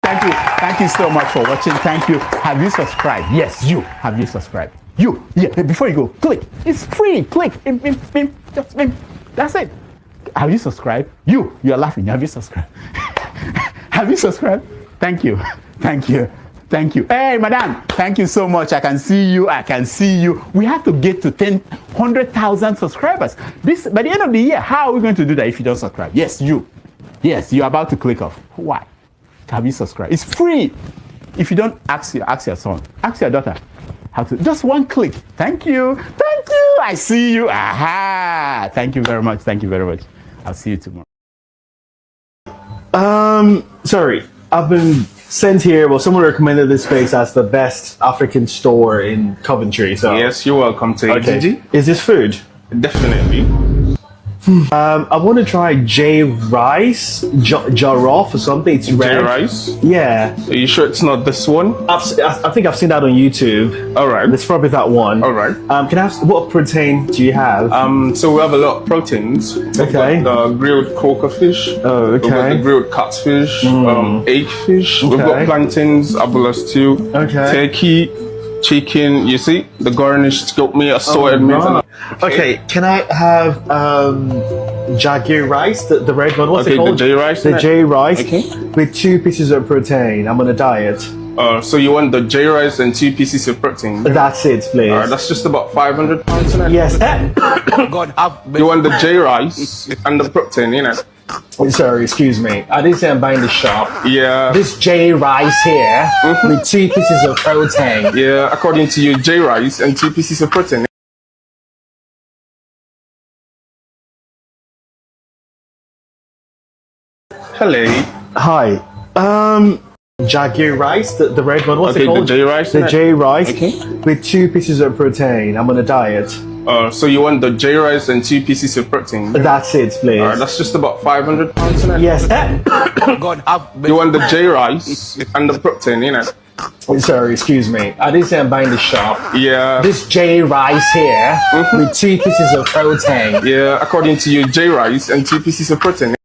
Thank you so much for watching. Thank you. Have you subscribed? Yes, you. Have you subscribed? You. Yeah, before you go, click. It's free. Click. Just that's it. Have you subscribed? You're laughing. Have you subscribed? Have you subscribed? Thank you. Hey, madam, thank you so much. I can see you. We have to get to 100,000 subscribers. This by the end of the year. How are we going to do that if you don't subscribe? Yes, you're about to click off. Why? Have you subscribed? It's free. If you don't, ask your son, ask your daughter how to. Just one click. Thank you. I see you. Aha! Thank you very much. I'll see you tomorrow. Sorry, I've been sent here. Well, someone recommended this place as the best African store in Coventry. So yes, you're welcome to okay. Is this food? Definitely. I want to try J rice, Jarrof or something. It's red. J rice. Yeah. Are you sure it's not this one? I think I've seen that on YouTube. All right. It's probably that one. All right. Can I ask what protein do you have? So we have a lot of proteins. Okay. The grilled croaker fish. Oh, okay. We've got the grilled catfish. Egg fish. Okay. We've got plantains, abula stew. Okay. Turkey, chicken. You see the garnished goat meat, assorted meat. Okay. Can I have Jaggery rice, the red one? What's it called? The J rice. The J rice with 2 pieces of protein. I'm on a diet. So you want the J rice and 2 pieces of protein? That's it, please. That's just about £500. Yes. You want the J rice and the protein, you know? Sorry, excuse me. I didn't say I'm buying the shop. Yeah. This J rice here with 2 pieces of protein. Yeah, according to you, J rice and 2 pieces of protein. Hello. Hi. Jaggery rice, the red one. What's it called? The J rice. The J rice with 2 pieces of protein. I'm on a diet. So you want the J rice and 2 pieces of protein? That's it, please. That's just about £500. Yes. You want the J rice and the protein, you know? Sorry, excuse me. I didn't say I'm buying the shop. Yeah. This J rice here with 2 pieces of protein. Yeah, according to you, J rice and 2 pieces of protein.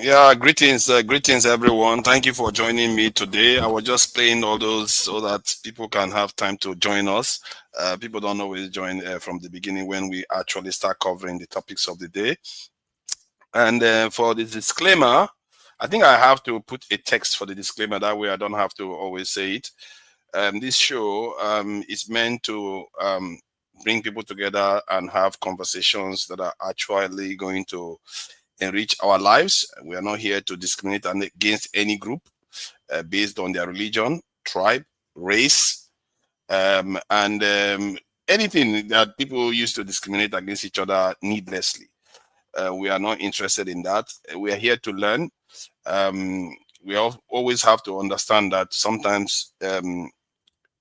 Yeah, greetings everyone. Thank you for joining me today. I was just playing all those so that people can have time to join us. People don't always join from the beginning when we actually start covering the topics of the day. And for the disclaimer, I think I have to put a text for the disclaimer. That way I don't have to always say it. This show is meant to bring people together and have conversations that are actually going to enrich our lives. We are not here to discriminate against any group based on their religion, tribe, race, and anything that people used to discriminate against each other needlessly. We are not interested in that. We are here to learn. We always have to understand that sometimes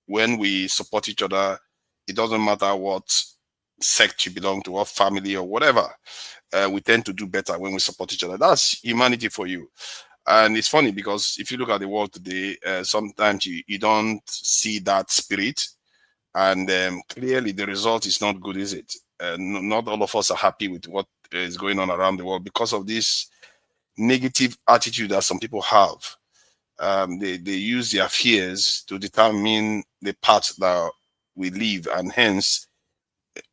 when we support each other, it doesn't matter what sect you belong to, what family or whatever. We tend to do better when we support each other. That's humanity for you. And it's funny because if you look at the world today, sometimes you don't see that spirit. And clearly the result is not good, is it? Not all of us are happy with what is going on around the world because of this negative attitude that some people have. They use their fears to determine the path that we live, and hence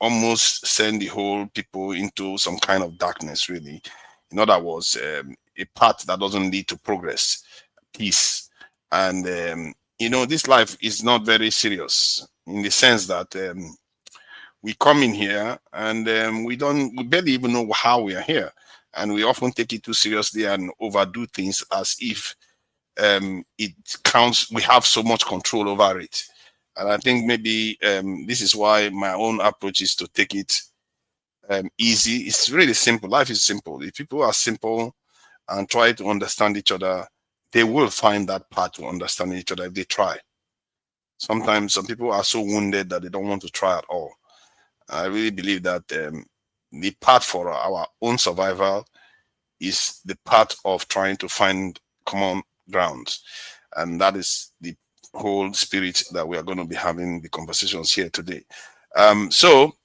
almost send the whole people into some kind of darkness, really. In other words, a path that doesn't lead to progress, peace. And, this life is not very serious in the sense that we come in here and we barely even know how we are here. And we often take it too seriously and overdo things as if it counts, we have so much control over it. And I think maybe this is why my own approach is to take it easy. It's really simple. Life is simple. If people are simple and try to understand each other, they will find that path to understand each other if they try. Sometimes some people are so wounded that they don't want to try at all. I really believe that the path for our own survival is the path of trying to find common grounds. And that is the whole spirit that we are going to be having the conversations here today. So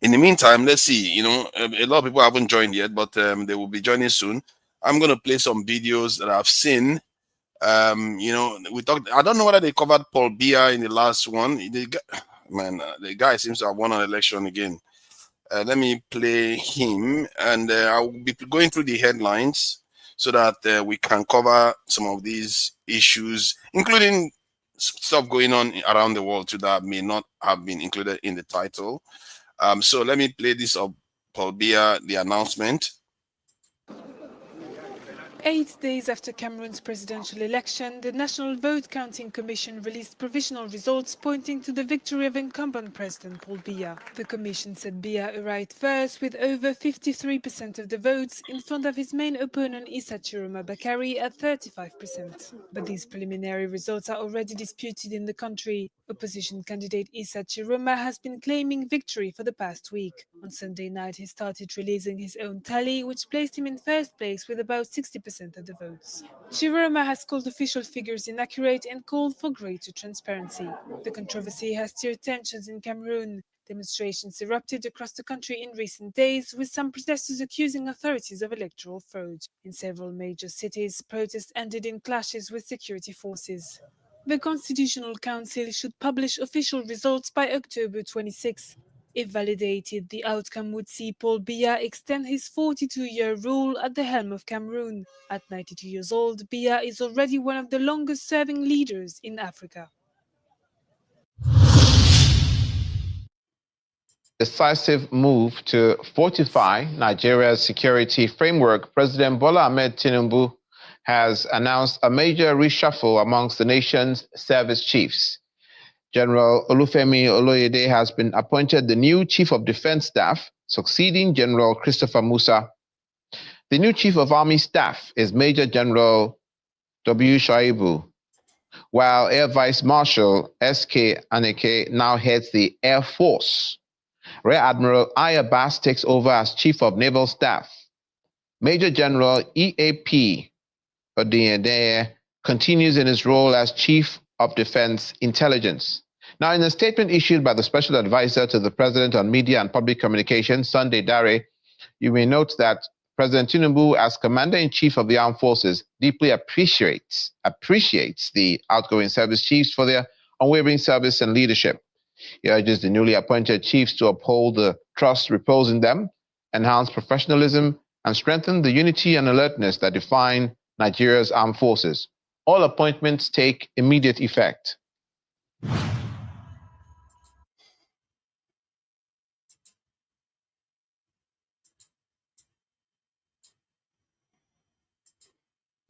in the meantime, let's see, a lot of people haven't joined yet, but they will be joining soon. I'm going to play some videos that I've seen. We talked, I don't know whether they covered Paul Biya in the last one. The guy seems to have won an election again. Let me play him, and I'll be going through the headlines so that we can cover some of these issues, including stuff going on around the world too that may not have been included in the title. So let me play this of Paul Biya, the announcement. 8 days after Cameroon's presidential election, the National Vote Counting Commission released provisional results pointing to the victory of incumbent President Paul Biya. The commission said Biya arrived first with over 53% of the votes in front of his main opponent Tchiroma Bakary at 35%. But these preliminary results are already disputed in the country. Opposition candidate Tchiroma has been claiming victory for the past week. On Sunday night, he started releasing his own tally, which placed him in first place with about 60% of the votes. Tchiroma has called official figures inaccurate and called for greater transparency. The controversy has stirred tensions in Cameroon. Demonstrations erupted across the country in recent days, with some protesters accusing authorities of electoral fraud. In several major cities, protests ended in clashes with security forces. The Constitutional Council should publish official results by October 26. If validated, the outcome would see Paul Biya extend his 42-year rule at the helm of Cameroon. At 92 years old, Biya is already one of the longest-serving leaders in Africa. Decisive move to fortify Nigeria's security framework, President Bola Ahmed Tinubu has announced a major reshuffle amongst the nation's service chiefs. General Olufemi Oluyede has been appointed the new Chief of Defense Staff, succeeding General Christopher Musa. The new Chief of Army Staff is Major General W. Shaibu, while Air Vice Marshal S.K. Aneke now heads the Air Force. Rear Admiral Ayabas takes over as Chief of Naval Staff. Major General E.A.P. Odiyede continues in his role as Chief of Defense Intelligence. Now, in a statement issued by the Special Advisor to the President on Media and Public Communications, Sunday Dare, you may note that President Tinubu, as Commander-in-Chief of the Armed Forces, deeply appreciates the outgoing service chiefs for their unwavering service and leadership. He urges the newly appointed chiefs to uphold the trust reposed in them, enhance professionalism, and strengthen the unity and alertness that define Nigeria's armed forces. All appointments take immediate effect.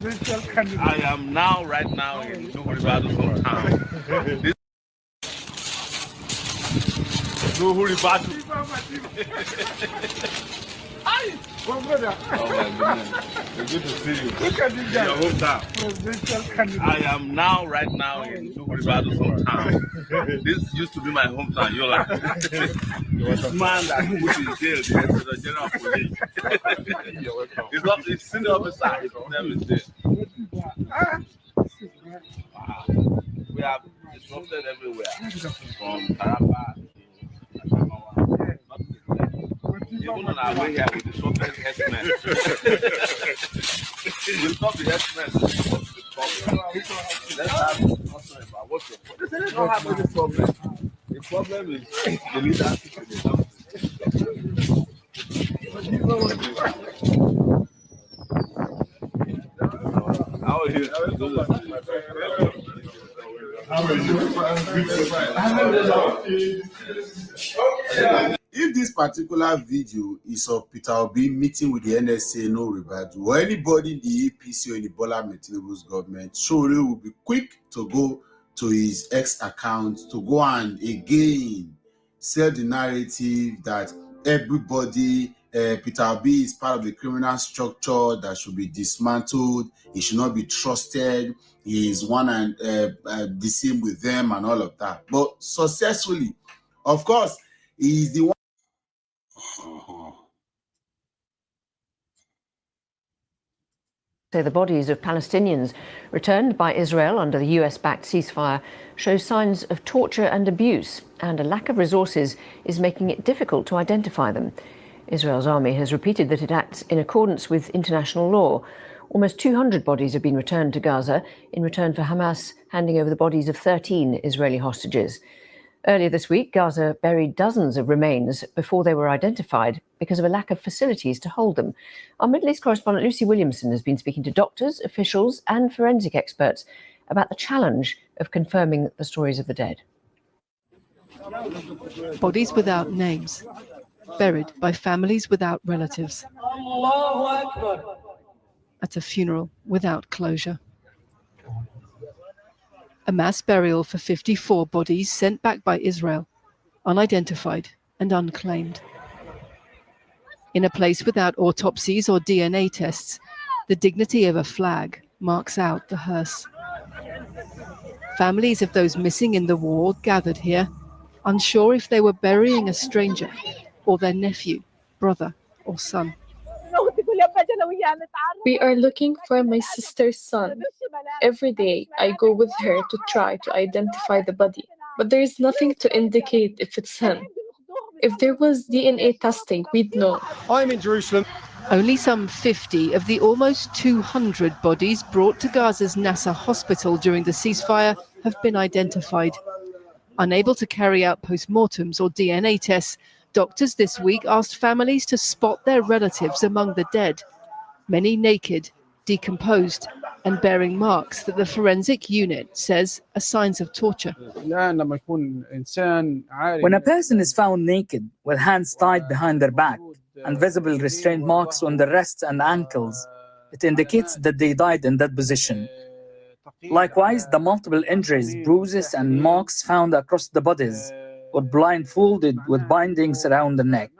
I am now, right now, in Nuhuribadu's hometown. Nuhuribadu. Oh my goodness. It's good to see you. Look at this guy. Your hometown. I am now, right now, in Nuhuribadu's hometown. This used to be my hometown, Yola. This man that put in jail, the general police. You're welcome. He's not the senior officer, his name is there. Wow. We have disrupted everywhere. From Taraba, even on our way here, we disrupted S-Men. We stopped the S-Men. Let's have a discussion about what's your problem. They don't have any problem. The problem is the leadership of the government. How are you? If this particular video is of Peter Obi meeting with the NSA no rebuttal, or anybody in the APC or in the Bola Ahmed Tinubu's government, Sowore will be quick to go to his X account to go and again sell the narrative that everybody, Peter Obi is part of the criminal structure that should be dismantled. He should not be trusted. He is one and the same with them and all of that. But successfully, of course, he is the one. So the bodies of Palestinians returned by Israel under the US-backed ceasefire show signs of torture and abuse, and a lack of resources is making it difficult to identify them. Israel's army has repeated that it acts in accordance with international law. Almost 200 bodies have been returned to Gaza in return for Hamas handing over the bodies of 13 Israeli hostages. Earlier this week, Gaza buried dozens of remains before they were identified because of a lack of facilities to hold them. Our Middle East correspondent Lucy Williamson has been speaking to doctors, officials and forensic experts about the challenge of confirming the stories of the dead. Bodies without names, buried by families without relatives. At a funeral without closure. A mass burial for 54 bodies sent back by Israel, unidentified and unclaimed. In a place without autopsies or DNA tests, the dignity of a flag marks out the hearse. Families of those missing in the war gathered here, unsure if they were burying a stranger or their nephew, brother or son. We are looking for my sister's son. Every day I go with her to try to identify the body, but there is nothing to indicate if it's him. If there was DNA testing, we'd know. I'm in Jerusalem. Only some 50 of the almost 200 bodies brought to Gaza's Nasser hospital during the ceasefire have been identified. Unable to carry out postmortems or DNA tests, doctors this week asked families to spot their relatives among the dead, many naked, decomposed, and bearing marks that the forensic unit says are signs of torture. When a person is found naked, with hands tied behind their back, and visible restraint marks on the wrists and ankles, it indicates that they died in that position. Likewise, the multiple injuries, bruises, and marks found across the bodies were blindfolded with bindings around the neck.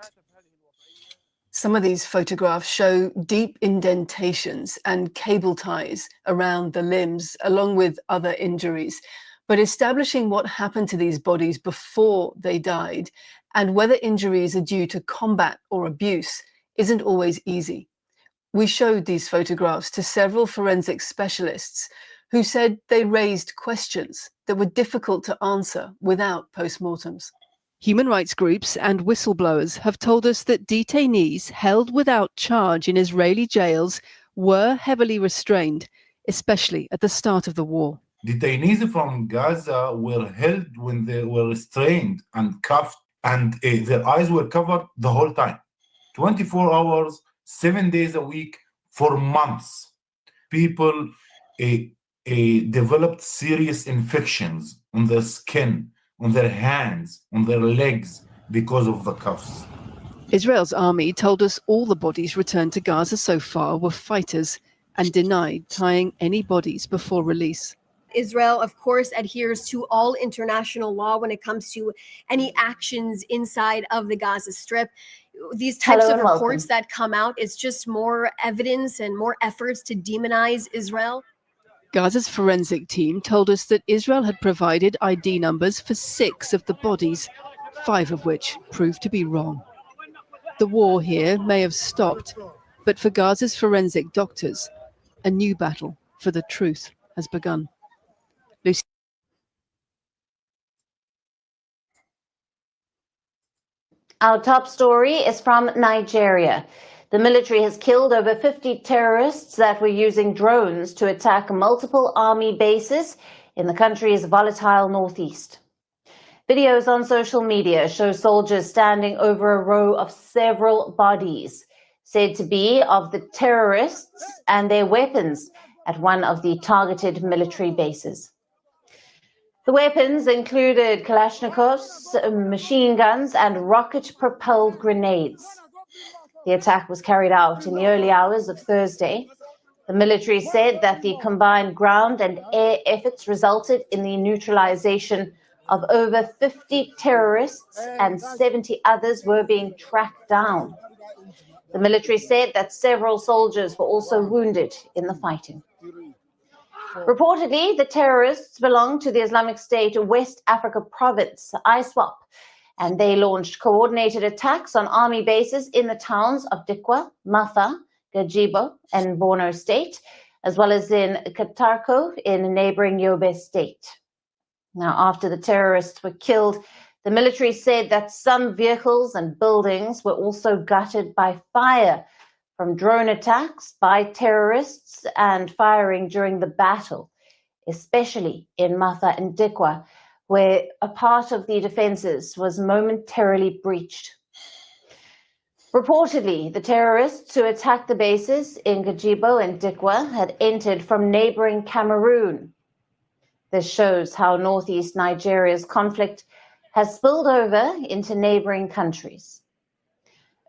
Some of these photographs show deep indentations and cable ties around the limbs, along with other injuries. But establishing what happened to these bodies before they died and whether injuries are due to combat or abuse isn't always easy. We showed these photographs to several forensic specialists who said they raised questions that were difficult to answer without postmortems. Human rights groups and whistleblowers have told us that detainees held without charge in Israeli jails were heavily restrained, especially at the start of the war. Detainees from Gaza were held when they were restrained and cuffed, and their eyes were covered the whole time. 24 hours, 7 days a week, for months. People developed serious infections on their skin, on their hands, on their legs because of the cuffs. Israel's army told us all the bodies returned to Gaza so far were fighters and denied tying any bodies before release. Israel, of course, adheres to all international law when it comes to any actions inside of the Gaza Strip. These types of reports that come out, it's just more evidence and more efforts to demonize Israel. Gaza's forensic team told us that Israel had provided ID numbers for 6 of the bodies, 5 of which proved to be wrong. The war here may have stopped, but for Gaza's forensic doctors, a new battle for the truth has begun. Lucy. Our top story is from Nigeria. The military has killed over 50 terrorists that were using drones to attack multiple army bases in the country's volatile northeast. Videos on social media show soldiers standing over a row of several bodies, said to be of the terrorists, and their weapons at one of the targeted military bases. The weapons included Kalashnikovs, machine guns, and rocket-propelled grenades. The attack was carried out in the early hours of Thursday. The military said that the combined ground and air efforts resulted in the neutralization of over 50 terrorists, and 70 others were being tracked down. The military said that several soldiers were also wounded in the fighting. Reportedly, the terrorists belong to the Islamic State West Africa province, ISWAP, and they launched coordinated attacks on army bases in the towns of Dikwa, Mafa, Gajibo, and Borno State, as well as in Katarko in neighboring Yobe State. Now, after the terrorists were killed, the military said that some vehicles and buildings were also gutted by fire from drone attacks by terrorists and firing during the battle, especially in Mafa and Dikwa, where a part of the defenses was momentarily breached. Reportedly, the terrorists who attacked the bases in Gajibo and Dikwa had entered from neighboring Cameroon. This shows how northeast Nigeria's conflict has spilled over into neighboring countries.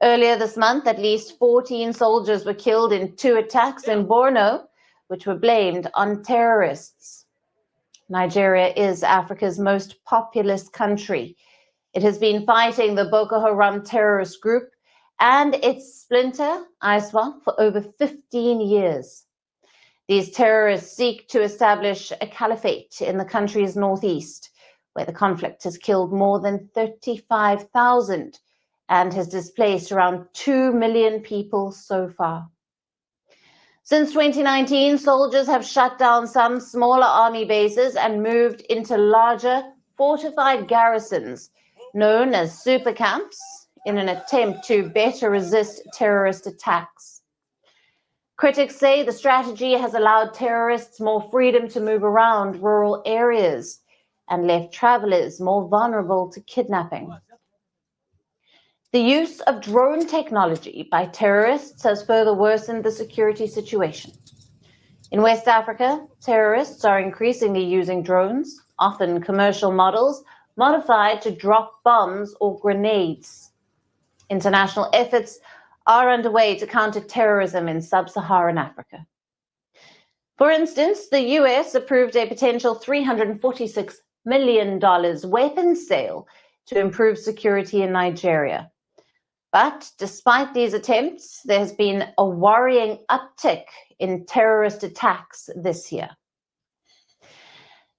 Earlier this month, at least 14 soldiers were killed in 2 attacks in Borno, which were blamed on terrorists. Nigeria is Africa's most populous country. It has been fighting the Boko Haram terrorist group and its splinter, ISWAP, for over 15 years. These terrorists seek to establish a caliphate in the country's northeast, where the conflict has killed more than 35,000 and has displaced around 2 million people so far. Since 2019, soldiers have shut down some smaller army bases and moved into larger fortified garrisons known as super camps in an attempt to better resist terrorist attacks. Critics say the strategy has allowed terrorists more freedom to move around rural areas and left travelers more vulnerable to kidnapping. The use of drone technology by terrorists has further worsened the security situation. In West Africa, terrorists are increasingly using drones, often commercial models, modified to drop bombs or grenades. International efforts are underway to counter terrorism in sub-Saharan Africa. For instance, the US approved a potential $346 million weapons sale to improve security in Nigeria. But despite these attempts, there has been a worrying uptick in terrorist attacks this year.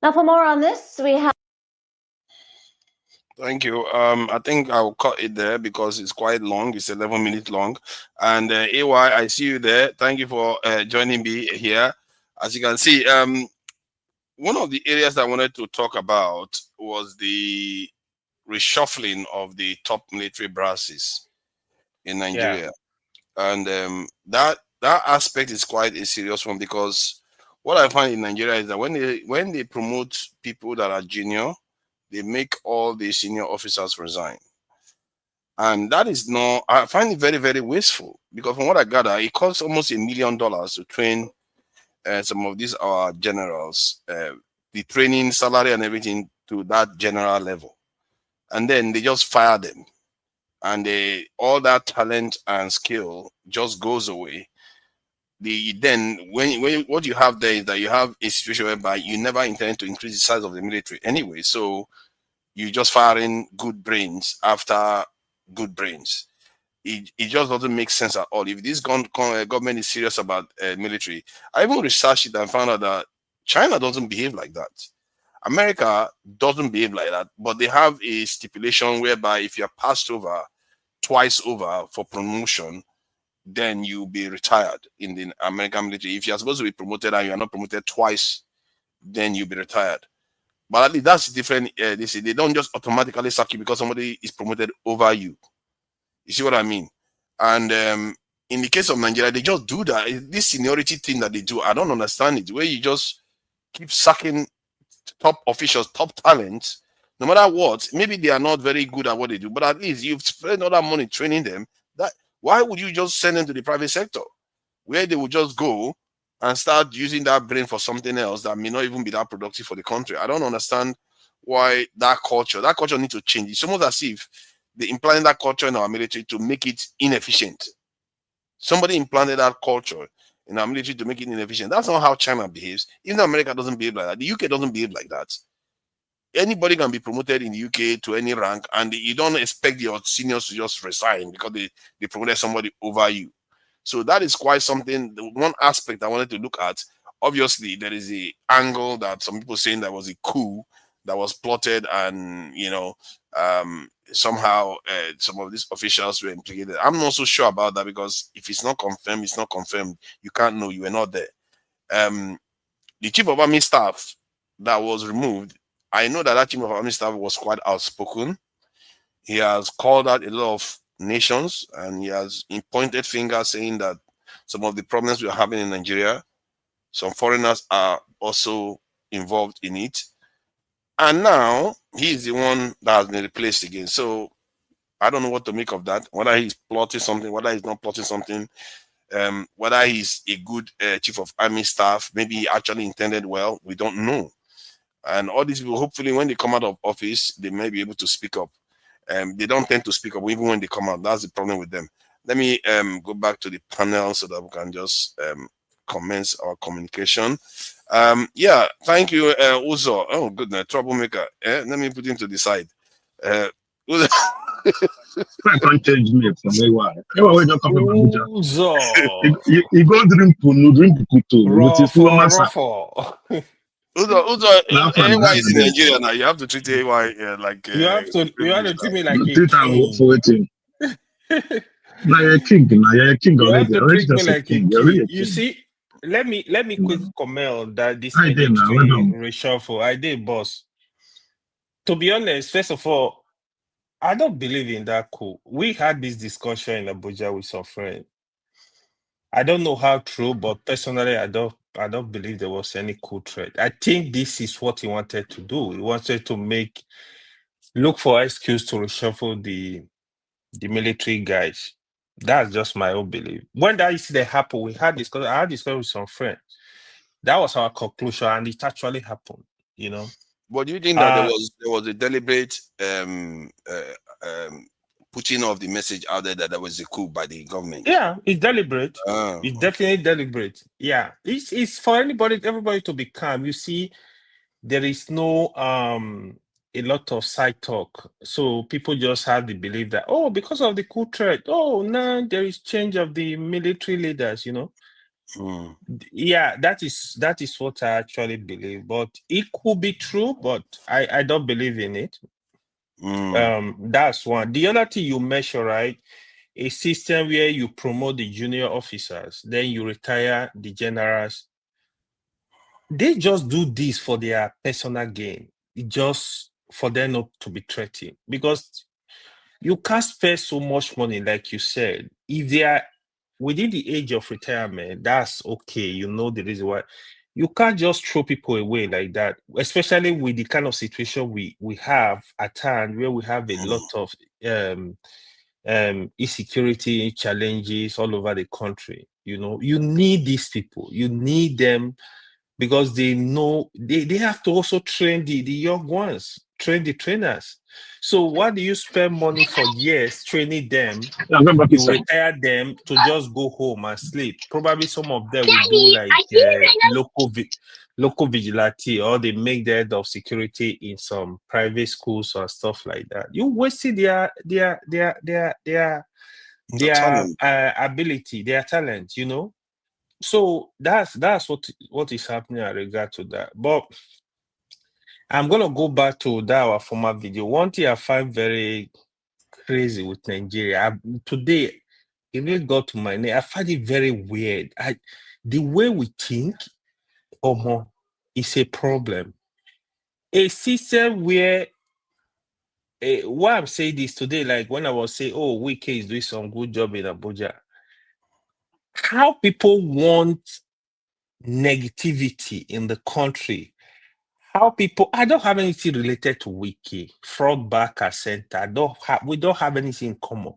Now, for more on this, we have... Thank you. I think I'll cut it there because it's quite long. It's 11 minutes long. And AY, I see you there. Thank you for joining me here. As you can see, one of the areas I wanted to talk about was the reshuffling of the top military brasses in Nigeria. And that aspect is quite a serious one, because what I find in Nigeria is that when they promote people that are junior, they make all the senior officers resign. And that is not, I find it very, very wasteful, because from what I gather, it costs almost $1 million to train some of these our generals, the training, salary and everything to that general level. And then they just fire them. And all that talent and skill just goes away. Then when what you have there is that you have a situation whereby you never intend to increase the size of the military anyway. So you just firing good brains after good brains. It just doesn't make sense at all. If this government is serious about military, I even researched it and found out that China doesn't behave like that. America doesn't behave like that, but they have a stipulation whereby if you're passed over twice over for promotion, then you'll be retired in the American military. If you're supposed to be promoted and you're not promoted twice, then you'll be retired. But at least that's different. They don't just automatically sack you because somebody is promoted over you. You see what I mean? And in the case of Nigeria, they just do that. This seniority thing that they do, I don't understand it. Where you just keep sacking top officials, top talents, no matter what. Maybe they are not very good at what they do, but at least you've spent all that money training them. Why would you just send them to the private sector, where they will just go and start using that brain for something else that may not even be that productive for the country? I don't understand why that culture needs to change. It's almost as if they implanted that culture in our military to make it inefficient. Somebody implanted that culture in our military to make it inefficient. That's not how China behaves. Even America doesn't behave like that. The UK doesn't behave like that. Anybody can be promoted in the UK to any rank, and you don't expect your seniors to just resign because they promoted somebody over you. So that is quite something. The one aspect I wanted to look at. Obviously, there is the angle that some people saying that was a coup that was plotted, and somehow some of these officials were implicated. I'm not so sure about that, because if it's not confirmed, it's not confirmed. You can't know. You were not there. The chief of army staff that was removed, I know that chief of army staff was quite outspoken. He has called out a lot of nations, and he has pointed fingers saying that some of the problems we are having in Nigeria, some foreigners are also involved in it. And now he's the one that has been replaced again. So I don't know what to make of that, whether he's plotting something, whether he's not plotting something, whether he's a good chief of army staff. Maybe he actually intended well. We don't know. And all these people, hopefully, when they come out of office, they may be able to speak up. They don't tend to speak up even when they come out. That's the problem with them. Let me go back to the panel so that we can just commence our communication. Yeah, thank you, Uzo. Oh, goodness, troublemaker. Let me put him to the side. Uzo. I can't change me from Ewa. Ewa, we don't come from Abuja. Uzo. You go drink Punu, drink Kutu. Ruffle. Uzo, AY is in Nigeria now. You have to treat AY like you have to treat me like a king. For waiting. Now you're a king. You have to treat me like a king. You see, let me quick comment that this military reshuffle. I did, boss. To be honest, first of all, I don't believe in that coup. We had this discussion in Abuja with some friends. I don't know how true, but personally, I don't believe there was any coup threat. I think this is what he wanted to do. He wanted to look for excuse to reshuffle the military guys. That's just my own belief. When that incident happened, I had discussion with some friends. That was our conclusion, and it actually happened. But do you think that there was a deliberate putting of the message out there that there was a coup by the government? Yeah, it's deliberate. It's definitely deliberate. Yeah, it's for everybody to be calm. You see, there is no a lot of side talk. So people just have the belief that, because of the coup threat, now there is change of the military leaders, Yeah, that is what I actually believe. But it could be true, but I don't believe in it. That's one. The other thing you measure, right? A system where you promote the junior officers, then you retire the generals. They just do this for their personal gain. Just for them not to be threatened, because you can't spend so much money, like you said. If they are within the age of retirement, that's okay. You know the reason why. You can't just throw people away like that, especially with the kind of situation we have at hand, where we have a lot of insecurity challenges all over the country. You know, you need these people. You need them, because they know they have to also train the young ones, train the trainers. So why do you spend money for years training them? You retire them to just go home and sleep. Probably some of them will do like local vigilante, or they make the head of security in some private schools or stuff like that. You wasted their ability, their talent, you know. So that's what is happening in regard to that. But I'm gonna go back to that our former video. One thing I find very crazy with Nigeria today, it really got to my name. I find it very weird. The way we think, is a problem. A system where why I'm saying this today, like when I was saying, oh, Wike is doing some good job in Abuja. How people want negativity in the country. How people, I don't have anything related to Wiki, fraud backer center. We don't have anything in common.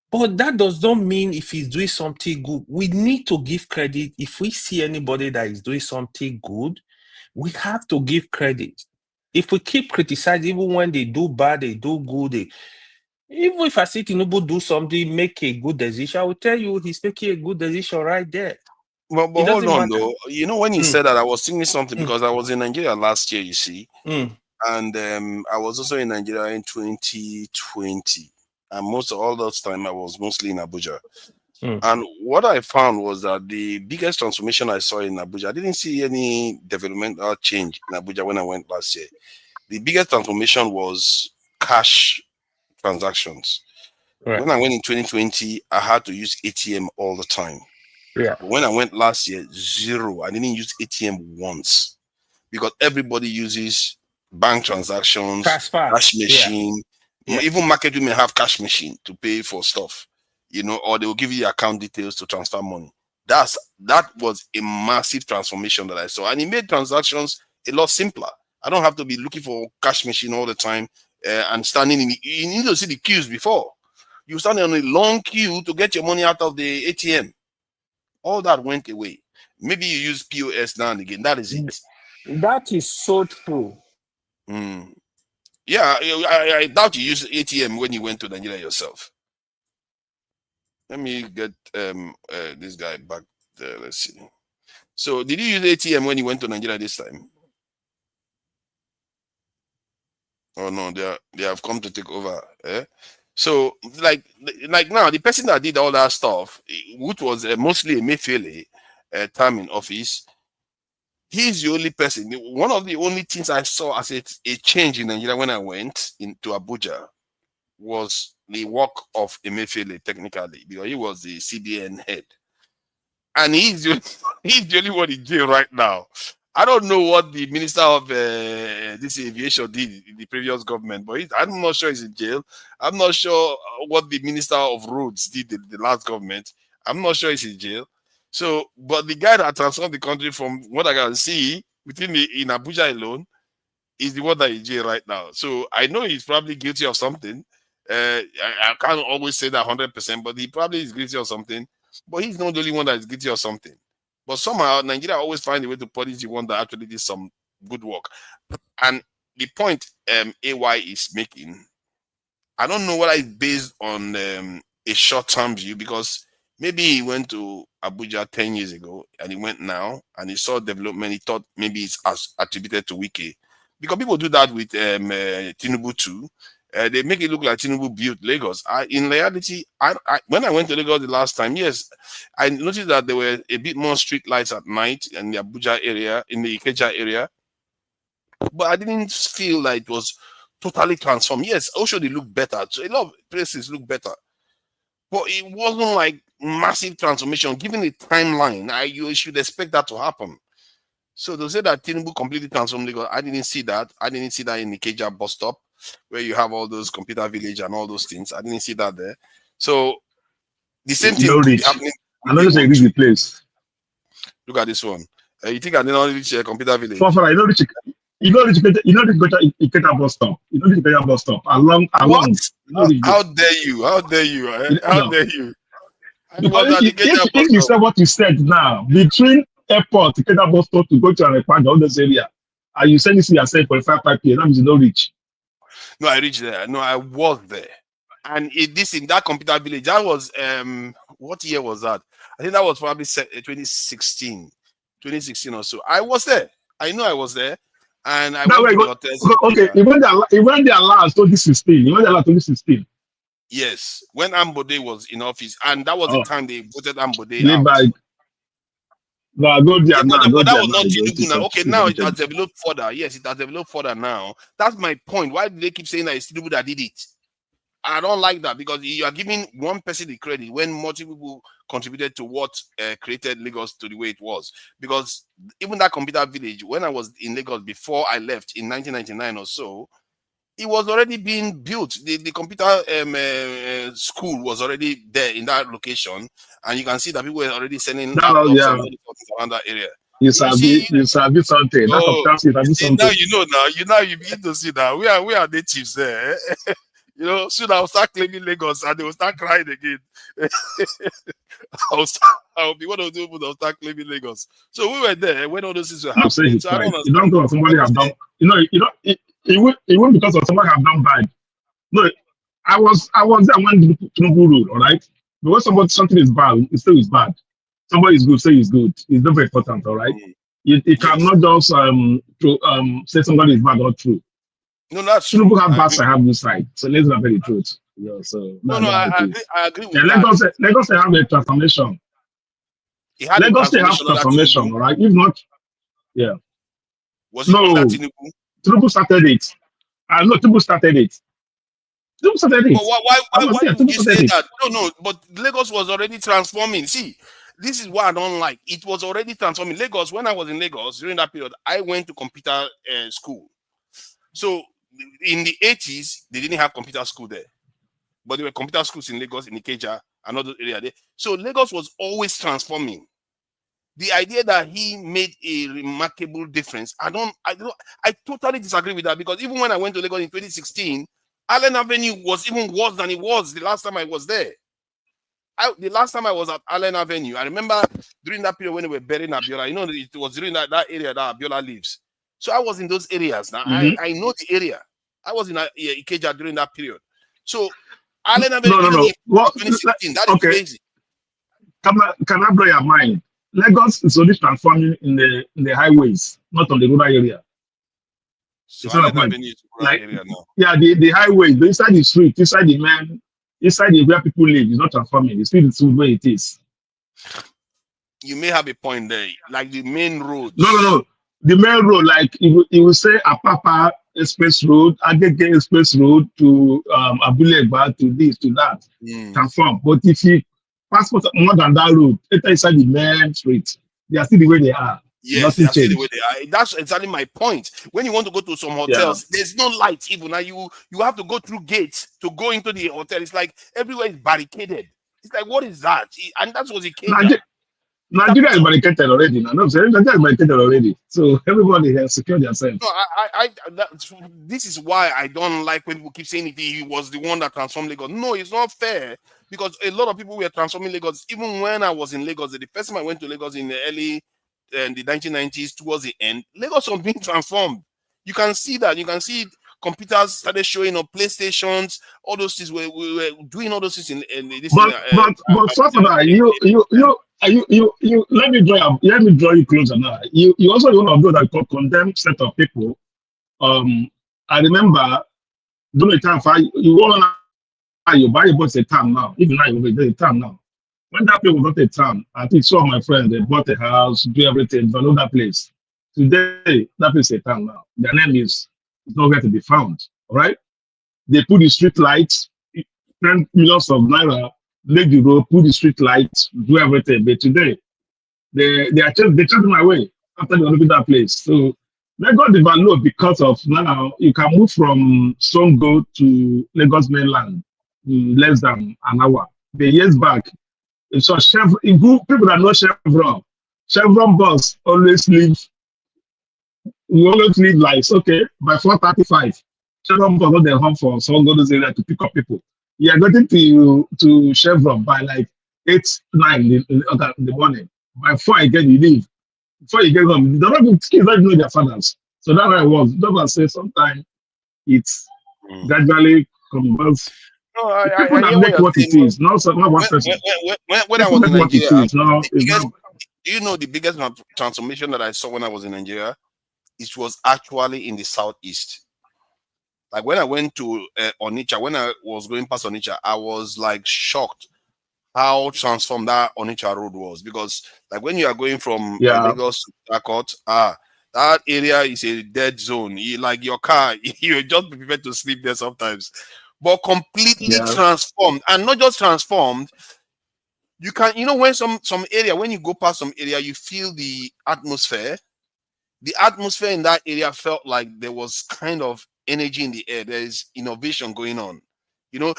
But that does not mean if he's doing something good, we need to give credit. If we see anybody that is doing something good, we have to give credit. If we keep criticizing, even when they do bad, they do good. Even if I see Tinubu do something, make a good decision, I will tell you he's making a good decision right there. But hold on, though. You know, when you said that, I was thinking something because I was in Nigeria last year, you see. And I was also in Nigeria in 2020. And most of all those time, I was mostly in Abuja. And what I found was that the biggest transformation I saw in Abuja, I didn't see any developmental change in Abuja when I went last year. The biggest transformation was cash transactions. Right. When I went in 2020, I had to use ATM all the time. Yeah. But when I went last year, zero. I didn't use ATM once because everybody uses bank transactions, cash machine. Yeah. Even market women have cash machine to pay for stuff, you know, or they will give you account details to transfer money. That was a massive transformation that I saw, and it made transactions a lot simpler. I don't have to be looking for cash machine all the time and standing in. You need to see the queues before. You stand on a long queue to get your money out of the ATM. All that went away. Maybe you use POS now and again. That is it. That is so true. Yeah, I doubt you use ATM when you went to Nigeria yourself. Let me get this guy back there. Let's see. So, did you use ATM when you went to Nigeria this time? Oh no, they have come to take over. So, like now, the person that did all that stuff, which was mostly a Emefiele time in office, he's the only person. One of the only things I saw as a change in Nigeria when I went into Abuja was the work of Emefiele, technically, because he was the CBN head. And he's the only one in jail right now. I don't know what the Minister of this aviation did in the previous government, but I'm not sure he's in jail. I'm not sure what the Minister of Roads did in the last government. I'm not sure he's in jail. So, but the guy that transformed the country from what I can see in Abuja alone is the one that is in jail right now. So I know he's probably guilty of something. I can't always say that 100%, but he probably is guilty of something. But he's not the only one that is guilty of something. But somehow Nigeria always find a way to punish the one that actually did some good work. And the point AY is making, I don't know whether it's based on a short-term view, because maybe he went to Abuja 10 years ago and he went now and he saw development. He thought maybe it's attributed to Wike. Because people do that with Tinubu too. They make it look like Tinubu built Lagos. In reality, when I went to Lagos the last time, yes, I noticed that there were a bit more street lights at night in the Abuja area, in the Ikeja area. But I didn't feel like it was totally transformed. Yes, also they look better. So a lot of places look better. But it wasn't like massive transformation. Given the timeline, you should expect that to happen. So to say that Tinubu completely transformed Lagos, I didn't see that. I didn't see that in the Ikeja bus stop, where you have all those computer village and all those things. I didn't see that there. So the same thing could be happening. I know it's a place. Look at this one. You think I did not reach a computer village? You know reach Ikeja bus stop. You know reach Ikeja bus stop. Along. How dare you? How dare you? How dare you? If you said what you said now, between airport, Ikeja bus stop to go to Anambra, all this area, and you said this to yourself for 5 p.m. That means you don't reach. No, I reached there. No, I was there. And this in that computer village, that was what year was that? I think that was probably 2016 or so. I was there. I know I was there, and I went to the hotel. Okay, you went there last 2016. You went there last 2016. Yes, when Ambode was in office, and that was the time they voted Ambode out. But that was not Tinubu now. Okay, now it has developed further. Yes, it has developed further now. That's my point. Why do they keep saying that it's Tinubu that did it? I don't like that, because you are giving one person the credit when multiple people contributed to what created Lagos to the way it was. Because even that computer village, when I was in Lagos before I left in 1999 or so, it was already being built. The computer school was already there in that location, and you can see that people were already selling laptops around that area. You sabi something. Now you begin to see that we are natives there. You know, soon I'll start claiming Lagos and they will start crying again. I'll be one of the people that will start claiming Lagos. So we were there when all those things were happening. So I don't understand. You don't go somebody have done. It won't because of somebody have done bad. No, I was there when Tinubu ruled, all right? But when something is bad, it still is bad. Somebody is good, say it's good. It's not very important, all right? You cannot just say somebody is bad or true. No, that's true. Tinubu have bad side, have good side. So let's not very truth. Yeah, so I agree with that. Lagos have a transformation. Lagos have transformation, all right? If not, yeah. Was it under Tinubu? Tinubu started it. No, Tinubu started it. Tinubu started it. But why would you say that? No, but Lagos was already transforming. See, this is what I don't like. It was already transforming. Lagos, when I was in Lagos during that period, I went to computer school. So in the 80s, they didn't have computer school there. But there were computer schools in Lagos, in Ikeja, another area there. So Lagos was always transforming. The idea that he made a remarkable difference, I totally disagree with that, because even when I went to Lagos in 2016, Allen Avenue was even worse than it was the last time I was there. The last time I was at Allen Avenue, I remember during that period when they were burying Abiola, you know, it was during that area that Abiola lives. So I was in those areas. Now I know the area. I was in Ikeja during that period. So Allen Avenue in 2016, that is crazy. Can I blow your mind? Lagos is only transforming in the highways, not on the rural area. So Allen Avenue is rural area now. Yeah, the highways, inside the street, inside where people live, is not transforming. The street is where it is. You may have a point there, like the main roads. No. The main road, like it will say Apapa Express Road, Agege Express Road to Abulegba, to this, to that, transform. But if you pass more than that road, enter inside the main street, they are still the way they are. Yes, they are still the way they are. That's exactly my point. When you want to go to some hotels, there's no light even. Now you have to go through gates to go into the hotel. It's like everywhere is barricaded. It's like, what is that? And that's what it came. Nigeria is barricaded already. Nigeria is barricaded already. So everybody has secured themselves. No, this is why I don't like when people keep saying he was the one that transformed Lagos. No, it's not fair, because a lot of people were transforming Lagos. Even when I was in Lagos, the first time I went to Lagos in the early the 1990s, towards the end, Lagos was being transformed. You can see that. You can see computers started showing up, PlayStations, all those things. We were doing all those things in this. But so far, you let me draw you closer now. You also one of those that condemn set of people. I remember during the time you want you buy a bought a town now. Even now you buy a town now. When that place was not a town, I think some of my friends they bought a house, do everything, but know that place. Today, that place is a town now. Their name is nowhere to be found. All right, they put the street lights, spend millions of naira, make the road, put the street lights, do everything. But today, they changed my way. after developing that place. So Lagos developed because of now you can move from Songo to Lagos mainland in less than an hour. The years back, so Chevron, people that know Chevron bus always leave. We always leave like okay by 4:35. Chevron bus not their home for Songo those area to pick up people. You are getting to Chevron by like 8, 9 in the morning. By 4 again you leave. Before you get home, the kids don't know their fathers. So that's how it was. Don't say sometimes it's gradually converts. No, People that make what it is, not one person. When I was in Nigeria, do you know the biggest transformation that I saw when I was in Nigeria? It was actually in the southeast. Like when I went to Onitsha, when I was going past Onitsha, I was like shocked how transformed that Onitsha road was, because like when you are going from Lagos to Dakot, that area is a dead zone. Like your car, you just be prepared to sleep there sometimes. But completely transformed, and not just transformed. You can, when some area, when you go past some area, you feel the atmosphere. The atmosphere in that area felt like there was kind of energy in the air. There is innovation going on. You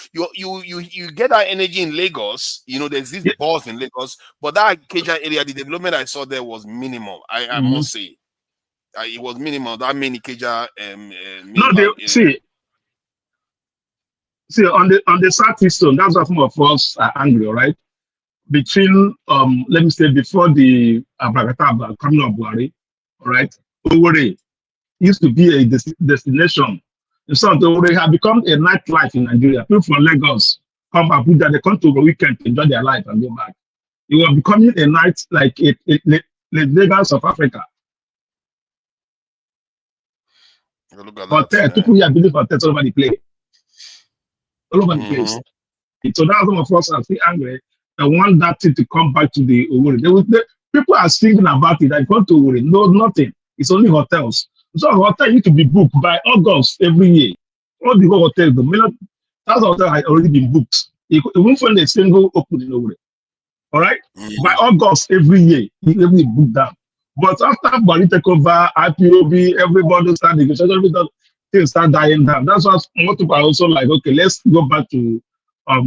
get that energy in Lagos. There's this buzz in Lagos, but that Ikeja area, the development I saw there was minimal. I must say, it was minimal. That main Ikeja, see on the southeast zone, that's why some of us are angry, all right? Between let me say before the Abrakata coming of Buhari, all right, Sowore used to be a destination. So they have become a nightlife in Nigeria. People from Lagos come back, they come to the weekend to enjoy their life and go back. It was becoming a night like a Lagos of Africa. Hotel, people here believe hotels all over the place. All over the place. So that's some of us are still angry and want that thing to come back to the Sowore. People are singing about it. I go to Sowore. No, nothing. It's only hotels. So hotel need to be booked by August every year. All the hotels, the million thousand hotels had already been booked. You won't find a single open in Sowore. All right? By August every year, you will book down. But after Buhari take over, IPOB, everybody start negotiating, things start dying down. That's why most people are also like, okay, let's go back to how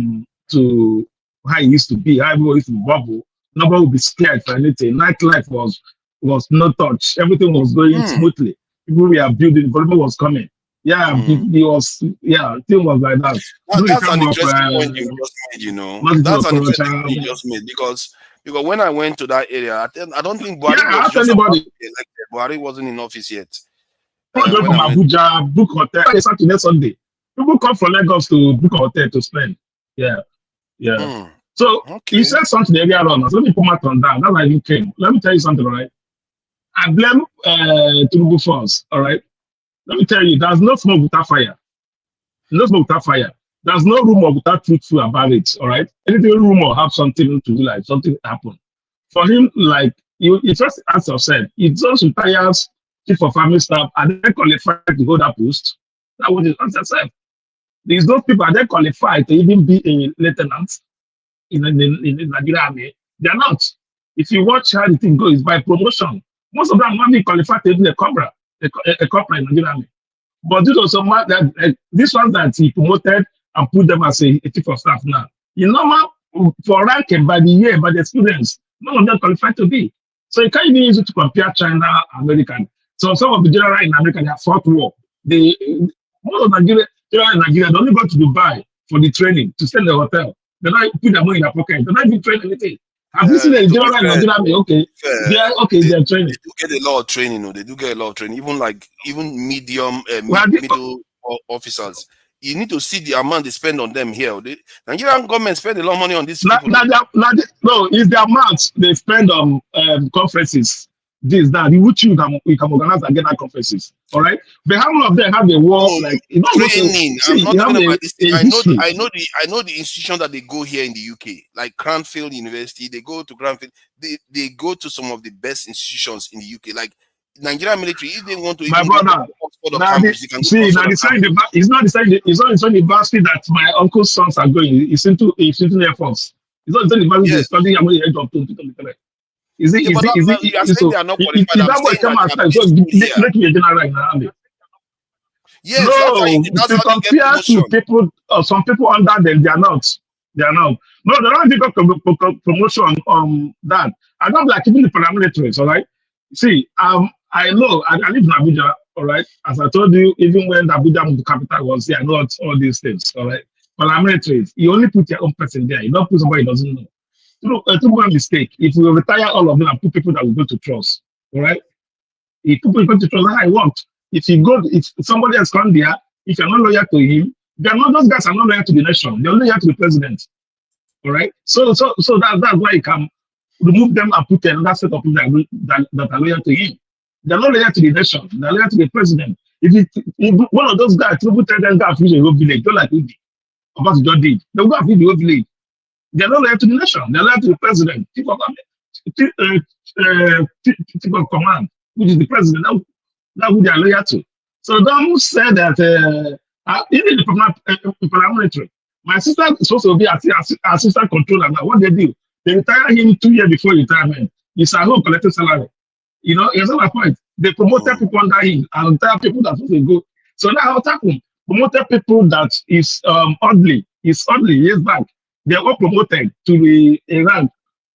it used to be, how everyone used to bubble. Nobody would be scared for anything. Nightlife was no touch. Everything was going smoothly. People were building, development was coming. Thing was like that. That's an interesting point you just made, That's an interesting point you just made, because when I went to that area, I don't think Buhari was just elected. Buhari wasn't in office yet. People from Abuja book hotel Saturday, Sunday. People come from Lagos to book a hotel to spend. So you said something earlier on. So let me put my tongue down. That's why you came. Let me tell you something, all right? I blame Tinubu first, all right? Let me tell you, there's no smoke without fire. No smoke without fire. There's no rumor without truthful about it, all right? Anything rumor have something to do, like something happen. For him, like, you just ask yourself, it just retires chief of family staff, are they qualified to hold that post? That was his answer yourself. These those people, are they qualified to even be a lieutenant in the Nigerian army? They're not. If you watch how the thing goes, by promotion. Most of them only qualified to be a corporal in Nigerian army. But this was someone that this one that he promoted and put them as a chief of staff now. For ranking by the year, by the experience, none of them qualified to be. So you can't even use it to compare China, American. So some of the generals in America, they have fought war. Most of the generals in Nigeria, they only go to Dubai for the training, to stay in the hotel. They don't put their money in their pocket. They don't even train anything. Have you seen a general in Nigeria? They're training. They do get a lot of training. They do get a lot of training. Even medium, middle officers. You need to see the amount they spend on them here. The Nigerian government spend a lot of money on this. No, it's the amount they spend on conferences. This, that, which you can organize and get that conferences. All right, but how many of them have a war training? I'm not talking about this. I know the institution that they go here in the UK, like Cranfield University. They go to Cranfield. They go to some of the best institutions in the UK, like Nigerian military. If they want to, my brother, it's not the same university that my uncle's sons are going. It's into Air Force. It's not the same university studying at the age of 20. Is it? Yeah, Is but it? Is it? you are Is saying so? they are not If qualified. I'm that boy saying come that they are outside, so peaceful here. let me general right now. Yes, No, that's to how they get compare to promotion. people, some people under them, they are not. They are not. No, they don't even got promotion that. I don't like even the paramilitaries, all right? See, I know, I live in Abuja, all right? As I told you, even when Abuja the capital was here, I know all these things, all right? Paramilitaries, you only put your own person there. You don't put somebody who doesn't know. To make a mistake, if we retire all of them and put people that we go to trust, all right? If people go to trust, that's how it works. If somebody else come there, if you're not loyal to him, they're not, those guys are not loyal to the nation. They're loyal to the president. All right. So that's why you can remove them and put another set of people that are loyal to him. They're not loyal to the nation. They're loyal to the president. If one of those guys, Tinubu tell them go and feed the whole village, don't like Udi, about what John did. They'll go and feed the whole village. They're not loyal to the nation. They're loyal to the president. Chief of command, which is the president. That's who they are loyal to. So don't say that even the paramilitary. My sister is supposed to be assistant controller now. What they do? They retire him 2 years before retirement. He's at home collecting salary. You know, it's not my point. They promoted people under him and retire people that supposed to go. So now what happened? Promoted people that is oddly years back. They were promoted to the rank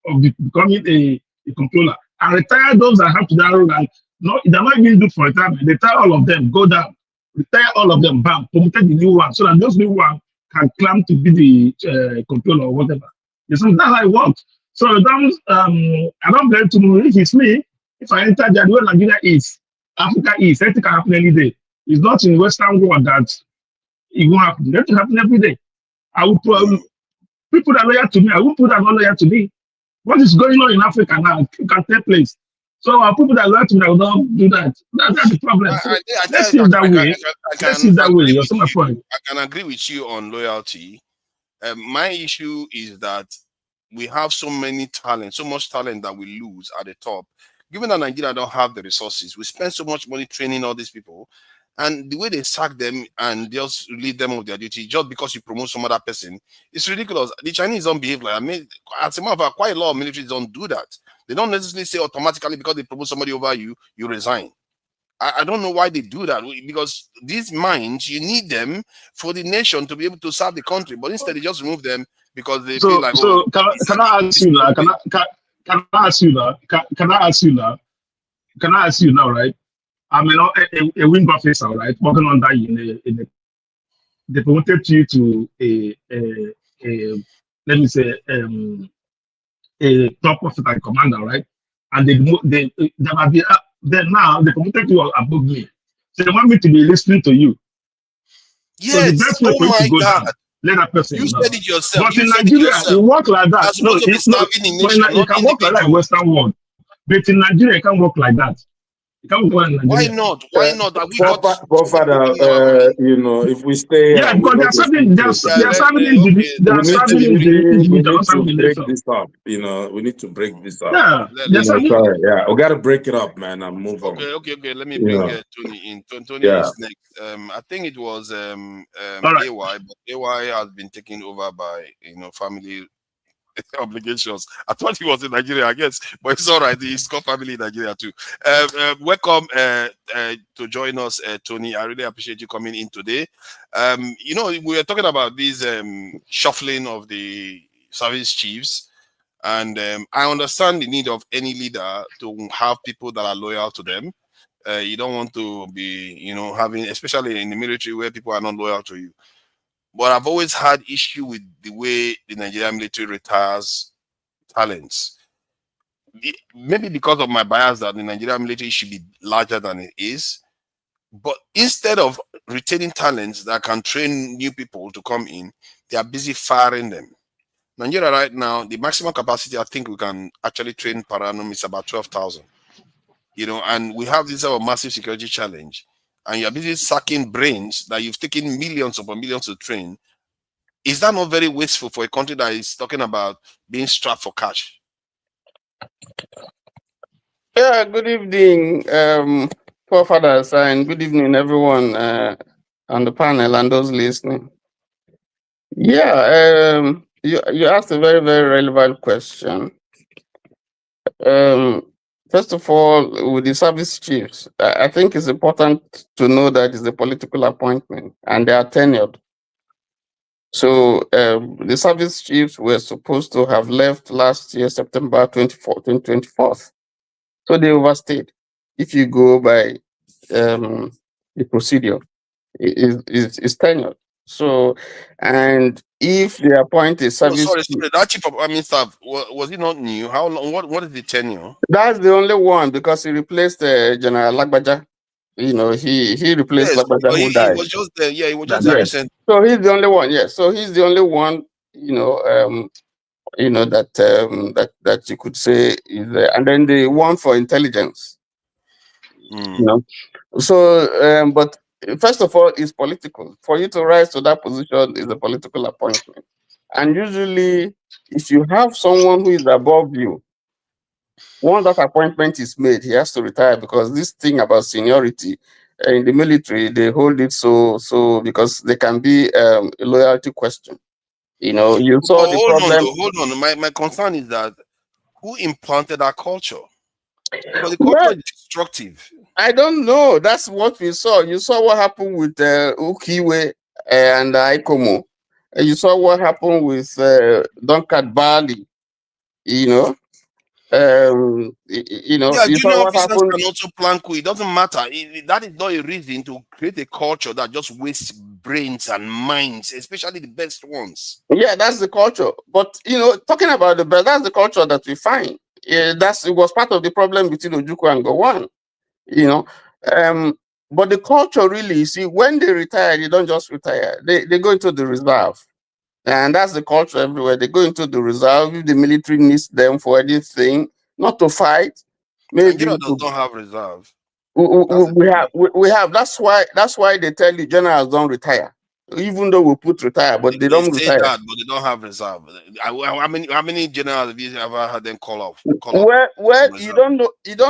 of becoming a controller and retire those that have to that rank. No, they're not even good for retirement. They retire all of them, go down, retire all of them, bam, promoted the new one, so that those new one can climb to be the controller or whatever. That's how it works. So I don't blame Tinubu. If it's me, if I enter the way Nigeria is, Africa is, anything can happen any day. It's not in Western world that it won't happen. It can happen every day. I will people that are loyal to me, I won't put that not loyal to me. What is going on in Africa now can take place. So our people that like to me will not do that. That's the problem. So let's see it that way. Let's see it that way. That's my point. I can agree with you on loyalty. My issue is that we have so many talent, so much talent that we lose at the top. Given that Nigeria don't have the resources, we spend so much money training all these people, and the way they sack them and just relieve them of their duty just because you promote some other person, it's ridiculous. The Chinese don't behave like, as a matter of fact, quite a lot of militaries don't do that. They don't necessarily say automatically because they promote somebody over you, you resign. I don't know why they do that, because these minds, you need them for the nation to be able to serve the country, but instead they just remove them because they feel like, so can I ask you now? Can I ask you now? Can I ask you now? Can I ask you now, right? I'm a wing officer, right? Working on that they promoted you to a let me say a top officer commander, right? And they might be then now they promoted you above me. So they want me to be listening to you. Yes. So the best way for you to go down, let that person you know. said it yourself. But in Nigeria, it work like that. No, it can work like that in Western world. But in Nigeria, it can't work like that. It can't work in Nigeria. Why not? Why not? Have we you know, if we stay, yeah, because they are serving. They are serving individual. We need to break this up. You know, we need to break this up. Yeah, yeah, we got to break it up, man, and move on. Okay. Let me bring Tony in. Tony is next. I think it was AY, but AY has been taken over by family obligations. I thought he was in Nigeria, I guess, but it's all right. He's got family in Nigeria too. Welcome to join us, Tony. I really appreciate you coming in today. We were talking about this shuffling of the service chiefs, and I understand the need of any leader to have people that are loyal to them. You don't want to be, having, especially in the military where people are not loyal to you. But I've always had issue with the way the Nigerian military retires talents. Maybe because of my bias that the Nigerian military should be larger than it is. But instead of retaining talents that can train new people to come in, they are busy firing them. Nigeria right now, the maximum capacity I think we can actually train per annum is about 12,000. And we have this massive security challenge. And you're busy sacking brains that you've taken millions upon millions to train. Is that not very wasteful for a country that is talking about being strapped for cash? Yeah, good evening, forefathers, and good evening, everyone on the panel and those listening. Yeah, you asked a very, very relevant question. First of all, with the service chiefs, I think it's important to know that it's a political appointment and they are tenured. So the service chiefs were supposed to have left last year, September 2024. So they overstayed. If you go by the procedure, is tenured. So, and if they appoint a service, sorry, that chief of army staff was he not new? How long? What is the tenure? that's the only one because he replaced General Lagbaja. You know, he replaced Lagbaja who died. He was just there. Yeah, he was just there recently. So he's the only one. Yes, so he's the only one. That you could say is there. And then the one for intelligence. So, but first of all, it's political. For you to rise to that position is a political appointment. And usually, if you have someone who is above you, once that appointment is made, he has to retire because this thing about seniority in the military, they hold it so because there can be a loyalty question. You saw the problem. Hold on. My concern is that who implanted that culture? Because the culture is destructive. I don't know. That's what we saw. You saw what happened with Ukiwe and Aikomo. You saw what happened with Duncan Bali. Yeah, you junior saw what officers happened. can also plan coup. It doesn't matter. That is not a reason to create a culture that just wastes brains and minds, especially the best ones. Yeah, that's the culture. But talking about the best, that's the culture that we find. It was part of the problem between Ojukwu and Gowon. But the culture really, you see, when they retire, they don't just retire. They go into the reserve. And that's the culture everywhere. They go into the reserve if the military needs them for anything, not to fight. Maybe Nigeria don't have reserve. we have. That's why they tell you generals don't retire. Even though we put retire, but they don't say retire. that, but they don't have reserve. How many generals have you ever had them call off? Well, you don't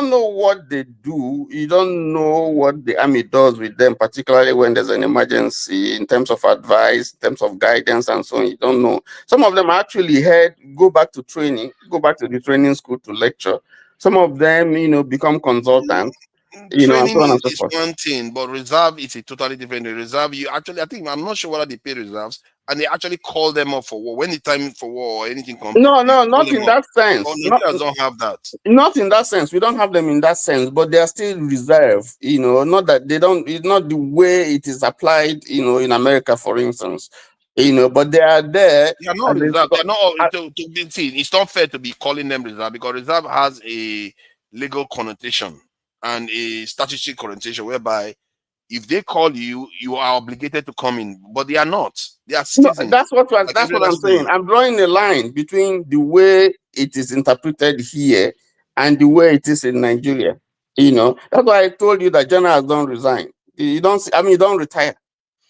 know what they do. You don't know what the army does with them, particularly when there's an emergency in terms of advice, in terms of guidance, and so on. You don't know. Some of them actually go back to training, go back to the training school to lecture. Some of them, become consultants. Training and so is forth. one thing, but reserve is a totally different. The reserve, I'm not sure whether they pay reserves, and they actually call them up for war when the time for war or anything comes. No, not in that sense. Nigerians don't have that. Not in that sense. We don't have them in that sense, but they are still reserved. Not that they don't. It's not the way it is applied. In America, for instance. But they are there. They are not reserved. They are not. It's not fair to be calling them reserve because reserve has a legal connotation and a statutory connotation whereby if they call you, you are obligated to come in, but they are not. They are citizens. No, that's what I'm saying. I'm drawing a line between the way it is interpreted here and the way it is in Nigeria. That's why I told you that generals don't resign. You don't retire.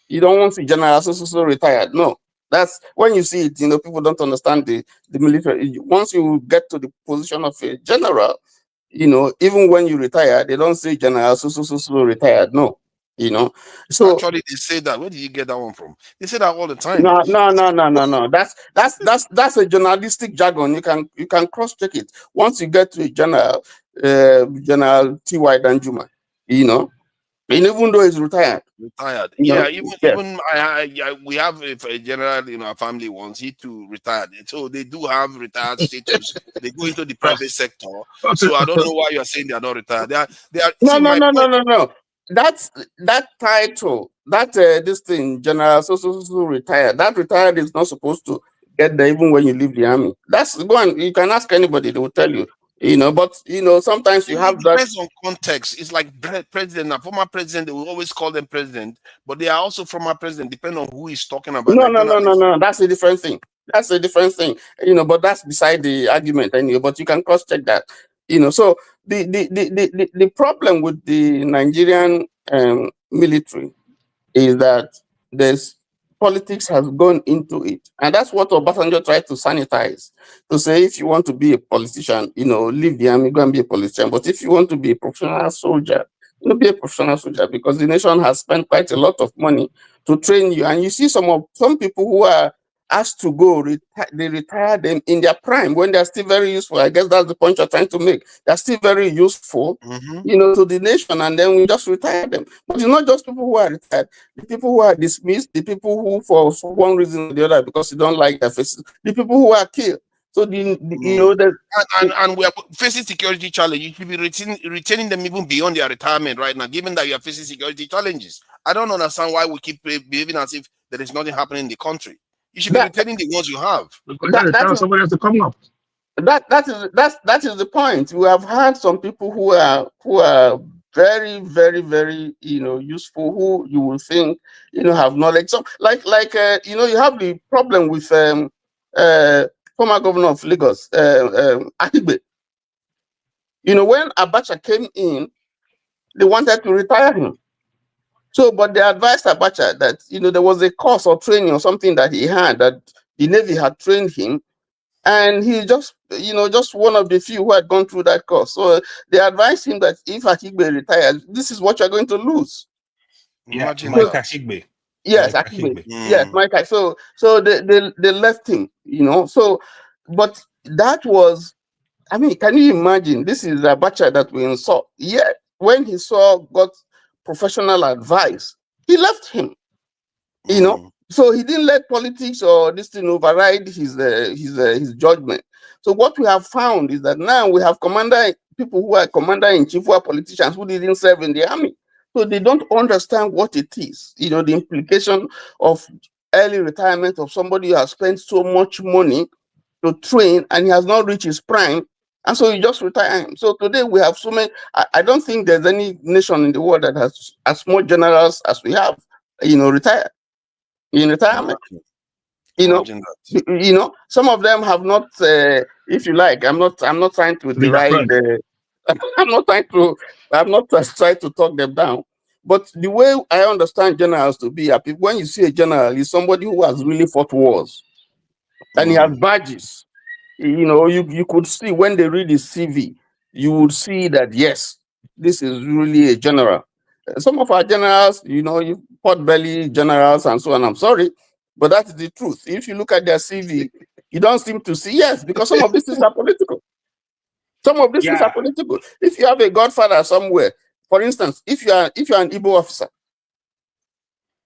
You don't want to see generals so retired. No, that's when you see it. People don't understand the military. Once you get to the position of a general, even when you retire, they don't say general so retired. No, So actually, they say that. Where did you get that one from? They say that all the time. No. That's a journalistic jargon. You can cross check it. Once you get to a general, General T.Y. Danjuma, and even though he's retired. Yeah, even we have a general our family once he too retired. So they do have retired status. They go into the private sector. So I don't know why you are saying they are not retired. They are. No. That's that title. This thing, General so retired. That retired is not supposed to get there even when you leave the army. That's one. You can ask anybody; they will tell you. But sometimes you have that. It depends on context. It's like president, a former president. They will always call them president, but they are also former president, depending on who is talking about. No. That's a different thing. But that's beside the argument anyway. But you can cross check that. So the problem with the Nigerian military is that there's politics has gone into it. And that's what Obasanjo tried to sanitize. To say, if you want to be a politician, leave the army, go and be a politician. But if you want to be a professional soldier, be a professional soldier, because the nation has spent quite a lot of money to train you. And you see some people who are asked to go, they retire them in their prime when they're still very useful. I guess that's the point you're trying to make. They're still very useful, to the nation, and then we just retire them. But it's not just people who are retired, the people who are dismissed, the people who, for one reason or the other, because you don't like their faces, the people who are killed. So and we are facing security challenges. You should be retaining them even beyond their retirement right now, given that you are facing security challenges. I don't understand why we keep behaving as if there is nothing happening in the country. You should be retaining the ones you have. Somebody has to come up. That is the point. We have had some people who are very, very, very useful, who you will think have knowledge. So like you have the problem with former governor of Lagos, Akigbe. When Abacha came in, they wanted to retire him. So, but they advised Abacha that there was a course or training or something that he had, that the Navy had trained him, and he just one of the few who had gone through that course. So they advised him that if Akigbe retires, this is what you're going to lose. Imagine Mike Akigbe. Yes, Akigbe. Yes, Mike. So they left him. So, but that was, can you imagine? This is Abacha that we saw. Yeah, when he got professional advice, he left him. So he didn't let politics or this thing override his judgment. So what we have found is that now we have people who are commander-in-chief, who are politicians who didn't serve in the army. So they don't understand what it is. The implication of early retirement of somebody who has spent so much money to train and he has not reached his prime, and so you just retire him. So today we have so many. I don't think there's any nation in the world that has as much generals as we have, retired in retirement. Some of them have not. If you like, I'm not trying to deride. I'm not trying to talk them down. But the way I understand generals to be, when you see a general, is somebody who has really fought wars, and he has badges. You could see when they read his CV, you would see that yes, this is really a general. Some of our generals, pot-belly generals and so on. I'm sorry, but that's the truth. If you look at their CV, you don't seem to see because some of these things are political. Some of these things are political. If you have a godfather somewhere, for instance, if you're an Igbo officer,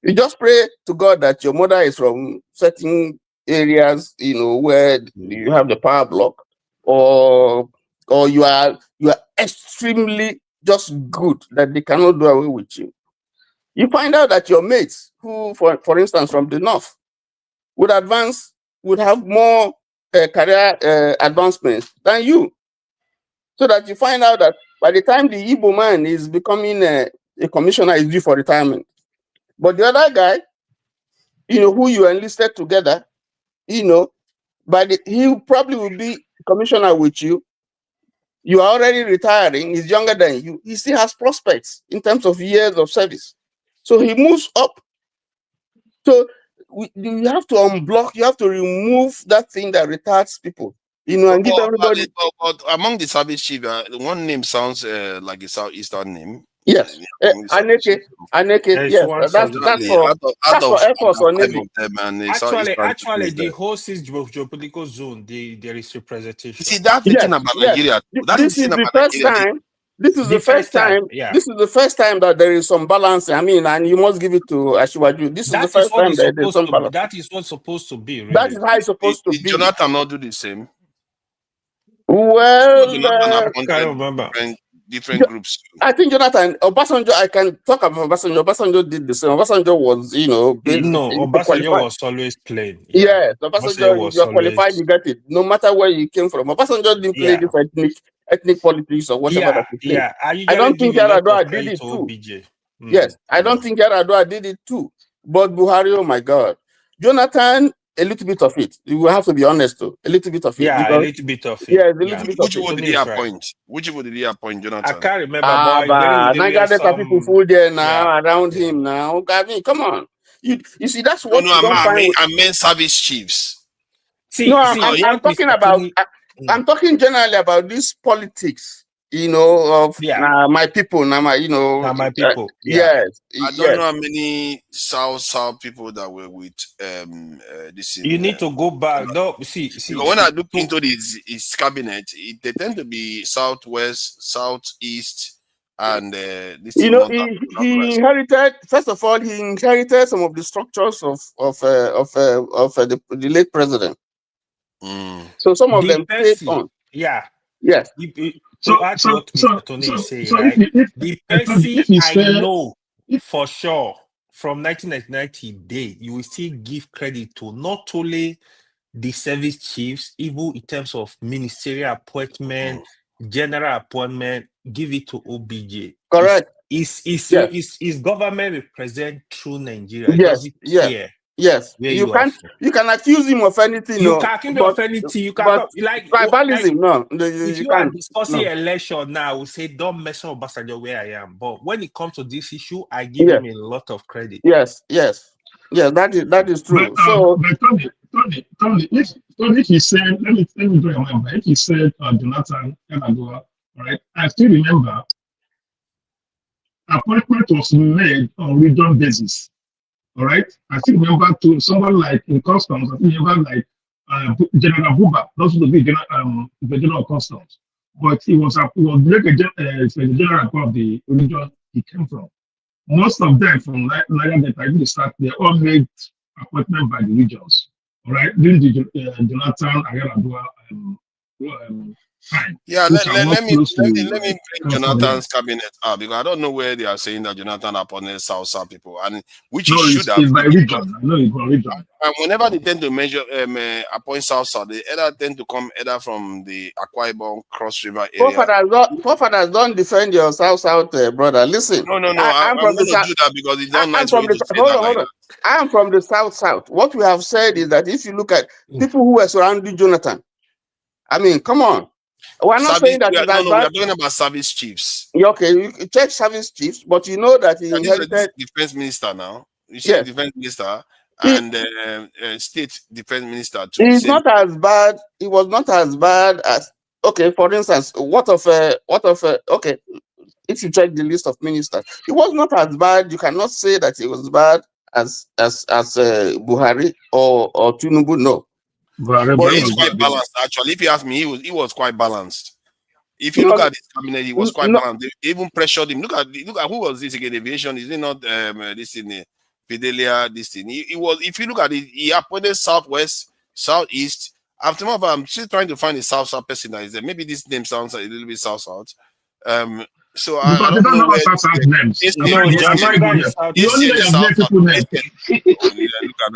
you just pray to God that your mother is from certain areas, where you have the power block, or you are extremely just good that they cannot do away with you. You find out that your mates, who, for instance, from the north, would have more career advancements than you. So that you find out that by the time the Igbo man is becoming a commissioner, is due for retirement. But the other guy, who you enlisted together, he probably will be commissioner with you. You are already retiring, he's younger than you. He still has prospects in terms of years of service. So he moves up. So you have to unblock, you have to remove that thing that retards people. And give everybody. But among the service chief, one name sounds like a Southeastern name. Yes, INEC. Yes, that's for Air Force or Navy. Actually, the whole geopolitical zone, there is representation. See that thing about Nigeria. This is the first time. This is the first time. This is the first time that there is some balance. And you must give it to Ashiwaju. This is the first time that there is some balance. That is what's supposed to be. Really. That is how it's supposed to be. Jonathan not do the same. Well, different groups. I think Jonathan, Obasanjo, I can talk about Obasanjo. Obasanjo did the same. Obasanjo was, Obasanjo was always playing. Yes, Obasanjo, you're qualified, you get it. No matter where you came from. Obasanjo didn't play this ethnic politics or whatever that he played. I don't think Yar'Adua did it too. Yes, I don't think Yar'Adua did it too. But Buhari, oh my God. Jonathan, a little bit of it. You will have to be honest too. A little bit of it. Yeah, a little bit of it. Yeah, a little bit of it. Which one did he appoint? Which one did he appoint, Jonathan? I can't remember. But people full there now around him now. I mean, come on. You see, that's what I meant service chiefs. I'm talking generally about this politics. you know, of my people, you know, my people. Yes, I don't know how many South people that were with this. You need to go back. No, see. When I look into his cabinet, they tend to be Southwest, Southeast, and this. You know, he inherited. First of all, he inherited some of the structures of the late president. So some of them stayed on. Yeah. Yes. The Percy I know for sure from 1990 day, you will still give credit to not only the service chiefs, even in terms of ministerial appointment, general appointment, give it to OBJ. Correct. Is government represent true Nigeria? Does it care? Yes. You can accuse him of anything. You can accuse him of anything. You cannot like tribalism. No, if you are discussing election now, we say don't mess up Obasanjo where I am. But when it comes to this issue, I give him a lot of credit. Yes. That is true. But Tony, if he said, let me remember, if he said Jonathan Kanagua, right? I still remember appointment was made on region basis. All right, I still remember to someone like in customs, I think remember like General Buba, not to be the general customs, but he was like the general of the region he came from. Most of them from Nigeria that I did start, they all made appointment by the regions. All right, during the Jonathan Ayaradua time. Yeah, let me bring Jonathan's cabinet up because I don't know where they are saying that Jonathan appointed South people, and which he should have. It's by region. I know it's by region. And whenever they tend to measure appoint South, they either tend to come either from the Akwa Ibom Cross River area. Forefathers don't defend your South, brother. Listen. No. I'm going to do that because it's not nice for you to say that like that. I am from the South. What we have said is that if you look at people who were surrounding Jonathan, I mean, come on. We're not saying that. We're talking about service chiefs. Okay, you check service chiefs, but you know that he inherited defense minister now. You see, defense minister and state defense minister too. He's not as bad. He was not as bad as. Okay, for instance, okay, if you check the list of ministers, he was not as bad. You cannot say that he was bad as Buhari or Tinubu. No. But he's quite balanced, actually. If you ask me, he was quite balanced. If you look at his cabinet, he was quite balanced. They even pressured him. Look at who was this again? Aviation, is it not this in Fidelia? This thing. He was. If you look at it, he appointed Southwest, Southeast. After I'm still trying to find a South person that is there. Maybe this name sounds a little bit South. So I don't know where names. Look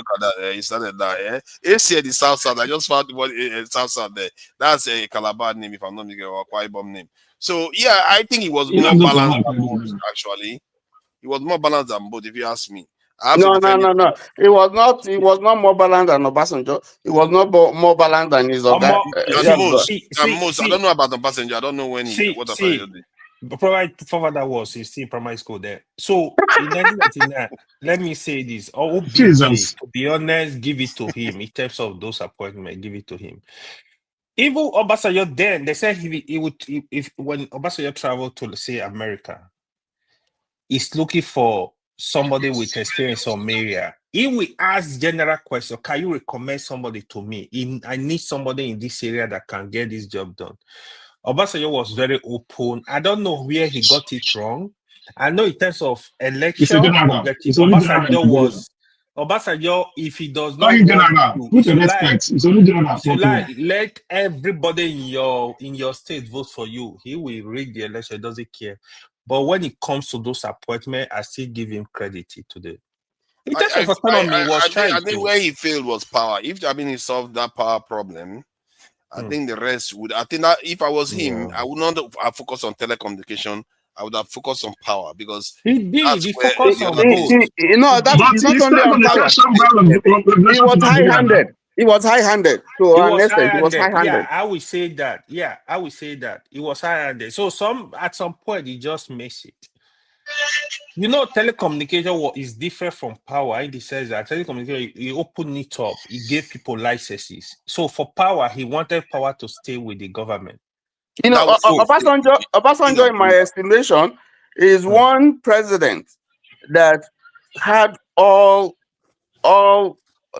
at that. He started that. The South. I just found what South there. That's a Calabar name, if I'm not mistaken, or Akwa Ibom name. So yeah, I think he was more balanced than both. Actually, he was more balanced than both. If you ask me. No. He was not more balanced than Obasanjo. He was not more balanced than his most. I don't know about Obasanjo. I don't know when what Obasanjo did. But probably that was he's still primary school there. So in 1999, let me say this. To be honest, give it to him in terms of those appointments. Give it to him. Even Obasanjo then, they said he would if when Obasanjo traveled to say America, he's looking for somebody with experience on area. If we ask general question, can you recommend somebody to me? I need somebody in this area that can get this job done. Obasanjo was very open. I don't know where he got it wrong. I know in terms of election, Obasanjo, if he does not let everybody in your state vote for you, he will rig the election. He doesn't care. But when it comes to those appointments, I still give him credit today. In terms of autonomy, I think where he failed was power. If he solved that power problem, I think the rest would. I think that if I was him, I would not have focused on telecommunication. I would have focused on power because he focused on both. That's not only on power. He was high-handed. He was high-handed. So he was high-handed. Yeah, I will say that. Yeah, I will say that. He was high-handed. So at some point, he just makes it. You know, telecommunication is different from power in the sense that telecommunication, he opened it up. He gave people licenses. So for power, he wanted power to stay with the government. You know, Obasanjo, in my estimation, is one president that had all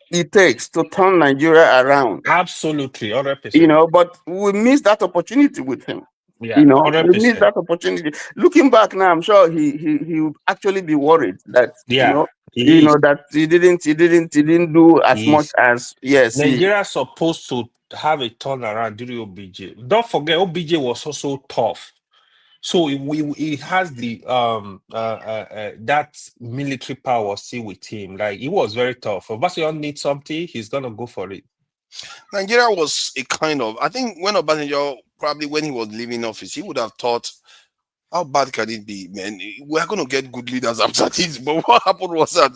it takes to turn Nigeria around. Absolutely, 100%. You know, but we missed that opportunity with him. Yeah, you know, 100%. we missed that opportunity. Looking back now, I'm sure he would actually be worried that that he didn't do as much as Nigeria supposed to have a turnaround during OBJ. Don't forget, OBJ was also tough. So he has the that military power still with him. Like, he was very tough. If Obasanjo needs something, he's gonna go for it. Nigeria was a kind of, I think when Obasanjo, probably when he was leaving office, he would have thought, how bad can it be, man? We're going to get good leaders after this. But what happened was that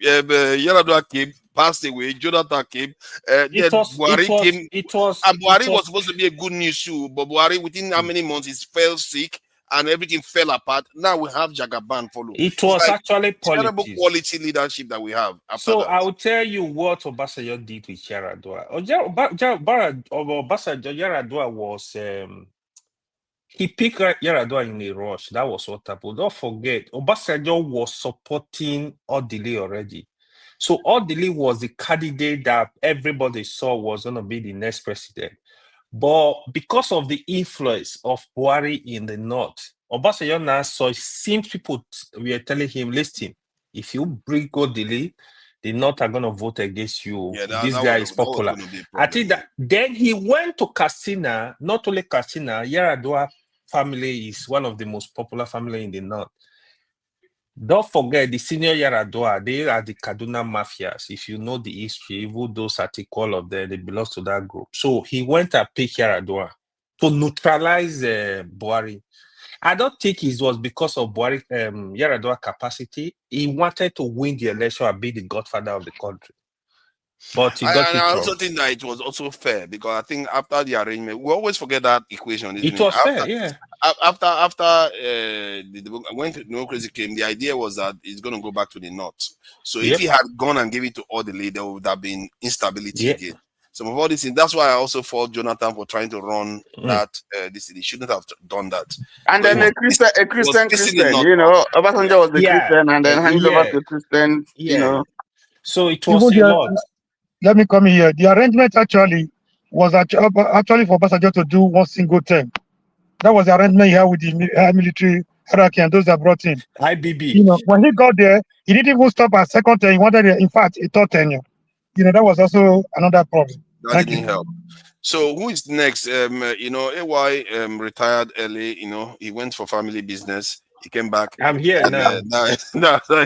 Yar'Adua came, passed away, Jonathan came, Buhari came, and Buhari was supposed to be a good news too, but Buhari, within how many months, he fell sick and everything fell apart. Now we have Jagaban follow. It was actually terrible politics. quality leadership that we have. So I will tell you what Obasanjo did with Yar'Adua. Obasanjo, Yar'Adua was he picked Yar'Adua in a rush. That was what happened. Don't forget, Obasanjo was supporting Odili already. So Odili was the candidate that everybody saw was going to be the next president. But because of the influence of Buhari in the north, Obasanjo now saw, it seems people were telling him, listen, if you bring Odili, the north are going to vote against you. This guy is popular. I think that then he went to Katsina. Not only Katsina, Yar'Adua family is one of the most popular family in the north. Don't forget the senior Yar'Adua, they are the Kaduna mafias. If you know the history, even those articles of them, they belong to that group. So he went and picked Yar'Adua to neutralize Buhari. I don't think it was because of Buhari, Yar'Adua capacity. He wanted to win the election and be the godfather of the country. But he got I also think that it was also fair, because I think after the arrangement, we always forget that equation. It was fair, yeah. After when democracy came, the idea was that it's going to go back to the north. So if he had gone and given it to all the leaders, there would have been instability again. Some of all these things. That's why I also fault Jonathan for trying to run that. He shouldn't have done that. And then a Christian, you know, Obasanjo was the Christian, and then handed over to Christian, you know. So it was a lot. Let me come in here. The arrangement actually was actually for Obasanjo to do one single term. That was the arrangement he had with the military hierarchy and those that brought in. IBB. You know, when he got there, he didn't even stop at second term. He wanted, in fact, a third tenure. You know, that was also another problem. That didn't help. So who is next? You know, AY retired early. You know, he went for family business. He came back. I'm here now. Now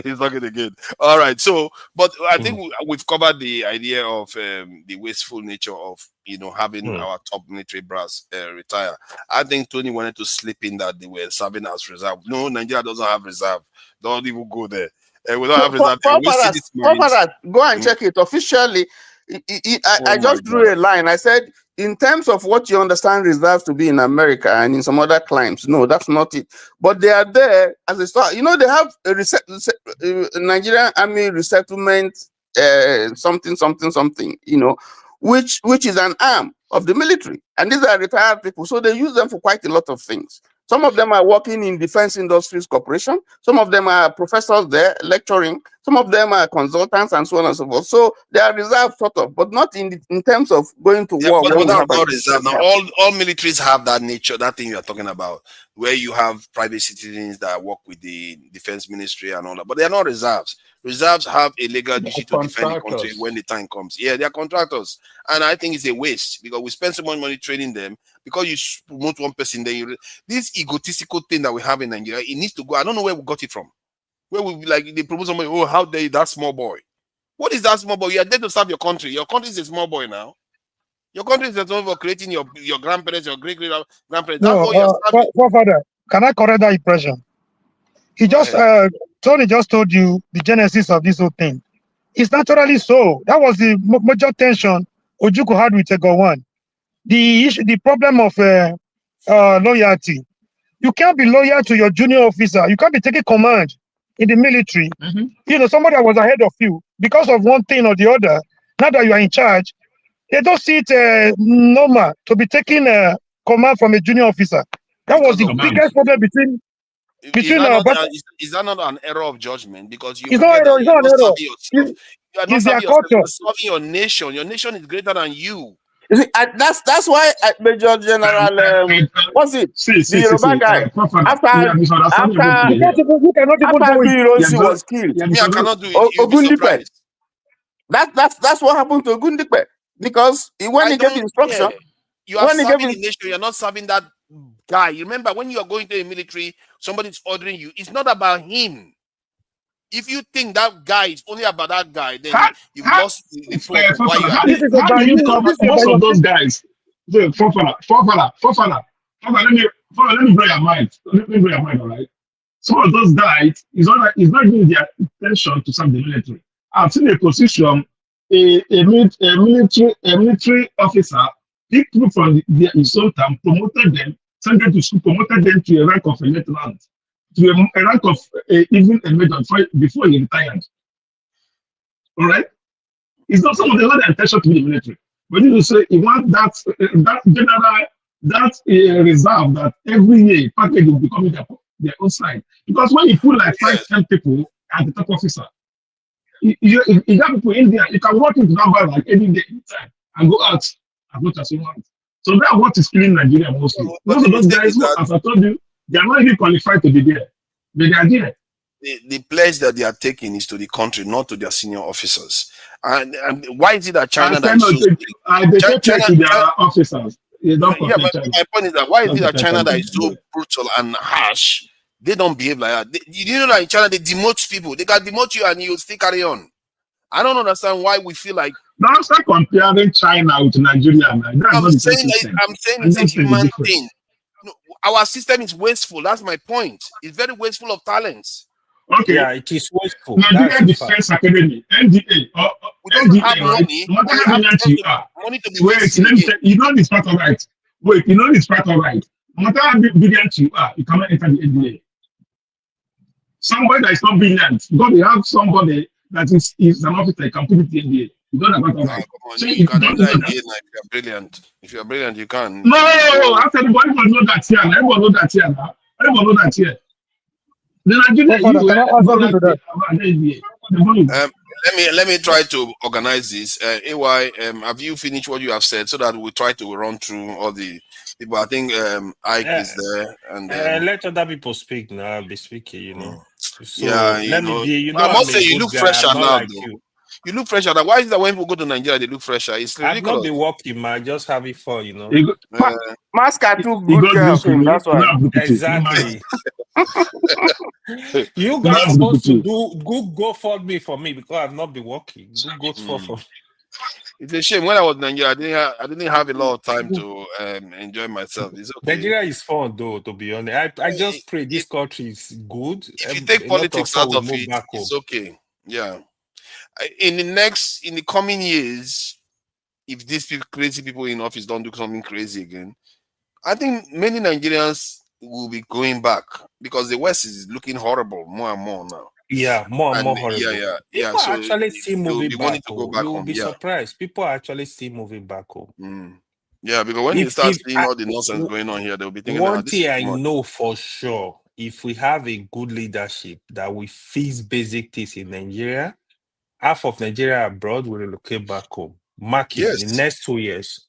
he's talking again. All right. So, but I think we've covered the idea of the wasteful nature of, you know, having our top military brass retire. I think Tony wanted to slip in that they were serving as reserve. No, Nigeria doesn't have reserve. Don't even go there. We don't have reserve. Go and check it officially. I just drew a line. I said, in terms of what you understand reserves to be in America and in some other climes, no, that's not it. But they are there as a start. You know, they have a Nigerian Army resettlement, something, you know, which is an arm of the military. And these are retired people. So they use them for quite a lot of things. Some of them are working in Defense Industries Corporation. Some of them are professors there lecturing. Some of them are consultants and so on and so forth. So they are reserved sort of, but not in terms of going to war. But not reserved. Now, all militaries have that nature, that thing you're talking about, where you have private citizens that work with the defense ministry and all that. But they are not reserves. Reserves have a legal duty to defend the country when the time comes. Yeah, they are contractors. And I think it's a waste, because we spend so much money training them, because you promote one person, then this egotistical thing that we have in Nigeria, it needs to go. I don't know where we got it from. Where we like, they promote somebody, oh, how dare that small boy? What is that small boy? You are there to serve your country. Your country is a small boy now. Your country is responsible for creating your grandparents, your great-great-grandparents. No, Father, can I correct that impression? He just Tony just told you the genesis of this whole thing. It's naturally so. That was the major tension Ojukwu had with Gowon. The issue, the problem of loyalty. You can't be loyal to your junior officer. You can't be taking command in the military. You know, somebody that was ahead of you because of one thing or the other. Now that you are in charge, they don't see it normal to be taking command from a junior officer. That was the biggest problem between is that not an error of judgment? Because you it's not forget error, that it's you're not not an error. serving yourself. You are not It's their serving yourself. culture. You're serving your nation. Your nation is greater than you. You see, that's why Major General what's it? The Yoruba guy after Bironsi was killed. Me, I cannot do it. You'll be Ogundipe. surprised. That's what happened to Ogundipe because when he gave instruction, you are serving the nation. You're not serving that guy. You remember when you are going to the military, somebody's ordering you. It's not about him. If you think that guy is only about that guy, then you've lost the point of why you are there. How do you come? Most of those guys, Fofana. Let me blow your mind. Let me blow your mind, all right? Some of those guys is not giving their intention to serve the military. I've seen a position, a military officer picked people from his own town, promoted them, sent them to school, promoted them to a rank of a lieutenant, to a rank of even a major before he retired. All right? It's not some of them not intention to be the military. But you say you want that general reserve that every year package will be coming their own side. Because when you put like 5-10 people at the top officer, you got people in there, you can walk into that bar like any day, anytime, and go out as much as you want. So that's what is killing Nigeria mostly. Most of those guys, as I told you, they are not even qualified to be there. But they are there. The pledge that they are taking is to the country, not to their senior officers. And why is it that China that is so they take to their officers? but my point is that why is it that China that is so brutal and harsh, they don't behave like that? You know that in China they demote people. They can demote you and you still carry on. I don't understand why we feel like. Don't start comparing China with Nigeria. I'm saying it's a human thing. No, our system is wasteful. That's my point. It's very wasteful of talents. Okay. Yeah, it is wasteful. Nigeria Defense Academy, NDA, we don't NDA, have money. No matter how brilliant you are. Money to be Wait, you know this part of right. Wait, you know this part of right. No matter how brilliant you are, you cannot enter the NDA. Somebody that is not brilliant, because you have somebody that is an officer, can put it in the NDA. You don't have that right. So you can enter NDA if you are brilliant. If you are brilliant, you can. No, after everybody will know that here. Everyone know that here now. Everyone know that here. The Nigerian let me try to organize this. AY, have you finished what you have said so that we try to run through all the people? I think Ike is there, and let other people speak now. I'll be speaking, you know. So yeah, let me be. You know, I must say you look fresher now. Like you look fresher. Why is that when people go to Nigeria they look fresher? It's ridiculous. I've not been working, man. Just having fun, you know. Masca took good care of him. That's why. Exactly. You guys are supposed to do go for me because I've not been working. Go for me. It's a shame. When I was in Nigeria, I didn't have a lot of time to enjoy myself. It's okay. Nigeria is fun though, to be honest. I just pray this country is good. If you take politics out of it, it's okay. Yeah. In the coming years, if these crazy people in office don't do something crazy again, I think many Nigerians will be going back because the West is looking horrible more and more now. Yeah, more and more horrible. Yeah. People So actually still moving back home. You'll be surprised. People are actually still moving back home. Yeah, because when you start seeing all the nonsense going on here, they'll be thinking. One thing I know for sure: if we have a good leadership that will fix basic things in Nigeria, half of Nigeria abroad will relocate back home. Mark it in the next 2 years.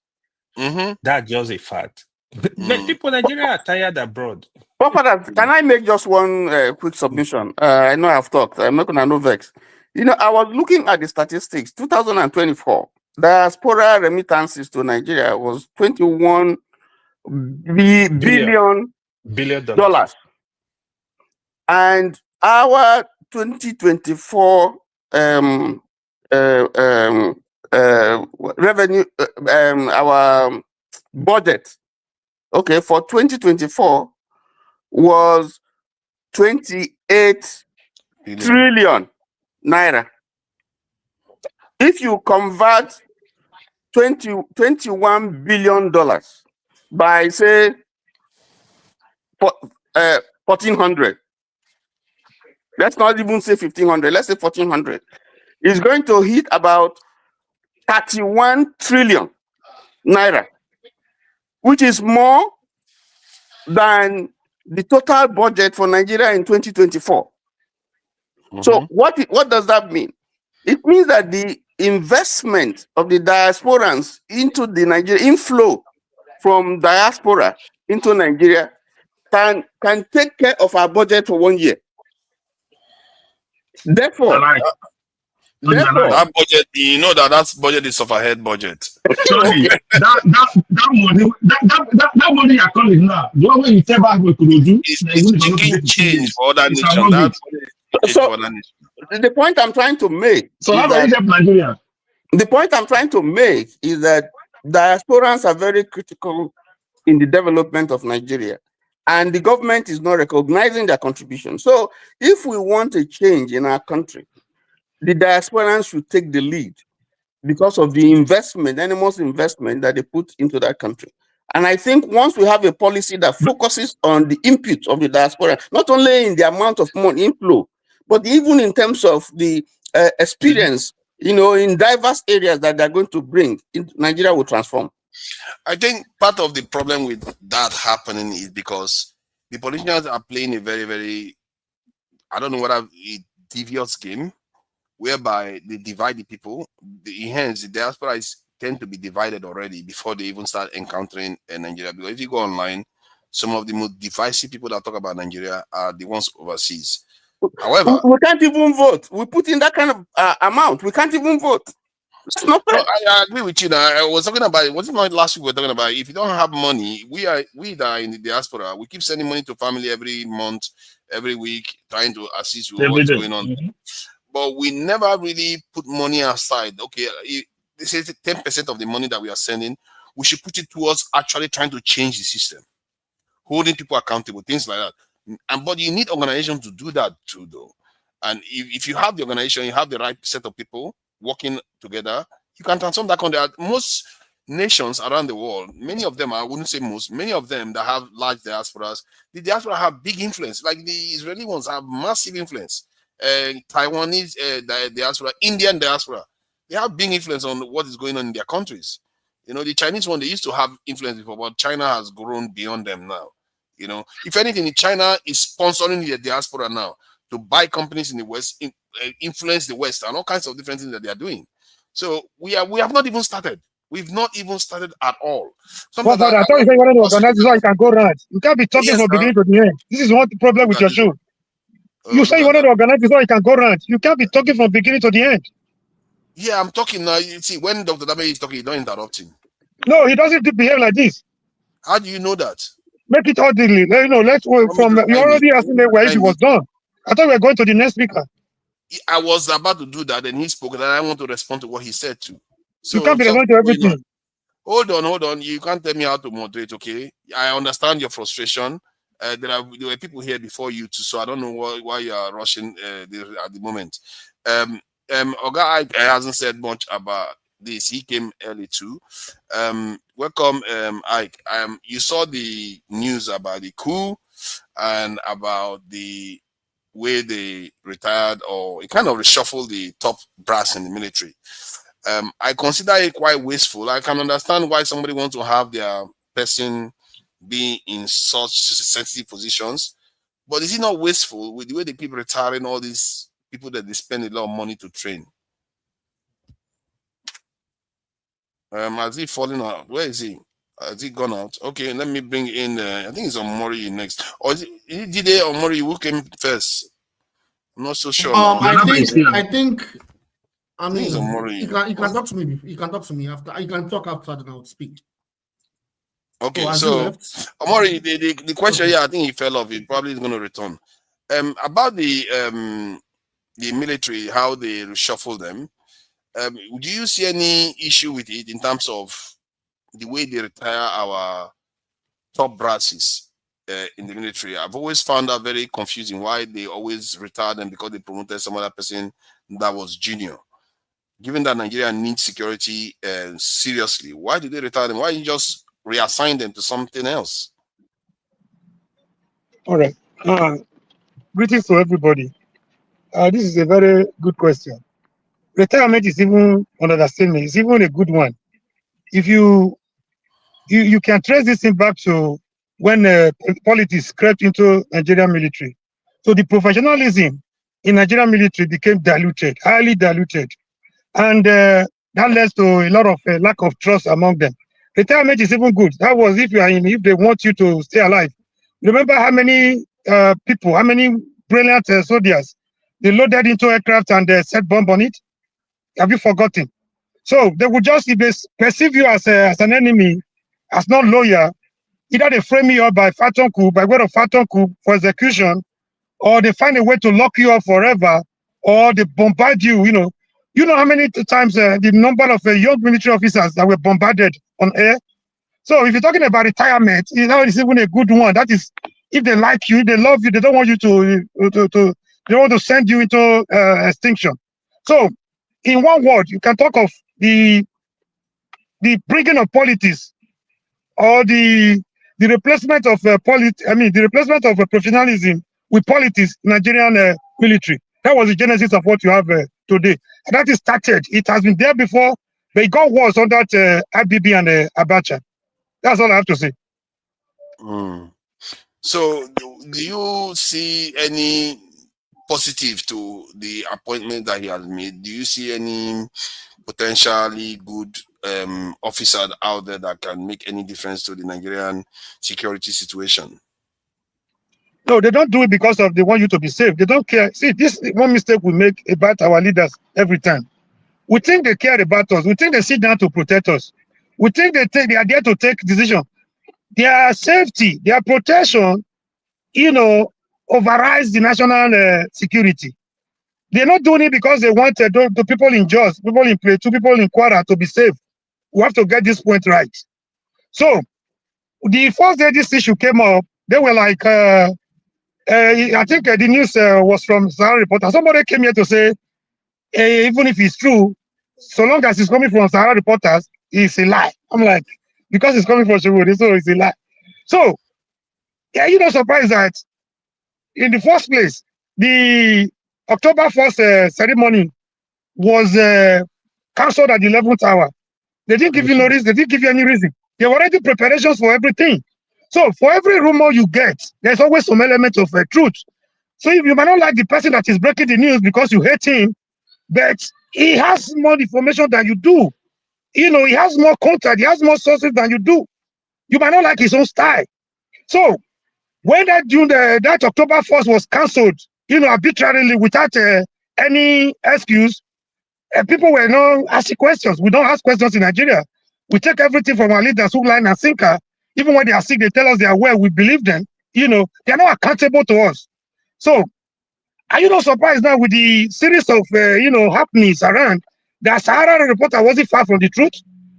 That's just a fact. People in Nigeria are tired abroad. Papa, can I make just one quick submission? I know I've talked. I'm not gonna no vex. You know, I was looking at the statistics. 2024, diaspora remittances to Nigeria was $21 billion dollars, and our 2024 revenue, our budget, okay, for 2024 was 28 trillion naira. If you convert $21 billion by say 1400, let's not even say 1500, let's say 1400, it's going to hit about 31 trillion naira, which is more than the total budget for Nigeria in 2024. So what does that mean? It means that the investment of the diasporans into the Nigeria, inflow from diaspora into Nigeria can take care of our budget for 1 year. Therefore, that budget, you know that budget is overhead budget. Sorry, that money you're calling now, the one you tell back we could do is chicken change for other nations. So the point I'm trying to make. So how can you help Nigeria? The point I'm trying to make is that diasporans are very critical in the development of Nigeria, and the government is not recognizing their contribution. So if we want a change in our country, the diasporans should take the lead because of the investment, enormous investment that they put into that country. And I think once we have a policy that focuses on the input of the diaspora, not only in the amount of money inflow, but even in terms of the experience, in diverse areas that they're going to bring, Nigeria will transform. I think part of the problem with that happening is because the politicians are playing a very, very, I don't know what a devious game, whereby they divide the people. Hence, the diaspora tend to be divided already before they even start encountering Nigeria. Because if you go online, some of the most divisive people that talk about Nigeria are the ones overseas. However, we can't even vote. We put in that kind of amount. We can't even vote. No, I agree with you. Now, I was talking about, wasn't it last week we were talking about, if you don't have money, we that are in the diaspora, we keep sending money to family every month, every week, trying to assist with what's going on. But we never really put money aside. Okay, this is 10% of the money that we are sending. We should put it towards actually trying to change the system, holding people accountable, things like that. But you need organizations to do that too, though. And if you have the organization, you have the right set of people working together, you can transform that country. Most nations around the world, many of them, I wouldn't say most, many of them that have large diasporas, the diaspora have big influence. Like the Israeli ones have massive influence. Taiwanese diaspora, Indian diaspora, they have big influence on what is going on in their countries. The Chinese one, they used to have influence before, but China has grown beyond them now. If anything, China is sponsoring the diaspora now to buy companies in the West, influence the West, and all kinds of different things that they are doing. So we have not even started. We've not even started at all. Well, I thought you wanted to organize so you can go round. You can't be talking from beginning to the end. This is one problem with your show. You say you wanted to organize so you can go round. You can't be talking from beginning to the end. Yeah, I'm talking now. You see, when Dr. Dame is talking, you don't interrupt him. No, he doesn't behave like this. How do you know that? Make it orderly. Let's wait from. You already asked me where it was done. I thought we were going to the next speaker. I was about to do that, and he spoke, and I want to respond to what he said too. So you can't be responding to everything. Hold on. You can't tell me how to moderate, okay? I understand your frustration. There were people here before you too, so I don't know why you are rushing at the moment. Oga hasn't said much about this. He came early too. Welcome, Ike. You saw the news about the coup and about the way they retired, or it kind of reshuffled the top brass in the military. I consider it quite wasteful. I can understand why somebody wants to have their person be in such sensitive positions, but is it not wasteful with the way they keep retiring all these people that they spend a lot of money to train? Has he fallen out? Where is he? Has he gone out? Okay, let me bring in. I think it's Omori next. Or is it Jide Omori who came first? I'm not so sure. I think. I mean, you can talk to me. You can talk to me after. You can talk after, then I'll speak. Okay, so Omori, the question here, I think he fell off. He probably is going to return. About the military, how they reshuffle them. Do you see any issue with it in terms of the way they retire our top brasses in the military? I've always found that very confusing, why they always retire them because they promoted some other person that was junior. Given that Nigeria needs security seriously, why did they retire them? Why didn't you just reassign them to something else? All right. Greetings to everybody. This is a very good question. Retirement is even an understatement. It's even a good one. If you you can trace this thing back to when politics crept into Nigerian military. So the professionalism in Nigerian military became diluted, highly diluted. And that leads to a lot of lack of trust among them. Retirement is even good. That was if they want you to stay alive. Remember how many people, how many brilliant soldiers they loaded into aircraft and set bomb on it? Have you forgotten? So they would just, if they perceive you as an enemy, as not loyal, either they frame you up by phantom coup, by way of phantom coup for execution, or they find a way to lock you up forever, or they bombard you. You know how many times the number of young military officers that were bombarded on air. So if you're talking about retirement, it's even a good one. That is, if they like you, they love you, they don't want you they want to send you into extinction. So in one word, you can talk of the bringing of politics, or the replacement of the replacement of professionalism with politics in Nigerian military. That was the genesis of what you have today. And that is started. It has been there before, but it got worse under IBB and Abacha. That's all I have to say. So, do you see any positive to the appointment that he has made? Do you see any potentially good officer out there that can make any difference to the Nigerian security situation? No, they don't do it because they want you to be safe. They don't care. See, this is one mistake we make about our leaders every time. We think they care about us. We think they sit down to protect us. We think they are there to take decisions. Their safety, their protection, overrides the national security. They're not doing it because they want the people in Jos, people in Plateau, people in Kwara to be safe. We have to get this point right. So, the first day this issue came up, they were like, I think the news was from Sahara Reporter. Somebody came here to say, even if it's true, so long as it's coming from Sahara Reporters, it's a lie. I'm like, because it's coming from Sowore, so it's a lie. So, you're not surprised that in the first place, the October 1st ceremony was cancelled at the 11th hour. They didn't give you notice, they didn't give you any reason. There were already preparations for everything. So for every rumor you get, there's always some element of truth. So if you might not like the person that is breaking the news because you hate him, but he has more information than you do. He has more contact, he has more sources than you do. You might not like his own style. So when that October 1st was cancelled, arbitrarily without any excuse, people were not asking questions. We don't ask questions in Nigeria. We take everything from our leaders, hook, line, and sinker. Even when they are sick, they tell us they are well. We believe them. They're not accountable to us. So, are you not surprised now with the series of happenings around? The Sahara Reporter wasn't far from the truth.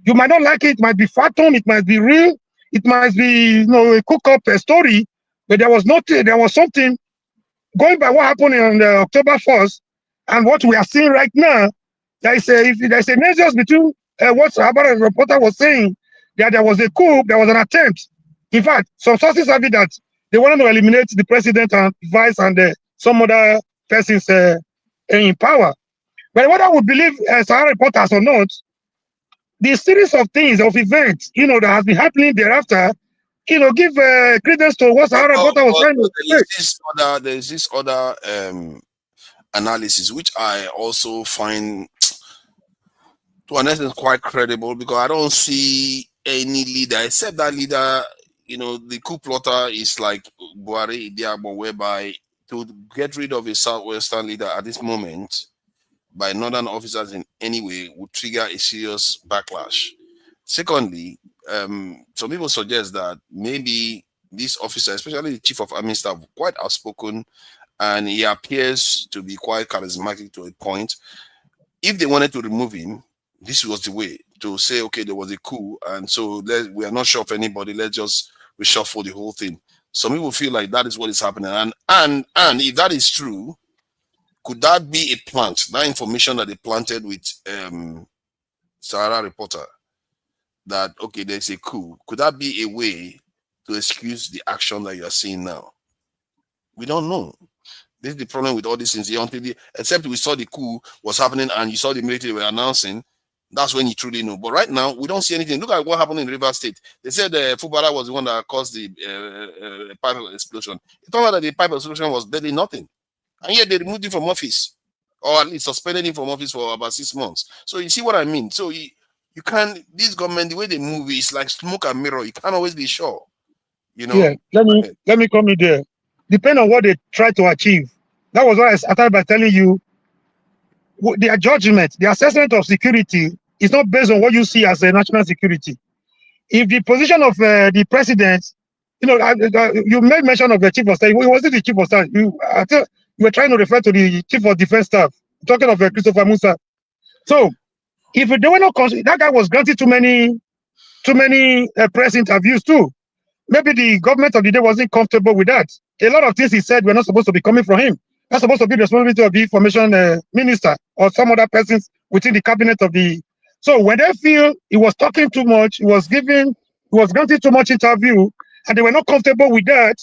You might not like it. It might be phantom. It might be real. It might be a cook-up story. But there was nothing. There was something going by what happened on October 1st and what we are seeing right now. There's a nexus between what Sahara Reporter was saying, that there was a coup, there was an attempt. In fact, some sources have it that they wanted to eliminate the president and vice and some other persons in power. But whether we believe Sahara Reporters or not, the series of things, of events, that has been happening thereafter, give credence to what Sahara Reporter was trying to say. There's this other analysis, which I also find to an extent quite credible, because I don't see any leader except that leader. The coup plotter is like Buhari Idiabo, whereby to get rid of a southwestern leader at this moment by northern officers in any way would trigger a serious backlash. Secondly, some people suggest that maybe this officer, especially the chief of army staff, quite outspoken, and he appears to be quite charismatic to a point. If they wanted to remove him, this was the way to say, okay, there was a coup, and so we are not sure of anybody. Let's just reshuffle the whole thing. Some people feel like that is what is happening, and if that is true, could that be a plant? That information that they planted with Sahara Reporter, that okay, there's a coup. Could that be a way to excuse the action that you are seeing now? We don't know. This is the problem with all these things. Except we saw the coup was happening and you saw the military were announcing, That's when you truly know. But right now, we don't see anything. Look at what happened in Rivers State. They said Fubara was the one that caused the pipe explosion. It turned out that the pipe explosion was barely nothing. And yet they removed him from office, or at least suspended him from office for about 6 months. So you see what I mean? So you can't, this government, the way they move is like smoke and mirror. You can't always be sure. You know? Yeah, let me come in there. Depending on what they try to achieve. That was why I started by telling you their judgment, the assessment of security is not based on what you see as a national security. If the position of the president, you made mention of the chief of staff. It wasn't the chief of staff. You were trying to refer to the chief of defense staff, talking of Christopher Musa. So, if they were not, that guy was granted too many press interviews too. Maybe the government of the day wasn't comfortable with that. A lot of things he said were not supposed to be coming from him. That's supposed to be the responsibility of the information minister or some other persons within the cabinet of the. So when they feel he was talking too much, he was granting too much interview, and they were not comfortable with that.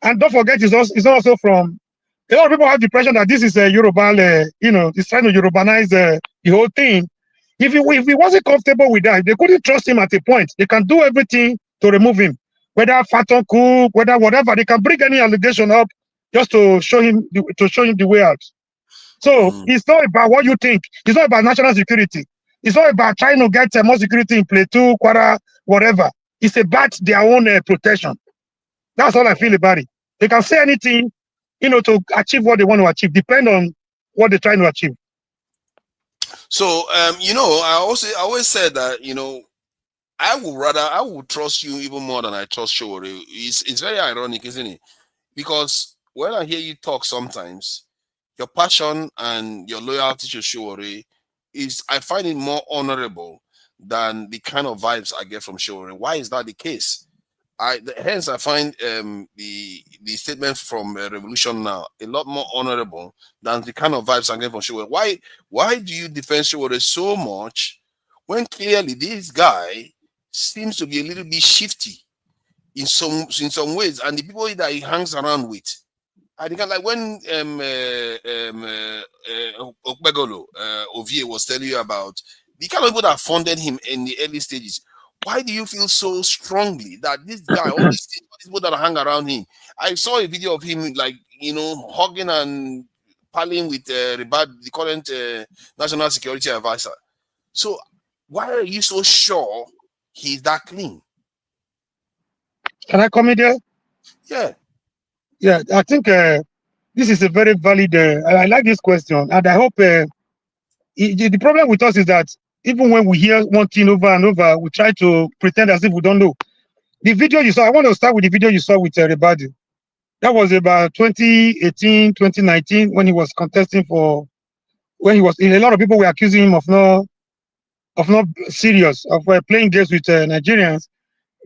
And don't forget, it's also from a lot of people have the impression that this is a Yoruba, he's trying to Yorubanize the whole thing. If he wasn't comfortable with that, if they couldn't trust him at a point, they can do everything to remove him. Whether Faton coup, whether whatever, they can bring any allegation up just to show him the way out. So it's not about what you think. It's not about national security. It's not about trying to get more security in Plateau, Kwara, whatever. It's about their own protection. That's all I feel about it. They can say anything, to achieve what they want to achieve, depend on what they're trying to achieve. So, I always said that, I would trust you even more than I trust Sowore. It's very ironic, isn't it? Because when I hear you talk sometimes, your passion and your loyalty to Sowore I find it more honorable than the kind of vibes I get from Sowore. Why is that the case? Hence, I find the statement from Revolution Now a lot more honorable than the kind of vibes I get from Sowore. Why do you defend Sowore so much when clearly this guy seems to be a little bit shifty in some ways, and the people that he hangs around with? I think like when Okpegolo Ovie was telling you about the kind of people that funded him in the early stages. Why do you feel so strongly that this guy, all these people that hang around him? I saw a video of him hugging and palling with Ribad, the current national security advisor. So why are you so sure he's that clean? Can I come in there? Yeah. Yeah, I think this is a very valid. I like this question, and I hope the problem with us is that even when we hear one thing over and over, we try to pretend as if we don't know. The video you saw, I want to start with the video you saw with Ribadu. That was about 2018, 2019, when he was contesting a lot of people were accusing him of not serious, of playing games with Nigerians,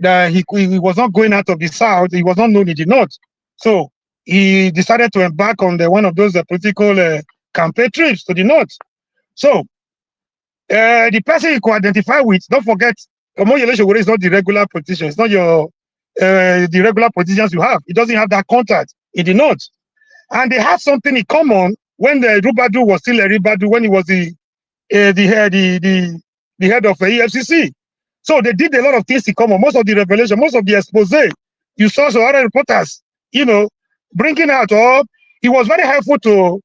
that he was not going out of the South, he was not known in the North. So he decided to embark on one of those political campaign trips to the North. So the person you could identify with, don't forget, Omoyele Sowore is not the regular politician. It's not the regular politicians you have. He doesn't have that contact in the North. And they have something in common when the Ribadu was still a Ribadu, when he was the head of EFCC. So they did a lot of things in common. Most of the revelation, most of the expose, you saw some other reporters, bringing out up. He was very helpful to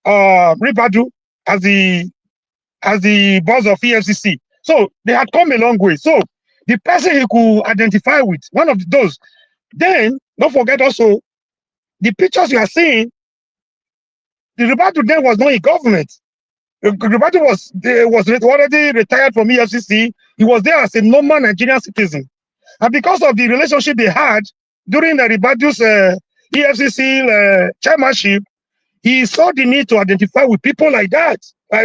Ribadu as the boss of EFCC. So they had come a long way. So the person he could identify with, one of those. Then, don't forget also, the pictures you are seeing, the Ribadu then was not in government. Ribadu was already retired from EFCC. He was there as a normal Nigerian citizen. And because of the relationship they had during the Ribadu's EFCC chairmanship, he saw the need to identify with people like that.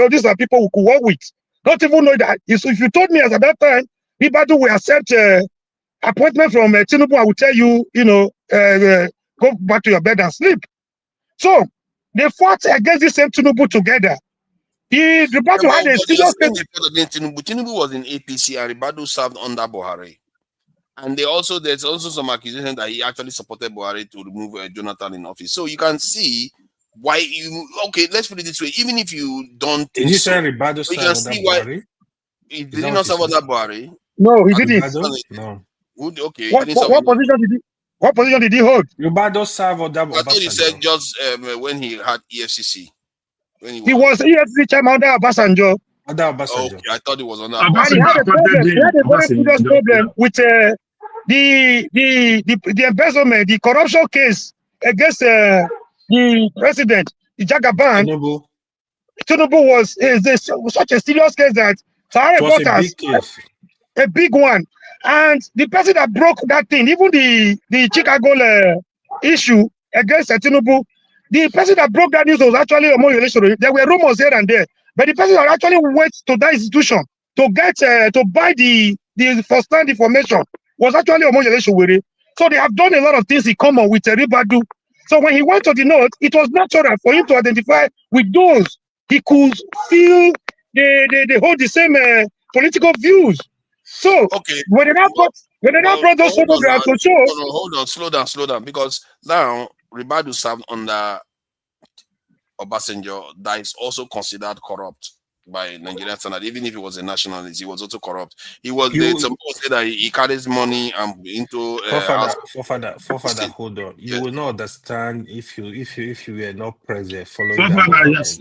These are people who could work with. Not even know that. If you told me at that time, Ribadu will accept appointment from Tinubu, I will tell you, go back to your bed and sleep. So they fought against the same Tinubu together. Ribadu had a serious Tinubu was in APC and Ribadu served under Buhari. And there's also some accusation that he actually supported Buhari to remove Jonathan in office. So you can see why let's put it this way. Even if you don't think Ribadu you can see why. Did he not serve under Buhari? No, he didn't. No. Okay. What position did he hold? Ribado served under I thought he said just when he had EFCC. He was EFCC chairman under Obasanjo. Under Obasanjo. Okay, I thought it was under And he had a problem. He had a very serious problem with the embezzlement, the corruption case against the president, the Jagaban. Tinubu was such a serious case that Sowore bought a big one. And the person that broke that thing, even the Chicago issue against Tinubu, the person that broke that news was actually Omoyele. There were rumors here and there, but the person that actually went to that institution to get to buy the first-hand information was actually Omoyele. So they have done a lot of things in common with Ribadu. So when he went to the north, it was natural for him to identify with those he could feel they hold the same political views. So when they now brought those photographs to show. Hold on, slow down, because now Ribadu served under Obasanjo that is also considered corrupt by Nigerian standard. Even if he was a nationalist, he was also corrupt. He was some people say that he carries money into forefather, hold on. You will not understand if you were not present following that.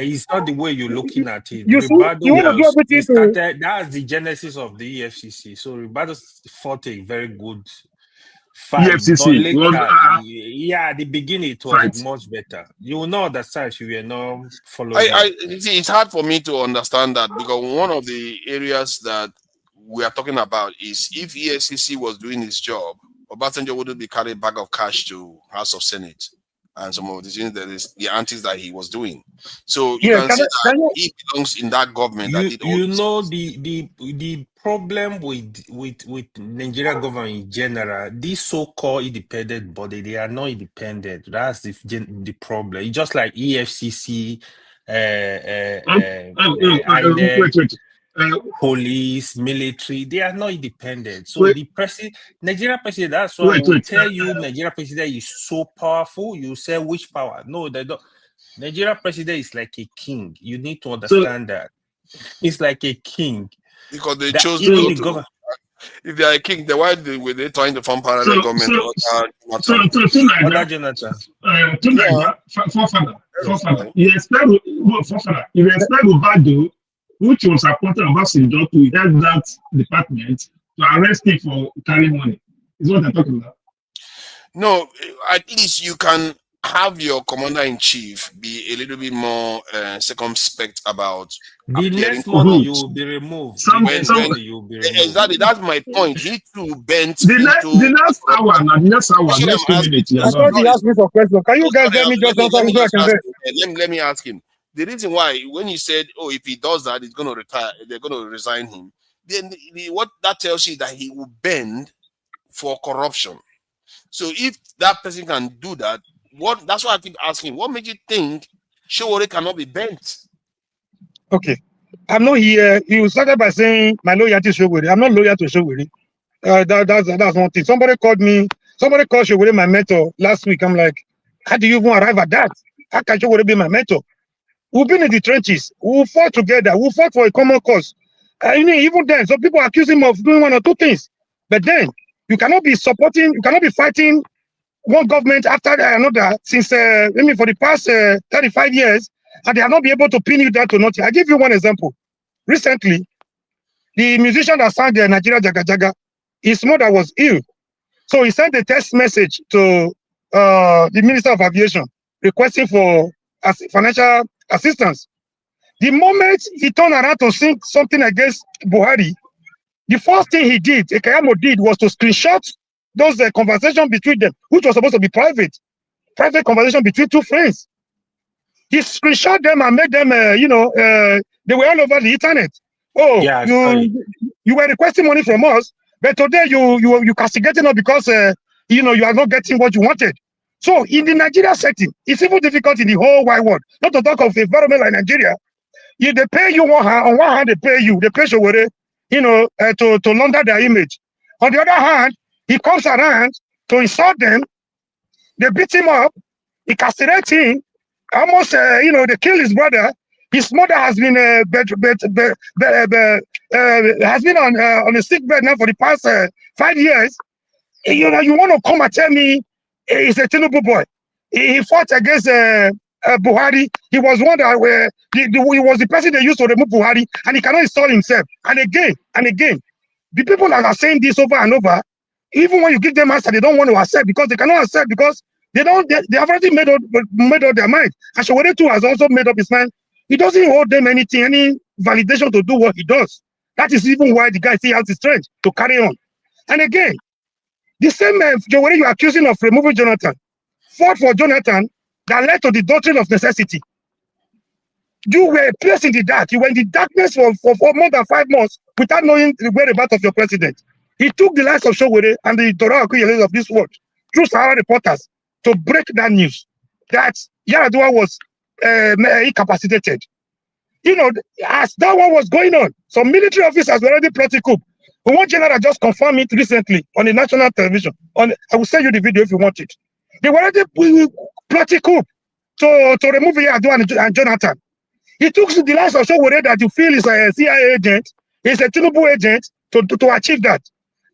It's not the way you're looking at it. That's the genesis of the EFCC. So Ribadu fought a very good fight. EFCC at the beginning it was much better. You will not understand if you were not following. It's hard for me to understand that, because one of the areas that we are talking about is if EFCC was doing his job, Obasanjo wouldn't be carrying a bag of cash to House of Senate and some of the things the antics that he was doing. So you can see that he belongs in that government. The problem with Nigerian government in general, these so-called independent body, they are not independent. That's the problem. It's just like EFCC, INEC, police, military, they are not independent. So the Nigerian president, that's why I will tell you Nigerian president is so powerful. You say which power? No, they don't. Nigerian president is like a king. You need to understand that. It's like a king. Because they chose to go. If they are a king, then why were they trying to form parallel government? Forefather. You expect Ribadu, which was appointed Obasanjo to head that department, to arrest him for carrying money. Is what I'm talking about. No, at least you can have your commander-in-chief be a little bit more circumspect about the next morning you will be removed. Exactly, that's my point. He too bent the next hour, next 2 minutes. I thought he asked me some questions. Can you guys let me just answer? Let me ask him. The reason why, when you said, if he does that, he's going to retire, they're going to resign him, then what that tells you that he will bend for corruption. So if that person can do that, that's why I keep asking, what made you think Sowore cannot be bent? Okay. I'm not here. You started by saying my loyalty to Sowore. I'm not loyal to Sowore. That's one thing. Somebody called Sowore my mentor last week. I'm like, how do you even arrive at that? How can Sowore be my mentor? We've been in the trenches. We fought together. We fought for a common cause. Even then, some people accuse him of doing one or two things. But then, you cannot be fighting one government after another since, for the past 35 years, and they have not been able to pin you down to nothing. I give you one example. Recently, the musician that sang the Nigeria Jaga Jaga, his mother was ill. So he sent a text message to the Minister of Aviation requesting for financial assistance. The moment he turned around to sing something against Buhari, the first thing he did, Ekayamo did, was to screenshot those conversations between them, which was supposed to be private conversation between two friends. He screenshot them and made them, they were all over the internet. You were requesting money from us, but today you castigating us because you are not getting what you wanted. So in the Nigeria setting, it's even difficult in the whole wide world. Not to talk of environment like Nigeria. They pay you on one hand, they pay Sowore, to launder their image. On the other hand, he comes around to insult them. They beat him up. He castrates him. Almost, they kill his brother. His mother has been on a sick bed now for the past 5 years. You know, you want to come and tell me he's a Tinubu boy? He fought against Buhari. He was one that he was the person they used to remove Buhari, and he cannot install himself. And again, the people that are saying this over and over, even when you give them answer, they don't want to accept because they cannot accept because they have already made up their mind. And Sowore too has also made up his mind. He doesn't hold them any validation to do what he does. That is even why the guy still has the strength to carry on. And again, the same Sowore you are accusing of removing Jonathan fought for Jonathan that led to the doctrine of necessity. You were placed in the dark. You were in the darkness for more than 5 months without knowing the whereabouts of your president. He took the lives of Sowore and the Tchiroma Bakary of this world through Sahara reporters to break that news that Yar'Adua was incapacitated. You know, as that one was going on, some military officers were already plotting coup. One general just confirmed it recently on the national television. I will send you the video if you want it. They were already plotting coup to remove Yar'Adua and Jonathan. He took the lives of Sowore that you feel is a CIA agent, is a Tinubu agent to achieve that.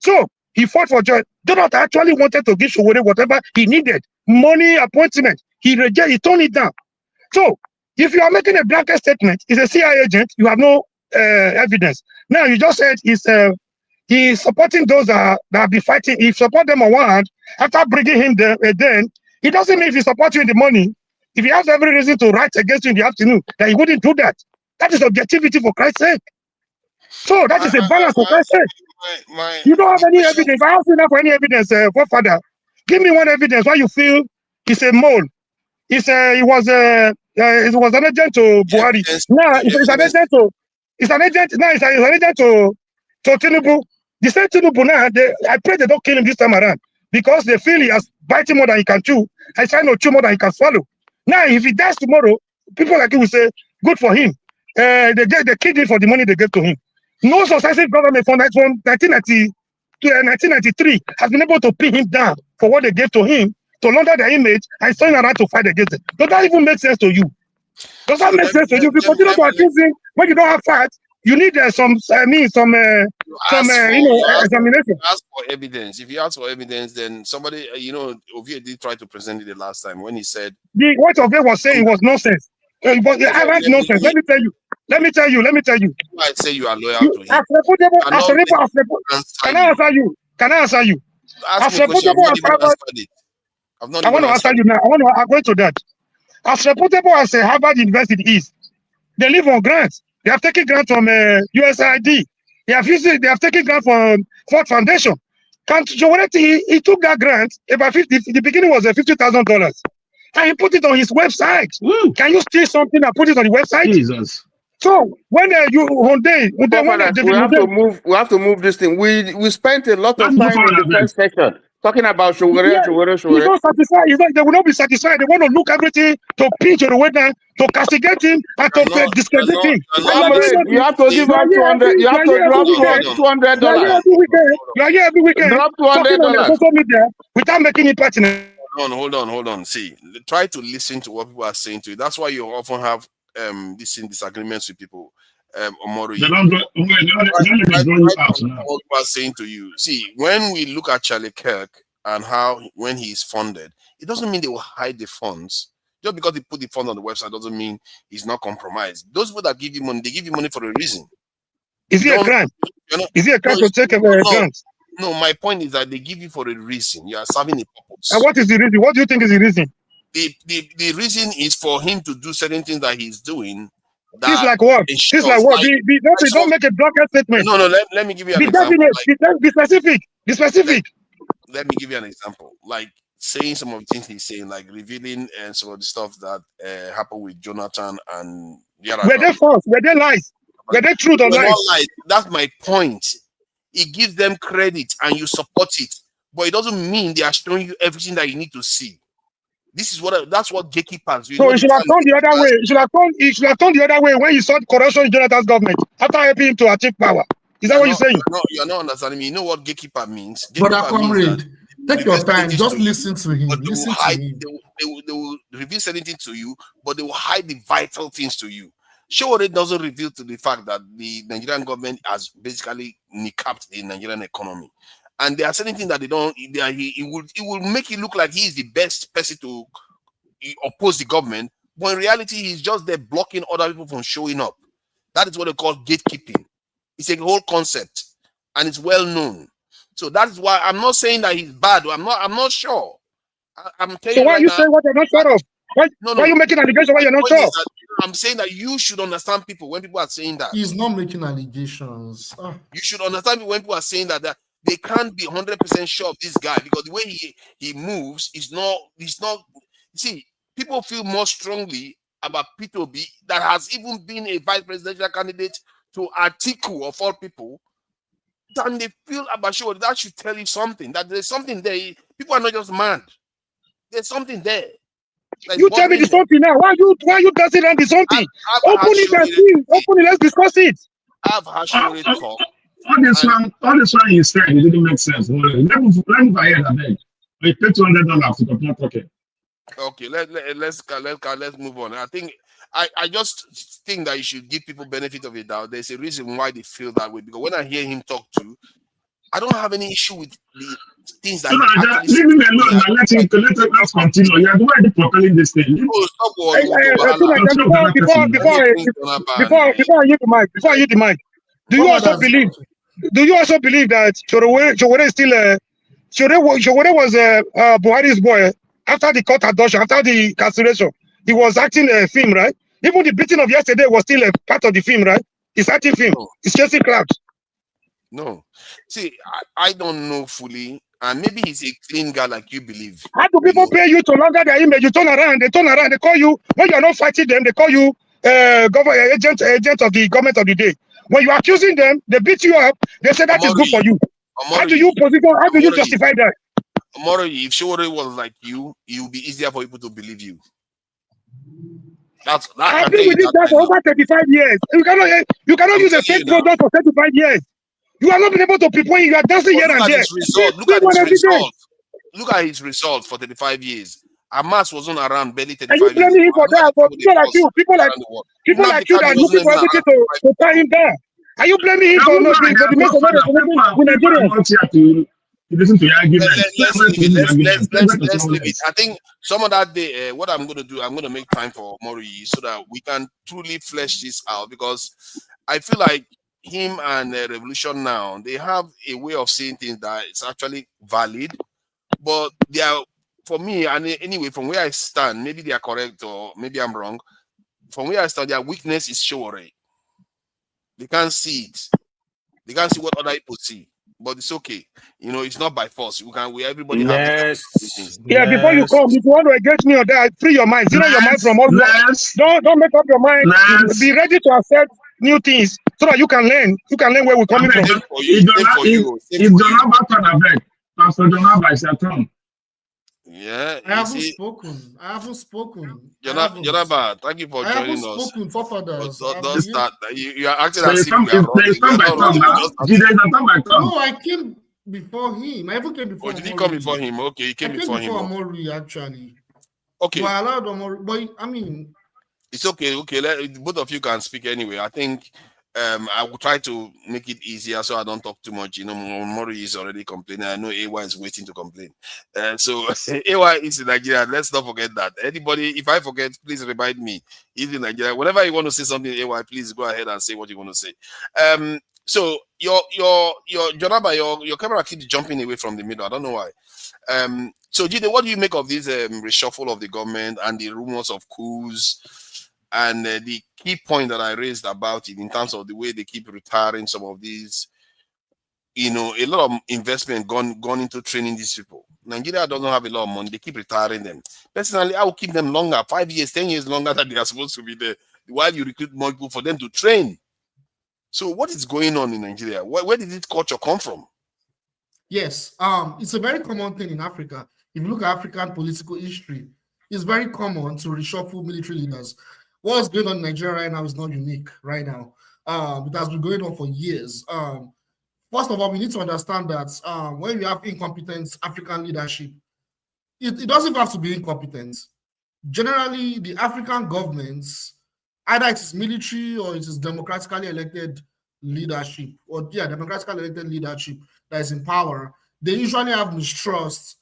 So he fought for Jonathan actually wanted to give Sowore whatever he needed, money, appointment. He rejected, he turned it down. So if you are making a blanket statement, he's a CIA agent, you have no evidence. Now you just said he's supporting those that be fighting. He support them on one hand. After bringing him there, then it doesn't mean if he supports you in the morning, if he has every reason to write against you in the afternoon, that he wouldn't do that. That is objectivity for Christ's sake. So that is a balance for Christ's sake. You don't have any evidence. If I ask you now for any evidence, Father, give me one evidence why you feel it's a mole. It was an agent to Buhari. Now it's an agent to Tinubu. The same Tinubu now, I pray they don't kill him this time around because they feel he has biting more than he can chew. I say no chew more than he can swallow. Now if he dies tomorrow, people like you will say, good for him. They killed him for the money they gave to him. No successive government from 1990 to 1993 has been able to pin him down for what they gave to him to launder their image and turn around to fight against it. Does that even make sense to you? Does that make sense to you? If you continue to accuse him when you don't have facts, you need some examination. Ask for evidence. If you ask for evidence, then somebody, Ovie did try to present it the last time when he said what Ovie was saying was nonsense. It was nonsense. Let me tell you. I say you are loyal to him. Can I answer you? Ask me a question. I want to answer you now. I'm going to that. As reputable as Harvard University is, they live on grants. They have taken grants from USAID. They have taken grants from Ford Foundation. He took that grant about the beginning was $50,000, and he put it on his website. Can you steal something and put it on the website? Jesus. So when we have to move this thing. We spent a lot of time in the first session talking about Sowore. They will not be satisfied. They want to look everything to pinch your way down, to castigate him, and to discredit him. You have to give up 200. You have to drop $200. You are here every weekend. Drop talking on social media without making it pertinent. Hold on. See, try to listen to what people are saying to you. That's why you often have disagreements with people. What people are saying to you. See, when we look at Charlie Kirk and when he's funded, it doesn't mean they will hide the funds. Just because they put the fund on the website doesn't mean he's not compromised. Those people that give you money, they give you money for a reason. Is it a crime? Is it a crime to take a grant? No, my point is that they give you for a reason. You are serving a purpose. And what is the reason? What do you think is the reason? The reason is for him to do certain things that he's doing. It's like what? It's like what? Don't make a blanket statement. No. Let me give you an example. Be specific. Be specific. Let me give you an example. Like saying some of the things he's saying, like revealing some of the stuff that happened with Jonathan and were they false? Were they lies? Were they truth or lies? That's my point. It gives them credit and you support it, but it doesn't mean they are showing you everything that you need to see. That's what gatekeepers. So you should have turned the other way. You should have turned the other way when you saw corruption in Jonathan's government after helping him to achieve power. Is that what you're saying? No, you're not understanding me. You know what gatekeeper means? But comrade, take your time. Just listen to him. They will reveal anything to you, but they will hide the vital things to you. Sowore doesn't reveal to the fact that the Nigerian government has basically kneecapped the Nigerian economy. And there are certain things that he will make it look like he is the best person to oppose the government, but in reality, he's just there blocking other people from showing up. That is what they call gatekeeping. It's a whole concept, and it's well known. So that is why I'm not saying that he's bad. I'm not sure. I'm telling so you why right are you now, saying what you're not sure of? Why are you making allegations why you're not sure? I'm saying that you should understand people when people are saying that. He's not making allegations. You should understand when people are saying that they can't be 100% sure of this guy because the way he moves is not. See, people feel more strongly about P2B that has even been a vice presidential candidate to Atiku of all people than they feel about Sowore. That should tell you something. That there's something there. People are not just mad. There's something there. You tell me the something now. Why you dancing around the something? Open it and see. Open it. Let's discuss it. I've had Sowore talk. All this one you said, it didn't make sense. Let me ahead, I beg. I pay $200 to continue talking. Okay, let's move on. I think I just think that you should give people benefit of the doubt. There's a reason why they feel that way. Because when I hear him talk to, I don't have any issue with the things that leave him alone and let us continue. You are the one propelling this thing. Before I use the mic, do you also believe that Sowore is still Sowore was Buhari's boy after the court adoption, after the cancellation? He was acting a film, right? Even the beating of yesterday was still a part of the film, right? He's acting film. He's chasing crowds. No. See, I don't know fully. And maybe he's a clean guy like you believe. How do people pay you to launder their image? You turn around, they call you, when you're not fighting them, they call you agent of the government of the day. When you're accusing them, they beat you up, they say that is good for you. How do you justify that? Mori, if Sowore was like you, it would be easier for people to believe you. I've been with this guy for over 35 years. You cannot use a fake product for 35 years. You have not been able to prepare. You are dancing here and there. Look at his results for 35 years. Hamas wasn't around barely 35 years. Are you blaming him for that? But people like you that looking for everything to tie him down. Are you blaming him for nothing? For the most of Nigerians? Listen to your argument. Let's leave it. I think some of that day, what I'm going to do, I'm going to make time for Mori so that we can truly flesh this out, because I feel like him and Revolution Now, they have a way of saying things that it's actually valid, but they are, for me, and anyway, from where I stand, maybe they are correct or maybe I'm wrong. From where I stand, their weakness is Sowore. They can't see it. They can't see what other people see. But it's okay. You know, it's not by force. Everybody has things. Yeah, before you come, if you want to engage me on that, free your mind. Zero your mind from all don't make up your mind. Be ready to accept new things so that you can learn. You can learn where we're coming from. Yeah, I haven't spoken. Jonaba, thank you for joining us. I haven't spoken, forefathers. Don't start. You are acting So as if you are wrong. No, I came before him. I even came before him. Did you come before him? Okay, you came before him. Amori, actually. Okay. You are allowed Amori, but I mean, it's okay. Okay, both of you can speak anyway. I think I will try to make it easier so I don't talk too much. You know, Mori is already complaining. I know AY is waiting to complain. So AY is in Nigeria. Let's not forget that. Anybody, if I forget, please remind me. He's in Nigeria. Whenever you want to say something, AY, please go ahead and say what you want to say. So your Jonaba, your camera keeps jumping away from the middle. I don't know why. So Jide, what do you make of this reshuffle of the government and the rumors of coups? And the key point that I raised about it in terms of the way they keep retiring some of these, you know, a lot of investment gone into training these people. Nigeria doesn't have a lot of money. They keep retiring them. Personally, I will keep them longer, 5 years, 10 years longer than they are supposed to be there, while you recruit more people for them to train. So what is going on in Nigeria? Where did this culture come from? Yes, it's a very common thing in Africa. If you look at African political history, it's very common to reshuffle military leaders. What's going on in Nigeria right now is not unique right now. It has been going on for years. First of all, we need to understand that when you have incompetent African leadership, it doesn't have to be incompetent. Generally, the African governments Either it is military or it is democratically elected leadership, or democratically elected leadership that is in power. They usually have mistrust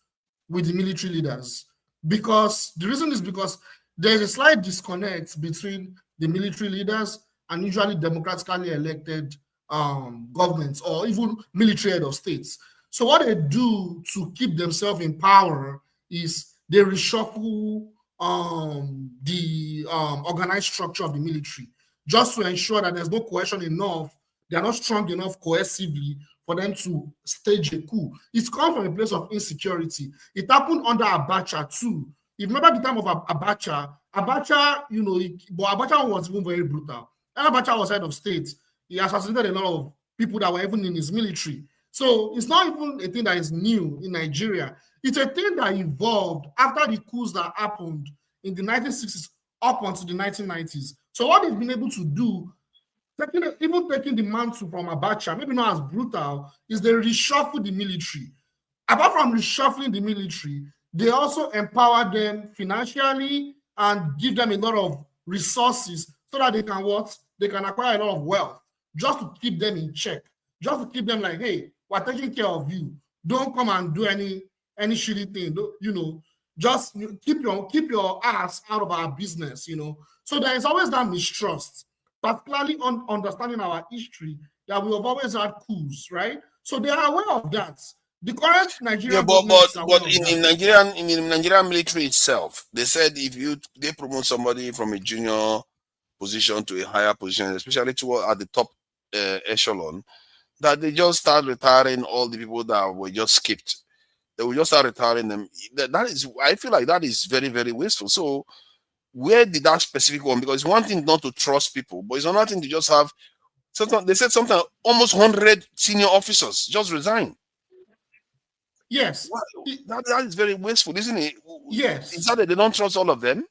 with the military leaders, because the reason is because there's a slight disconnect between the military leaders and usually democratically elected governments or even military head of states. So what they do to keep themselves in power is they reshuffle the organized structure of the military, just to ensure that there's no cohesion enough, they're not strong enough cohesively for them to stage a coup. It's come from a place of insecurity. It happened under Abacha too. If you remember the time of Abacha, you know, but Abacha was even very brutal. And Abacha was head of state. He assassinated a lot of people that were even in his military. So it's not even a thing that is new in Nigeria. It's a thing that evolved after the coups that happened in the 1960s up until the 1990s. So what they've been able to do, even taking the mantle from Abacha, maybe not as brutal, is they reshuffle the military. Apart from reshuffling the military, they also empower them financially and give them a lot of resources so that they can what? They can acquire a lot of wealth, just to keep them in check, just to keep them like, hey, we're taking care of you. Don't come and do any shitty thing. You know, just keep your ass out of our business, you know. So there is always that mistrust, particularly on understanding our history, that we have always had coups, right? So they are aware of that. The current Nigerian but in the Nigerian military itself, they said if they promote somebody from a junior position to a higher position, especially at the top echelon, that they just start retiring all the people that were just skipped. They will just start retiring them. That is, I feel like that is very, very wasteful. So where did that specific one? Because it's one thing not to trust people, but it's another thing to just have. Sometimes they said something almost 100 senior officers just resign. Yes, that is very wasteful, isn't it? Yes, is that they don't trust all of them?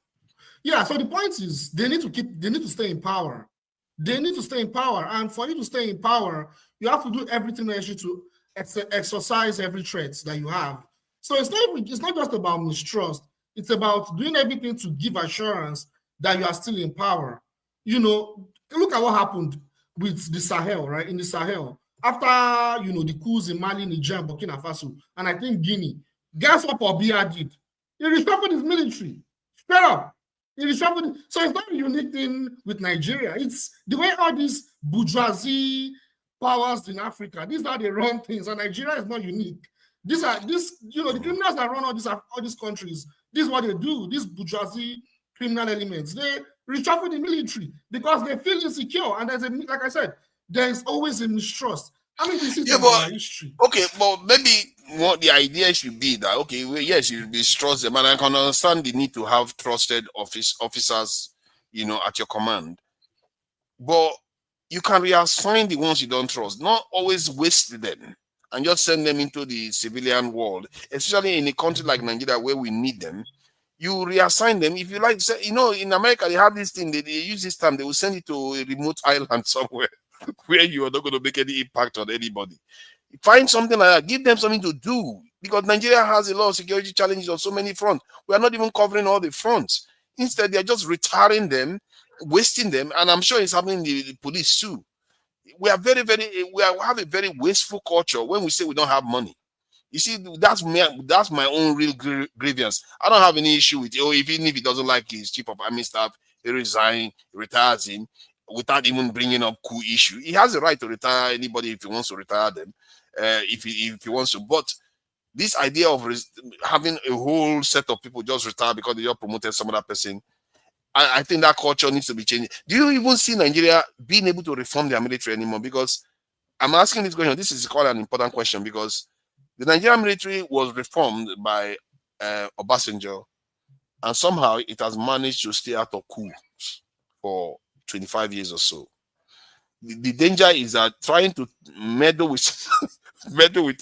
Yeah. So the point is, they need to stay in power. They need to stay in power, and for you to stay in power, you have to do everything necessary to exercise every threat that you have. So it's not just about mistrust. It's about doing everything to give assurance that you are still in power. You know, look at what happened with the Sahel, right? In the Sahel, after, you know, the coups in Mali, Niger, Burkina Faso, and I think Guinea, guess what Paul Biya did? He reshuffled his military. Straight up. He reshuffled. So it's not a unique thing with Nigeria. It's the way all these bourgeoisie powers in Africa, these are the wrong things, and Nigeria is not unique. You know, the criminals that run all these countries, this is what they do. These bourgeoisie criminal elements, they reshuffle the military because they feel insecure, and like I said, there is always a mistrust. I mean, this is our history. Okay, but maybe what the idea should be that, okay, well, yes, you mistrust them, and I can understand the need to have trusted officers, you know, at your command. But you can reassign the ones you don't trust, not always waste them and just send them into the civilian world, especially in a country like Nigeria where we need them. You reassign them. If you like, you know, in America, they have this thing, they use this term, they will send you to a remote island somewhere where you are not going to make any impact on anybody. Find something like that, give them something to do, because Nigeria has a lot of security challenges on so many fronts. We are not even covering all the fronts. Instead, they are just retiring them, wasting them, and I'm sure it's happening in the police too. We have a very wasteful culture when we say we don't have money. You see, that's my own real grievance. I don't have any issue with it. Even if he doesn't like his chief of army staff, he resigns, retires him without even bringing up coup issue. He has the right to retire anybody if he wants to retire them, if he wants to. But this idea of having a whole set of people just retire because they just promoted some other person, I think that culture needs to be changed. Do you even see Nigeria being able to reform their military anymore? Because I'm asking this question. This is quite an important question, because the Nigerian military was reformed by Obasanjo, and somehow it has managed to stay out of coups for 25 years or so. The danger is that trying to meddle with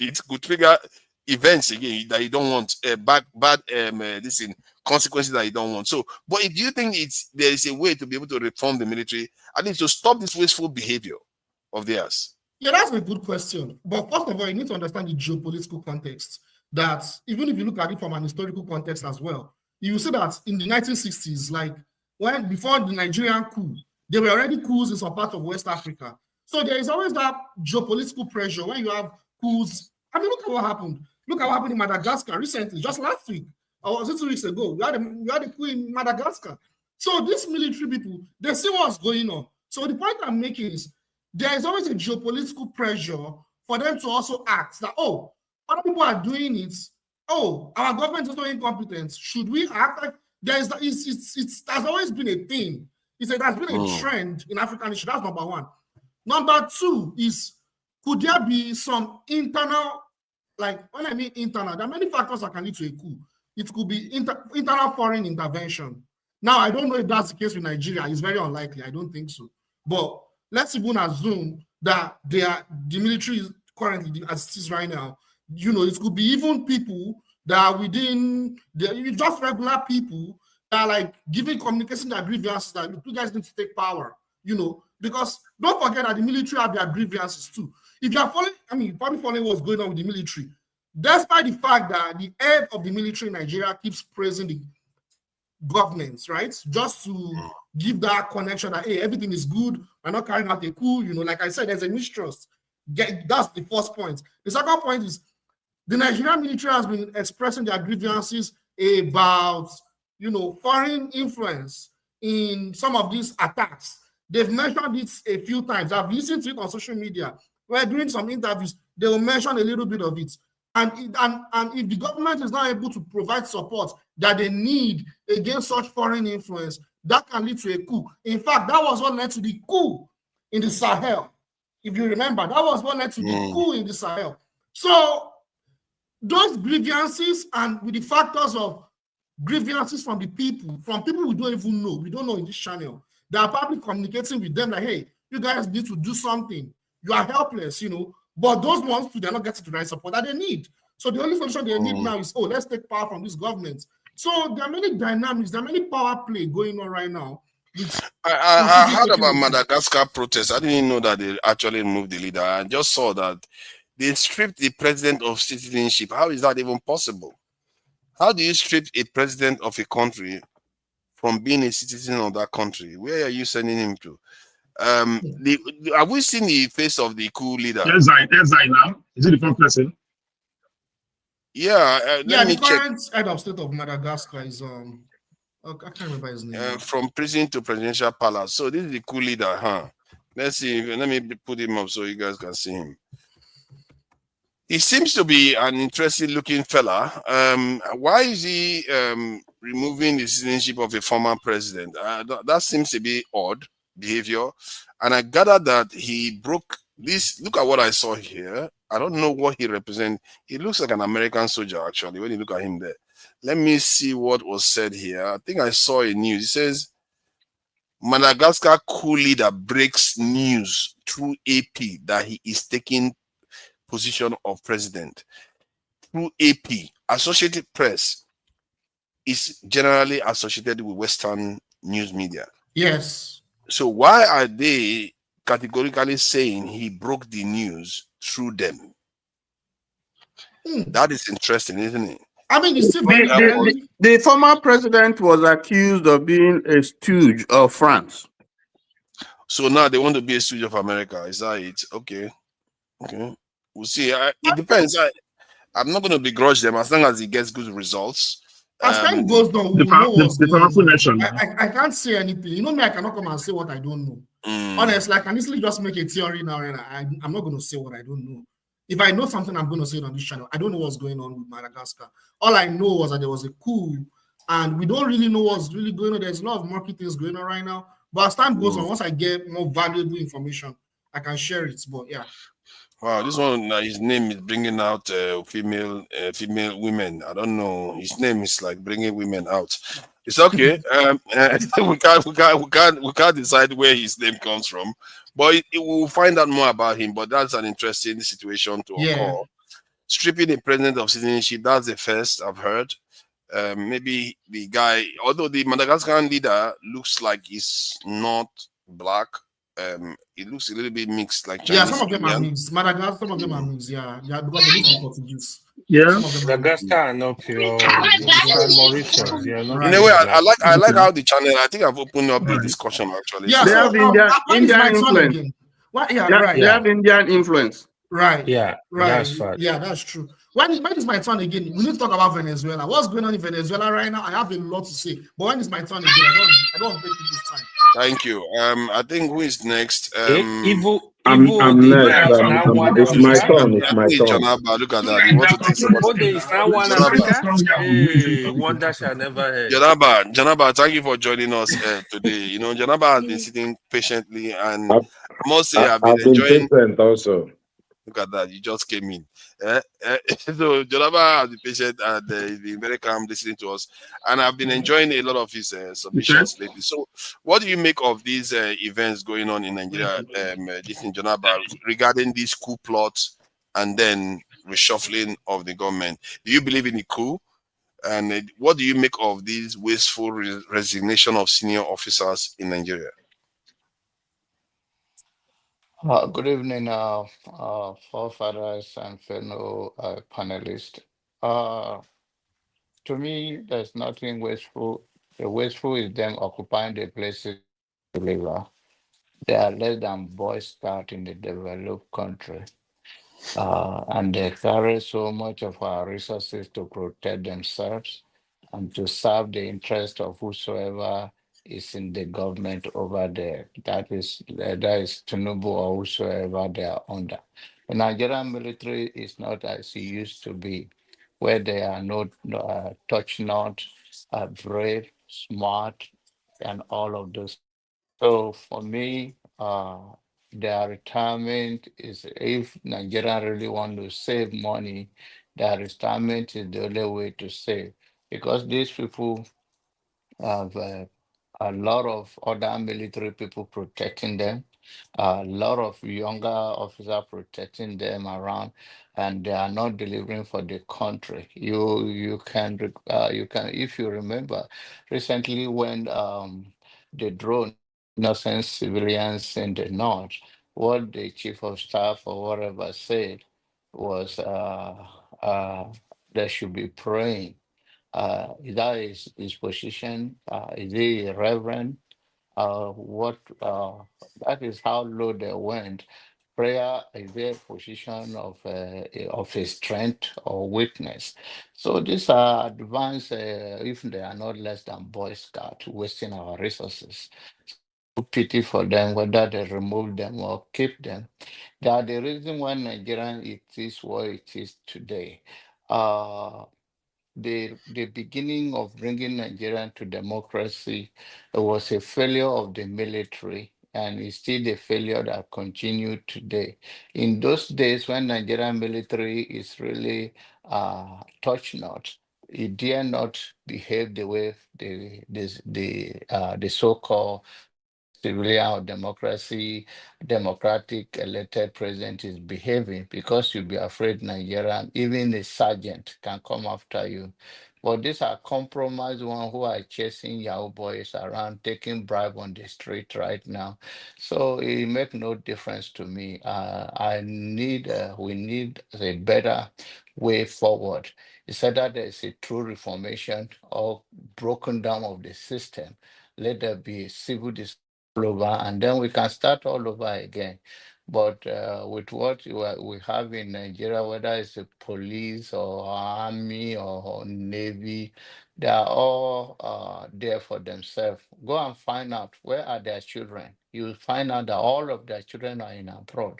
it could trigger events again that you don't want, bad consequences that you don't want. So, but do you think there is a way to be able to reform the military, at least to stop this wasteful behavior of theirs? Yeah, that's a good question. But first of all, you need to understand the geopolitical context. That even if you look at it from an historical context as well, you will see that in the 1960s, like when before the Nigerian coup, there were already coups in some part of West Africa. So there is always that geopolitical pressure when you have coups. I mean, look at what happened. Look at what happened in Madagascar recently, just last week, or was it 2 weeks ago? We had a coup in Madagascar. So these military people, they see what's going on. So the point I'm making is there is always a geopolitical pressure for them to also act that, oh, other people are doing it. Oh, our government is also incompetent. Should we act? Like there's always been a thing. There's been a trend in African history. That's number one. Number two is, could there be some internal, like when I mean internal, there are many factors that can lead to a coup. It could be internal foreign intervention. Now, I don't know if that's the case with Nigeria. It's very unlikely. I don't think so. But let's even assume that the military is currently, as it is right now, it could be even people that are within, just regular people that are like giving communication their grievances that you guys need to take power, because don't forget that the military have their grievances too. If you're following, you're probably following what's going on with the military, despite the fact that the head of the military in Nigeria keeps praising the governments, right? Just to give that connection that, hey, everything is good, we're not carrying out a coup, like I said, there's a mistrust. That's the first point. The second point is the Nigerian military has been expressing their grievances about, foreign influence in some of these attacks. They've mentioned it a few times. I've listened to it on social media, where during some interviews, they will mention a little bit of it. And if the government is not able to provide support that they need against such foreign influence, that can lead to a coup. In fact, that was what led to the coup in the Sahel. If you remember, that was what led to the coup in the Sahel. So those grievances and with the factors of grievances from people we don't even know, we don't know in this channel, they are probably communicating with them like, hey, you guys need to do something. You are helpless, But those ones, they're not getting the right support that they need. So the only solution they need now is, let's take power from this government. So there are many dynamics, there are many power play going on right now. I heard about Madagascar protests. I didn't know that they actually removed the leader. I just saw that they stripped the president of citizenship. How is that even possible? How do you strip a president of a country from being a citizen of that country? Where are you sending him to? Have we seen the face of the coup leader? Yes, now. Is it the front person? Yeah, the current head of state of Madagascar is I can't remember his name. From prison to presidential palace. So this is the coup leader, huh? Let's see. Let me put him up so you guys can see him. He seems to be an interesting looking fella. Why is he removing the citizenship of a former president? That seems to be odd behavior. And I gather that he broke this. Look at what I saw here. I don't know what he represents. He looks like an American soldier, actually, when you look at him there. Let me see what was said here. I think I saw a news. It says, Madagascar coup leader breaks news through AP that he is taking position of president. Through AP, Associated Press is generally associated with Western news media. Yes. So why are they categorically saying he broke the news through them? That is interesting, isn't it? I mean, it's still the former president was accused of being a stooge of France. So now they want to be a stooge of America. Is that it? Okay. We'll see. It depends. I'm not going to begrudge them as long as he gets good results. As time goes on, the powerful nation. I can't say anything. Me, I cannot come and say what I don't know. Honestly, I can easily just make a theory now, and I'm not going to say what I don't know. If I know something, I'm going to say it on this channel. I don't know what's going on with Madagascar. All I know was that there was a coup, and we don't really know what's really going on. There's a lot of murky things going on right now. But as time goes on, once I get more valuable information, I can share it. But yeah. Wow, this one, his name is bringing out female women. I don't know. His name is like bringing women out. It's okay. we can't decide where his name comes from, but we'll find out more about him. But that's an interesting situation to occur. Stripping the president of citizenship, that's the first I've heard. Maybe the guy, although the Madagascar leader looks like he's not black, it looks a little bit mixed, like Yeah, Chinese some of them are Indian. mixed. Madagascar, some of them are mixed. Yeah, because they live in Portuguese. Yeah. Some of them are mixed. Madagascar are not pure. It's like Mauritius. They are not Right. In a way, pure I like Okay. how the channel. I think I've opened up the Right. discussion actually. Yeah, They so have Indian when is my turn influence. again? What? Yeah, They right. have Indian influence. Right. Yeah, Right. that's fact. Yeah, that's true. When is my turn again? We need to talk about Venezuela. What's going on in Venezuela right now? I have a lot to say. But when is my turn again? I don't take people's time. Thank you. I think who is next? I'm next. is now one It's my Africa. turn. It's my turn. Jonaba, look at that. You want to take somebody? Ode is now one Africa. Hey, wonder shall never end. Janaba, thank you for joining us today. You know, Janaba has been sitting patiently, and I must say I've been enjoying. Patient also. Look at that, you just came in. So Janaba has been patient and he's been very calm listening to us, and I've been enjoying a lot of his submissions lately. So, what do you make of these events going on in Nigeria, this in Janaba, regarding this coup plot and then reshuffling of the government? Do you believe in the coup? And what do you make of this wasteful resignation of senior officers in Nigeria? Good evening, forefathers and fellow panelists. To me, there's nothing wasteful. The wasteful is them occupying the places they deliver. They are less than Boy Scout in the developed country. And they carry so much of our resources to protect themselves and to serve the interest of whosoever is in the government over there. That is Tinubu or whosoever they are under. The Nigerian military is not as it used to be, where they are not touch not, brave, smart, and all of those. So for me, their retirement is, if Nigeria really want to save money, their retirement is the only way to save, because these people have a lot of other military people protecting them, a lot of younger officers protecting them around, and they are not delivering for the country. You can if you remember recently when the drone innocent civilians in the north, what the chief of staff or whatever said was they should be praying. That is his position. Is he a reverend? What that is how low they went. Prayer is their position of a strength or weakness. So these are advanced, if they are not less than Boy Scout, wasting our resources. Pity for them, whether they remove them or keep them. They are the reason why Nigeria it is what it is today. The beginning of bringing Nigeria to democracy was a failure of the military, and it's still a failure that continued today. In those days when Nigerian military is really touch not, it dare not behave the way the so-called civilian or democratic elected president is behaving, because you'll be afraid Nigerian, even a sergeant can come after you. But these are compromised ones who are chasing Yahoo boys around, taking bribe on the street right now. So it makes no difference to me. We need a better way forward. It's either there's a true reformation or broken down of the system. Let there be a civil all over, and then we can start all over again. But with what we have in Nigeria, whether it's the police or army or navy, they are all there for themselves. Go and find out where are their children. You will find out that all of their children are in abroad.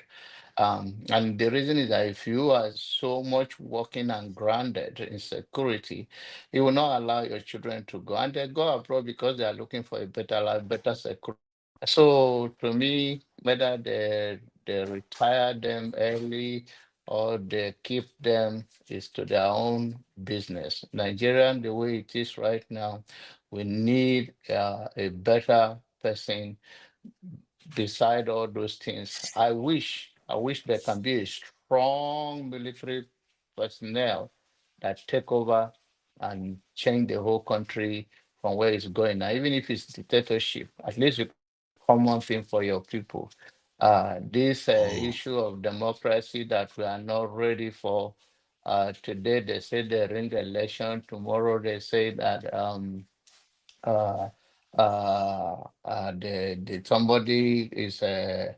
And the reason is that if you are so much working and grounded in security, you will not allow your children to go. And they go abroad because they are looking for a better life, better security. So to me, whether they retire them early or they keep them is to their own business. Nigeria, the way it is right now, we need a better person beside all those things. I wish there can be a strong military personnel that take over and change the whole country from where it's going now. Even if it's dictatorship, at least you common thing for your people. This issue of democracy that we are not ready for. Today they say they ring election. Tomorrow they say that somebody is a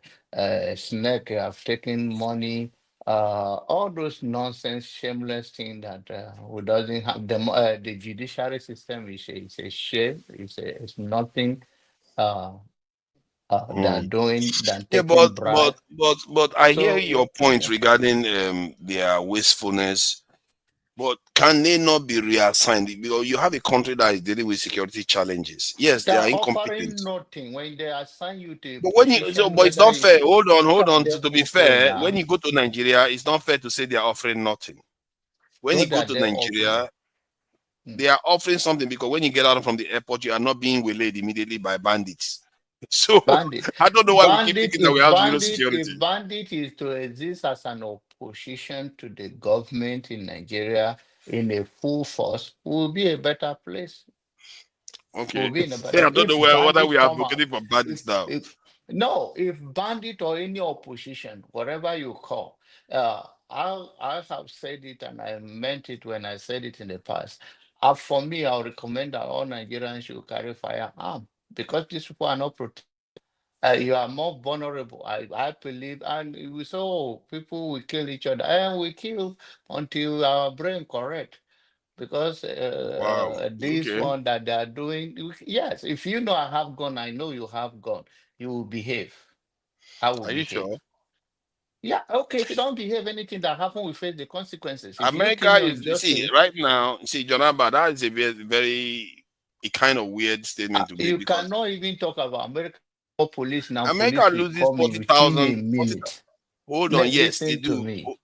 snake have taken money. All those nonsense, shameless thing that who doesn't have the judiciary system is a shame. It's nothing than doing than Yeah, taking bribe. but I hear So your point regarding their wastefulness. But can they not be reassigned? Because you have a country that is dealing with security challenges. Yes, they they're are offering incompetent. nothing when they assign you to a But position, but it's whether not it's fair. Hold on. them To be offering fair, when now. you go to Nigeria, it's not fair to say they are offering nothing. When you What go are to they offering? Nigeria, they are offering something because when you get out from the airport, you are not being waylaid immediately by bandits. So Bandit. I don't know why we keep thinking that we have zero security. If bandit is to exist as an opposition to the government in Nigeria in a full force, will be a better place. Okay. Will be in a Yeah, better. I don't know whether we are advocating for bandits now. If bandit or any opposition, whatever you call, I have said it and I meant it when I said it in the past. For me, I would recommend that all Nigerians should carry firearm because these people are not protected. You are more vulnerable. I believe, and we saw people will kill each other, and we kill until our brain correct. Because Wow. this Okay. one that they are doing, yes, if you know I have gun, I know you have gun, you will behave. I will Are you behave. sure? Yeah, okay. If you don't behave, anything that happen, we face the consequences. If you kill America me is unjustly, right now. Jonaba, that is a very a kind of weird statement to make you because cannot even talk about America or police now. America Police will loses come in within a 40,000. minute. Hold on, yes, they Listen to do. me.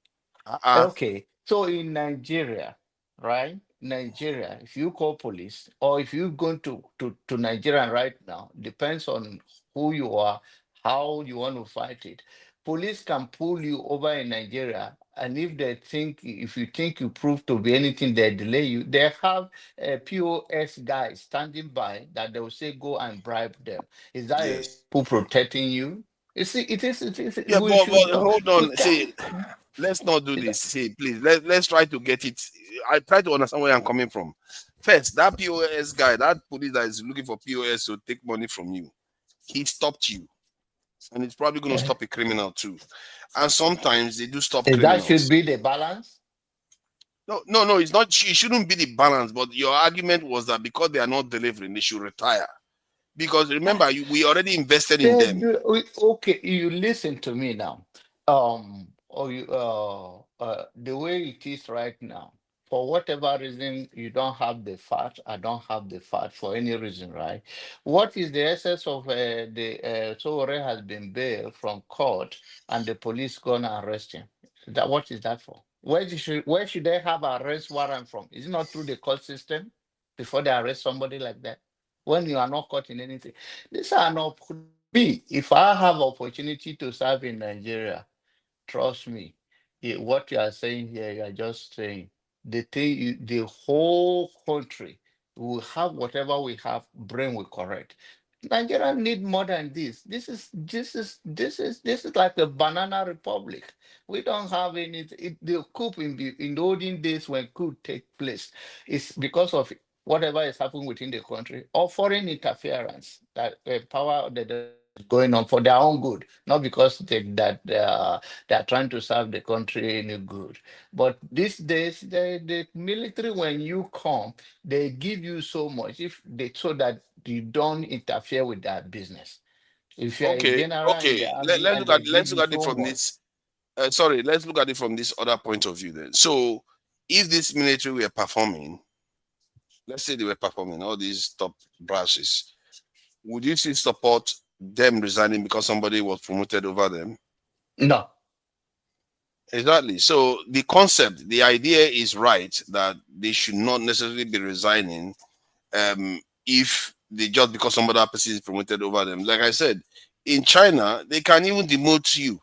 Okay, so in Nigeria, right? Nigeria, if you call police or if you're going to Nigeria right now, depends on who you are, how you want to fight it. Police can pull you over in Nigeria, and if you think you prove to be anything, they delay you. They have a POS guy standing by that they will say go and bribe them. Is that Yes. who protecting you? You see, it is. Yeah, We but should not. hold We on. can't. Let's not do this. Please, let's try to get it. I try to understand where I'm coming from. First, that POS guy, that police that is looking for POS to take money from you, he stopped you. And it's probably going to stop a criminal too. And sometimes they do stop That should criminals. be the balance. No, it's not. It shouldn't be the balance. But your argument was that because they are not delivering, they should retire. Because remember, we already invested in them. Okay, you listen to me now. The way it is right now, for whatever reason, you don't have the fact. I don't have the fact for any reason, right? What is the essence of the Sowore has been bailed from court and the police gonna arrest him? What is that for? Where should they have arrest warrant from? Is it not through the court system before they arrest somebody like that? When you are not caught in anything, these are not me. If I have opportunity to serve in Nigeria, trust me, what you are saying here, you are just saying the whole country will have whatever we have, brain will correct. Nigeria need more than this. This is like a banana republic. We don't have anything. The coup in the olden days when coup take place, it's because of whatever is happening within the country or foreign interference that power that is going on for their own good, not because they are trying to serve the country any good. But these days, the military, when you come, they give you so much so that you don't interfere with their business. If you're a general in the army and they give Let's you look at it so from much. this. Let's look at it from this other point of view. Then, so if this military were performing, let's say they were performing all these top brasses, would you still support them resigning because somebody was promoted over them? No. Exactly. So the concept, the idea is right that they should not necessarily be resigning if they just because some other person is promoted over them. Like I said, in China, they can even demote you.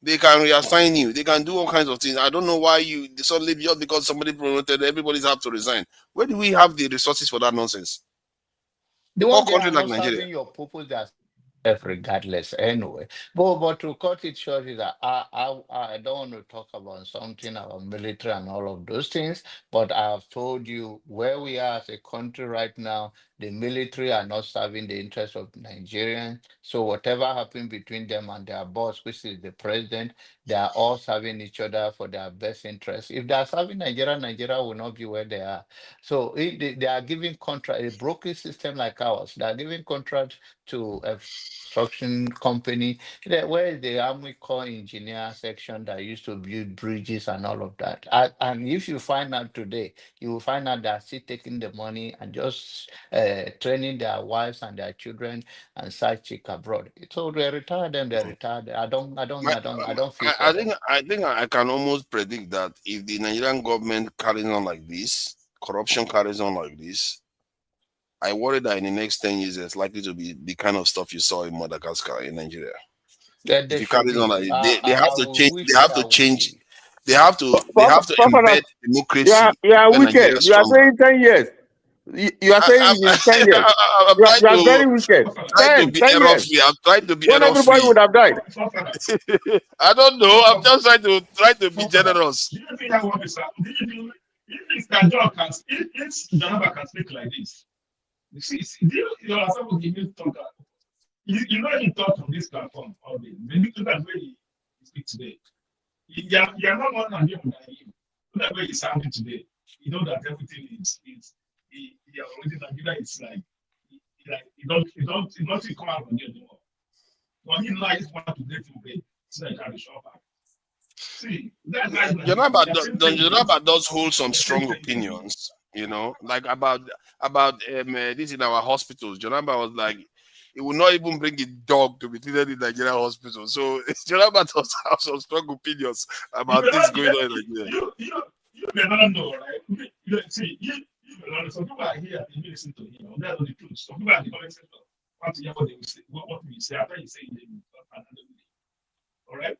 They can reassign you. They can do all kinds of things. I don't know why you suddenly just because somebody promoted, everybody's have to resign. Where do we have the resources for that nonsense? The one they are not serving your purpose, regardless anyway. But to cut it short is that I don't want to talk about something about military and all of those things, but I've told you where we are as a country right now. The military are not serving the interest of Nigerians. So whatever happened between them and their boss, which is the president, they are all serving each other for their best interest. If they are serving Nigeria, Nigeria will not be where they are. So if they are giving contract, a broken system like ours, they are giving contract to a construction company, where is the Army Corps engineer section that used to build bridges and all of that? And if you find out today, you will find out they're still taking the money and just training their wives and their children and side chick abroad. So they retire them, they retired. I don't feel for them. I think I can almost predict that if the Nigerian government carries on like this, corruption carries on like this, I worry that in the next 10 years, it's likely to be the kind of stuff you saw in Madagascar, in Nigeria. Yeah, If you carry on like they have I to will change, wish they have that to would change, be. they have to Governor, embed democracy you are when Nigeria wicked. is You are stronger. saying 10 years. You are saying in 10 years. I'm trying You are very to wicked. be 10 years. error-free. I'm trying to be When everybody error-free. would have died. I don't know. I'm just trying to be generous. Do you think that what is happening? If Kajol can, if Janaba can speak like this, you see, you are supposed to talk. You know, he talk on this platform all day. When you look at where he speak today, you are not more than him than him. Look at where he's sounding today. You know that everything is already Nigeria is like you don't come out from here anymore. But he likes want to get him paid so that he can show back. See, that's Janaba does hold some strong opinions, you know, like about this in our hospitals. Janaba was like, he would not even bring a dog to be treated in Nigerian hospital. So Janaba does have some strong opinions about this going on in Nigeria. You may not know, right? See, you may not know. Some people are here, they listen to him. They know the truth. Some people are in the comment section. Want to hear what they will say, what we say after you say it. All right?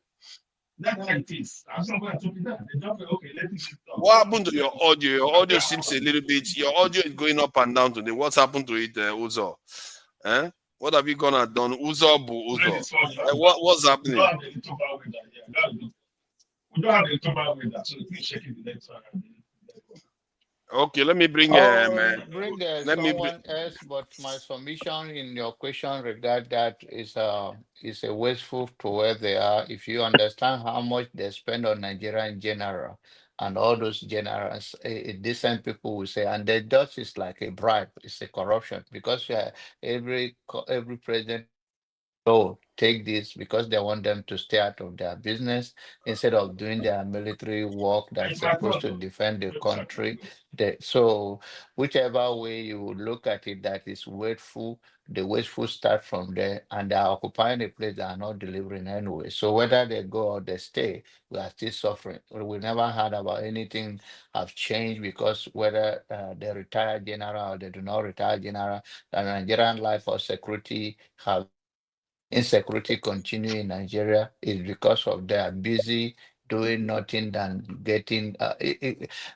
That's how it is. I'm not going to talk that. They don't okay, let me talk. What happened to your audio? Your audio seems a little bit. Your audio is going up and down today. What's happened to it, Uzo? Eh? What have you gone and done? Uzo. What's happening? We don't have the top with that, so please check it the next one. Okay, let me bring someone else, but my submission in your question regard that is a wasteful to where they are. If you understand how much they spend on Nigeria in general, and all those generals, decent people will say, and the dust is like a bribe, it's a corruption, because every president take this because they want them to stay out of their business instead of doing their military work that's supposed to defend the country. So whichever way you would look at it, that is wasteful. The wasteful start from there, and they are occupying a place that are not delivering anyway. So whether they go or they stay, we are still suffering. We never heard about anything have changed because whether they retire general or they do not retire general, the Nigerian life or security have insecurity continue in Nigeria is because of they are busy doing nothing than getting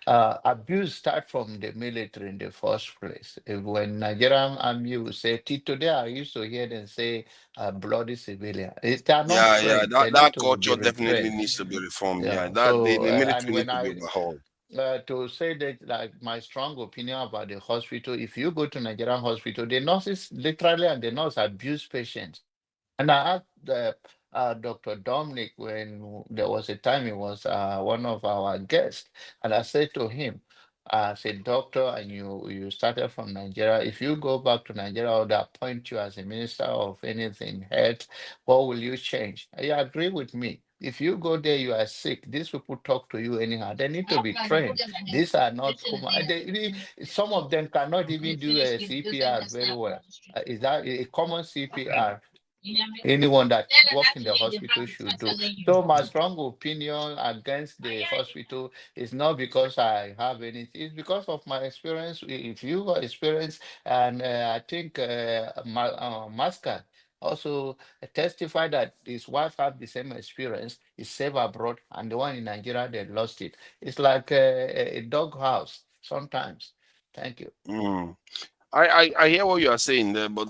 abuse start from the military in the first place. When Nigerian army will say, today I used to hear them say bloody civilian. They are not trained. That culture definitely needs to be reformed. Yeah, So, the military when needs to be overhauled. To say that, like my strong opinion about the hospital, if you go to Nigerian hospital, the nurses literally and the nurse abuse patients. And I asked Dr. Dominic when there was a time he was one of our guests, and I said to him, I said, doctor, and you started from Nigeria. If you go back to Nigeria, I would appoint you as a minister of anything, health, what will you change? He agreed with me. If you go there, you are sick. These people talk to you anyhow. They need to be trained. These are not some of them cannot even do a CPR very well. Is that a common CPR? Anyone that work in the hospital should do. So my strong opinion against the hospital is not because I have anything, it's because of my experience. If you experience, and I think Mascot also testified that his wife had the same experience. He saved abroad, and the one in Nigeria, they lost it. It's like a dog house sometimes. Thank you. I hear what you are saying there, but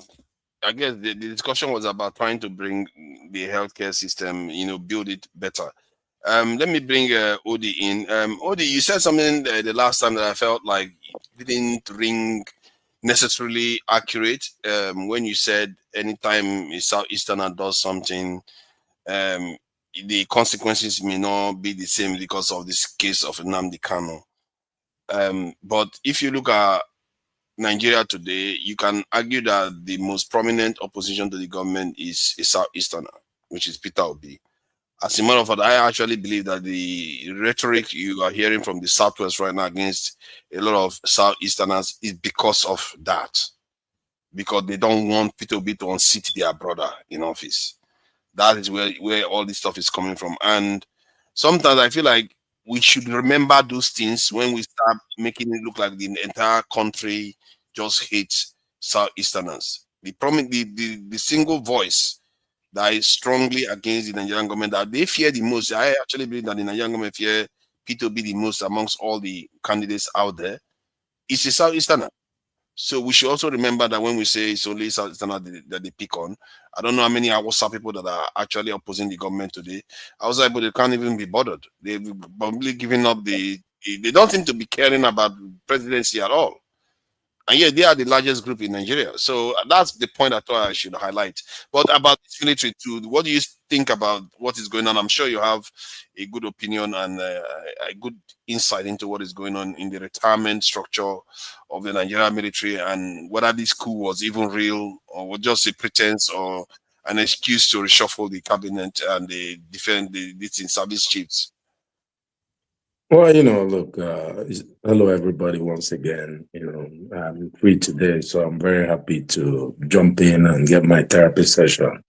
I guess the discussion was about trying to bring the healthcare system, build it better. Let me bring Odi in. Odi, you said something the last time that I felt like didn't ring necessarily accurate. When you said anytime a Southeasterner does something, the consequences may not be the same because of this case of Nnamdi Kanu. But if you look at Nigeria today, you can argue that the most prominent opposition to the government is a Southeasterner, which is Peter Obi. As a matter of fact, I actually believe that the rhetoric you are hearing from the Southwest right now against a lot of Southeasterners is because of that. Because they don't want Peter Obi to unseat their brother in office. That is where all this stuff is coming from. And sometimes I feel like we should remember those things when we start making it look like the entire country just hates Southeasterners. The single voice that is strongly against the Nigerian government, that they fear the most. I actually believe that the Nigerian government fear Peter Obi the most amongst all the candidates out there. It's a Southeasterner. So we should also remember that when we say it's only Southeasterner that they pick on, I don't know how many Hausa people that are actually opposing the government today. Hausa people, they can't even be bothered. They've probably given up they don't seem to be caring about presidency at all. And yet they are the largest group in Nigeria. So that's the point I thought I should highlight. But about this military too, what do you think about what is going on? I'm sure you have a good opinion and a good insight into what is going on in the retirement structure of the Nigerian military, and whether this coup was even real or was just a pretense or an excuse to reshuffle the cabinet and defend the service chiefs. Well, look, hello everybody once again. I'm free today, so I'm very happy to jump in and get my therapy session.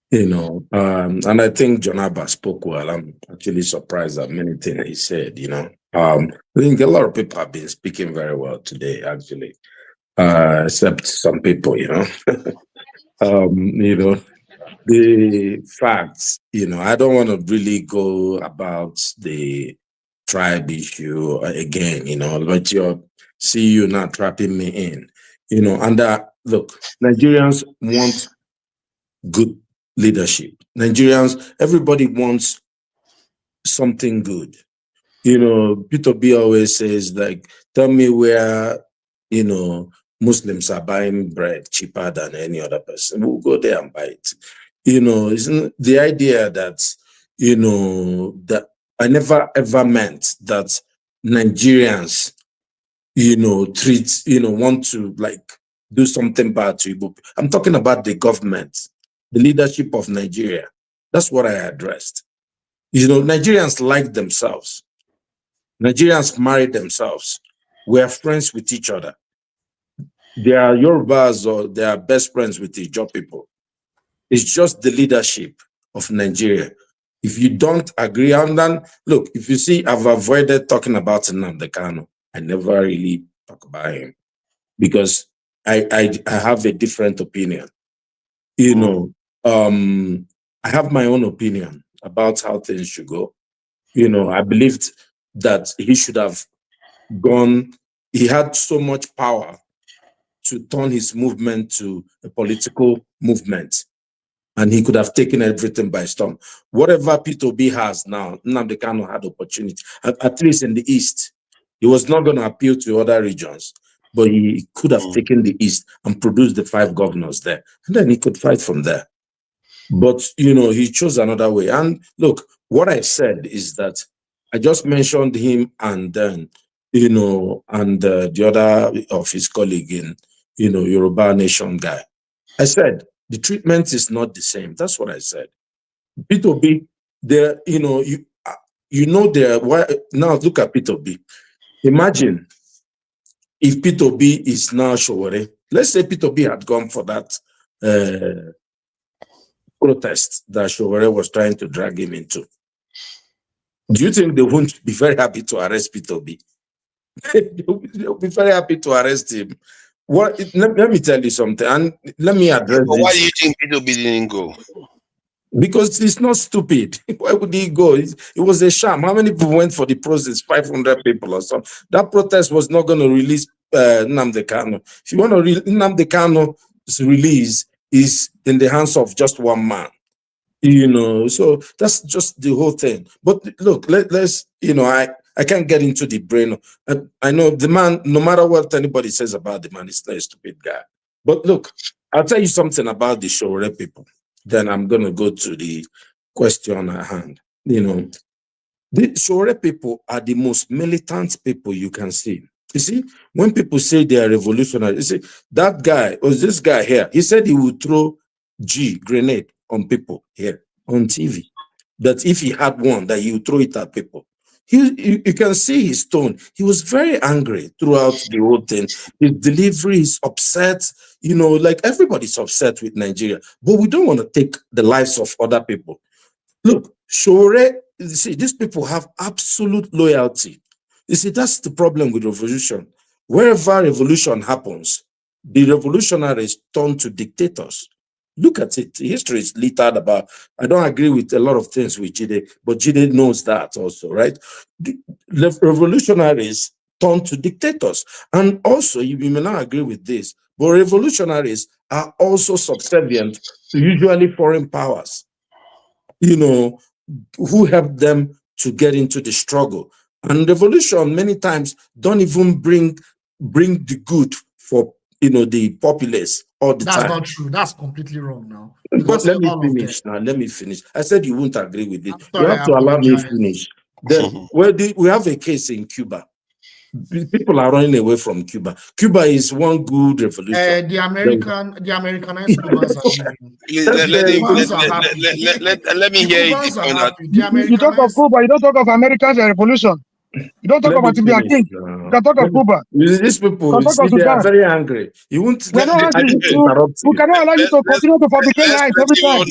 And I think John Abba spoke well. I'm actually surprised at many things he said. I think a lot of people have been speaking very well today, actually, except some people. The facts. I don't want to really go about the tribe issue again, but see you not trapping me in, and look, Nigerians want good leadership. Nigerians, everybody wants something good. Peter B always says, like, tell me where, Muslims are buying bread cheaper than any other person. We'll go there and buy it. Isn't the idea that, that I never ever meant that Nigerians, want to like do something bad to Igbo. I'm talking about the government, the leadership of Nigeria. That's what I addressed. Nigerians like themselves. Nigerians marry themselves. We're friends with each other. They are Yorubas or they are best friends with the Ijaw people. It's just the leadership of Nigeria. If you don't agree on that, look, if you see, I've avoided talking about Nnamdi Kanu. I never really talk about him because I have a different opinion. I have my own opinion about how things should go. I believed that he should have gone. He had so much power to turn his movement to a political movement, and he could have taken everything by storm. Whatever Peter B has now, Nnamdi Kanu had opportunity, at least in the East. He was not going to appeal to other regions, but he could have taken the East and produced the 5 governors there, and then he could fight from there. But, he chose another way. And look, what I said is that I just mentioned him and then, and the other of his colleague in, Yoruba Nation guy. I said, the treatment is not the same. That's what I said. Peter B, there, now look at Peter B. Imagine if Peter B is now Sowore. Let's say Peter B had gone for that protest that Sowore was trying to drag him into. Do you think they won't be very happy to arrest Peter B? They'll be very happy to arrest him. Let me tell you something, and let me address this. Why do you think Peter B didn't go? Because he's not stupid. Why would he go? It was a sham. How many people went for the process? 500 people or something. That protest was not going to release Nnamdi Kanu. If you want to Nnamdi Kanu's release, is in the hands of just one man. You know, so that's just the whole thing. But look, let's, you know, I can't get into the brain. I know the man, no matter what anybody says about the man, he's not a stupid guy. But look, I'll tell you something about the Sowore people. Then I'm going to go to the question at hand. You know, the Sowore people are the most militant people you can see. You see, when people say they are revolutionary, you see, that guy, or this guy here, he said he would throw grenade on people here on TV. That if he had one, that he would throw it at people. You can see his tone. He was very angry throughout the whole thing. His delivery is upset. You know, like everybody's upset with Nigeria. But we don't want to take the lives of other people. Look, Sowore, you see, these people have absolute loyalty. You see, that's the problem with revolution. Wherever revolution happens, the revolutionaries turn to dictators. Look at it. History is littered about. I don't agree with a lot of things with Jide, but Jide knows that also, right? The revolutionaries turn to dictators. And also, you may not agree with this, but revolutionaries are also subservient to usually foreign powers, you know, who help them to get into the struggle. And revolution many times don't even bring the good for, you know, the populace all the time. That's not true. That's completely wrong now. But let me finish now. Let me finish. I said you won't agree with it. Sorry, You have to allow me finish. Then we have a case in Cuba. People are running away from Cuba. Cuba is one good revolution. The Americanized Cubans are let me hear it. You talk of Cuba, you don't talk of American revolution. You don't talk about Tinubu King. You can talk of Cuba. These people, you see, they are very angry. You won't. We're not angry. We cannot allow you to continue to fabricate lies every time.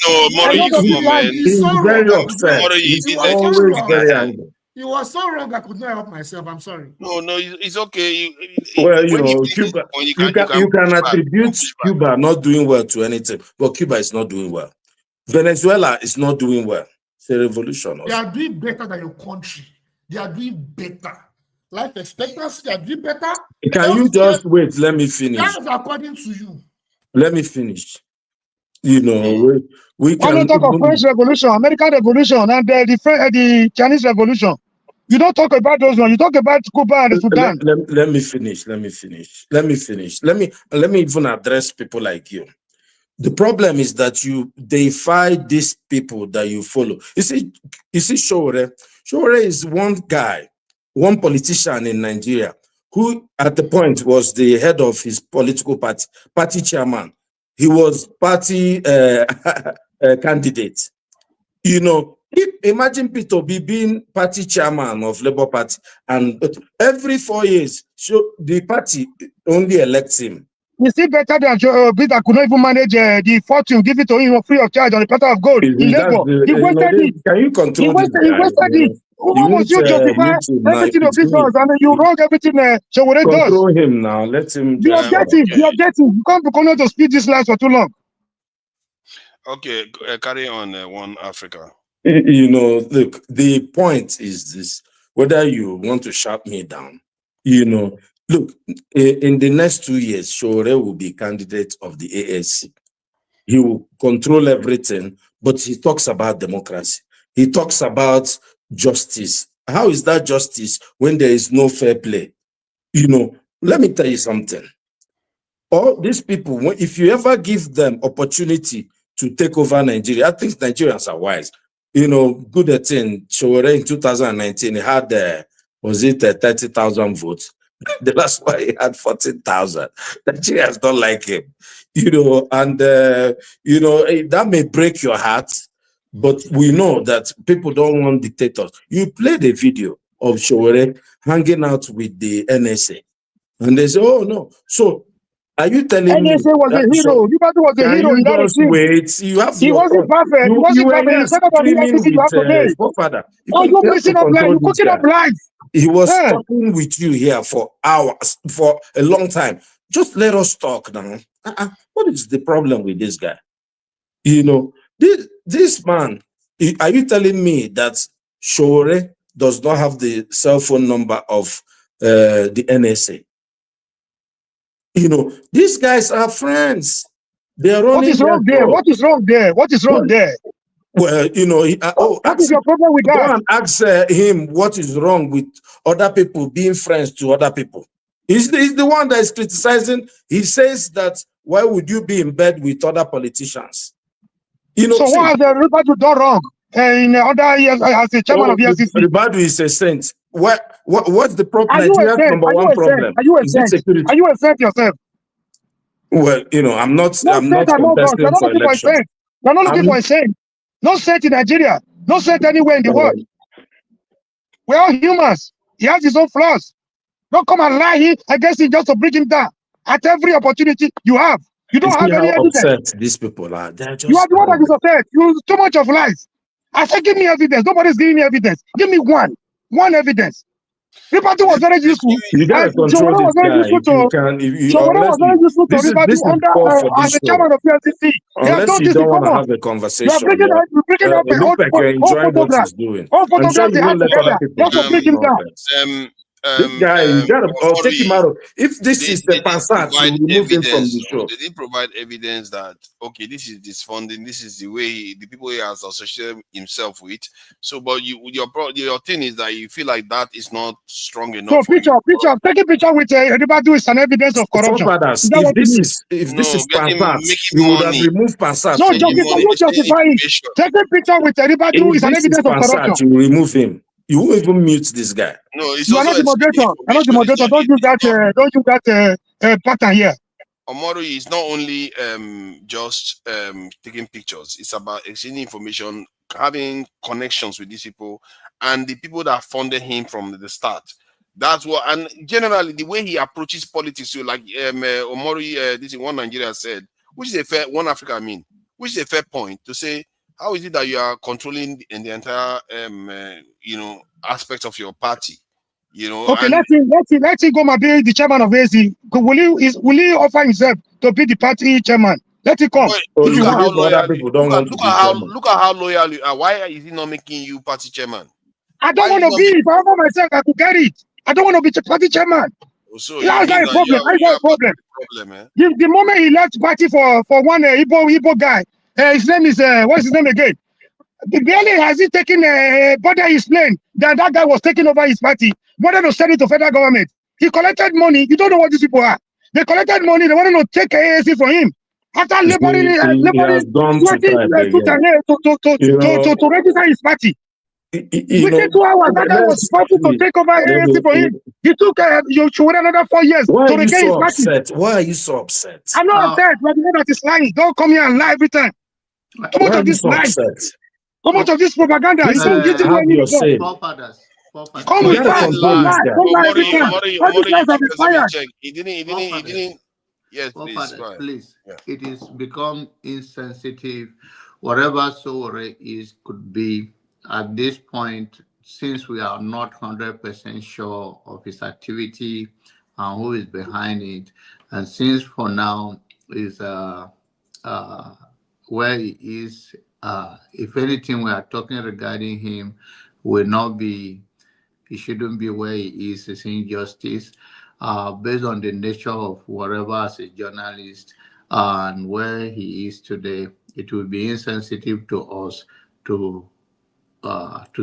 He's very upset. He's always very angry. You were so wrong. I could not help myself. I'm sorry. No, it's okay. Well, you know, Cuba. You can attribute Cuba not doing well to anything, but Cuba is not doing well. Venezuela is not doing well. It's a revolution. They are doing better than your country. They are doing better. Life expectancy, they are doing better. Can you just wait? Let me finish. That's according to you. Let me finish. You know, we can. I don't talk of French Revolution, American Revolution, and the Chinese Revolution. You don't talk about those ones. You talk about Cuba and Sudan. Let me finish. Let me even address people like you. The problem is that you deify these people that you follow. You see, Sowore. Sowore is one guy, one politician in Nigeria who at the point was the head of his political party chairman. He was party candidate. You know, imagine Peter B being party chairman of Labour Party, and every 4 years, the party only elects him. You see better than Peter could not even manage the fortune, give it to him free of charge on a platter of gold in Labour. He wasted it. Can you control He wasted it. Who was you justify everything of this house? I mean, you wrong everything Sowore does. Control him now. Let him. The objective. You can't continue to speak this lies for too long. Okay, carry on. One Africa. You know, look. The point is this: whether you want to shut me down, you know. Look, in the next 2 years, Sowore will be candidate of the ANC. He will control everything, but he talks about democracy. He talks about justice. How is that justice when there is no fair play? You know, let me tell you something. All these people, if you ever give them opportunity to take over Nigeria, I think Nigerians are wise. You know, good at thing. Sowore in 2019, he had, was it 30,000 votes? The last one he had 14,000. Nigerians don't like him, you know, and you know that may break your heart, but we know that people don't want dictators. You played a video of Sowore hanging out with the NSA, and they say, "Oh no!" So, are you telling me NSA was a hero? You was a hero in that regime. Wait, you have. He wasn't perfect. He wasn't perfect. Instead of the FCC you have today. Oh, you're messing up life. You're cooking up life. He was talking with you here for hours, for a long time. Just let us talk now. What is the problem with this guy? You know, this man, are you telling me that Sowore does not have the cell phone number of the NSA? You know, these guys are friends. They are running. What is wrong there? What is wrong there? What is wrong there? Well, you know, what is your problem with that? Go and ask him what is wrong with other people being friends to other people. He's the one that is criticizing. He says that why would you be in bed with other politicians? You know. So what has the Ribadu done wrong? In other years, as the chairman of EFCC, Ribadu is a saint. What's the problem? Are you a saint? Number one problem. Are you a saint? Are you a saint yourself? Well, you know, I'm not contesting for election. You're not looking for a saint. No saint in Nigeria. No saint anywhere in the world. We're all humans. He has his own flaws. Don't come and lie against him just to bring him down. At every opportunity you have. You don't have any evidence. Upset these people are. Just, you are the one that is upset. You too much of lies. I said, give me evidence. Nobody's giving me evidence. Give me one evidence. Ribadu was very useful. You gotta control this guy. Sowore was very useful to Ribadu as the chairman of PLCC. Unless you don't want to have a conversation. You're bringing up a whole photograph. All photographs they have together. Just to bring him down. This guy, you gotta take him out of. If this is the Passat, you remove him from the show. They didn't provide evidence that this is this funding, this is the way the people he has associated himself with. So, but your thing is that you feel like that is not strong enough. So take a picture with Ribadu is an evidence of corruption. If this is Passat, you would have removed Passat. No, don't justify it. Take a picture with Ribadu is an evidence of corruption. You remove him. You won't even mute this guy. No, it's you are not the moderator. I'm not the moderator. Don't use that pattern here. Omoru is not only just taking pictures. It's about exchanging information, having connections with these people, and the people that funded him from the start. That's what, and generally the way he approaches politics. So, like Omoru, this is one Nigeria said, which is a fair one Africa. I mean, which is a fair point to say. How is it that you are controlling in the entire, aspect of your party? Okay, let him go and be the chairman of AC. Will he offer himself to be the party chairman? Let him come. Look at how loyal you are. Why is he not making you party chairman? I don't want to be. If I offer myself, I could get it. I don't want to be the party chairman. So that's not a problem. That's not a problem. The moment he left party for one Igbo guy. His name is what's his name again? Barely has he taken border his plane that guy was taking over his party, wanted to send it to federal government. He collected money. You don't know what these people are. They collected money. They wanted to take AAC from him. After laboring to register his party. Within 2 hours, that guy was fighting to take over AAC for him. He took you should wait another 4 years to regain his party. Why are you so upset? I'm not upset, but the one that is lying. Don't come here and lie every time. Too much of this lies. Too much of this propaganda. You don't give them any result. Come with that. Don't lie. Don't lie every time. All these guys are expired. He didn't. Yes, please. Yeah. It is become insensitive. Whatever Sowore is could be at this point, since we are not 100% sure of his activity and who is behind it, and since for now is where he is, if anything we are talking regarding him will not be, he shouldn't be where he is, it's injustice. Based on the nature of whatever as a journalist and where he is today, it will be insensitive to us to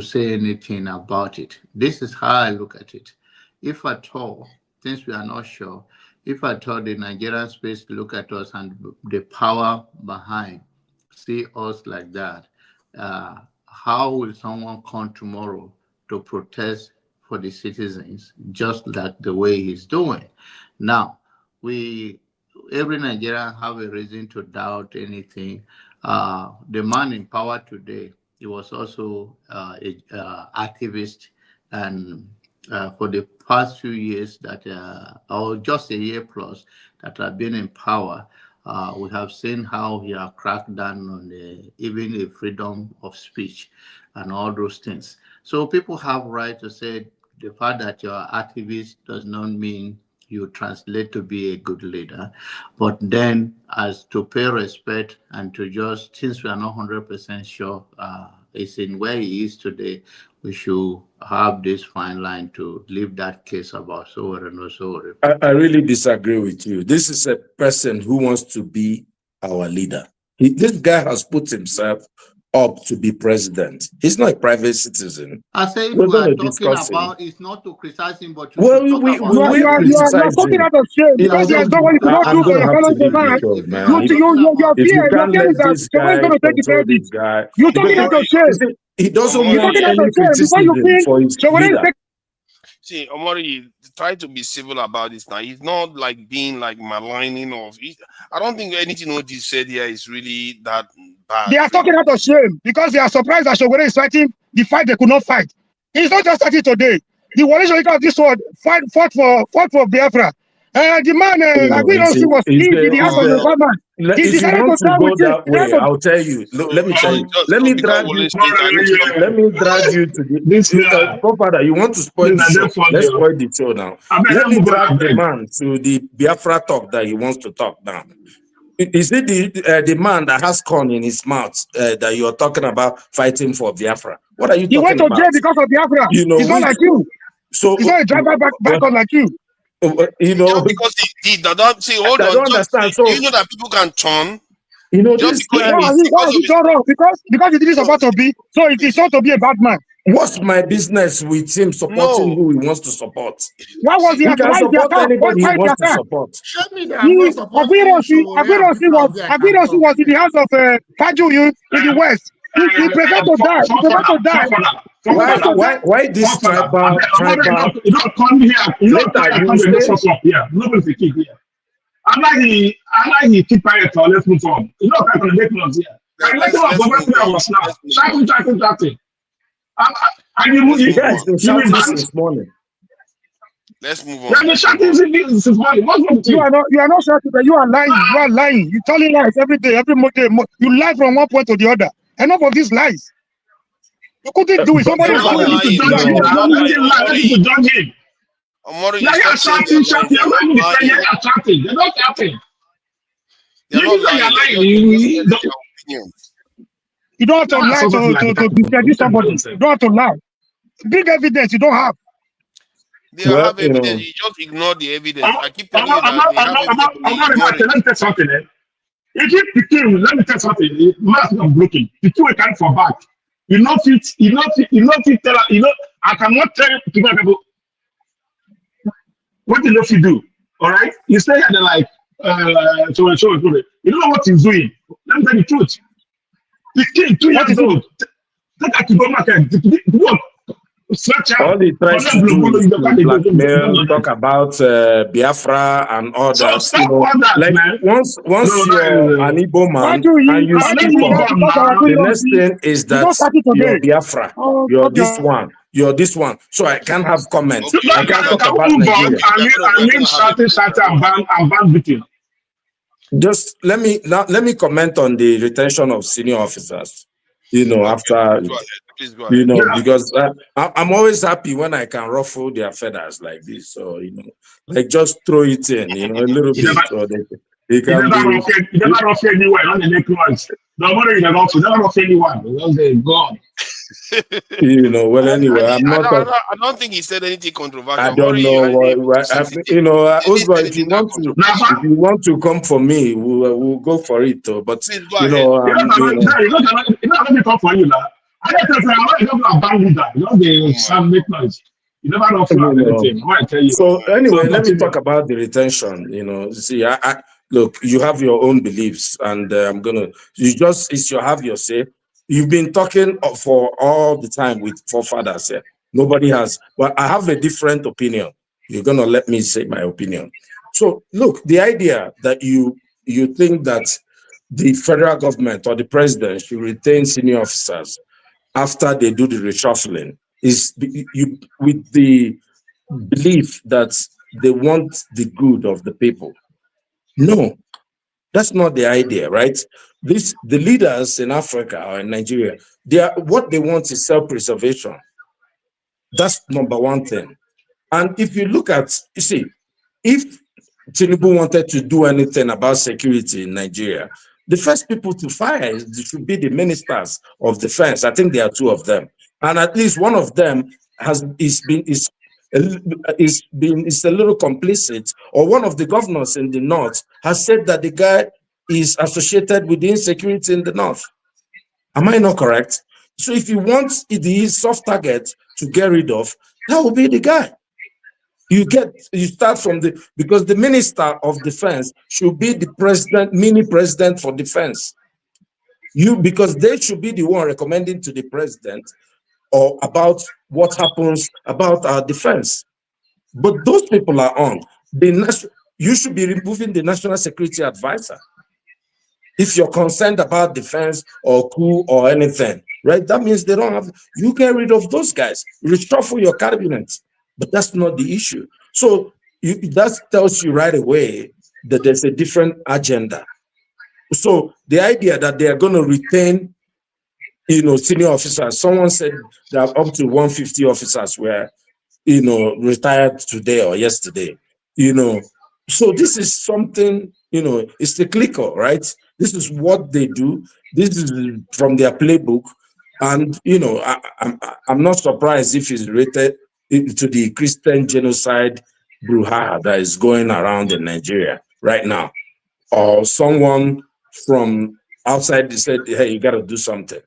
say anything about it. This is how I look at it. If at all, since we are not sure, if at all the Nigerian space look at us and the power behind see us like that, how will someone come tomorrow to protest for the citizens just like the way he's doing? Now, every Nigerian have a reason to doubt anything. The man in power today, he was also an activist, and for the past few years or just a year plus that I've been in power, we have seen how he has cracked down on even the freedom of speech and all those things. So people have right to say the fact that you're an activist does not mean you translate to be a good leader. But then as to pay respect and to just, since we are not 100% sure it's in where he is today, we should have this fine line to leave that case about Sowore and no Sowore. I really disagree with you. This is a person who wants to be our leader. This guy has put himself up to be president. He's not a private citizen. I say if We're we going are to talking discuss him. about, it's not to criticize him, but to Well, talk we about will You are criticize talking him. out of shame You know, because he has done what you could not do I'm for going to your have fellow to leave man. this show, man. Your If fear you can't is let that this someone is guy going to take the control credit. this guy, You're talking out of shame. he doesn't You're want talking out any of shame before you criticism feel for his Sowore is leader. See, Omori, try to be civil about this now. He's not like being like maligning of it. I don't think anything what you said here is really that bad. They are talking out of shame because they are surprised that Sowore is fighting the fight they could not fight. It's not just starting today. The Walisho of this world fought for Biafra. The man, Agüero, was killed in the house of the government. He If you decided want to to try go with it. that way, I'll tell you. Let me tell you. Let me drag you. Let me drag you to the Father. You want to spoil the show? Let's spoil the show now. Let me drag the man to the Biafra talk that he wants to talk now. Is it the man that has corn in his mouth that you're talking about fighting for Biafra? What are you He talking went to about? jail because of Biafra. You know, he's not like you. So he's not a driver back on like you. You know, just because he don't see, hold I on, don't understand. So you know that people can turn. You know, Just this because guy he's so wrong because he did support to be, so it's not to be a bad man. What's my business with him supporting who he wants to support? Why was he can support anybody he wants to support. Show me that I'm not supporting Agüero was in the house of Faju in the West. He preferred to die. He preferred to die. Why this tribal? You don't come here. You don't come here. Nobody's a kid here. I like he keep quiet. Let's move on. You know what kind of make noise here. Let's was now. Shouting. You guys been shouting since morning. Let's move on. You have been shouting since morning. What's wrong with you? You are not shouting, but you are lying. You are lying. You telling lies every day, every day. You lie from one point to the other. Enough of these lies. You couldn't do it. Somebody is doing it. To judge him. Omori, you are shouting. You're not even defending. You're shouting. You're not shouting. You don't have to lie to discredit somebody. You don't have to lie. Big evidence you don't have. They have evidence. You just ignore the evidence. I keep telling you that they have evidence. Let me tell something. If you begin, let me tell something. The mask of blocking. The two we can't for back. You know it. You know tell. You know I cannot tell people. What did you do? All right, you say they're like so. You don't know what he's doing. Let me tell you the truth. The kid 2 years old. Take her to go market. All he tries to do is to blackmail, talk about Biafra and all that. You know, like once you're an Igbo man and you speak up, the next thing is that you're Biafra. You're this one. You're this one. So I can't have comments. I can't talk about Nigeria. I mean, shouting and ban beating. Just let me comment on the retention of senior officers. You know, after. Please go ahead. You know, because I'm always happy when I can ruffle their feathers like this. So, you know, like just throw it in, you know, a little bit. So they can you never ruffle anyone on the neck ones. No matter you never ruffle anyone. Because they're gone. You know, well, anyway, I don't think he said anything controversial. I don't know what, you know, Osborne, if you want to come for me, we'll go for it. But, you know, you don't come for you now. I don't know if I'm a band leader. You know, they sound make noise. You never know anything. I tell you. So anyway, let me talk about the retention. You know, see, look, you have your own beliefs, and you have your say. You've been talking for all the time with forefathers here. Nobody has, but I have a different opinion. You're gonna let me say my opinion. So look, the idea that you think that the federal government or the president should retain senior officers after they do the reshuffling is with the belief that they want the good of the people. No, that's not the idea, right? The leaders in Africa or in Nigeria, what they want is self-preservation. That's number one thing. And if you look at, you see, if Tinubu wanted to do anything about security in Nigeria, the first people to fire should be the ministers of defense. I think there are two of them, and at least one of them is a little complicit. Or one of the governors in the north has said that the guy is associated with the insecurity in the north. Am I not correct? So if you want the soft target to get rid of, that will be the guy. You start from because the Minister of Defense should be the president, mini president for defense. Because they should be the one recommending to the president or about what happens about our defense. But those people are on. You should be removing the National Security Advisor. If you're concerned about defense or coup or anything, right? That means they don't have, you get rid of those guys, reshuffle your cabinet. But that's not the issue. So that tells you right away that there's a different agenda. So the idea that they are going to retain, senior officers, someone said there are up to 150 officers were, retired today or yesterday, So this is something, it's the clicker, right? This is what they do. This is from their playbook. And, I'm not surprised if it's related to the Christian genocide brouhaha that is going around in Nigeria right now. Or someone from outside said, hey, you got to do something,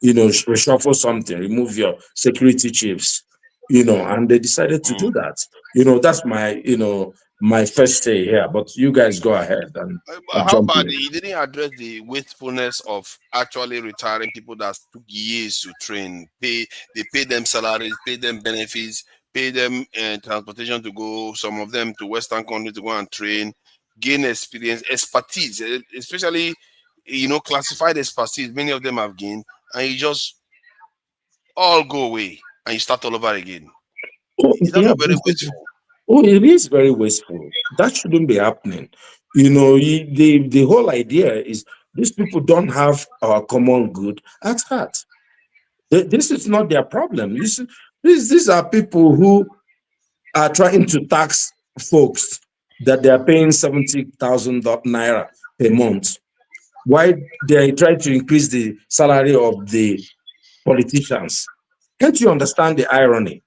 reshuffle something, remove your security chiefs, and they decided to do that. That's my, my first say here, but you guys go ahead. And how about he didn't address the wastefulness of actually retiring people that took years to train? They pay them salaries, pay them benefits, pay them transportation to go, some of them to Western countries to go and train, gain experience, expertise, especially, classified expertise. Many of them have gained, and you just all go away and you start all over again. Is that not very wasteful? Oh, it is very wasteful. That shouldn't be happening. The whole idea is these people don't have our common good at heart. This is not their problem. These are people who are trying to tax folks that they are paying 70,000 naira per month. Why they try to increase the salary of the politicians? Can't you understand the irony?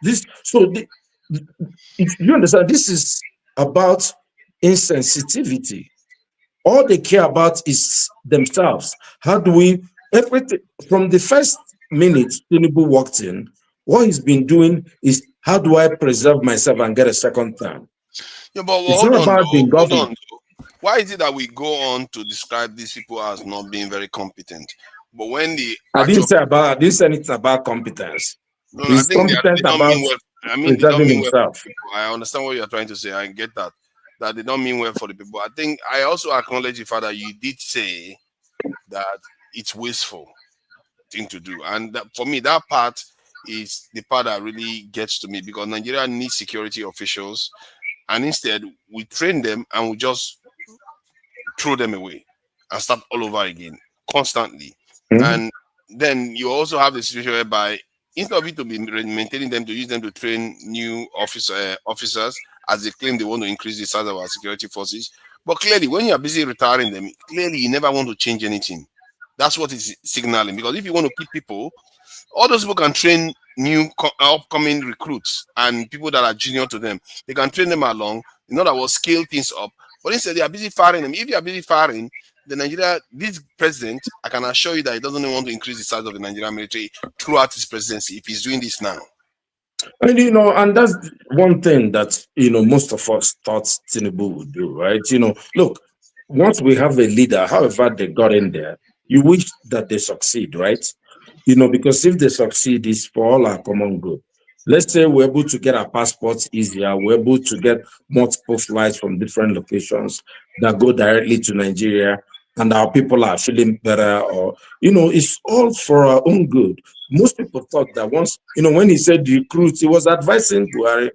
This. So you understand, this is about insensitivity. All they care about is themselves. How do we, everything from the first minute Tinubu walked in, what he's been doing is how do I preserve myself and get a second term? Yeah, but it's not about being governed. Why is it that we go on to describe these people as not being very competent? But when the I didn't say anything about competence. No, I think they don't mean well. I mean, they don't mean well himself. For people. I understand what you're trying to say. I get that they don't mean well for the people. I think I also acknowledge the fact that you did say that it's wasteful thing to do, and for me, that part is the part that really gets to me, because Nigeria needs security officials, and instead we train them and we just throw them away and start all over again constantly. And then you also have the situation whereby instead of it to be maintaining them, to use them to train new officers, as they claim they want to increase the size of our security forces. But clearly, when you are busy retiring them, clearly you never want to change anything. That's what it's signaling. Because if you want to keep people, all those people can train new upcoming recruits and people that are junior to them. They can train them along, in other words, scale things up. But instead, they are busy firing them. If you are busy firing, this president, I can assure you that he doesn't want to increase the size of the Nigerian military throughout his presidency if he's doing this now. And and that's one thing that most of us thought Tinubu would do, right? Look, once we have a leader, however they got in there, you wish that they succeed, right? Because if they succeed, it's for all our common good. Let's say we're able to get our passports easier, we're able to get multiple flights from different locations that go directly to Nigeria, and our people are feeling better, or it's all for our own good. Most people thought that once, when he said recruits, he was advising Buhari,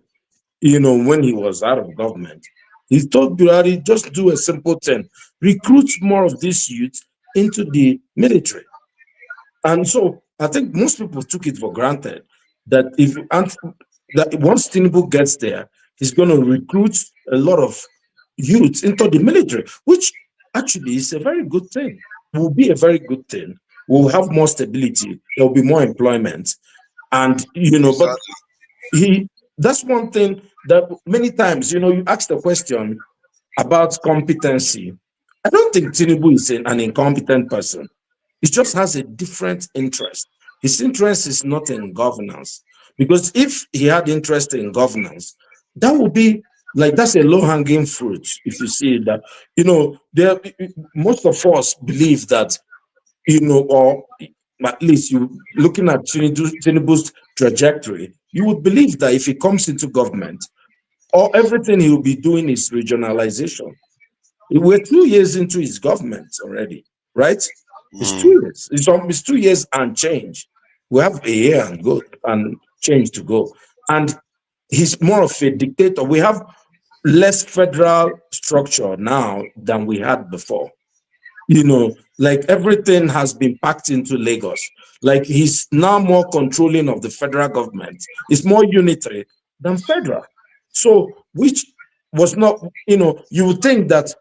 when he was out of government. He told Buhari, just do a simple thing, recruit more of these youth into the military. And so I think most people took it for granted that that once Tinubu gets there, he's going to recruit a lot of youth into the military, which actually is a very good thing. Will be a very good thing. We'll have more stability. There will be more employment, and but that's one thing that many times you ask the question: about competency, I don't think Tinubu is an incompetent person. He just has a different interest. His interest is not in governance. Because if he had interest in governance, that would be like, that's a low-hanging fruit, if you see that. You know, most of us believe that, you know, or at least you looking at Tinubu's trajectory, you would believe that if he comes into government, everything he will be doing is regionalization. We're 2 years into his government already, right? It's 2 years. It's 2 years and change. We have a year and go and change to go. And he's more of a dictator. We have less federal structure now than we had before. You know, like everything has been packed into Lagos. Like he's now more controlling of the federal government. It's more unitary than federal. So, which was not, you know, you would think that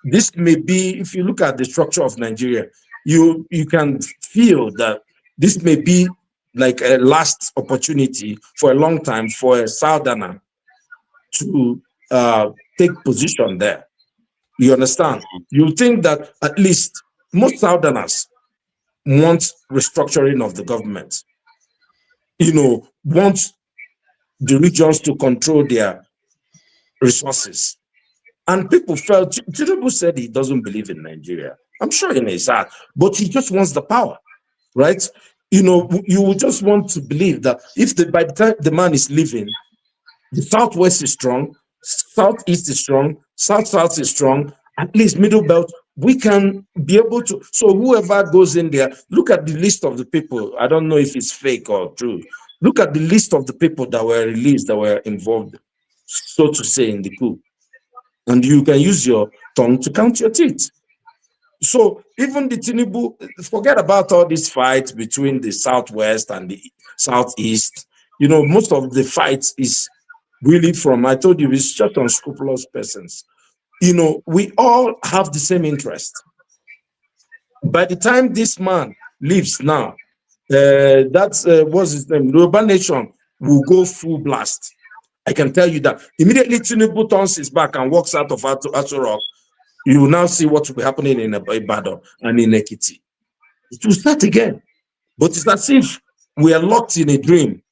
this may be, if you look at the structure of Nigeria, you can feel that this may be like a last opportunity for a long time for a Southerner to take position there. You understand? You think that at least most Southerners want restructuring of the government, you know, want the regions to control their resources. And people felt, Tinubu said he doesn't believe in Nigeria. I'm sure in his heart, but he just wants the power, right? You know, you would just want to believe that if by the time the man is leaving, the Southwest is strong, Southeast is strong, South is strong, at least Middle Belt, we can be able to, so whoever goes in there, look at the list of the people, I don't know if it's fake or true, look at the list of the people that were released, that were involved, so to say, in the coup. And you can use your tongue to count your teeth. So even the Tinubu, forget about all these fights between the Southwest and the Southeast. You know, most of the fights is really from, I told you, it's just unscrupulous persons. You know, we all have the same interest. By the time this man leaves now, that's, what's his name? Yoruba Nation will go full blast. I can tell you that. Immediately Tinubu turns his back and walks out of Aso Rock, you will now see what will be happening in Ibadan and in Ekiti. It will start again. But it's as if we are locked in a dream,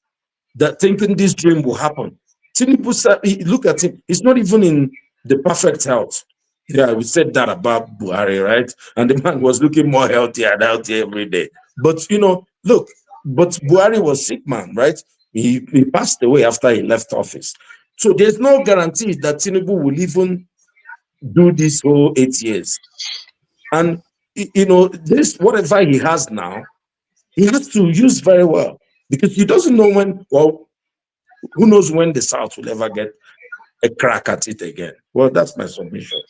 that thinking this dream will happen. Tinubu said, look at him, he's not even in the perfect health. Yeah, we said that about Buhari, right? And the man was looking more healthy and healthy every day. But, you know, look, but Buhari was sick man, right? He passed away after he left office. So there's no guarantee that Tinubu will even do this whole 8 years. And, you know, this, whatever he has now, he has to use very well, because he doesn't know when, well, who knows when the South will ever get a crack at it again. Well, that's my submission.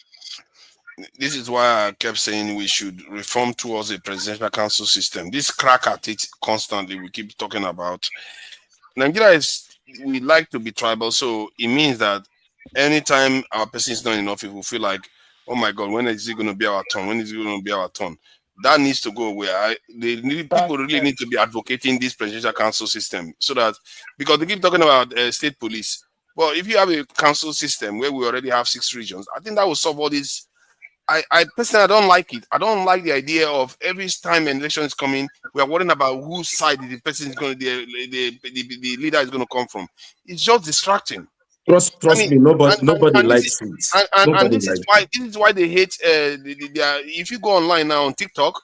This is why I kept saying we should reform towards a presidential council system. This crack at it constantly, we keep talking about. Nigeria is, we like to be tribal, so it means that anytime our person is not enough, we will feel like, oh my God, when is it going to be our turn? When is it going to be our turn? That needs to go away. People really need to be advocating this presidential council system, so that, because they keep talking about state police. Well, if you have a council system where we already have 6 regions, I think that will solve all these. I personally, I don't like it. I don't like the idea of every time an election is coming, we are worrying about whose side the person is going to, the leader is going to come from. It's just distracting. Trust me, nobody likes it. And this is why they hate. If you go online now on TikTok,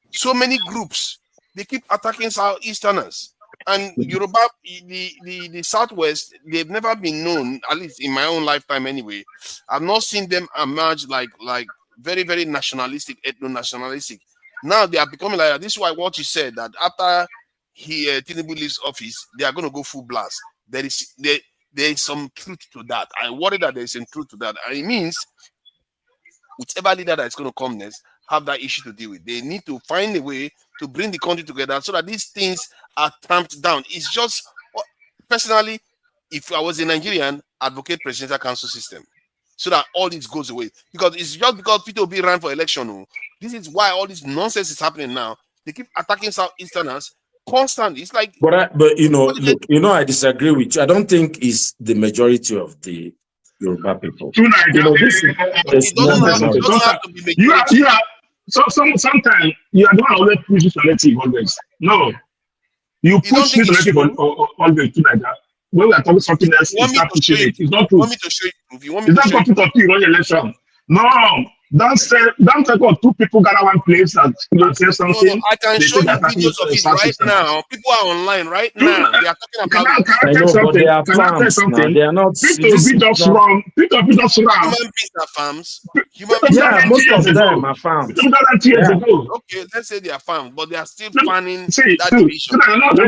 so many groups, they keep attacking Southeasterners. And Yoruba, the Southwest, they've never been known, at least in my own lifetime anyway. I've not seen them emerge like very, very nationalistic, ethno-nationalistic. Now they are becoming like that. This is why what you said, that after Tinubu leaves office, they are going to go full blast. There is some truth to that. I worry that there is some truth to that. And it means whichever leader that is going to come next have that issue to deal with. They need to find a way to bring the country together so that these things are tamped down. It's just, personally, if I was a Nigerian, advocate presidential council system so that all this goes away. Because it's just because Peter Obi ran for election. This is why all this nonsense is happening now. They keep attacking Southeasterners constantly. It's like, but you know, look, you know, I disagree with you. I don't think it's the majority of the Yoruba people. You know, this is sometimes you are the one always pushing narrative always. No, you push this narrative always to like that. When we are talking something else, you start pushing it. It's not true. It's not something to you run election. No, don't talk about two people gather one place and say something. No, I can show you videos of it right now. People are online right now. They are talking about it. I know, but they are farms now. They are not. People just run. People just run. Human beings are farms. Yeah, most of them are farms. Okay, let's say they are farms, but they are still fanning that division.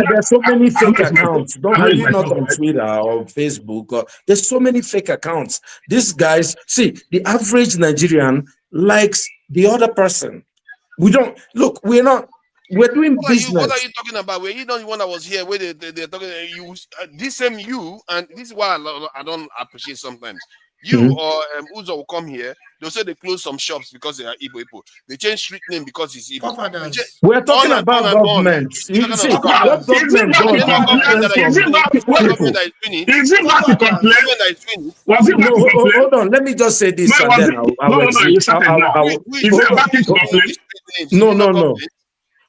There's so many fake accounts. Are you not on Twitter or Facebook? There's so many fake accounts. These guys, see, the average Nigerian likes the other person. We don't look. We're doing business. What are you talking about? Were you not the one that was here? Where they're talking? You this same you, and this is why I don't appreciate sometimes. You or Uzo will come here. They'll say they close some shops because they are Igbo people. They change street name because it's Igbo. We're talking about government. You see, what government hold on. Let me just say this, and then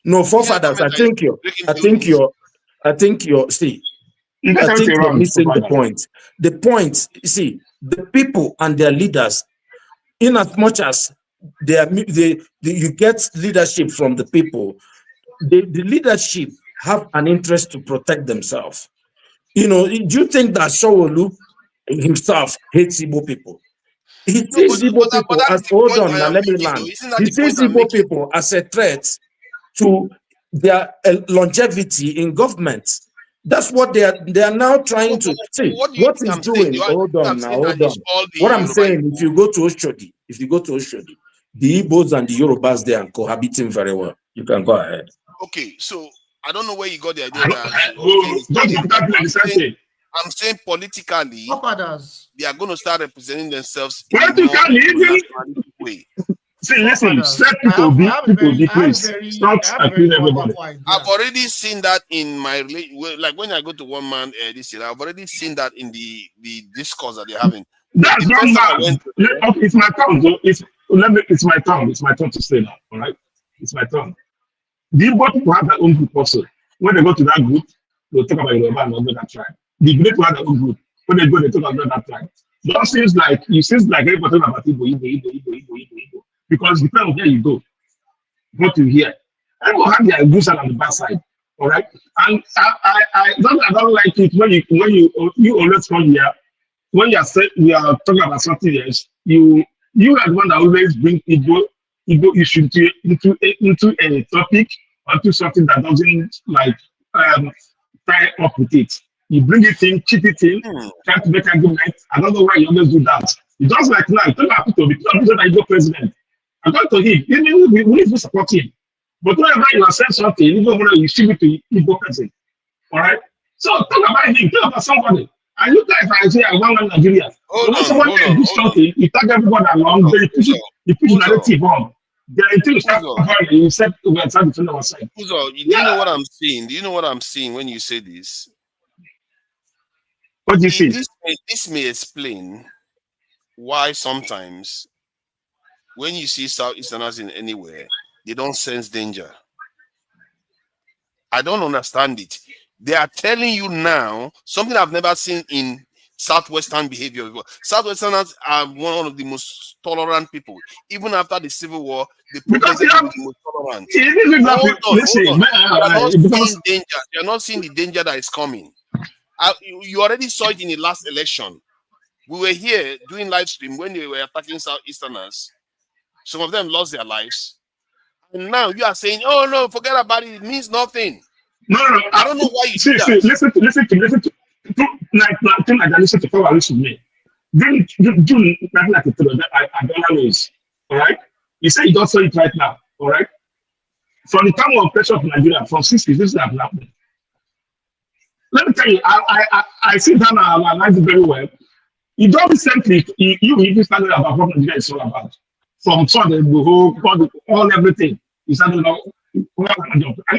No, forefathers. I think you're missing the point. The point, you see, the people and their leaders, in as much as you get leadership from the people, the leadership have an interest to protect themselves. You know, do you think that Sowore himself hates Igbo people? He sees Igbo people as, hold on, now let me land. He sees Igbo people as a threat to their longevity in government. That's what they are now trying to see. What he's doing, hold on. What I'm saying, if you go to Oshodi, the Igbos and the Yorubas, they are cohabiting very well. You can go ahead. Okay, so I don't know where you got the idea that I'm saying politically, they are going to start representing themselves in a more way. See, listen, set people be please. Stop accusing everybody. I've already seen that in my like when I go to one man this year. I've already seen that in the discourse that they're having. That's not bad. It's my turn. It's my turn. It's my turn to say now. All right, it's my turn. The Igbo people have their own group also. When they go to that group, they'll talk about Yoruba and other tribe. The Igbo people have their own group. When they go, they talk about that tribe. That seems like everybody talking about Igbo. Because depending on where you go, what you hear, everyone have their good side and the bad side. All right, and I don't like it when you always come here when we are talking about something else. You are the one that always bring Igbo issue into a topic or to something that doesn't like tie up with it. You bring it in, keep it in, try to make argument. I don't know why you always do that. It's just like now, tell our people because I go president. I go to him, we need to support him. But whenever you are saying something, even when you see it to Igbo person. All right? So talk about him, talk about somebody. And you guys are saying, I want Nigeria. When someone do something, you tag everyone along, then you push narrative on. Then until you start you said we are trying to defend ourselves. Do you know what I'm seeing? Do you know what I'm seeing when you say this? What do you see? This may explain why sometimes when you see Southeasterners in anywhere, they don't sense danger. I don't understand it. They are telling you now something I've never seen in Southwestern behavior before. Southwesterners are one of the most tolerant people. Even after the Civil War, they proved them to be the most tolerant. You're not seeing the danger that is coming. You already saw it in the last election. We were here doing live stream when they were attacking Southeasterners. Some of them lost their lives. And now you are saying, oh no, forget about it. It means nothing. No. I don't know why you do that. Listen to Power listen to me. Do nothing like I don't know. All right? You say you don't say it right now. All right? From the time of pressure of Nigeria, from 60s, this have happened. Let me tell you, I sit down and analyze it very well. You don't recently, you started about what Nigeria is all about. From Sunday, the whole, all everything. You started about, I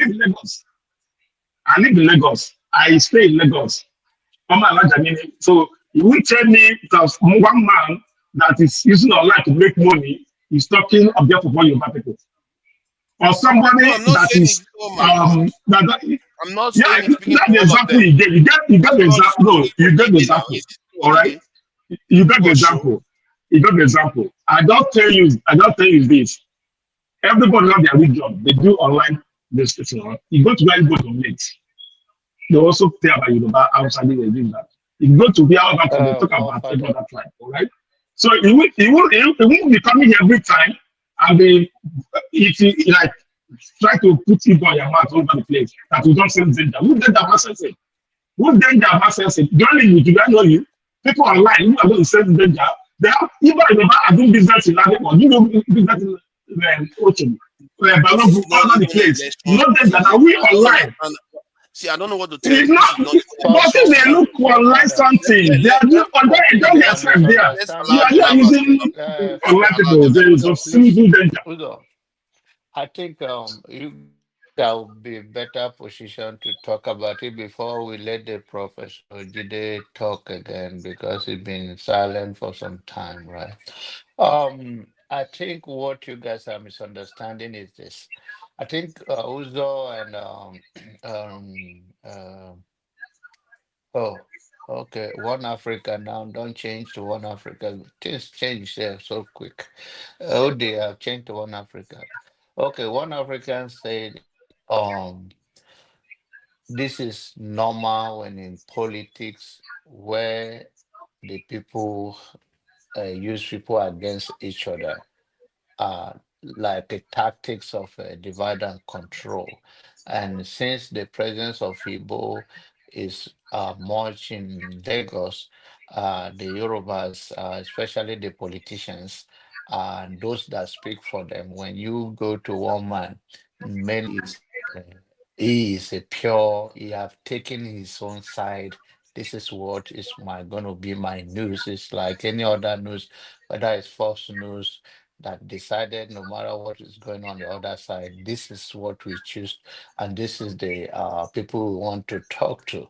live in Lagos. I stay in Lagos. So You will tell me that one man that is using online to make money is talking on behalf of all your people. Or somebody No, I'm not that saying is it's all my people. I'm not yeah, saying it's speaking that's for the all of example them. you gave. You get the After all, it's example. not No, only for you get the Didi now. example. It's for All right. Didi. You get the For sure. example. You got the example. I don't tell you this. Everybody have their real job. They do online this. You go to where you go to late. They also tell about Yoruba outside they do that. You go to where about they talk about every other tribe. All right. So it won't be coming every time and be if you like try to put it on your mouth over the place that you don't sense danger. Who did that sense it? Who danger have sense it? The only you do I know you. People online who are going to sense danger. They have even if I do business in Lagos, you know business in Ocean, This is Balogun, not all over the even place. election You know danger. season. Now we I don't online. understand. See, I don't know what to tell It's you. This is not, not even but election if they season. look online something, they are doing don't get yourself there. Let's You allow are them here have a using online people, there is a single danger. I think you that would be a better position to talk about it before we let the Professor Jide talk again because he's been silent for some time, right? I think what you guys are misunderstanding is this. I think Uzo and oh, okay, One Africa now. Don't change to One Africa. Things change there so quick. Oh, they have changed to One Africa. Okay, One African said, um, this is normal when in politics where the people use people against each other, like the tactics of divide and control. And since the presence of Igbo is much in Lagos, the Yorubas, especially the politicians, and those that speak for them, when you go to one man, mainly is he is a pure, he have taken his own side. This is what is my gonna be my news. It's like any other news, whether it's false news that decided no matter what is going on the other side, this is what we choose, and this is the people we want to talk to.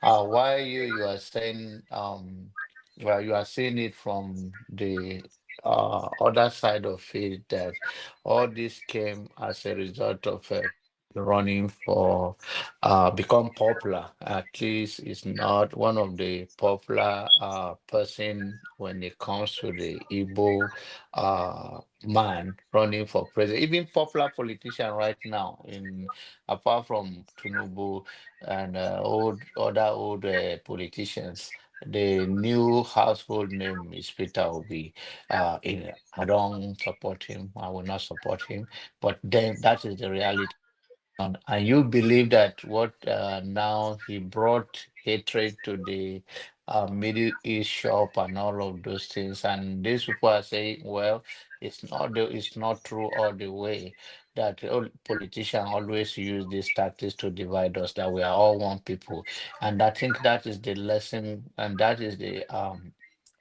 Why you are saying well, you are seeing it from the other side of it that all this came as a result of running for become popular. At least it's not one of the popular person when it comes to the Igbo man running for president. Even popular politician right now, in apart from Tinubu and old politicians. The new household name is Peter Obi. I don't support him. I will not support him. But then that is the reality. And you believe that what now he brought hatred to the Middle East shop and all of those things. And these people are saying, well, it's not true all the way that all politicians always use these tactics to divide us, that we are all one people. And I think that is the lesson, and that is the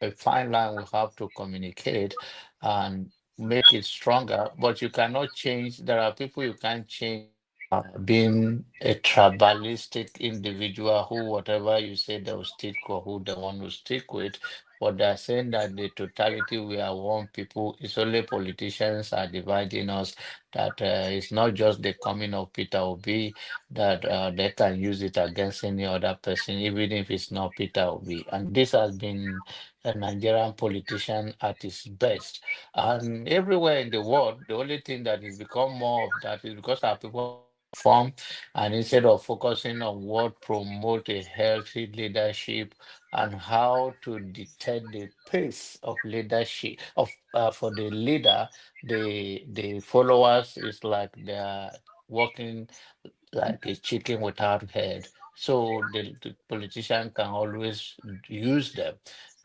a fine line we have to communicate and make it stronger. But you cannot change. There are people you can't change being a tribalistic individual who whatever you say they'll stick or who they want to stick with, but they're saying that the totality we are one people. It's only politicians are dividing us, that it's not just the coming of Peter Obi, that they can use it against any other person, even if it's not Peter Obi. And this has been a Nigerian politician at his best. And everywhere in the world, the only thing that has become more of that is because our people form, and instead of focusing on what promote a healthy leadership and how to detect the pace of leadership of for the leader, the followers is like they're working like a chicken without head. So the politician can always use them.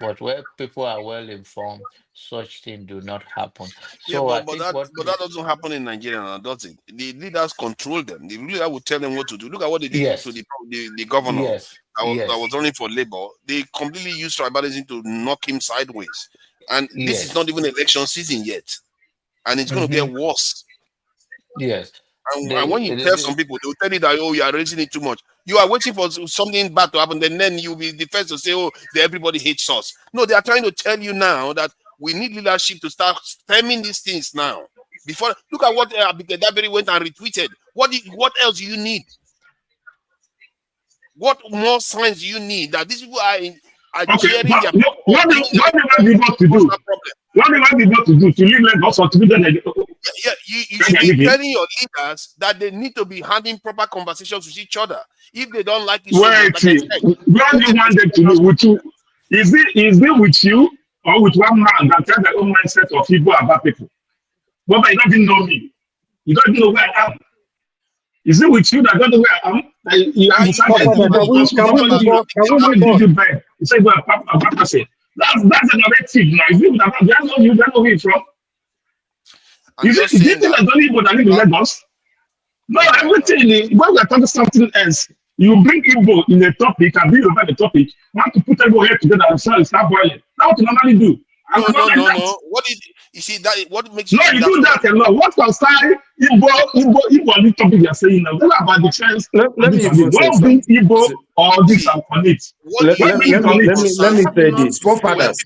But where people are well informed, such things do not happen. Yeah, So I but think what that doesn't happen in Nigeria now, does it? The leaders control them. The leader will tell them what to do. Look at what they did to yes, the governor yes, that was yes, running for Labour. They completely used tribalism to knock him sideways. And this is not yes. even election season yet. And it's going to Mm-hmm. get worse. Yes. And when you tell some people, they'll tell you that, oh, you are raising it too much. You are waiting for something bad to happen, and then you'll be the first to say, "Oh, everybody hates us." No, they are trying to tell you now that we need leadership to start stemming these things now. Before, look at what Dabiri went and retweeted. What else do you need? What more signs do you need that these people are sharing their what do you want to do? What do you want to do to leave Lagos or to be there? You should be telling your leaders that they need to be having proper conversations with each other. If they don't like it, where do you want them to do with you? Is it with you or with one man that has their own mindset of people about people? But you don't even know me. You don't even know where I am. Is it with you that don't know where I am? You have decided to give birth. You say, well, Papa say. That's a directive now. Is it that they know you don't know where from? Is it that only people that live in Lagos? No, everything, when we are talking something else, you bring Igbo in a topic and bring over the topic, want to put everyone here together and start boiling. That's what you normally do. No. You see that? What makes you? No, you do that a lot. What concern Igbo this topic you are saying now? What about the chance? Let me bring Igbo or this and connect. Let me say this. Forefathers.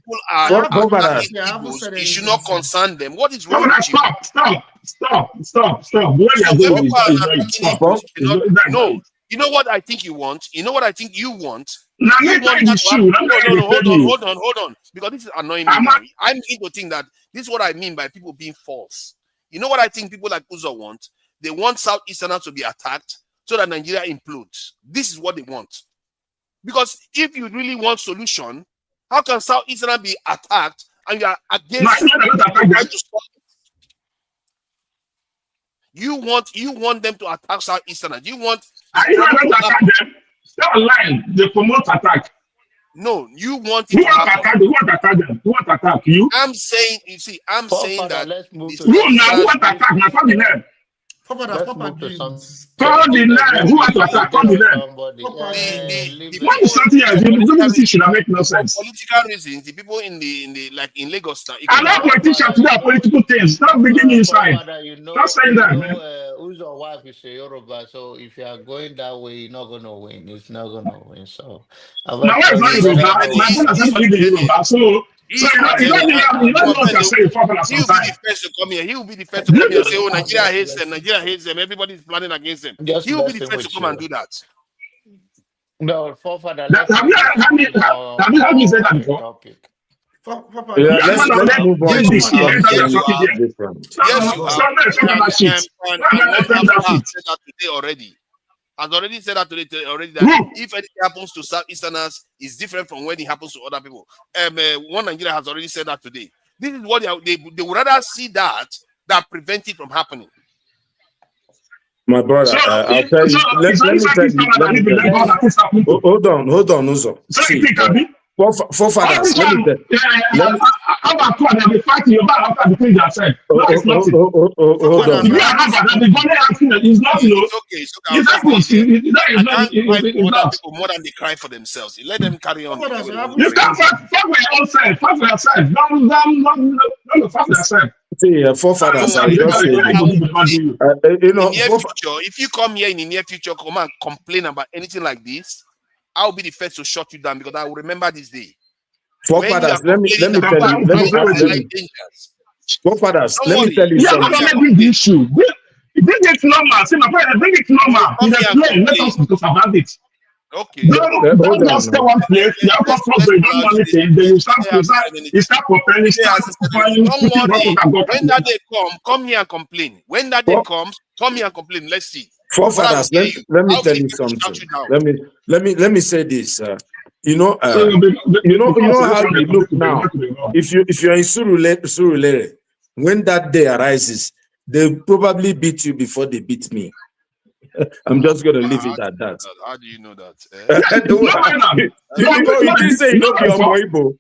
It should not concern them. What is wrong with you? Stop. Where you are going is no. You know what I think you want? You know what I think you want? No, hold on. Because this is annoying me. I'm beginning to think that this is what I mean by people being false. You know what I think people like Uzo want? They want Southeasterners to be attacked so that Nigeria implodes. This is what they want. Because if you really want solution, how can Southeasterners be attacked and you are against it? You want them to attack Southeasterners. You want them. Stop lying. They promote attack. No, you want it to happen. Who want attack them? Who want attack you? I'm saying, you see, I'm saying that. Let's move to who want attack? Now call the name. Call the name. Who want to attack? Call the name. What is something else? You should make no sense. For political reasons, the people in the like in Lagos now. I'm not politician to do political things. Stop beginning inside. Stop saying that, man. Who's your wife is a Yoruba, so if you are going that way, you're not gonna win. It's not gonna win. So my wife is not Yoruba. My son is actually the Yoruba. So you don't know what you're saying. He will be the first to come here. He will be the first to come here and say, "Oh, Nigeria hates them. Nigeria hates them. Everybody is planning against them." He will be the first to come and do that. No, forefather. Have you heard me say that before? Let's move on. Has already said that today already that if anything happens to Southeasterners, it's different from when it happens to other people. One Nigeria has already said that today. This is what they would rather see that prevent it from happening. My brother, I'll tell you. Let me tell you. Hold on, Uzo. Forefathers, let me tell you. How about they be fighting your back after between themselves? No, it's nothing. Hold on. If you are about the body asking that it's not, it's not more than they cry for themselves. Let them carry on. You can't fight for your own self. Fight for yourself. Don't fight for yourself. See, forefathers, I just say, if you come here in the near future, come and complain about anything like this, I'll be the first to shut you down because I will remember this day. Forefathers, let me tell you. Forefathers, let me tell you something. Yeah, bring the issue. Bring it normal. See, my friend, bring it normal. Let us talk about it. Okay. Don't just stay one place. You have to follow the anything. Then you start preparing. When that day come here and complain. When that day comes, come here and complain. Let's see. Forefathers, let me tell you something. Let me say this. You know how you look now. If you're in Surulere, when that day arises, they'll probably beat you before they beat me. I'm just gonna leave it at that. How do you know that? You didn't say you don't be on Moibo.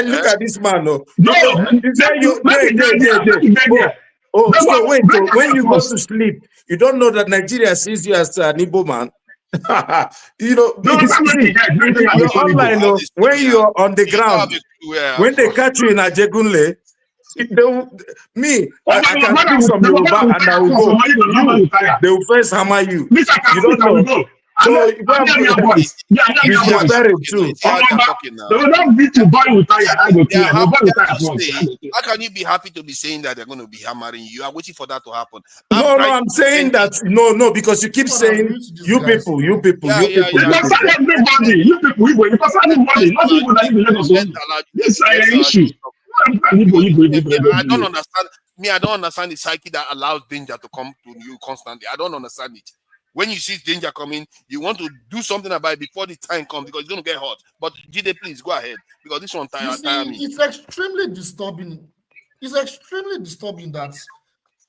Look at this man. So wait. When you go to sleep, you don't know that Nigeria sees you as an Igbo man. You're online. When you're on the ground, when they catch you in Ajegunle, I can do some Yoruba and I will go. They will first hammer you. You don't know. So you don't have your voice. Yeah, be your voice. preparing too. They will not beat you, boy with tire. I go kill you. Boy with tire first. How can you be happy to be saying that they're going to be hammering you? You are waiting for that to happen. No, I'm saying that no, because you keep saying you people. You concern everybody. You people, you concern everybody. Not people that live in Lagos. This is an issue. I don't understand. I don't understand the psyche that allows danger to come to you constantly. I don't understand it. When you see danger coming, you want to do something about it before the time comes because it's going to get hot. But Jide, please go ahead because this one tire me. It's extremely disturbing. It's extremely disturbing that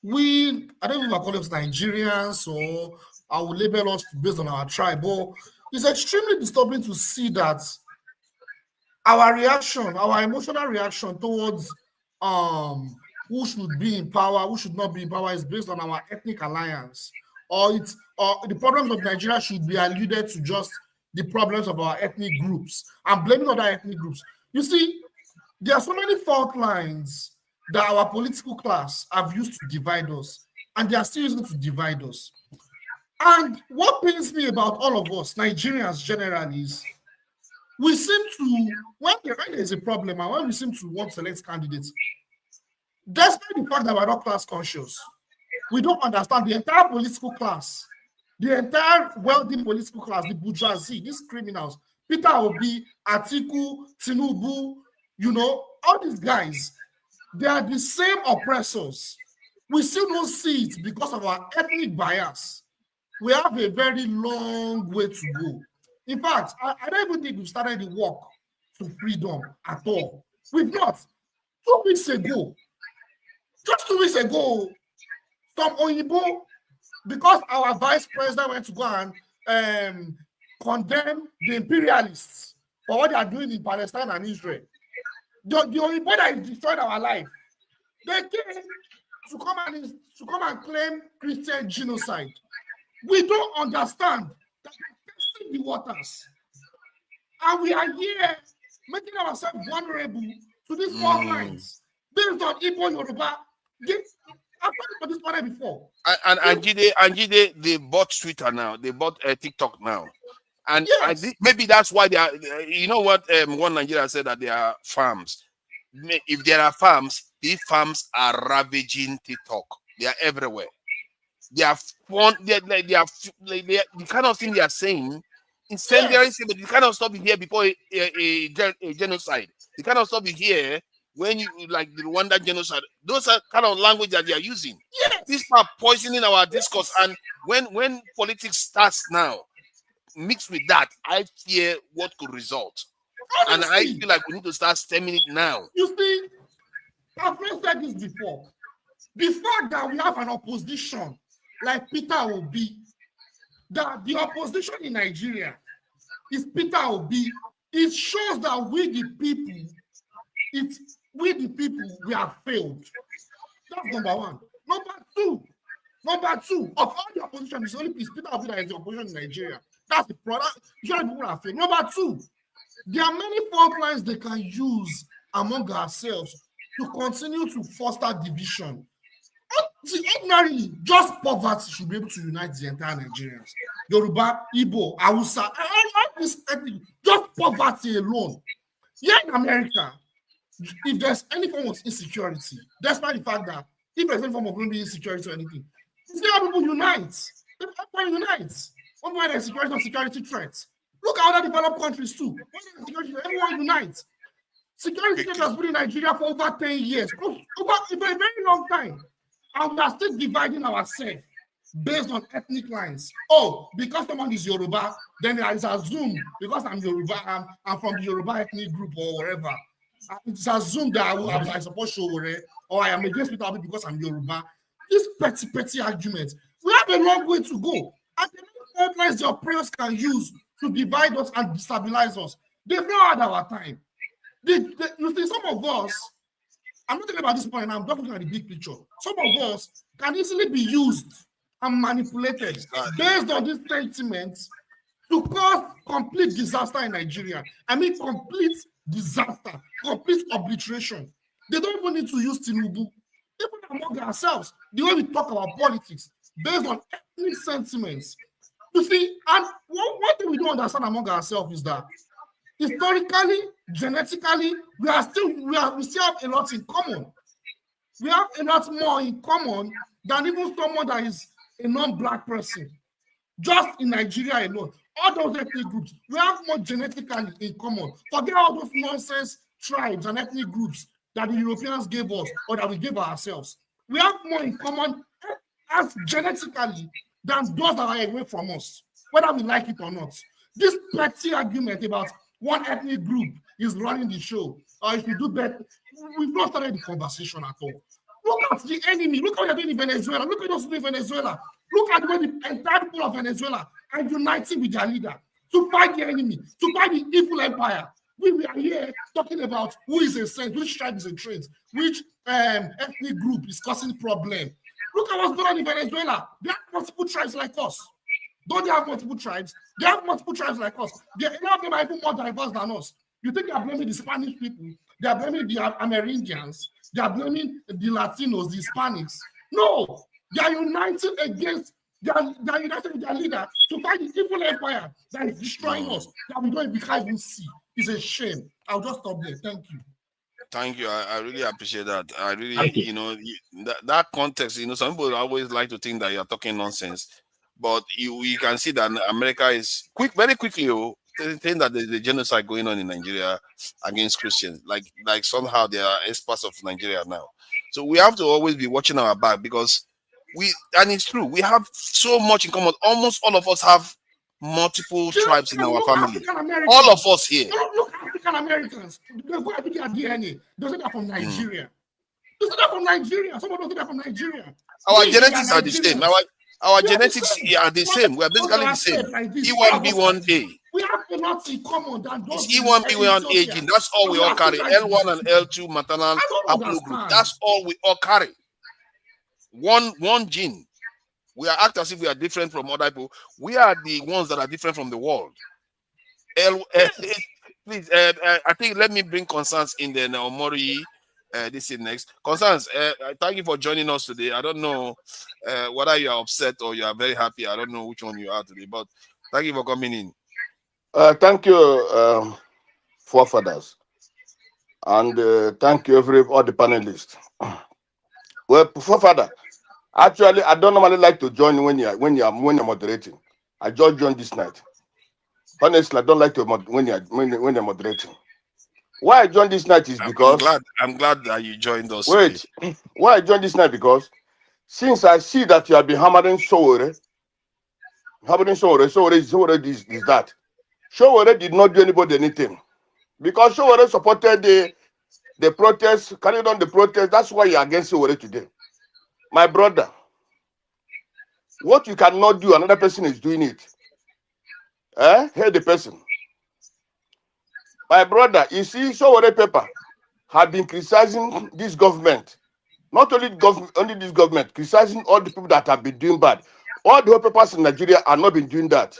I don't even call us Nigerians or I will label us based on our tribe, but it's extremely disturbing to see that our reaction, our emotional reaction towards who should be in power, who should not be in power is based on our ethnic alliance. Or the problems of Nigeria should be alluded to just the problems of our ethnic groups and blaming other ethnic groups. You see, there are so many fault lines that our political class have used to divide us, and they are still using to divide us. And what pains me about all of us, Nigerians generally, is we seem to, when there is a problem and when we seem to want to select candidates, despite the fact that we're not class conscious, we don't understand the entire political class, the entire wealthy political class, the bourgeoisie, these criminals, Peter Obi, Atiku, Tinubu, all these guys, they are the same oppressors. We still don't see it because of our ethnic bias. We have a very long way to go. In fact, I don't even think we've started the walk to freedom at all. We've not. 2 weeks ago, just 2 weeks ago, some Oyibo, because our vice president went to go and condemn the imperialists for what they are doing in Palestine and Israel. The Oyibo that destroyed our life, they came to come and claim Christian genocide. We don't understand that we're testing the waters. And we are here making ourselves vulnerable to these fault lines based on Igbo Yoruba. I've talked about this one before. And Jide, they bought Twitter now. They bought TikTok now. And yes. Maybe that's why they are, you know what one Nigeria said that they are farms. If there are farms, these farms are ravaging TikTok. They are everywhere. They are fun. They are the kind of thing they are saying. Incendiary, yes. The kind of stuff you hear before a genocide. The kind of stuff you hear when you like the Rwanda genocide. Those are kind of language that they are using. Yes. These are poisoning our discourse. And when politics starts now, mixed with that, I fear what could result. Honestly, and I feel like we need to start stemming it now. You see, I've said this before. The fact that we have an opposition like Peter Obi, that the opposition in Nigeria is Peter Obi, it shows that we the people, we have failed. That's number one. Number two, of all the opposition, it's only Peter Obi that is the opposition in Nigeria. That's the product. Usually people have failed. Number two, there are many fault lines they can use among ourselves to continue to foster division. Ordinarily, just poverty should be able to unite the entire Nigerians. Yoruba, Igbo, Hausa, just poverty alone. Here in America, if there's any form of insecurity, despite the fact that if there's any form of insecurity or anything, you see how people unite. People unite. When there's security threats. Look at other developed countries too. When there's security, everyone unites. Security threats has been in Nigeria for over 10 years. For a very long time. And we are still dividing ourselves based on ethnic lines. Oh, because someone is Yoruba, then it's assumed, because I'm Yoruba, I'm from the Yoruba ethnic group or whatever. It's assumed that I support Sowore or I am against Peter because I'm Yoruba. This petty argument. We have a long way to go. And the many lines your prayers can use to divide us and destabilize us. They've not had our time. You see, some of us, I'm not talking about this point, I'm talking about the big picture. Some of us can easily be used and manipulated based on these sentiments to cause complete disaster in Nigeria. I mean, complete disaster, complete obliteration. They don't even need to use Tinubu. Even among ourselves, the way we talk about politics based on ethnic sentiments, You see, and one thing we don't understand among ourselves is that historically, genetically, we still have a lot in common. We have a lot more in common than even someone that is a non-black person. Just in Nigeria alone, all those ethnic groups, we have more genetically in common. Forget all those nonsense tribes and ethnic groups that the Europeans gave us or that we gave ourselves. We have more in common as genetically than those that are away from us, whether we like it or not. This petty argument about one ethnic group is running the show, or if you do better, we've not started the conversation at all. Look at the enemy. Look what they're doing in Venezuela. Look at us in Venezuela. Look at the way the entire people of Venezuela are uniting with their leader to fight the enemy, to fight the evil empire. We are here talking about who is a saint, which tribe is a traitor, which ethnic group is causing problem. Look at what's going on in Venezuela. They have multiple tribes like us. Don't they have multiple tribes? They have multiple tribes like us. A lot of them are even more diverse than us. You think they are blaming the Spanish people? They are blaming the Amerindians. They are blaming the Latinos, the Hispanics. No, they are united against, they are united with their leader to fight the evil empire that is destroying us, that we can't even see. It's a shame. I'll just stop there. Thank you. Thank you. I really appreciate that. I really, that context, some people always like to think that you're talking nonsense, but you can see that America is very quickly saying that there's a genocide going on in Nigeria against Christians. Like somehow they are experts of Nigeria now. So we have to always be watching our back, because and it's true, we have so much in common. Almost all of us have multiple tribes in our family. All of us here. Look at African Americans. They go to their DNA. They say they're from Nigeria. They say they're from Nigeria. Someone don't say they're from Nigeria. Our genetics are the same. Our genetics are the same. We are basically the same. E1B1A. We have a lot in common than those. E1B1A gene. That's all we all carry. L1 and L2 maternal haplogroup. That's all we all carry. One gene. We are act as if we are different from other people. We are the ones that are different from the world. Please, I think let me bring Constance in there now. Omori, this is next. Constance, thank you for joining us today. I don't know whether you are upset or you are very happy. I don't know which one you are today, but thank you for coming in. Thank you, forefathers, and thank you all the panelists. Well, forefather. Actually, I don't normally like to join when you're moderating. I just joined this night. Honestly, I don't like to when you're moderating. Why I joined this night is because I'm glad that you joined us. Wait, why I joined this night because since I see that you have been hammering Sowore is that. Sowore did not do anybody anything because Sowore supported the protest, carried on the protest. That's why you're against Sowore today. My brother, what you cannot do, another person is doing it. Hear the person. My brother, you see, Sowore paper have been criticizing this government. Not only this government, criticizing all the people that have been doing bad. All the papers in Nigeria are not been doing that.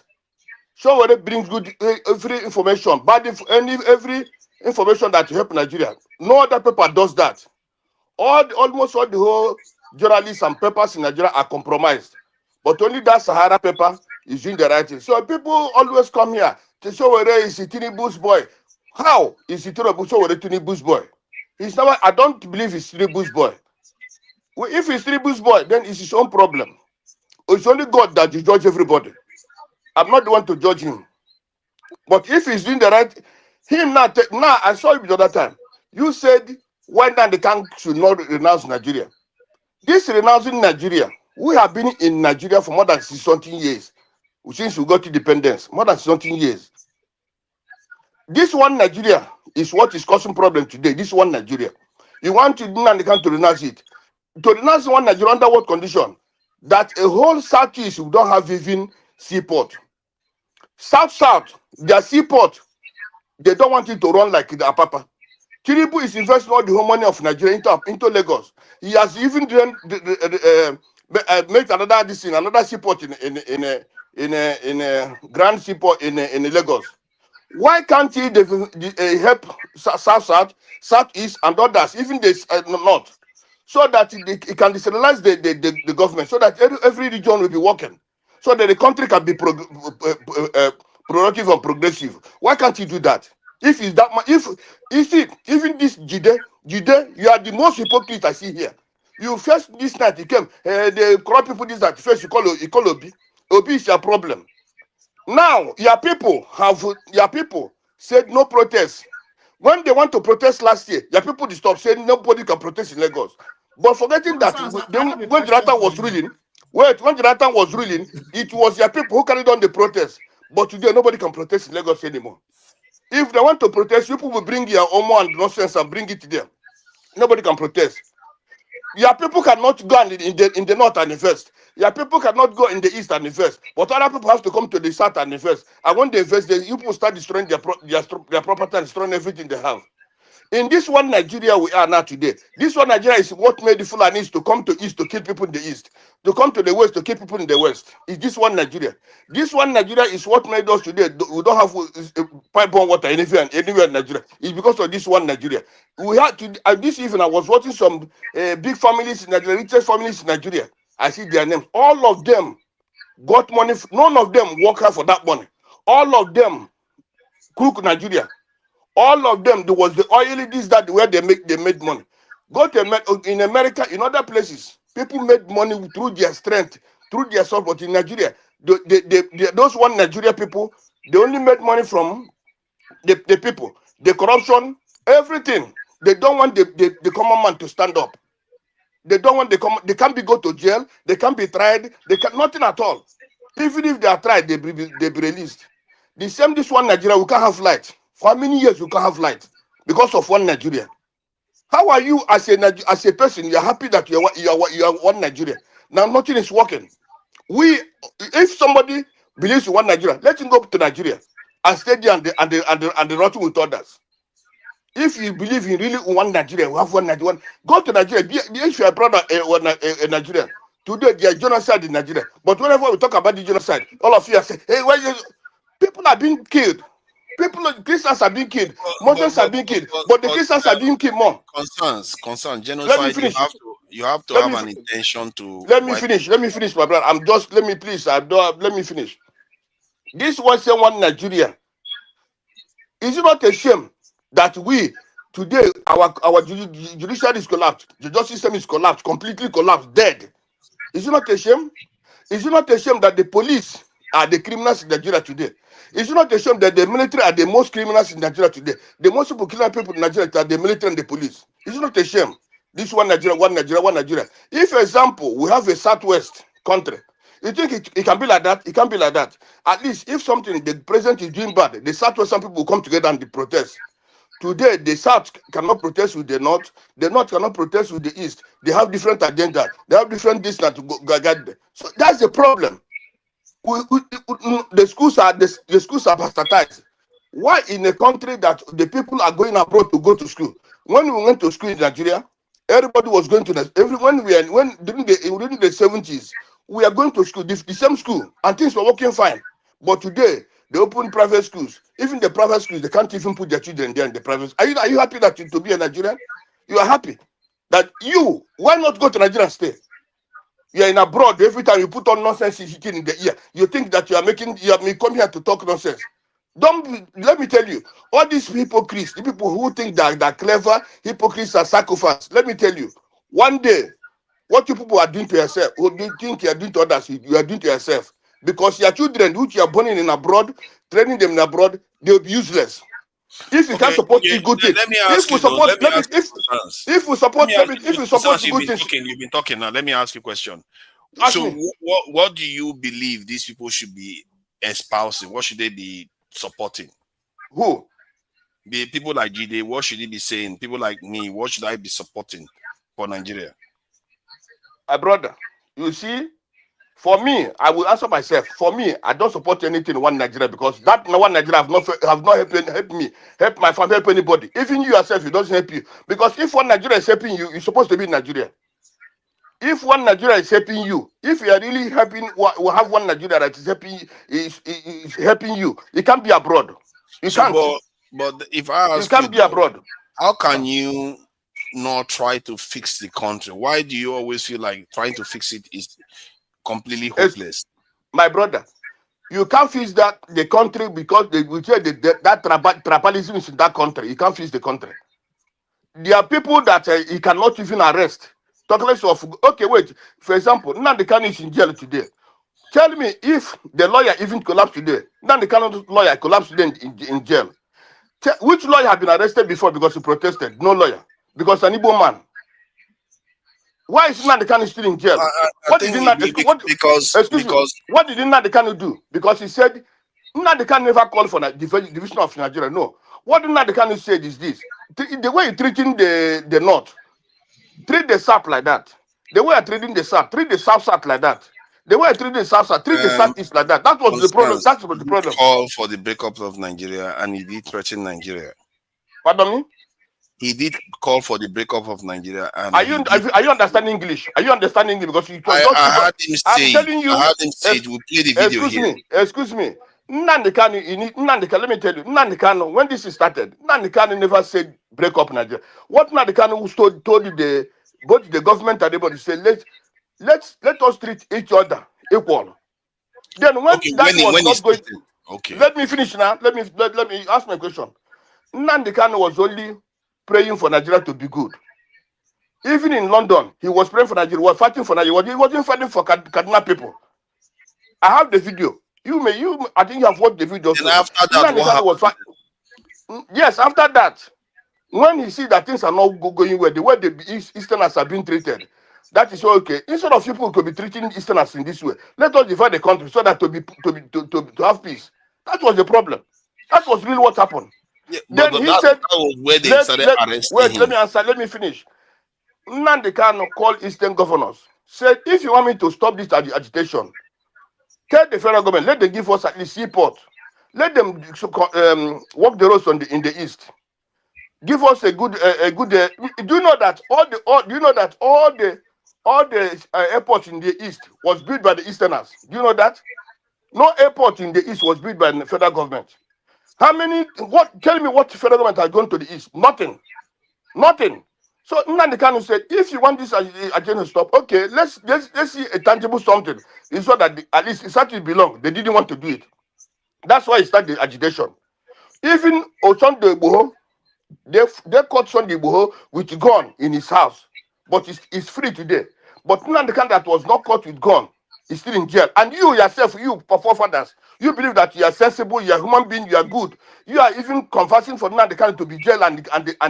Sowore brings good every information, every information that help Nigeria. No other paper does that. Almost all the whole journalists and papers in Nigeria are compromised, but only that Sahara paper is doing the right thing. So people always come here to Sowore is Tinubu's boy. How is Sowore Tinubu's boy? He's never. I don't believe he's Tinubu's boy. If he's Tinubu's boy, then it's his own problem. It's only God that you judge everybody. I'm not the one to judge him. But if he's doing the right, him now. I saw you the other time. You said why not the Kanu should not renounce Nigeria. This renouncing Nigeria, we have been in Nigeria for more than 60 years, since we got independence, more than 60 years. This one Nigeria is what is causing problem today. This one Nigeria. You want to Nnamdi Kanu to renounce it. To renounce one Nigeria under what condition? That a whole southeast we don't have even seaport. South, their seaport, they don't want it to run like the Apapa. Tinubu is investing all the whole money of Nigeria into Lagos. He has even made another seaport in a grand seaport in Lagos. Why can't he help Southeast and others, even the North, so that he can decentralize the government, so that every region will be working, so that the country can be productive and progressive. Why can't you do that? If it's that much, if you see, even this Jide, you are the most hypocrite I see here. You first this night you came, the corrupt people this night first you call Obi. Obi is your problem. Now your people said no protest. When they want to protest last year, your people stopped saying nobody can protest in Lagos. But forgetting that when Jonathan was ruling, when Jonathan was ruling, it was your people who carried on the protest. But today nobody can protest in Lagos anymore. If they want to protest, people will bring your omo and nonsense and bring it there. Nobody can protest. Your people cannot go in the north and invest. Your people cannot go in the east and invest. But other people have to come to the south and invest. And when they invest, you people start destroying their property and destroying everything they have. In this one Nigeria we are now today, this one Nigeria is what made the Fulanis to come to east to kill people in the east, to come to the west to kill people in the west. Is this one Nigeria? This one Nigeria is what made us today. We don't have pipe-borne water anywhere in Nigeria. It's because of this one Nigeria. We had to this evening. I was watching some big families in Nigeria, richest families in Nigeria. I see their names. All of them got money. None of them work hard for that money. All of them cook Nigeria. All of them, there was the oily this that where they made money. Go to in America, in other places, people made money through their strength, through their soul. But in Nigeria, those one Nigeria people, they only made money from the people, the corruption, everything. They don't want the common man to stand up. They don't want they can't be go to jail. They can't be tried. They can nothing at all. Even if they are tried, they be released. The same this one Nigeria, we can't have light. For how many years you can't have light because of one Nigeria? How are you as a person? You're happy that you are one Nigeria. Now nothing is working. If somebody believes in one Nigeria, let him go to Nigeria and stay there and rotting with others. If you believe in really one Nigeria, we have one Nigeria. Go to Nigeria. If you are brother a Nigerian, today there is genocide in Nigeria. But whenever we talk about the genocide, all of you are saying, "Hey, people are being killed." Christians are being killed, Muslims are being killed, but the Christians are being killed more. Concern, genocide. You have to have an intention to. Let me finish, my brother. Let me finish. This was one Nigeria. Is it not a shame that we today our judiciary is collapsed, the justice system is collapsed, completely collapsed, dead? Is it not a shame? Is it not a shame that the police are the criminals in Nigeria today? Is it not a shame that the military are the most criminals in Nigeria today? The most people killing people in Nigeria are the military and the police. Is it not a shame? This one Nigeria, one Nigeria, one Nigeria. If, for example, we have a southwest country, you think it can be like that? It can't be like that. At least if something the president is doing bad, the southwestern people will come together and they protest. Today, the South cannot protest with the North cannot protest with the East. They have different agendas. They have different distance to go guide them. So that's the problem. The schools are bastardized. Why in a country that the people are going abroad to go to school? When we went to school in Nigeria, everybody was going to during the 70s, we are going to school, the same school, and things were working fine. But today, they open private schools. Even the private schools, they can't even put their children there in the private schools. Are you happy that to be a Nigerian? You are happy that why not go to Nigeria and stay? You're in abroad, every time you put on nonsense in the ear, you think that you have come here to talk nonsense. Let me tell you, all these hypocrites, the people who think that they're clever, hypocrites are sacrificed. Let me tell you, one day, what you people are doing to yourself, what you think you are doing to others, you are doing to yourself. Because your children, which you are born in abroad, training them in abroad, they'll be useless. If you can't support good things, if we support good things, you've been talking now. Let me ask you a question. What do you believe these people should be espousing? What should they be supporting? Who? The people like Jide, what should they be saying? People like me, what should I be supporting for Nigeria? My brother, you see, for me, I will answer myself. For me, I don't support anything in one Nigeria because that one Nigeria have not helped me, help my family, help anybody. Even you yourself, it doesn't help you. Because if one Nigeria is helping you, you're supposed to be in Nigeria. If one Nigeria is helping you, if you are really helping, we have one Nigeria that is helping you, it can't be abroad. You can't. But if I ask you can't be abroad. How can you not try to fix the country? Why do you always feel like trying to fix it is completely hopeless? my brother, you can't fix that the country because they will say that tribalism is in that country. You can't fix the country. There are people that you cannot even arrest. Talk less of, okay, wait. For example, Nnamdi Kanu is in jail today. Tell me if the lawyer even collapsed today. Nnamdi Kanu lawyer collapsed today in jail. Which lawyer had been arrested before because he protested? No lawyer. Because an Igbo man. Why is Nnamdi Kanu still in jail? What did Nnamdi Kanu do? Because he said Nnamdi Kanu never called for the division of Nigeria. No. What Nnamdi Kanu said is this: the way you're treating the North, treat the South like that. The way you're treating the South, treat the South like that. The way you're treating the South, treat the Southeast like that. That was the problem. That's what the problem. Call for the breakup of Nigeria, and he did threaten Nigeria. Pardon me? He did call for the breakup of Nigeria. And are you understanding English? Are you understanding English? Because I heard him say. I heard him say. We'll play the video here. Excuse me. Nnamdi Kanu, let me tell you, Nnamdi Kanu, when this started, Nnamdi Kanu never said break up Nigeria. What Nnamdi Kanu told you, both the government and everybody said, let us treat each other equal. Then when let me finish now. Let me ask my question. Nnamdi Kanu was only praying for Nigeria to be good. Even in London, he was praying for Nigeria. He was fighting for Nigeria. He wasn't fighting for Kaduna people. I have the video. I think you have watched the video. And after that, yes, after that, when he see that things are not going well, the way the Easterners are being treated, that is okay. Instead of people to be treating Easterners in this way, let us divide the country so that to have peace. That was the problem. That was really what happened. Yeah, then he said, that was where they started arresting him. Let me answer. Let me finish. Nnamdi Kanu called Eastern governors. Said, if you want me to stop this agitation, tell the federal government, let them give us at least seaport. Let them walk the roads in the east. Give us a good. Do you know that all the airports in the east was built by the Easterners? Do you know that? No airport in the east was built by the federal government. How many? Tell me what federal government has gone to the east? Nothing. So Nnamdi Kanu said, if you want this agenda to stop, okay, let's see a tangible something. It's so that at least it actually belongs. They didn't want to do it. That's why he started the agitation. Even Sunday Igboho, they caught Sunday Igboho with gun in his house, but he's free today. But Nnamdi Kanu that was not caught with gun is still in jail. And you yourself, you forefathers, you believe that you are sensible, you are a human being, you are good. You are even conversing for Nnamdi Kanu to be jail and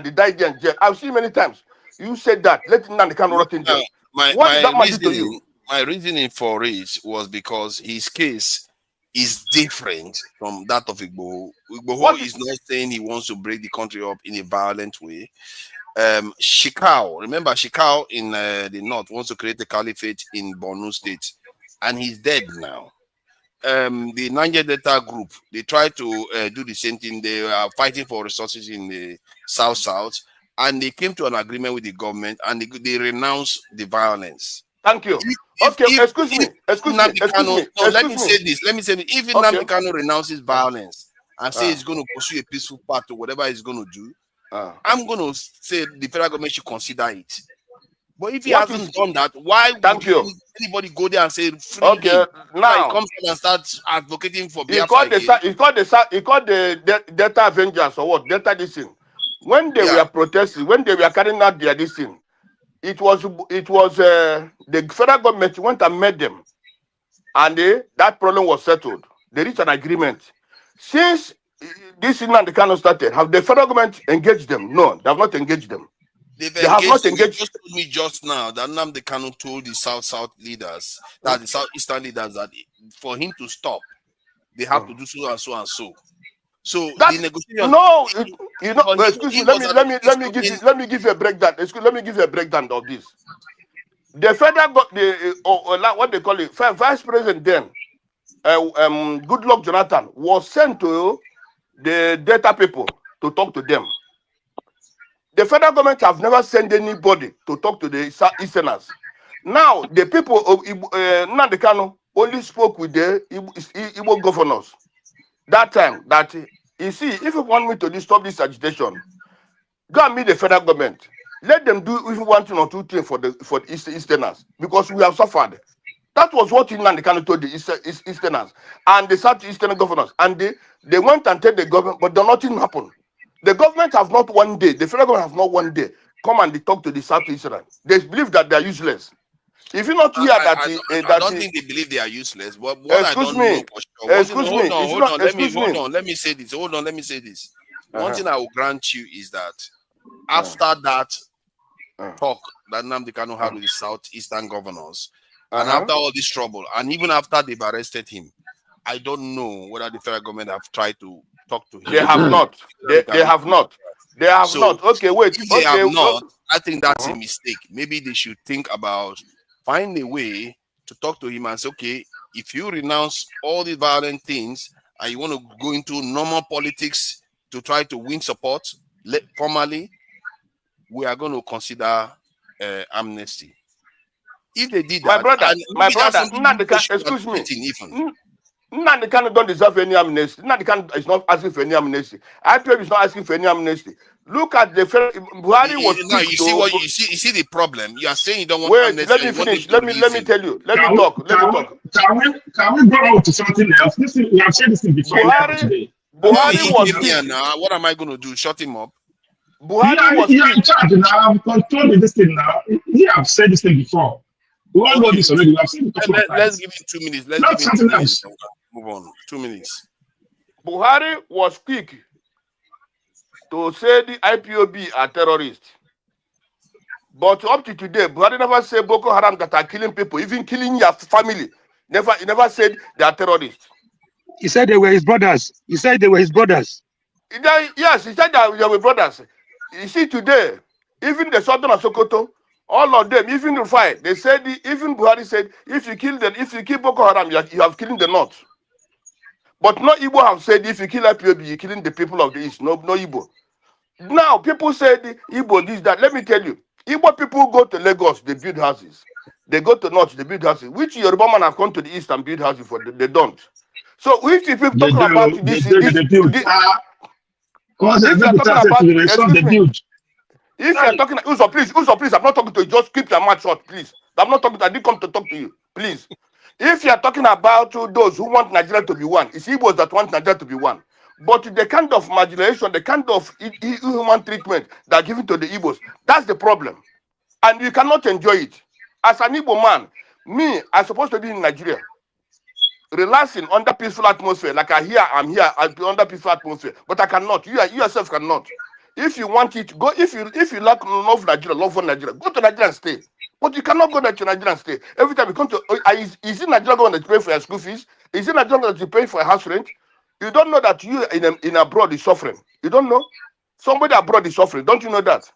they die there in jail. I've seen many times. You said that. Let Nnamdi Kanu rot in jail. What did that matter to you? My reasoning for it was because his case is different from that of Igboho. Igboho is not saying he wants to break the country up in a violent way. Shekau, remember Shekau in the north wants to create a caliphate in Borno State, and he's dead now. The Niger Delta group, they try to do the same thing. They are fighting for resources in the south, and they came to an agreement with the government, and they renounced the violence. Thank you. Excuse me. Let me say this. If Nnamdi Kanu renounces violence and say he's going to pursue a peaceful path to whatever he's going to do, I'm going to say the federal government should consider it. But if he hasn't done that, why would anybody go there and say free him? Now he comes in and starts advocating for Biafra. He called the Delta Avengers or what? Delta this thing. When they were protesting, when they were carrying out their this thing, it was the federal government went and met them, and that problem was settled. They reached an agreement. Since this Nnamdi Kanu started, have the federal government engaged them? No, they have not engaged them. They have not engaged. You just told me just now that Nnamdi Kanu told the South leaders, that the Southeastern leaders, that for him to stop, they have to do so and so and so. So the negotiation. No, excuse me. Let me give you a breakdown. Let me give you a breakdown of this. The federal got what they call it, vice president then, Goodluck Jonathan, was sent to the Delta people to talk to them. The federal government have never sent anybody to talk to the Easterners. Now the people of Nnamdi Kanu only spoke with the Igbo governors. That time, that you see, if you want me to stop this agitation, go and meet the federal government. Let them do if you want 1 or 2 things for the Easterners, because we have suffered. That was what Nnamdi Kanu told the Easterners and the Southeastern governors. And they went and told the government, but nothing happened. The government have not one day, the federal government have not one day come and they talk to the Southeasterners. They believe that they are useless. If you not hear I don't think they believe they are useless. But what I don't know for sure. Hold on. Let me say this. Let me say this. One thing I will grant you is that after that talk that Nnamdi Kanu had with the Southeastern governors, and after all this trouble, and even after they've arrested him, I don't know whether the federal government have tried to talk to him. They have not. They have not. They have not. Okay, wait. If they have not, I think that's a mistake. Maybe they should think about find a way to talk to him and say, okay, if you renounce all the violent things and you want to go into normal politics to try to win support formally, we are going to consider amnesty. If they did that, Nnamdi Kanu, excuse me. Nnamdi Kanu don't deserve any amnesty. Nnamdi Kanu is not asking for any amnesty. IPOB is not asking for any amnesty. Look at the Buhari was. Now you see the problem. You are saying you don't want amnesty. Let me finish. Let me tell you. Let me talk. Can we go on to something else? We have said this thing before. Buhari was now. What am I going to do? Shut him up. Buhari was in charge now. I'm controlling this thing now. We have said this thing before. We all know this already. We have seen it. Let's give it 2 minutes. Move on. 2 minutes. Buhari was quick to say the IPOB are terrorists. But up to today, Buhari never said Boko Haram that are killing people, even killing your family. He never said they are terrorists. He said they were his brothers. Yes, he said they were brothers. You see, today, even the Sultan of Sokoto, all of them, even the fight, they said, even Buhari said, if you kill Boko Haram, you have killed the North. But no Igbo have said, if you kill IPOB, you're killing the people of the East. No Igbo. Now, people say, Igbo this, that. Let me tell you, Igbo people go to Lagos, they build houses. They go to North, they build houses. Which Yoruba man have come to the East and build houses for them? They don't. So if people talking about this, if you're talking, Uzo, please, I'm not talking to you. Just keep your mouth shut, please. I'm not talking. I didn't come to talk to you, please. If you're talking about those who want Nigeria to be one, it's Igbos that want Nigeria to be one. But the kind of marginalization, the kind of inhuman treatment that are given to the Igbos, that's the problem. And you cannot enjoy it. As an Igbo man, I'm supposed to be in Nigeria, relaxing under peaceful atmosphere, like I'm here, I'll be under peaceful atmosphere. But I cannot. You yourself cannot. If you want it, go. If you love Nigeria, love for Nigeria, go to Nigeria and stay. But you cannot go to Nigeria and stay. Every time you come to, is it Nigeria going to pay for your school fees? Is it Nigeria going to pay for your house rent? You don't know that you in abroad is suffering. You don't know. Somebody abroad is suffering. Don't you know that?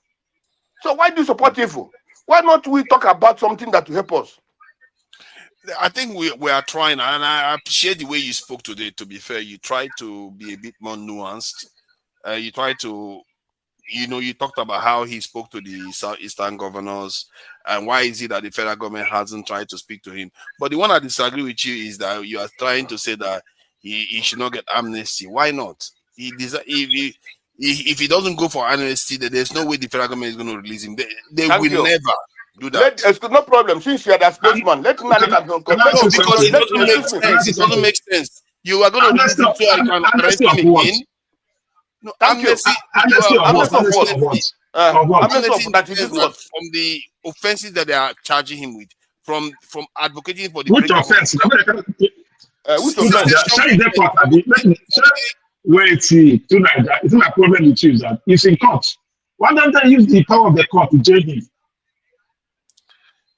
So why do you support evil? Why not we talk about something that will help us? I think we are trying, and I appreciate the way you spoke today. To be fair, you tried to be a bit more nuanced. You tried to, you talked about how he spoke to the Southeastern governors, and why is it that the federal government hasn't tried to speak to him. But the one I disagree with you is that you are trying to say that he should not get amnesty. Why not? If he doesn't go for amnesty, then there's no way the federal government is going to release him. They will never do that. No problem. Since you are the spokesman, let him because it doesn't make sense. It doesn't make sense. You are going to release him so I can arrest him again. No, amnesty from the offenses that they are charging him with, from advocating for the which offense? Wait, see, tonight, it's not a problem with you that it's in court. Why don't they use the power of the court to jail him?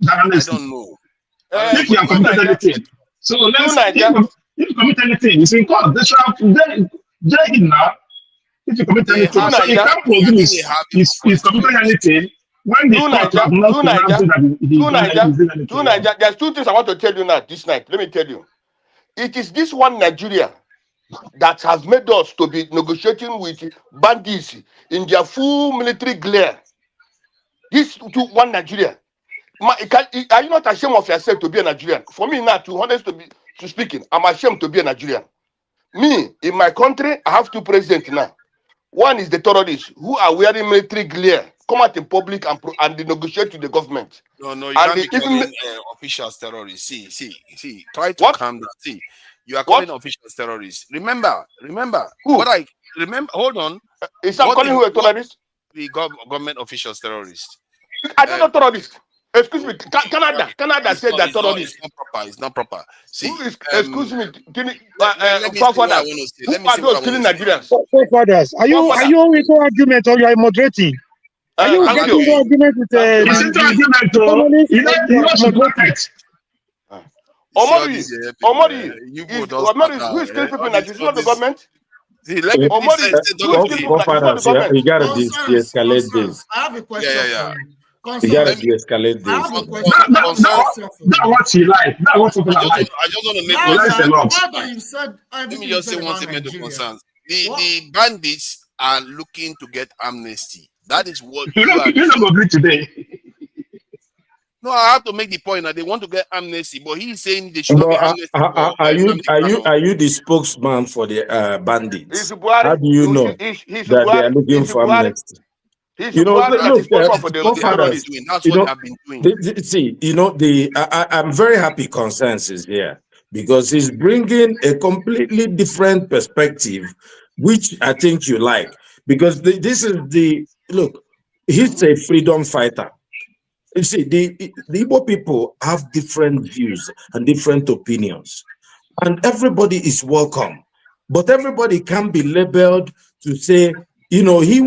I don't know. If you have committed anything, so if you commit anything, it's in court. They should have jail him now. If you commit anything, so he can't produce he's committed anything. When the court have not pronounced that he there's two things I want to tell you now this night. Let me tell you. It is this one Nigeria that has made us to be negotiating with bandits in their full military glare. This one Nigeria. Are you not ashamed of yourself to be a Nigerian? For me now, to speaking, I'm ashamed to be a Nigerian. Me, in my country, I have two presidents now. One is the terrorists who are wearing military gear come out in public and they negotiate with the government. No, you and can't they be calling officials terrorists. See. Try to calm down. See, you are calling officials terrorists. Remember. Who? What I remember. Hold on. Is I'm calling who a terrorist? The government officials terrorists. I don't know terrorists. Excuse me. Canada said that terrorists. It's not proper. See, excuse me. Let me see what I want to say. Let me see what I want to say. Nigerians. Fathers, are you into argument or you are moderating? Are you getting into argument with It's into argument, though. You know, Omori, who is killing people in Nigeria? It's not the government. See, let me you gotta de-escalate this. I have a question. Yeah. You gotta de-escalate this. That's what he like. That's what people are like. I just want to make he likes a lot. Let me just say one statement of concerns. The bandits are looking to get amnesty. That is what you don't agree today. No, I have to make the point that they want to get amnesty, but he's saying they should not get amnesty. Are you the spokesman for the bandits? How do you know that they are looking for amnesty? You know, look, that's what I've been doing. See, you know, I'm very happy Consensus is here because he's bringing a completely different perspective, which I think you like, because this is look, he's a freedom fighter. You see, the Igbo people have different views and different opinions, and everybody is welcome, but everybody can be labeled to say, you know, he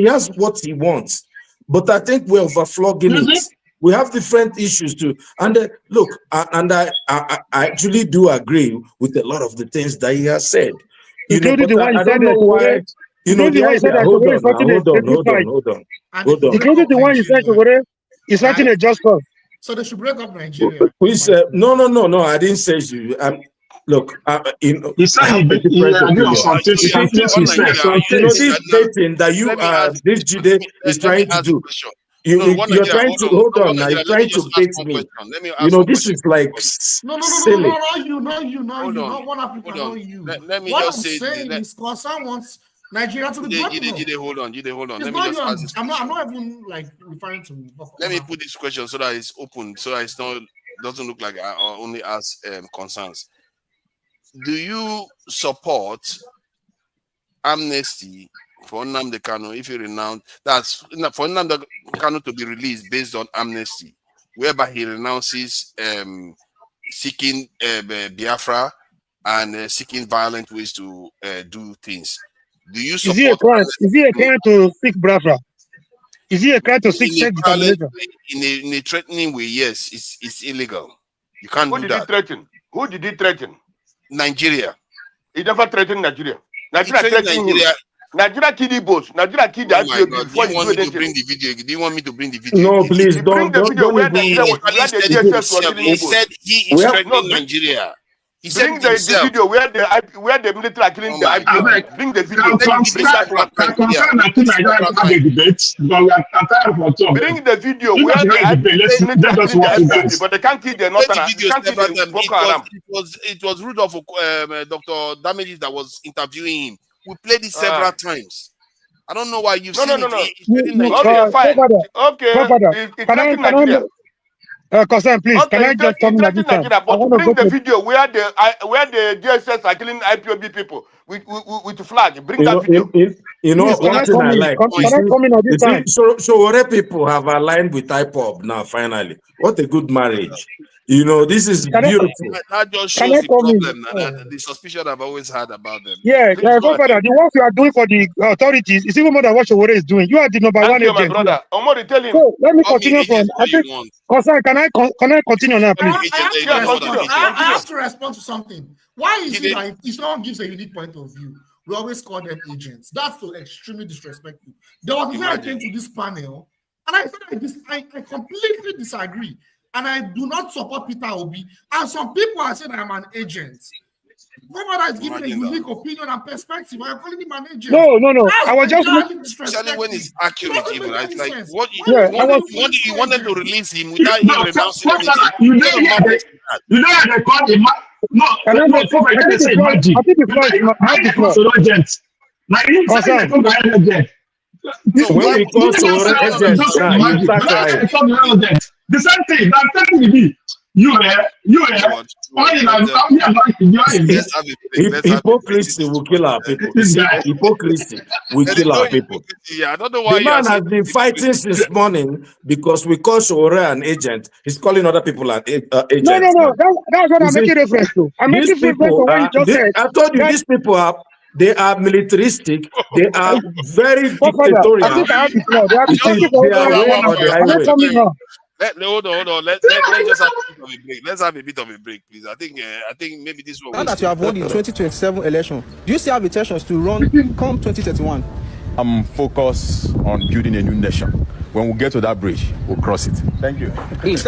has what he wants, but I think we're overflogging it. We have different issues too, and look, I actually do agree with a lot of the things that he has said. You know, but I don't know why. You know, hold on. Including the one you said over it's not in a just cause. So they should break up Nigeria. No, I didn't say you. Look, he said this dating that you are this Jide is trying to do. You're trying to hold on now. You're trying to bait me. You know, this is like silly. Not you. Not one African, not you. Let me just say this concern wants Nigeria to be Jide, hold on. Let me just ask this I'm not even like referring to. Let me put this question so that it's open, so that it's not doesn't look like I only ask concerns. Do you support amnesty for Nnamdi Kanu if you renounce? That's for Nnamdi Kanu to be released based on amnesty, whereby he renounces seeking Biafra and seeking violent ways to do things. Do you support? Is he a crime to seek Biafra? Is he a crime to seek self-determination? In a threatening way, yes, it's illegal. You can't do that. Who did he threaten? Nigeria. He never threatened Nigeria. Nigeria killed Igbos. Nigeria killed the IPOB before he wanted to bring the video. Do you want me to bring the video? No, please don't. He said he is threatening Nigeria. He bring the video where the military are killing the IPOB. Bring the video. Bring the video where the military are killing the IPOB, but they can't kill the northern. It was Rudolph Dr. Damages that was interviewing him. We played it several times. I don't know why you've seen it. Okay, fine. Okay. Concern, please. Can I just come in? Bring the video where the DSS are killing IPOB people with the flag. Bring that video. You know, one thing I like. Sowore people have aligned with IPOB now. Finally, what a good marriage. You know, this is beautiful. That just shows the problem, the suspicion I've always had about them. Yeah, Godfather, the work you are doing for the authorities is even more than what Sowore is doing. You are the number one agent. My brother. Omori, tell him. So let me continue from. Concern, can I continue now, please? I have to respond to something. Why is it that if someone gives a unique point of view, we always call them agents? That's so extremely disrespectful. There was when I came to this panel, and I said I completely disagree. And I do not support Peter Obi. And some people are saying I'm an agent. Somebody is giving a unique opinion and perspective. I'm calling him an agent. No. I was just especially when it's accurate, even right? Like what you want them to release him without him renouncing anything. You know they call him. No, I think it's agent. Now you say they call him agent. When he calls Sowore agent, you start crying. The same thing. I'm telling you, hypocrisy will kill our people. Hypocrisy will kill our people. I don't know why the man has been fighting since morning because we call Sowore an agent. He's calling other people an agent. No. That's what I'm making reference to. I'm making reference to what you just said. I told you these people they are militaristic. They are very dictatorial. I think I have it now. They are Hold on. Let's just have a bit of a break. Let's have a bit of a break, please. I think maybe this one. Now that you have won the 2027 election, do you still have intentions to run come 2031? I'm focused on building a new nation. When we get to that bridge, we'll cross it. Thank you. It's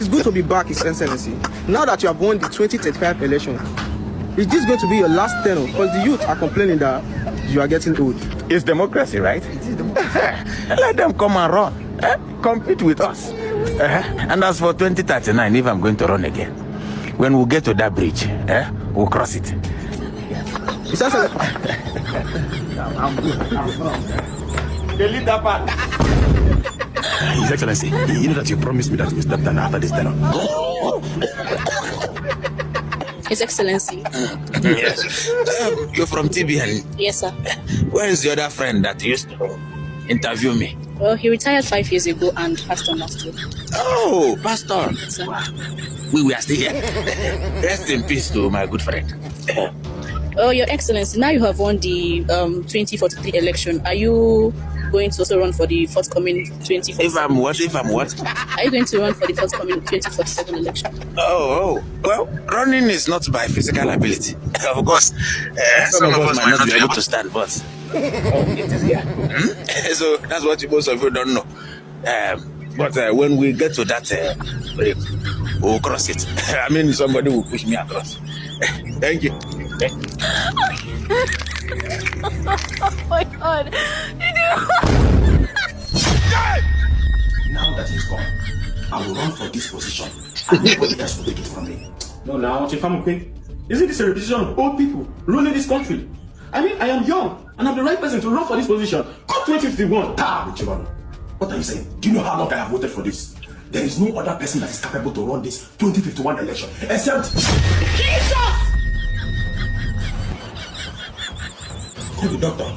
good to be back, His Excellency. Now that you have won the 2035 election, is this going to be your last tenure? Because the youth are complaining that you are getting old. It's democracy, right? It is democracy. Let them come and run. Compete with us. And as for 2039, if I'm going to run again, when we get to that bridge, we'll cross it. His Excellency. Delete that part. His Excellency, you know that you promised me that you will step down after this tenure. His Excellency. Yes. You're from TBN. Yes, sir. Where is the other friend that used to interview me? Well, he retired 5 years ago and passed on last year. Oh, Pastor. Yes, sir. We are still here. Rest in peace to my good friend. Oh, Your Excellency, now you have won the 2043 election. Are you going to also run for the forthcoming 2047? If I'm what? Are you going to run for the forthcoming 2047 election? Oh. Well, running is not by physical ability. Of course, some of us might not be able to stand, but it is here. So that's what most of you don't know. But when we get to that break, we'll cross it. I mean, somebody will push me across. Thank you. Oh my God. Now that he's gone, I will run for this position and nobody else will take it from me. No, now, Chief, isn't this a repetition of old people ruling this country? I mean, I am young and I'm the right person to run for this position. Come 2051. Chiroma, what are you saying? Do you know how long I have voted for this? There is no other person that is capable to run this 2051 election except Jesus! Call the doctor.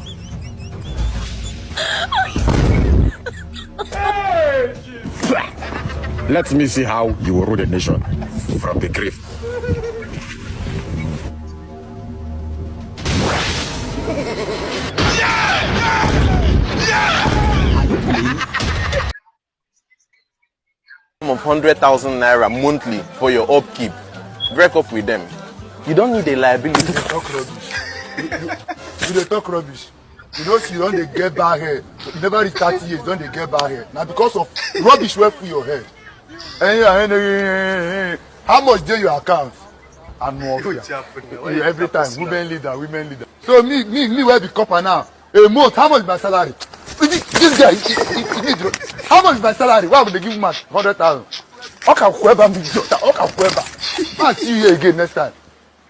Let me see how you will rule the nation from the grave. Of 100,000 naira monthly for your upkeep. Break up with them. You don't need a liability. You talk rubbish. You talk rubbish. You know, you don't get bad hair. You never reach 30 years, don't they get bad hair. Now because of rubbish went through your head. And how much do your account? And more. Every time, women leader. So me where the copper now. A month, how much is my salary? This guy, he need. How much is my salary? Why would they give me 100,000? Okay, whoever me, whoever. I'll see you here again next time.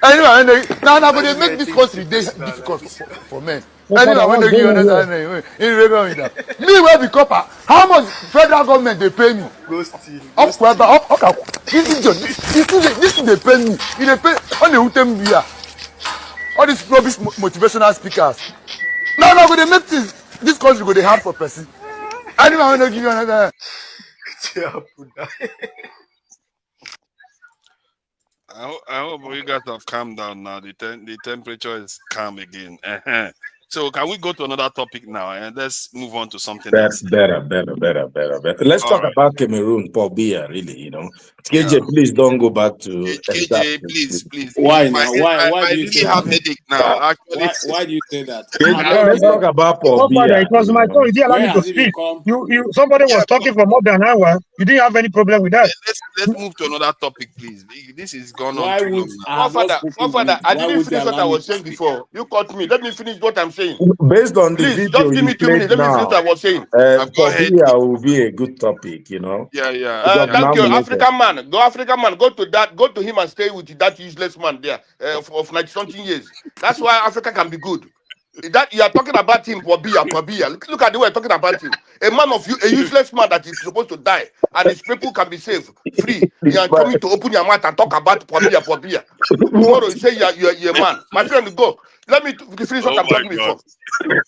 Anyway, now but they make this country difficult for men. Anyway, when they give you another me where the copper, how much federal government they pay me? Okay, this they pay me. They pay on the UTM beer. All these rubbish motivational speakers. Now but they make this country go they hard for person. Anyway, when they give you another. I hope you guys have calmed down now. The temperature is calm again. So can we go to another topic now and let's move on to something else? Better. Let's talk about Cameroon, Paul Biya, really, you know. KJ, please don't go back to KJ, please. Why now? Why I do you really have headache now. Actually, why do you say that? Let's talk about Paul Biya. It was my turn. You didn't allow me to speak. Somebody was talking for more than an hour. You didn't have any problem with that. Let's move to another topic, please. This is gone on too long. Father, I didn't finish what I was saying before. You caught me. Let me finish what I'm saying. Based on the video just give me 2 minutes. Let me finish what I was saying. Paul Biya will be a good topic, you know. Thank you, African man. Go to that. Go to him and stay with that useless man there of 90-something years. That's why Africa can be good. That you are talking about him, Paul Biya. Look at the way you're talking about him. A man of you, a useless man that is supposed to die, and his people can be saved, free. You are coming to open your mouth and talk about Paul Biya. Tomorrow you say you're a man. My friend, go. Let me finish what I'm talking before.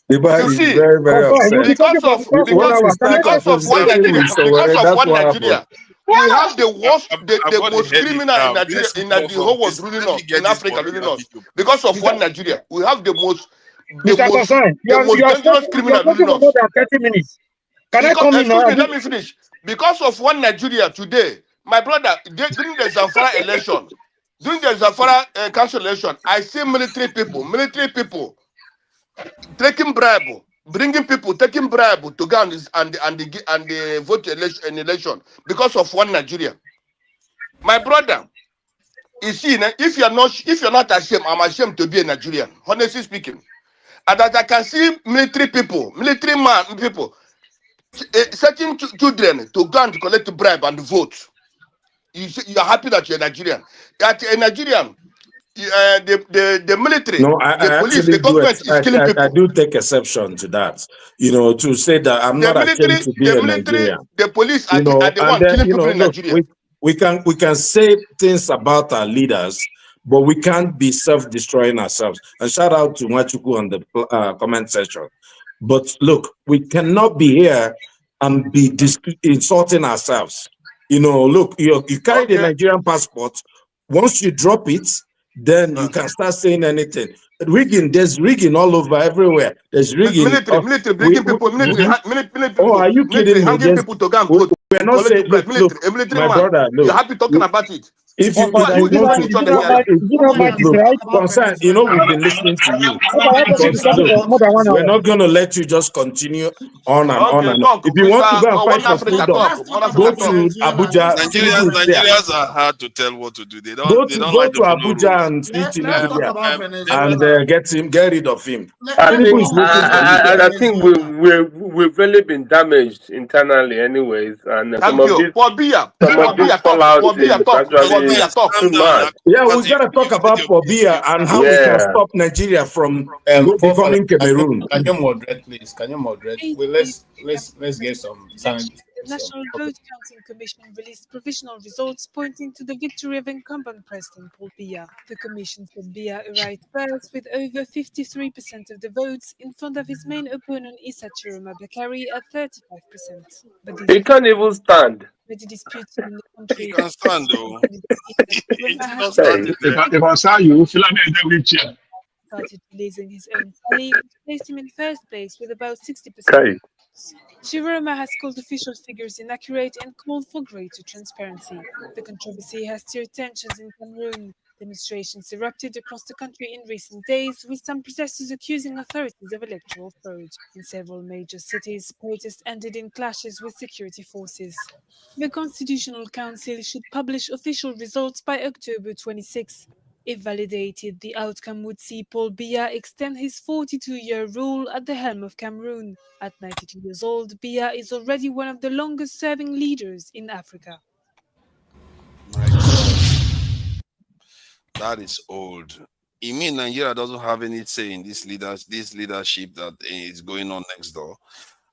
You see, very, very upset. because of one Nigeria, we have the worst, the most criminal in Nigeria, in the whole world ruling us, in Africa ruling us. Because of one Nigeria, we have the most dangerous criminal ruling us. More than 30 minutes. Can I come in now? Excuse me, let me finish. Because of one Nigeria today, my brother, during the Zamfara election, during the Zamfara council election, I see military people taking bribe, bringing people, taking bribe to go and vote election because of one Nigeria. My brother, you see, if you're not ashamed, I'm ashamed to be a Nigerian, honestly speaking. And that I can see military people, setting children to go and collect bribe and vote. You're happy that you're Nigerian. That a Nigerian, the military, the police, the government is killing people. I do take exception to that. You know, to say that I'm not ashamed to be a Nigerian. The police are the one killing people in Nigeria. We can say things about our leaders, but we can't be self-destroying ourselves. And shout out to Machuku on the comment section. But look, we cannot be here and be insulting ourselves. You know, look, you carry the Nigerian passport. Once you drop it, then you can start saying anything. Rigging, there's rigging all over everywhere. There's rigging. Military, bringing people, Oh, are you kidding me? Hanging people to go and vote. We're not saying, look, my brother, look. You're happy talking about it. If you want to concern, you know, we've been listening to you. We're not going to let you just continue on and on and on. If you want to go and fight for freedom, go to Abuja. Nigerians are hard to tell what to do. They don't. Go to Abuja and see Tinubu and get rid of him. I think we've really been damaged internally, anyways. And some of these fallout is actually too much. Yeah, we gotta talk about Paul Biya and how we can stop Nigeria from becoming Cameroon. Can you moderate, please? Can you moderate? Well, let's get some sanity. National Vote Counting Commission released provisional results pointing to the victory of incumbent President Paul Biya. The commission said Biya arrived first with over 53% of the votes in front of his main opponent Tchiroma Bakary at 35%. But he can't even stand. The disputes in the country. He can stand though. If I saw you, fill out the wheelchair. Started releasing his own tally, which placed him in first place with about 60%. Tchiroma has called official figures inaccurate and called for greater transparency. The controversy has stirred tensions in Cameroon. Demonstrations erupted across the country in recent days, with some protesters accusing authorities of electoral fraud. In several major cities, protests ended in clashes with security forces. The Constitutional Council should publish official results by October 26. If validated, the outcome would see Paul Biya extend his 42-year rule at the helm of Cameroon. At 92 years old, Biya is already one of the longest-serving leaders in Africa. My God. That is old. You mean Nigeria doesn't have any say in this leadership that is going on next door?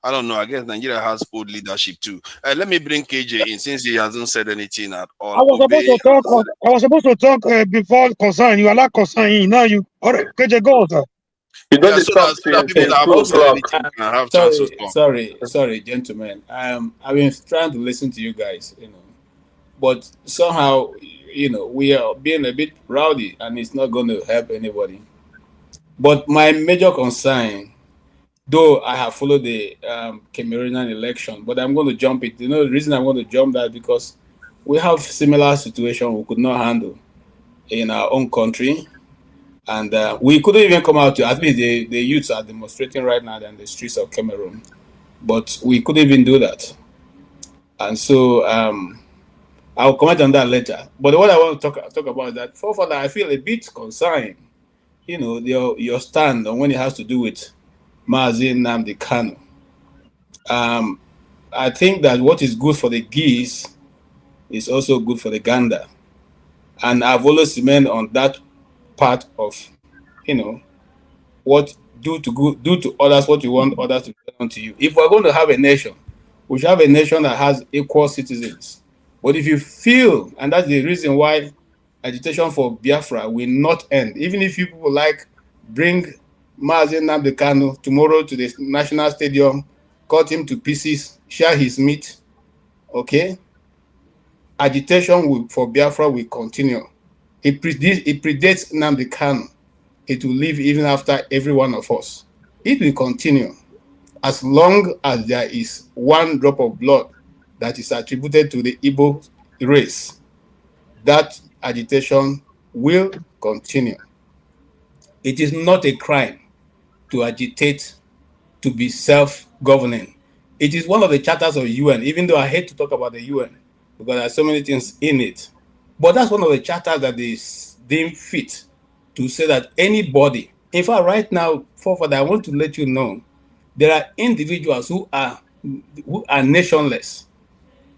I don't know. I guess Nigeria has old leadership too. Let me bring KJ in since he hasn't said anything at all. I was supposed to talk before concern. You allow concern in. Now you. All right, KJ, go on, sir. You don't talk Sorry, gentlemen. I've been trying to listen to you guys, but somehow, we are being a bit rowdy, and it's not going to help anybody. But my major concern, though I have followed the Cameroonian election, but I'm going to jump it. The reason I'm going to jump that because we have similar situation we could not handle in our own country. And we couldn't even come out to, at least the youths are demonstrating right now in the streets of Cameroon. But we couldn't even do that. And so I'll comment on that later. But what I want to talk about is that, for that, I feel a bit concerned, your stand on when it has to do with Nnamdi Kanu. I think that what is good for the geese is also good for the gander. And I've always remained on that part of, what do to others what you want others to do unto you. If we're going to have a nation, we should have a nation that has equal citizens. But if you feel, and that's the reason why agitation for Biafra will not end, even if you people like bring Nnamdi Kanu tomorrow to the National Stadium, cut him to pieces, share his meat, okay? Agitation for Biafra will continue. It predates Nnamdi Kanu. It will live even after every one of us. It will continue as long as there is one drop of blood that is attributed to the Igbo race. That agitation will continue. It is not a crime to agitate to be self-governing. It is one of the charters of UN, even though I hate to talk about the UN because there are so many things in it. But that's one of the charters that is deemed fit to say that anybody, in fact, right now, I want to let you know, there are individuals who are nationless.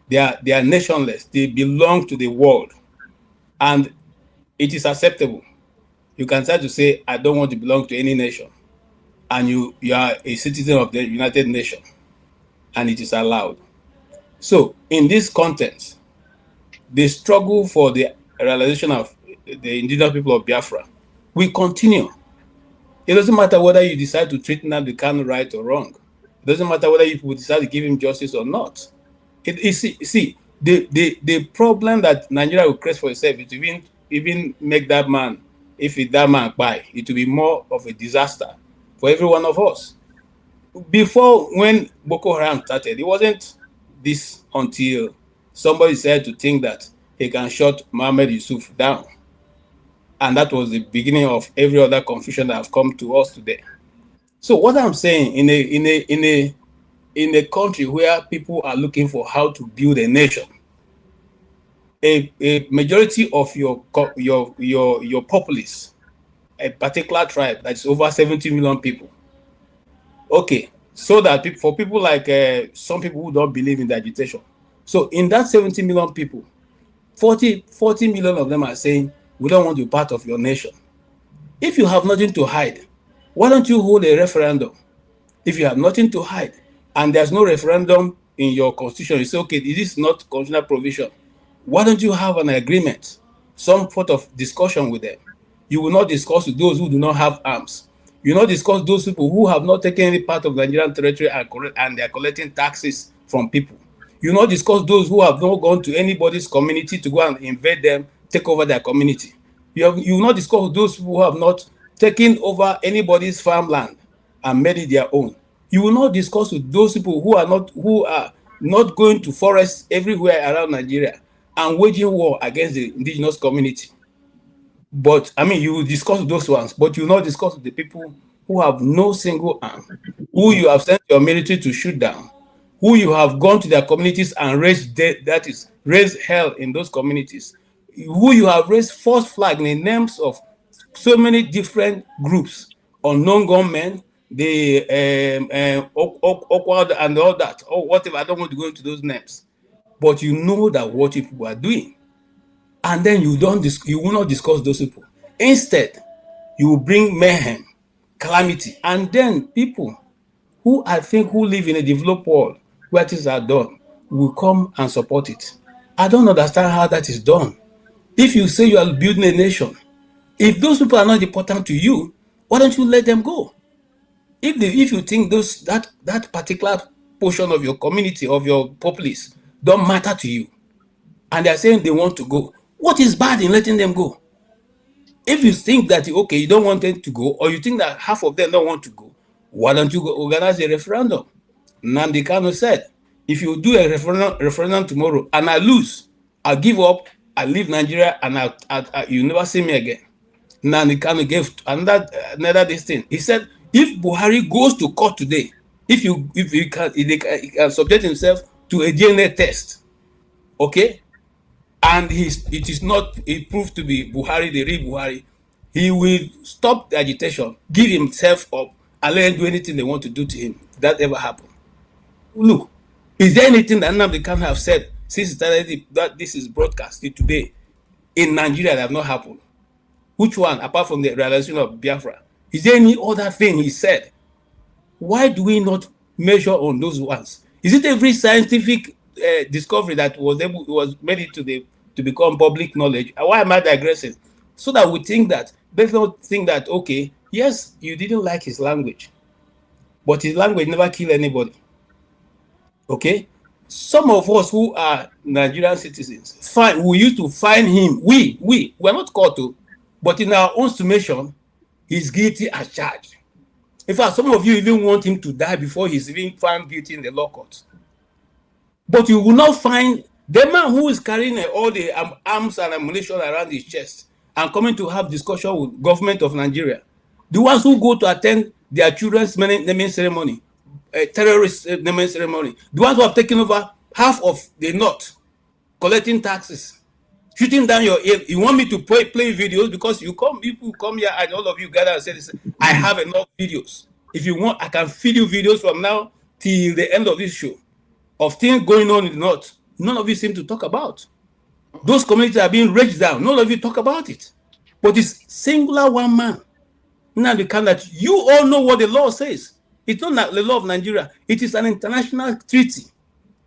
They are nationless. They belong to the world. And it is acceptable. You can start to say, I don't want to belong to any nation. And you are a citizen of the United Nations. And it is allowed. So, in this context, the struggle for the realization of the indigenous people of Biafra will continue. It doesn't matter whether you decide to treat Nnamdi Kanu right or wrong. It doesn't matter whether you decide to give him justice or not. The problem that Nigeria will create for itself is to even make that man, that man buy, it will be more of a disaster for every one of us. Before, when Boko Haram started, it wasn't this until somebody said to think that he can shut Mohammed Yusuf down. And that was the beginning of every other confusion that has come to us today. So what I'm saying, in a country where people are looking for how to build a nation, a majority of your populace, a particular tribe that's over 70 million people, okay, so that for people like some people who don't believe in the agitation, so in that 70 million people, 40 million of them are saying, we don't want to be part of your nation. If you have nothing to hide, why don't you hold a referendum? If you have nothing to hide and there's no referendum in your constitution, you say, okay, this is not constitutional provision. Why don't you have an agreement, some sort of discussion with them? You will not discuss with those who do not have arms. You will not discuss those people who have not taken any part of Nigerian territory and they are collecting taxes from people. You will not discuss those who have not gone to anybody's community to go and invade them, take over their community. You will not discuss those who have not taken over anybody's farmland and made it their own. You will not discuss with those people who are not going to forests everywhere around Nigeria and waging war against the indigenous community. But I mean, you will discuss those ones, but you will not discuss with the people who have no single arm, who you have sent your military to shoot down, who you have gone to their communities and raised hell in those communities, who you have raised false flag in the names of so many different groups, unknown gunmen, the awkward and all that, or whatever. I don't want to go into those names, but you know that what people are doing, and then you will not discuss those people. Instead, you will bring mayhem, calamity, and then people who live in a developed world where things are done will come and support it. I don't understand how that is done. If you say you are building a nation, if those people are not important to you, why don't you let them go? If you think that particular portion of your community, of your populace, don't matter to you, and they are saying they want to go, what is bad in letting them go? If you think that, okay, you don't want them to go, or you think that half of them don't want to go, why don't you organize a referendum? Nnamdi Kanu said, if you do a referendum tomorrow and I lose, I'll give up, I'll leave Nigeria, and you never see me again. Nnamdi Kanu gave another this thing. He said, if Buhari goes to court today, if he can subject himself to a DNA test, okay, and it proved to be Buhari, the real Buhari, he will stop the agitation, give himself up, and let them do anything they want to do to him. If that ever happened. Look, is there anything that Nnamdi Kanu have said since that this is broadcasted today in Nigeria that have not happened? Which one, apart from the realization of Biafra? Is there any other thing he said? Why do we not measure on those ones? Is it every scientific discovery that was made it to become public knowledge? Why am I digressing? So that we think that, let's not think that, okay, yes, you didn't like his language, but his language never killed anybody. Okay? Some of us who are Nigerian citizens, we used to find him, we're not caught to, but in our own estimation, he's guilty as charged. In fact, some of you even want him to die before he's even found guilty in the law court. But you will not find the man who is carrying all the arms and ammunition around his chest and coming to have discussion with government of Nigeria. The ones who go to attend their children's naming ceremony, terrorist naming ceremony, the ones who have taken over half of the north, collecting taxes, shooting down your ear. You want me to play videos because people come here and all of you gather and say, listen, I have enough videos. If you want, I can feed you videos from now till the end of this show of things going on in the north. None of you seem to talk about. Those communities are being raged down. None of you talk about it. But it's singular one man. Now the kind that you all know what the law says. It's not the law of Nigeria. It is an international treaty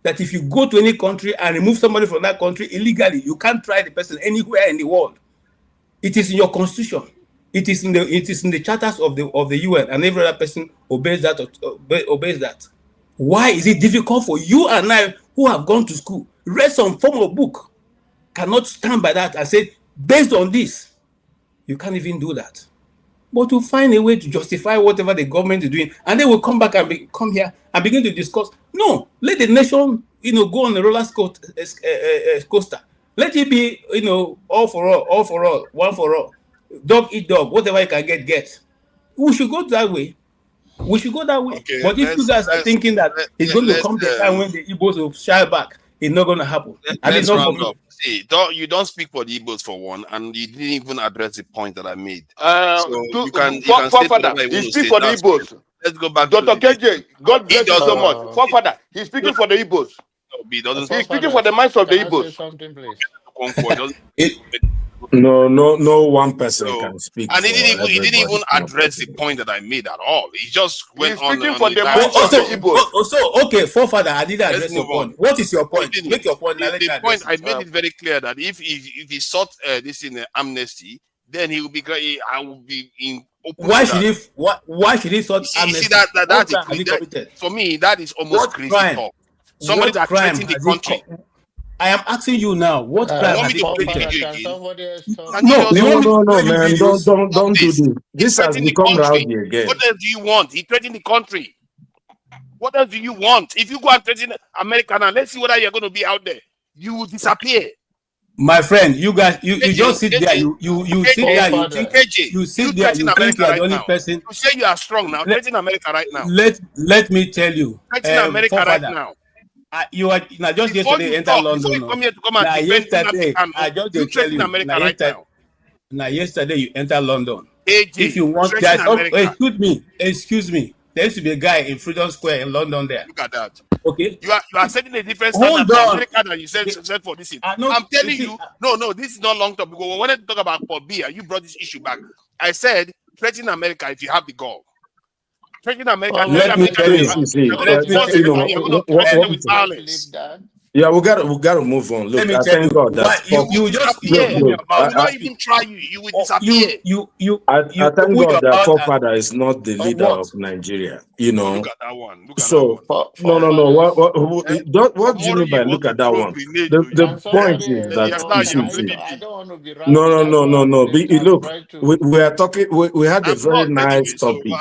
that if you go to any country and remove somebody from that country illegally, you can't try the person anywhere in the world. It is in your constitution. It is in the charters of the UN, and every other person obeys that. Why is it difficult for you and I who have gone to school, read some form of book, cannot stand by that and say, based on this, you can't even do that. But to find a way to justify whatever the government is doing, and they will come back and come here and begin to discuss. No, let the nation, go on the roller coaster. Let it be, all for all, one for all. Dog eat dog, whatever you can get. We should go that way. Okay, but if you guys are thinking that it's going to come the time when the Igbos will shy back, it's not going to happen. Let's round up. See, you don't speak for the Igbos for one, and you didn't even address the point that I made. You can speak for the Igbos. Let's go back. Dr. KJ, God bless you so much. Forefather, he's speaking for the Igbos. He's speaking for the minds of the Igbos. No one person can speak. And he didn't even address the point that I made at all. He just went on. Speaking for the minds of the Igbos. So, okay, forefather, I didn't address your point. What is your point? Make your point. The point I made it very clear that if he sought this in amnesty, then he will be. I will be in. Why should he sought amnesty? See that for me that is almost crazy talk. Somebody that threatened the country. I am asking you now, what crime have you committed? No, man, don't do this. This has become rowdy again. What else do you want? He threatened the country. What else do you want? If you go and threaten America now, let's see whether you're going to be out there. You will disappear. My friend, you guys, you just sit there. You sit there. You sit there. You think you are the only person. You say you are strong now. Threaten America right now. Let me tell you. Threaten America right now. You are just yesterday enter London. Yesterday, I just tell you. Now yesterday you enter London. If you want that, excuse me. There used to be a guy in Freedom Square in London there. Look at that. Okay. You are setting a different standard for America than you said for this. I'm telling you, no, this is not long term. Because we wanted to talk about Paul Biya. You brought this issue back. I said, threaten America if you have the gall. Threaten America. Yeah, we gotta move on. Look, I thank God that you just not even try. You will disappear. I thank God that forefather is not the leader of Nigeria. Look at that one. No. What do you mean by look at that one? The point is that no. Look, we are talking. We had a very nice topic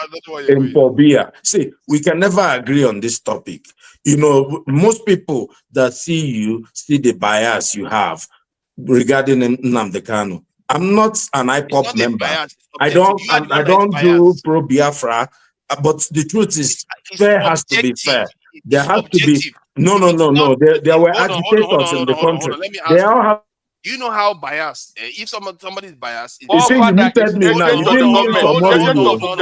in Paul Biya. See, we can never agree on this topic. Most people that see you see the bias you have regarding Nnamdi Kanu. I'm not an IPOP member. I don't do pro Biafra, but the truth is, fair has to be fair. There has to be no. There were agitators in the country. They all have. You know how biased? If somebody is biased, you see, you muted me now. You didn't mean the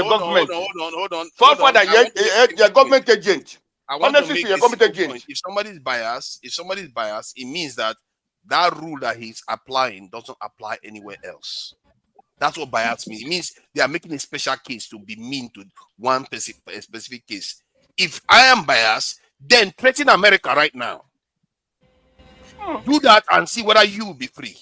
government. Hold on. Forefather, your government agent. Honestly, if somebody is biased, it means that rule that he's applying doesn't apply anywhere else. That's what bias means. It means they are making a special case to be mean to one specific case. If I am biased, then threaten America right now. Do that and see whether you will be free.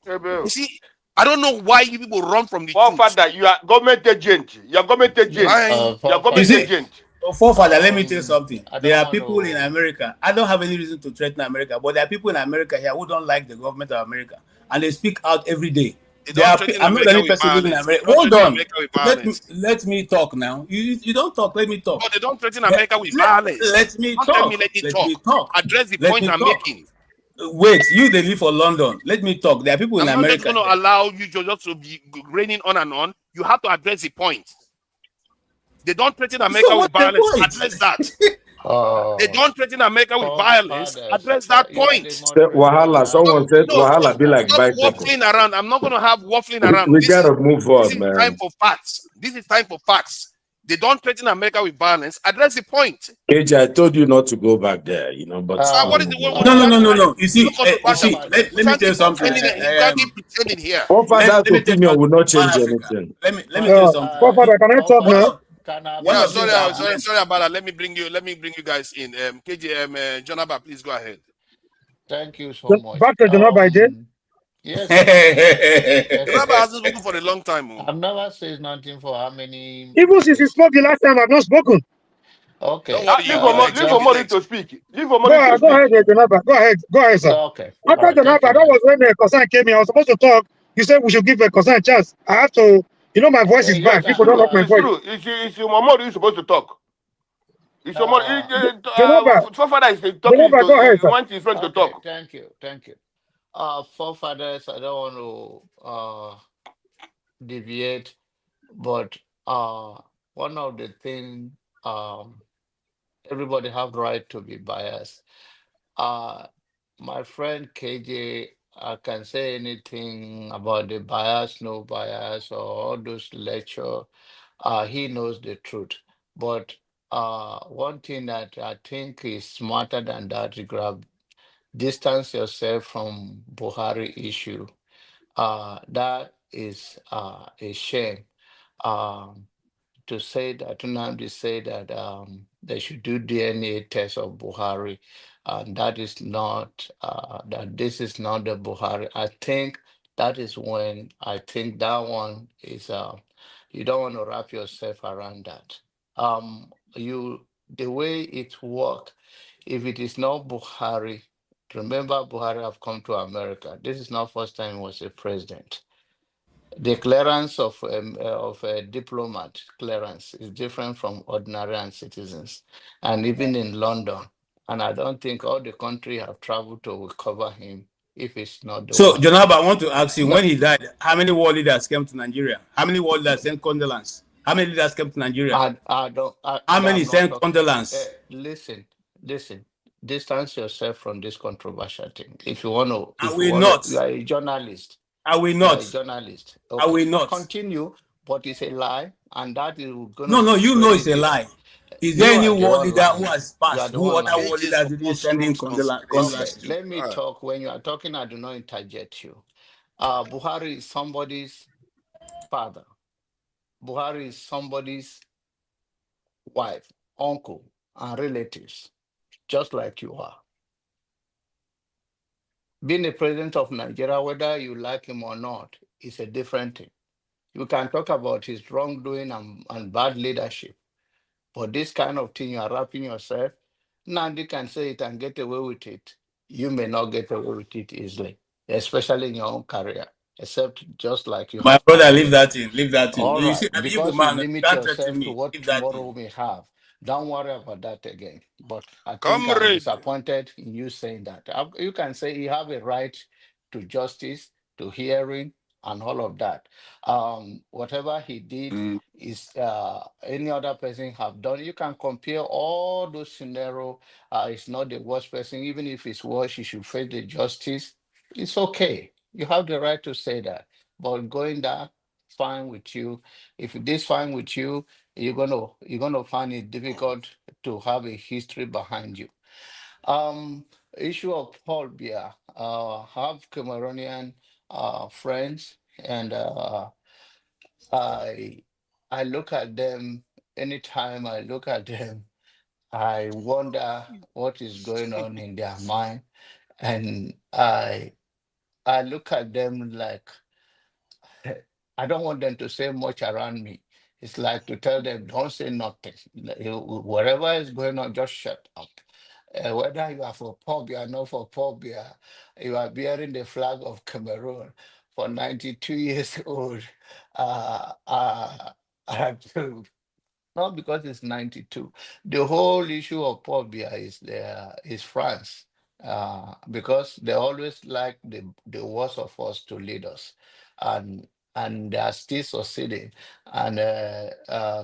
You see, I don't know why you people run from the truth. Father, you are government agent. You are government agent. You are government agent. Forefather, let me tell you something. There are people in America. I don't have any reason to threaten America, but there are people in America here who don't like the government of America, and they speak out every day. I'm not the only person living in America. Hold on. Let me talk now. You don't talk. Let me talk. But they don't threaten America with violence. Let me talk. Let me talk. Address the point I'm making. Wait, they live for London. Let me talk. There are people in America. I'm not just going to allow you just to be raining on and on. You have to address the point. They don't threaten America with violence. Address that. They don't threaten America with violence. Address that point. Wahala. Someone said Wahala be like bicycle. Waffling around. I'm not going to have waffling around. We gotta move on, man. This is time for facts. This is time for facts. They don't threaten America with violence. Address the point. KJ, I told you not to go back there, but what is the no. You see, let me tell you something. You can't keep pretending here. Father's opinion will not change anything. Let me tell you something. Father, can I talk now? Sorry about that. Let me bring you guys in. KJ, Jonaba, please go ahead. Thank you so much. Back to Jonaba again. Yes. Jonaba hasn't spoken for a long time. I've never said nothing for how many. Even since he spoke the last time, I've not spoken. Okay. Leave for Mori to speak. Go ahead, Jonaba. Go ahead, sir. Okay. After Jonaba, that was when the concern came in. I was supposed to talk. You said we should give a concern a chance. I have to. My voice is back. People don't like my voice. It's your mama who's supposed to talk. It's your mother. Forefather is talking. Go ahead, he wants his friend to talk. Thank you. Forefathers, I don't want to deviate, but one of the things everybody have the right to be biased. My friend KJ, I can say anything about the bias, no bias, or all those lecture. He knows the truth. But one thing that I think is smarter than that, you grab, distance yourself from Buhari issue. That is a shame. To say that Nnamdi say that they should do DNA test of Buhari, and that is not that this is not the Buhari. I think that is when I think that one is you don't want to wrap yourself around that. The way it works, if it is not Buhari, remember Buhari have come to America. This is not first time he was a president. The clearance of a diplomat clearance is different from ordinary citizens, and even in London. And I don't think all the country have traveled to cover him if it's not the So, one. Jonaba, I want to ask you, when he died, how many world leaders came to Nigeria? How many world leaders sent condolence? How many leaders came to Nigeria? How many sent condolence? Listen. Distance yourself from this controversial thing. If you want to, you are a journalist. I will not. A journalist. Okay. I will not. Continue, but it's a lie, and that is going to... No, you know it's a lie. Is there any world leader who has passed? Who other world leaders did you send in condolence? Let me talk. When you are talking, I do not interject you. Buhari is somebody's father. Buhari is somebody's wife, uncle, and relatives, just like you are. Being the president of Nigeria, whether you like him or not, is a different thing. You can talk about his wrongdoing and bad leadership, but this kind of thing, you are wrapping yourself. Nnamdi can say it and get away with it. You may not get away with it easily, especially in your own career, except just like you. My brother, leave that in. Leave that in. All you right, see, because you limit yourself to what tomorrow may have. Don't worry about that again. But I think I'm disappointed in you saying that. You can say you have a right to justice, to hearing, and all of that. Whatever he did is any other person have done. You can compare all those scenarios. It's not the worst person. Even if it's worse, he should face the justice. It's okay. You have the right to say that. But going there, fine with you. If it is fine with you, you're gonna find it difficult to have a history behind you. Issue of Paul Biya. Have Cameroonian friends, and I look at them, anytime I look at them, I wonder what is going on in their mind. And I look at them like I don't want them to say much around me. It's like to tell them, don't say nothing. Whatever is going on, just shut up. Whether you are for Paul Biya or not for Paul Biya, you are bearing the flag of Cameroon for 92 years old. Not because it's 92. The whole issue of Paul Biya is France, because they always like the worst of us to lead us, and they are still succeeding. And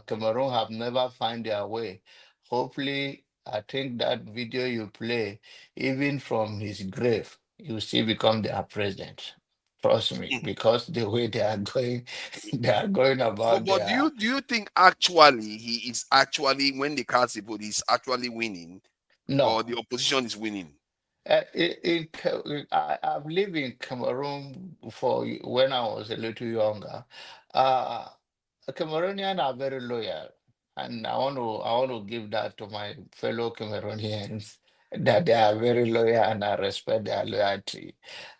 Cameroon have never find their way. Hopefully, I think that video you play, even from his grave, you still become their president. Trust me, because the way they are going, they are going about But their. do you think actually he is actually, when they cast the vote, he's actually winning, No. or the opposition is winning? I've lived in Cameroon for when I was a little younger. Cameroonians are very loyal, and I want to give that to my fellow Cameroonians, that they are very loyal, and I respect their loyalty.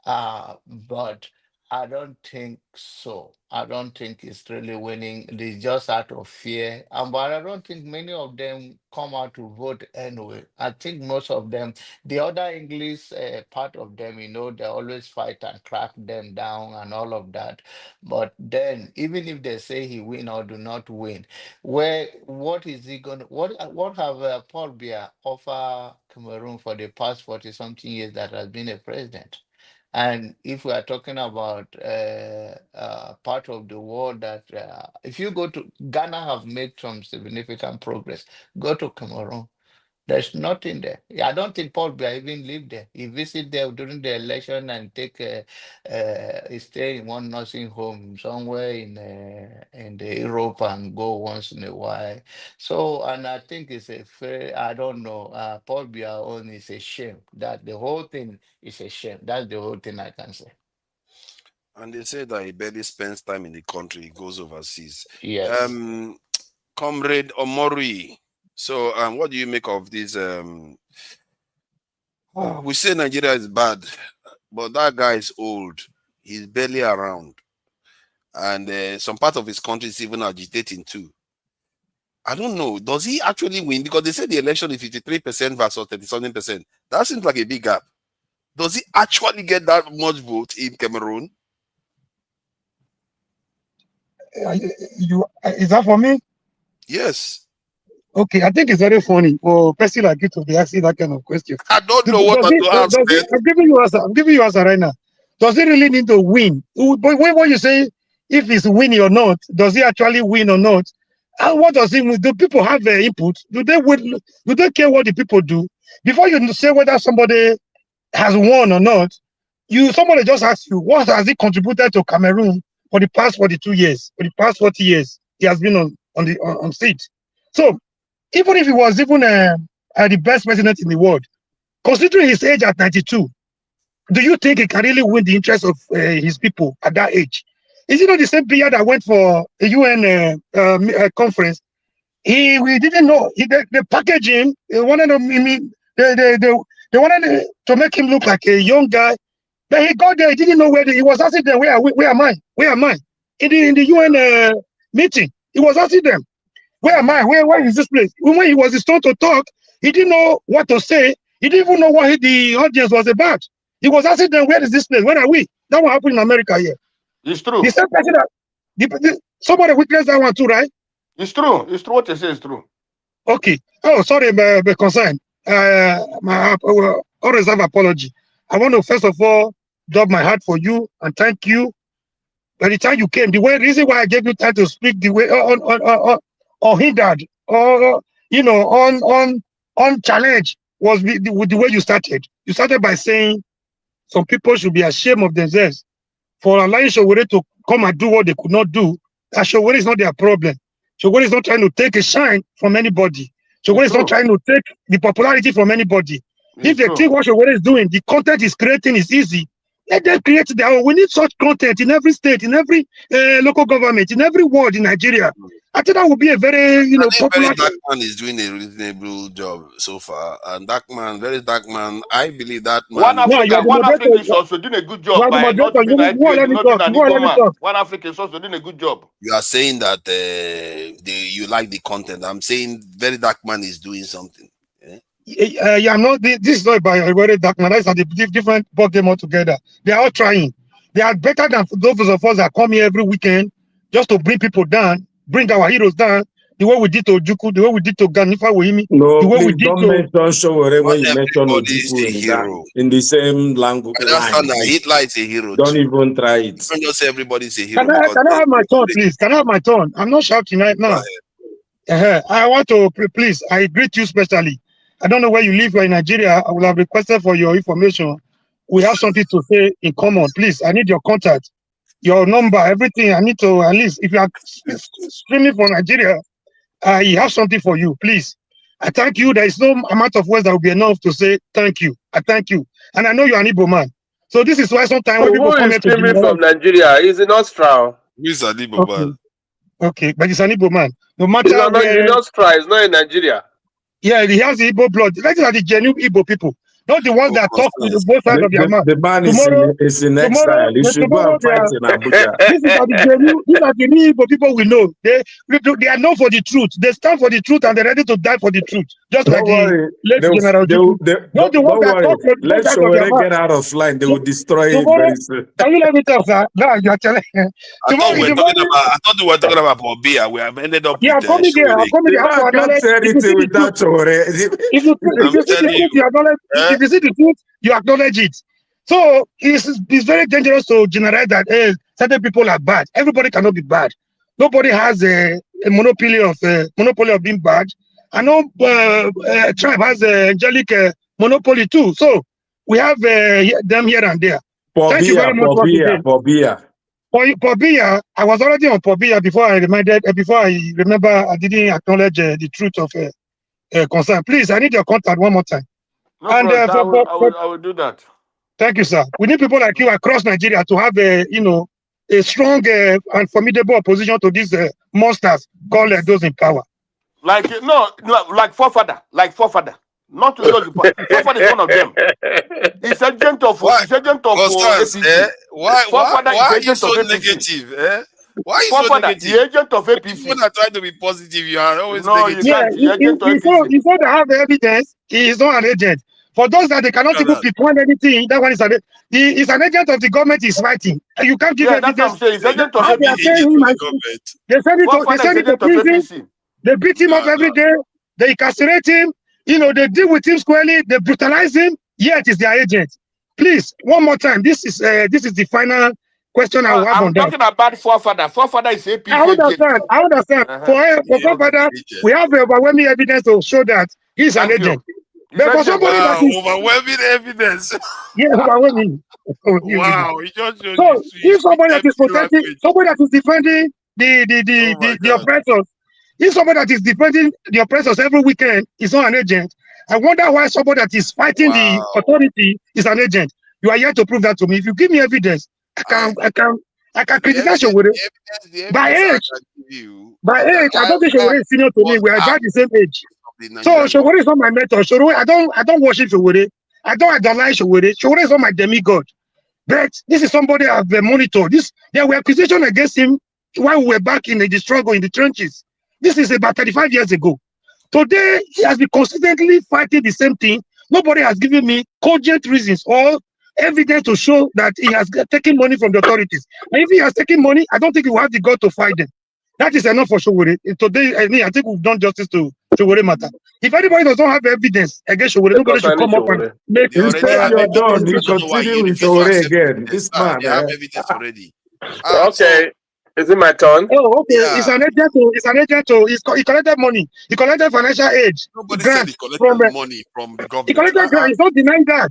But I don't think so. I don't think it's really winning. It's just out of fear. But I don't think many of them come out to vote anyway. I think most of them, the other English part of them, they always fight and crack them down and all of that. But then, even if they say he win or do not win, what is he going to, what have Paul Biya offer Cameroon for the past 40 something years that has been a president? And if we are talking about part of the world that, if you go to Ghana, have made some significant progress. Go to Cameroon. There's nothing there. I don't think Paul Biya even lived there. He visited there during the election and he stay in one nursing home somewhere in the Europe and go once in a while. So, and I think it's a fair, I don't know, Paul Biya own is a shame. That the whole thing is a shame. That's the whole thing I can say. And they say that he barely spends time in the country, he goes overseas. Yes. Comrade Omori. So, what do you make of this? We say Nigeria is bad, but that guy is old. He's barely around. And some part of his country is even agitating too. I don't know. Does he actually win? Because they say the election is 53% versus 37%. That seems like a big gap. Does he actually get that much vote in Cameroon? Is that for me? Yes. Okay, I think it's very funny for a person like you to be asking that kind of question. I don't know what to ask. I'm giving you answer right now. Does he really need to win? But when you say if he's winning or not, does he actually win or not? And what does he mean? Do people have their input? Do they care what the people do? Before you say whether somebody has won or not, somebody just asks you, what has he contributed to Cameroon for the past 42 years, for the past 40 years? He has been on seat. So even if he was even the best president in the world, considering his age at 92, do you think he can really win the interest of his people at that age? Is it not the same Biya that went for a UN conference? We didn't know. They packaged him. They wanted to make him look like a young guy. But he got there. He didn't know where he was asking them, where am I? Where am I? In the UN meeting, he was asking them, where am I? Where is this place? When he was his turn to talk, he didn't know what to say. He didn't even know what the audience was about. He was asking them, where is this place? Where are we? That one happened in America here. It's true. The same person that somebody witnessed that one too, right? It's true. It's true. What you say is true. Okay. Oh, sorry, my concern. My unreserved apology. I want to first of all drop my heart for you and thank you. By the time you came, the reason why I gave you time to speak the way unhindered or unchallenged was with the way you started. You started by saying some people should be ashamed of themselves for allowing Sowore to come and do what they could not do. That Sowore is not their problem. Sowore is not trying to take a shine from anybody. Sowore is not trying to take the popularity from anybody. If they think what Sowore is doing, the content is creating is easy, Let them create their own. We need such content in every state, in every local government, in every ward in Nigeria. I think that would be a very, popular. Dark man is doing a reasonable job so far, and dark man, very dark man. I believe that man. One African is also doing a good job by not being One African is also doing a good job. You are saying that you like the content. I'm saying very dark man is doing something. This is not about a very dark man. That's a different ball game altogether. They are all trying. They are better than those of us that come here every weekend just to bring people down, bring our heroes down. The way we did to Juku, the way we did to Ganifa Wahimi, the way we did don't mention Sowore when you mention Ojukwu in the same language. Hitler is a hero. Don't even try it. Don't just say everybody's a hero. Can I have my turn, please? Can I have my turn? I'm not shouting right now. I want to, please, I greet you specially. I don't know where you live in Nigeria. I will have requested for your information. We have something to say in common. Please, I need your contact, your number, everything. I need to, at least, if you are streaming from Nigeria, I have something for you. Please. I thank you. There is no amount of words that will be enough to say thank you. I thank you. And I know you're an Igbo man. So this is why sometimes when people come here to streaming from Nigeria, he's in Austria. He's an Igbo man. Okay, but he's an Igbo man. No matter he's not in Austria, he's not in Nigeria. Yeah, he has the Igbo blood. That are the genuine Igbo people, not the ones that talk with both sides of their mouth. The man is in exile. He should go and fight in Abuja. These are the real Igbo people we know. They are known for the truth. They stand for the truth and they're ready to die for the truth. Just like the late General Juku. Not the ones that talk for let Sowore get out of line. They will destroy it very soon. Can you let me talk, sir? No, you're telling me. I thought we were talking about Paul Biya. We have ended up with coming there. I'm coming there. I can't say anything without Sowore. If you see the truth, you acknowledge it. So it's very dangerous to generalize that certain people are bad. Everybody cannot be bad. Nobody has a monopoly of being bad. I know tribe has a angelic monopoly too. So we have them here and there. Thank you very much. Paul Biya, I was already on Paul Biya before I remember I didn't acknowledge the truth of concern. Please, I need your contact one more time. No problem. I will do that. Thank you, sir. We need people like you across Nigeria to have a strong and formidable opposition to these monsters called those in power. Like forefather. Not to those forefather is one of them. He's agent of why are you so negative? Why are you so negative? The agent of APC. People are trying to be positive. You are always negative. He said they have evidence. He is not an agent. For those that they cannot even pinpoint anything, that one is he is an agent of the government. He's fighting. You can't give evidence. That's what I'm saying. He's agent of APC. They send him to prison. They beat him up every day. They incarcerate him. They deal with him squarely. They brutalize him. Yet is their agent. Please, one more time. This is the final question I will have on that. I'm talking about forefather. Forefather is APC. I understand. For forefather, we have overwhelming evidence to show that he's an agent. But for somebody that is overwhelming evidence. Yeah, overwhelming. Wow, so if somebody that is protecting, somebody that is defending the oppressors, if somebody that is defending the oppressors every weekend is not an agent, I wonder why somebody that is fighting the authority is an agent. You are yet to prove that to me. If you give me evidence, I can criticize you with it. By age, I don't think Sowore is senior to me. We are about the same age. So Sowore is not my mentor. Sowore, I don't worship Sowore. I don't idolize Sowore. Sowore is not my demigod. But this is somebody I've monitored. There were accusations against him while we were back in the struggle in the trenches. This is about 35 years ago. Today, he has been consistently fighting the same thing. Nobody has given me cogent reasons or evidence to show that he has taken money from the authorities. And if he has taken money, I don't think he will have the God to fight them. That is enough for Sowore. Today, I think we've done justice to Sowore matter. If anybody does not have evidence against Sowore, nobody should come up and make you say you're done. You continue with Sowore again. This man. You have evidence already. Okay. Is it my turn? Oh, okay. Yeah. It's an agent to. He collected money. He collected financial aid. Nobody said he collected money from the government. He collected grant. He's not denying that.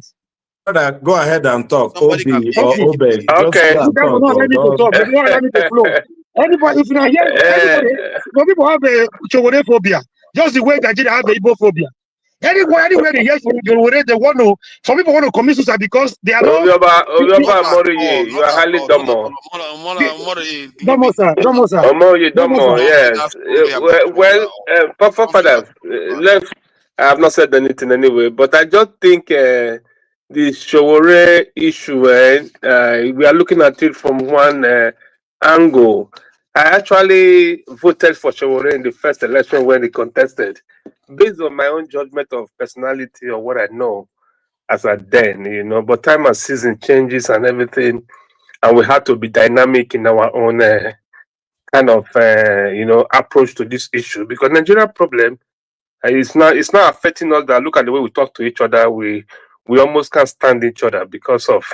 Go ahead and talk. Obi or Obey. Okay. You guys will not let me to talk. They don't allow me to flow. Anybody, if you are here, some people have a Sowore phobia. Just the way Nigeria have a Igbo phobia. Anywhere they hear Sowore, they want to. Some people want to commit suicide because they are not. You are highly dumb. Domo, sir. Yes. Well, Papa Father, I have not said anything anyway, but I just think the Sowore issue, we are looking at it from one angle. I actually voted for Sowore in the first election when he contested, based on my own judgment of personality or what I know as a then, but time and season changes and everything, and we had to be dynamic in our own kind of approach to this issue, because Nigeria problem it's not affecting us. That look at the way we talk to each other, we almost can't stand each other because of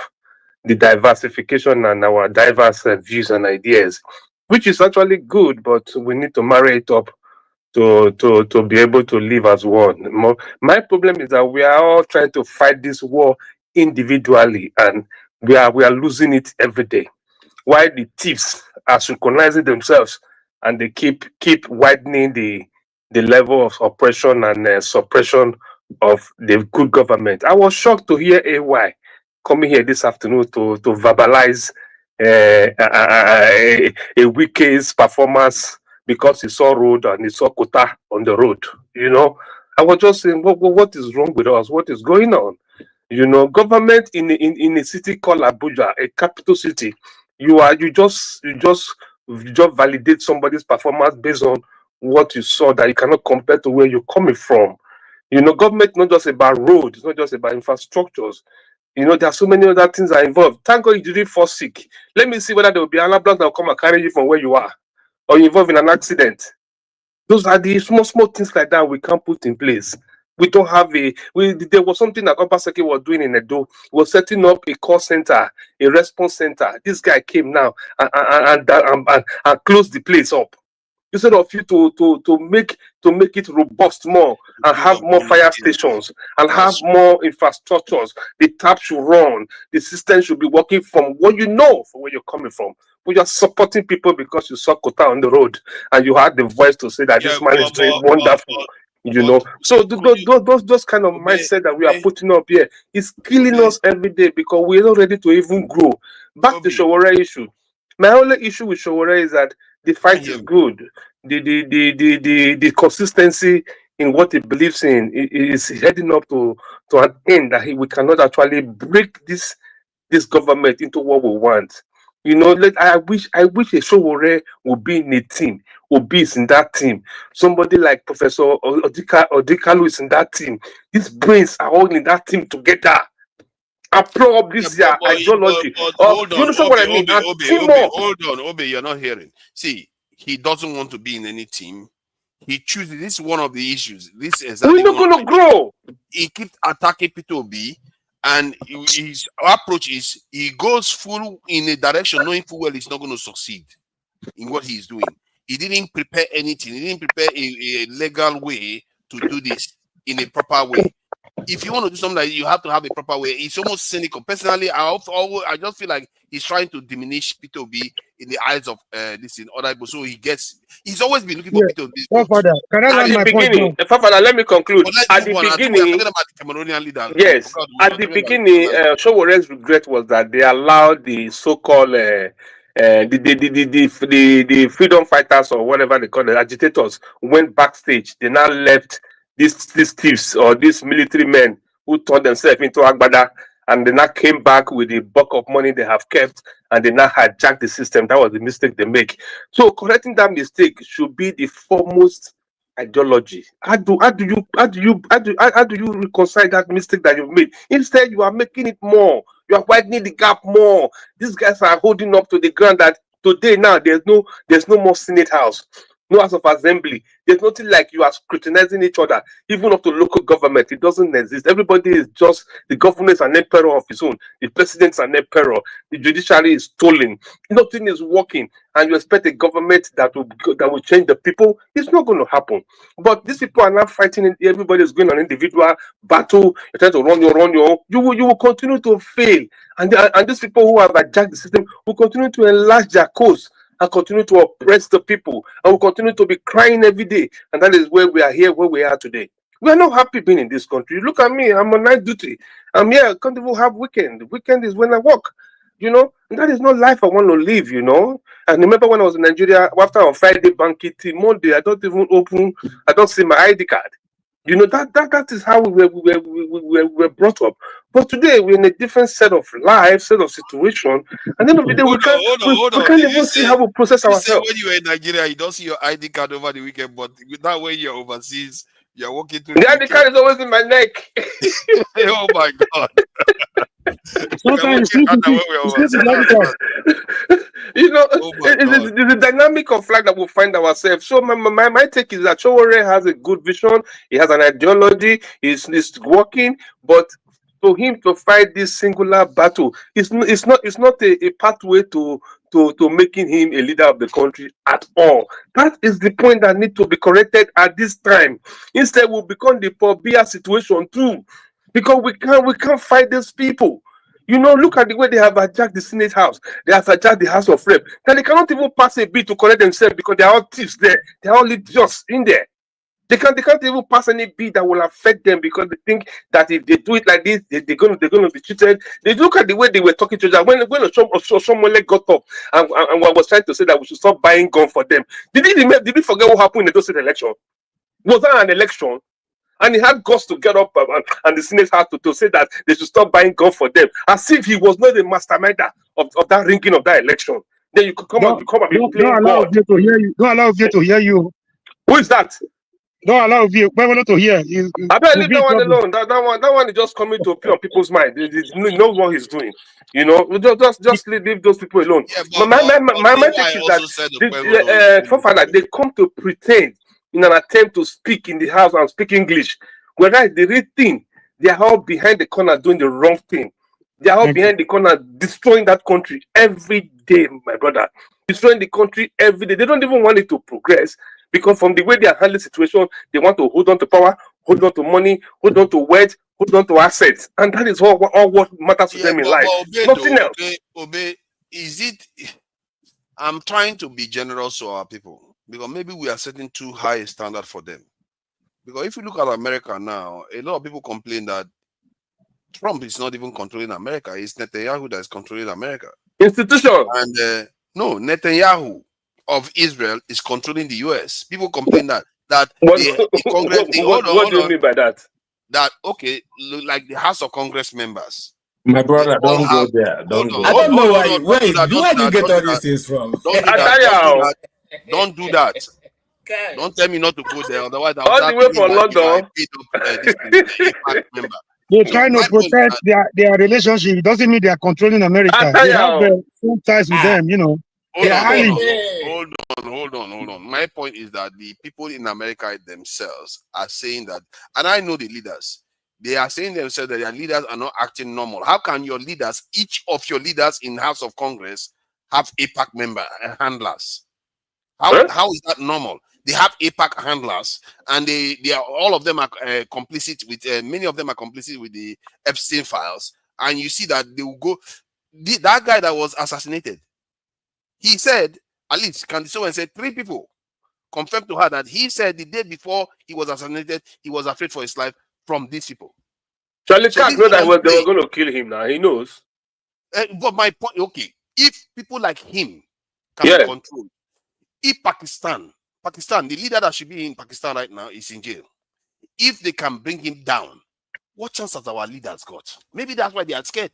the diversification and our diverse views and ideas, which is actually good, but we need to marry it up to be able to live as one. My problem is that we are all trying to fight this war individually, and we are losing it every day. While the thieves are synchronizing themselves and they keep widening the level of oppression and suppression of the good government. I was shocked to hear AY coming here this afternoon to verbalize a Wike's performance because he saw road and he saw quota on the road. I was just saying, what is wrong with us? What is going on? Government in a city called Abuja, a capital city, you just validate somebody's performance based on what you saw that you cannot compare to where you're coming from. Government not just about road, it's not just about infrastructures. There are so many other things that are involved. Thank God you didn't fall sick. Let me see whether there will be an ambulance that will come and carry you from where you are, or you're involved in an accident. Those are the small things like that we can't put in place. We don't have there was something that Obaseki was doing in Edo. He was setting up a call center, a response center. This guy came now and closed the place up. Instead of you to make it robust more and have more fire stations and have more infrastructures, the tap should run, the system should be working from what from where you're coming from. But you're supporting people because you saw quota on the road and you had the voice to say that this man is doing wonderful. So those kind of mindset that we are putting up here is killing us every day because we're not ready to even grow. Back to Sowore issue. My only issue with Sowore is that the fight is good. The consistency in what he believes in is heading up to an end that we cannot actually break this government into what we want. I wish a Sowore would be in a team, Obi is in that team. Somebody like Professor Odikalu is in that team. These brains are all in that team together. Approve this ideology. Hold on, what I mean? Obi, you're not hearing. See, he doesn't want to be in any team. He chooses. This is one of the issues. This is we're not going to grow. He keeps attacking P2B, and his approach is he goes full in a direction, knowing full well he's not going to succeed in what he's doing. He didn't prepare anything. He didn't prepare a legal way to do this in a proper way. If you want to do something like you have to have a proper way. It's almost cynical. Personally, I just feel like he's trying to diminish P2B in the eyes of this in other people. So he's always been looking for P2B. Father, let me conclude. At the beginning, about the Cameroonian leader. Yes, at the beginning, Sowore's regret was that they allowed the so-called the freedom fighters or whatever they call the agitators went backstage. They now left these thieves or these military men who turned themselves into Agbada, and they now came back with the bulk of money they have kept, and they now hijacked the system. That was the mistake they make. So correcting that mistake should be the foremost ideology. How do you reconcile that mistake that you've made? Instead, you are making it more. You are widening the gap more. These guys are holding up to the ground that today now there's no more Senate House. No House of Assembly. There's nothing like you are scrutinizing each other, even up to local government. It doesn't exist. Everybody is just, the government is an emperor of his own. The president is an emperor. The judiciary is stolen. Nothing is working. And you expect a government that will change the people. It's not going to happen. But these people are not fighting. Everybody is going on individual battle. You're trying to run your. You will continue to fail. And these people who have hijacked the system will continue to enlarge their cause and continue to oppress the people, and will continue to be crying every day. And that is where we are here, where we are today. We are not happy being in this country. Look at me, I'm on night duty. I'm here, I can't even have weekend. Weekend is when I work, you know, and that is not life I want to live, you know. And remember when I was in Nigeria, after on Friday banking till Monday, I don't even open, I don't see my ID card. You know, that is how we were brought up. But today we're in a different set of life, set of situation, and then of the day we can't even see how we process You say ourselves. when you were in Nigeria, you don't see your ID card over the weekend, but that way you're overseas, you're walking through The ID card is always in my neck. Oh my God. Sometimes you know, it's the dynamic of life that we find ourselves. So my take is that Sowore has a good vision, he has an ideology, he's working, but for him to fight this singular battle, it's not a pathway to making him a leader of the country at all. That is the point that needs to be corrected at this time. Instead, we'll become the Paul Biya situation too, because we can't fight these people. You know, look at the way they have attacked the Senate House. They have attacked the House of Rep. Then they cannot even pass a bill to correct themselves because they are all thieves there. They are all just in there. They can't even pass any bill that will affect them because they think that if they do it like this, they're going to be cheated. They look at the way they were talking to each other. When someone got up and was trying to say that we should stop buying guns for them, did we forget what happened in the state election? Was that an election? And he had guts to get up and the Senate had to say that they should stop buying guns for them, as if he was not the masterminder of that ringing of that election. Then you could come and be playing God. Don't allow View to hear you. Who is that? Don't allow View to hear. I better leave that one alone. That one is just coming to appear on people's mind. They knows what he's doing. You know, just leave those people alone. Yeah, my take is that forefather, they come to pretend in an attempt to speak in the house and speak English, whereas the real thing, they are all behind the corner doing the wrong thing. They are all behind the corner destroying that country every day, my brother. Destroying the country every day. They don't even want it to progress because from the way they are handling the situation, they want to hold on to power, hold on to money, hold on to wealth, hold on to assets, and that is all what matters to them in life. Nothing else. Obey, is it? I'm trying to be generous to our people, because maybe we are setting too high a standard for them. Because if you look at America now, a lot of people complain that Trump is not even controlling America. It's Netanyahu that is controlling America. Institution. And no, Netanyahu of Israel is controlling the US. People complain that the Congress. What do you mean by that? That okay, like the House of Congress members. My brother, don't go there. Don't go. I don't know where you get all these things from. Don't do that. Don't tell me not to go there. Otherwise, I'll all the way from London. They're trying to protect their relationship. It doesn't mean they are controlling America. They have some ties with them, you know. Hold on. My point is that the people in America themselves are saying that, and I know the leaders, they are saying themselves that their leaders are not acting normal. How can your leaders, each of your leaders in House of Congress, have APAC member handlers? How is that normal? They have APAC handlers, and they are all of them are complicit with many of them are complicit with the Epstein files. And you see that they will go. That guy that was assassinated, he said, at least Candice Owen said 3 people confirmed to her that he said the day before he was assassinated, he was afraid for his life from these people. Charlie Kirk knows that they were going to kill him now. He knows. But my point, okay, if people like him can be controlled, if Pakistan, the leader that should be in Pakistan right now is in jail. If they can bring him down, what chance has our leaders got? Maybe that's why they are scared.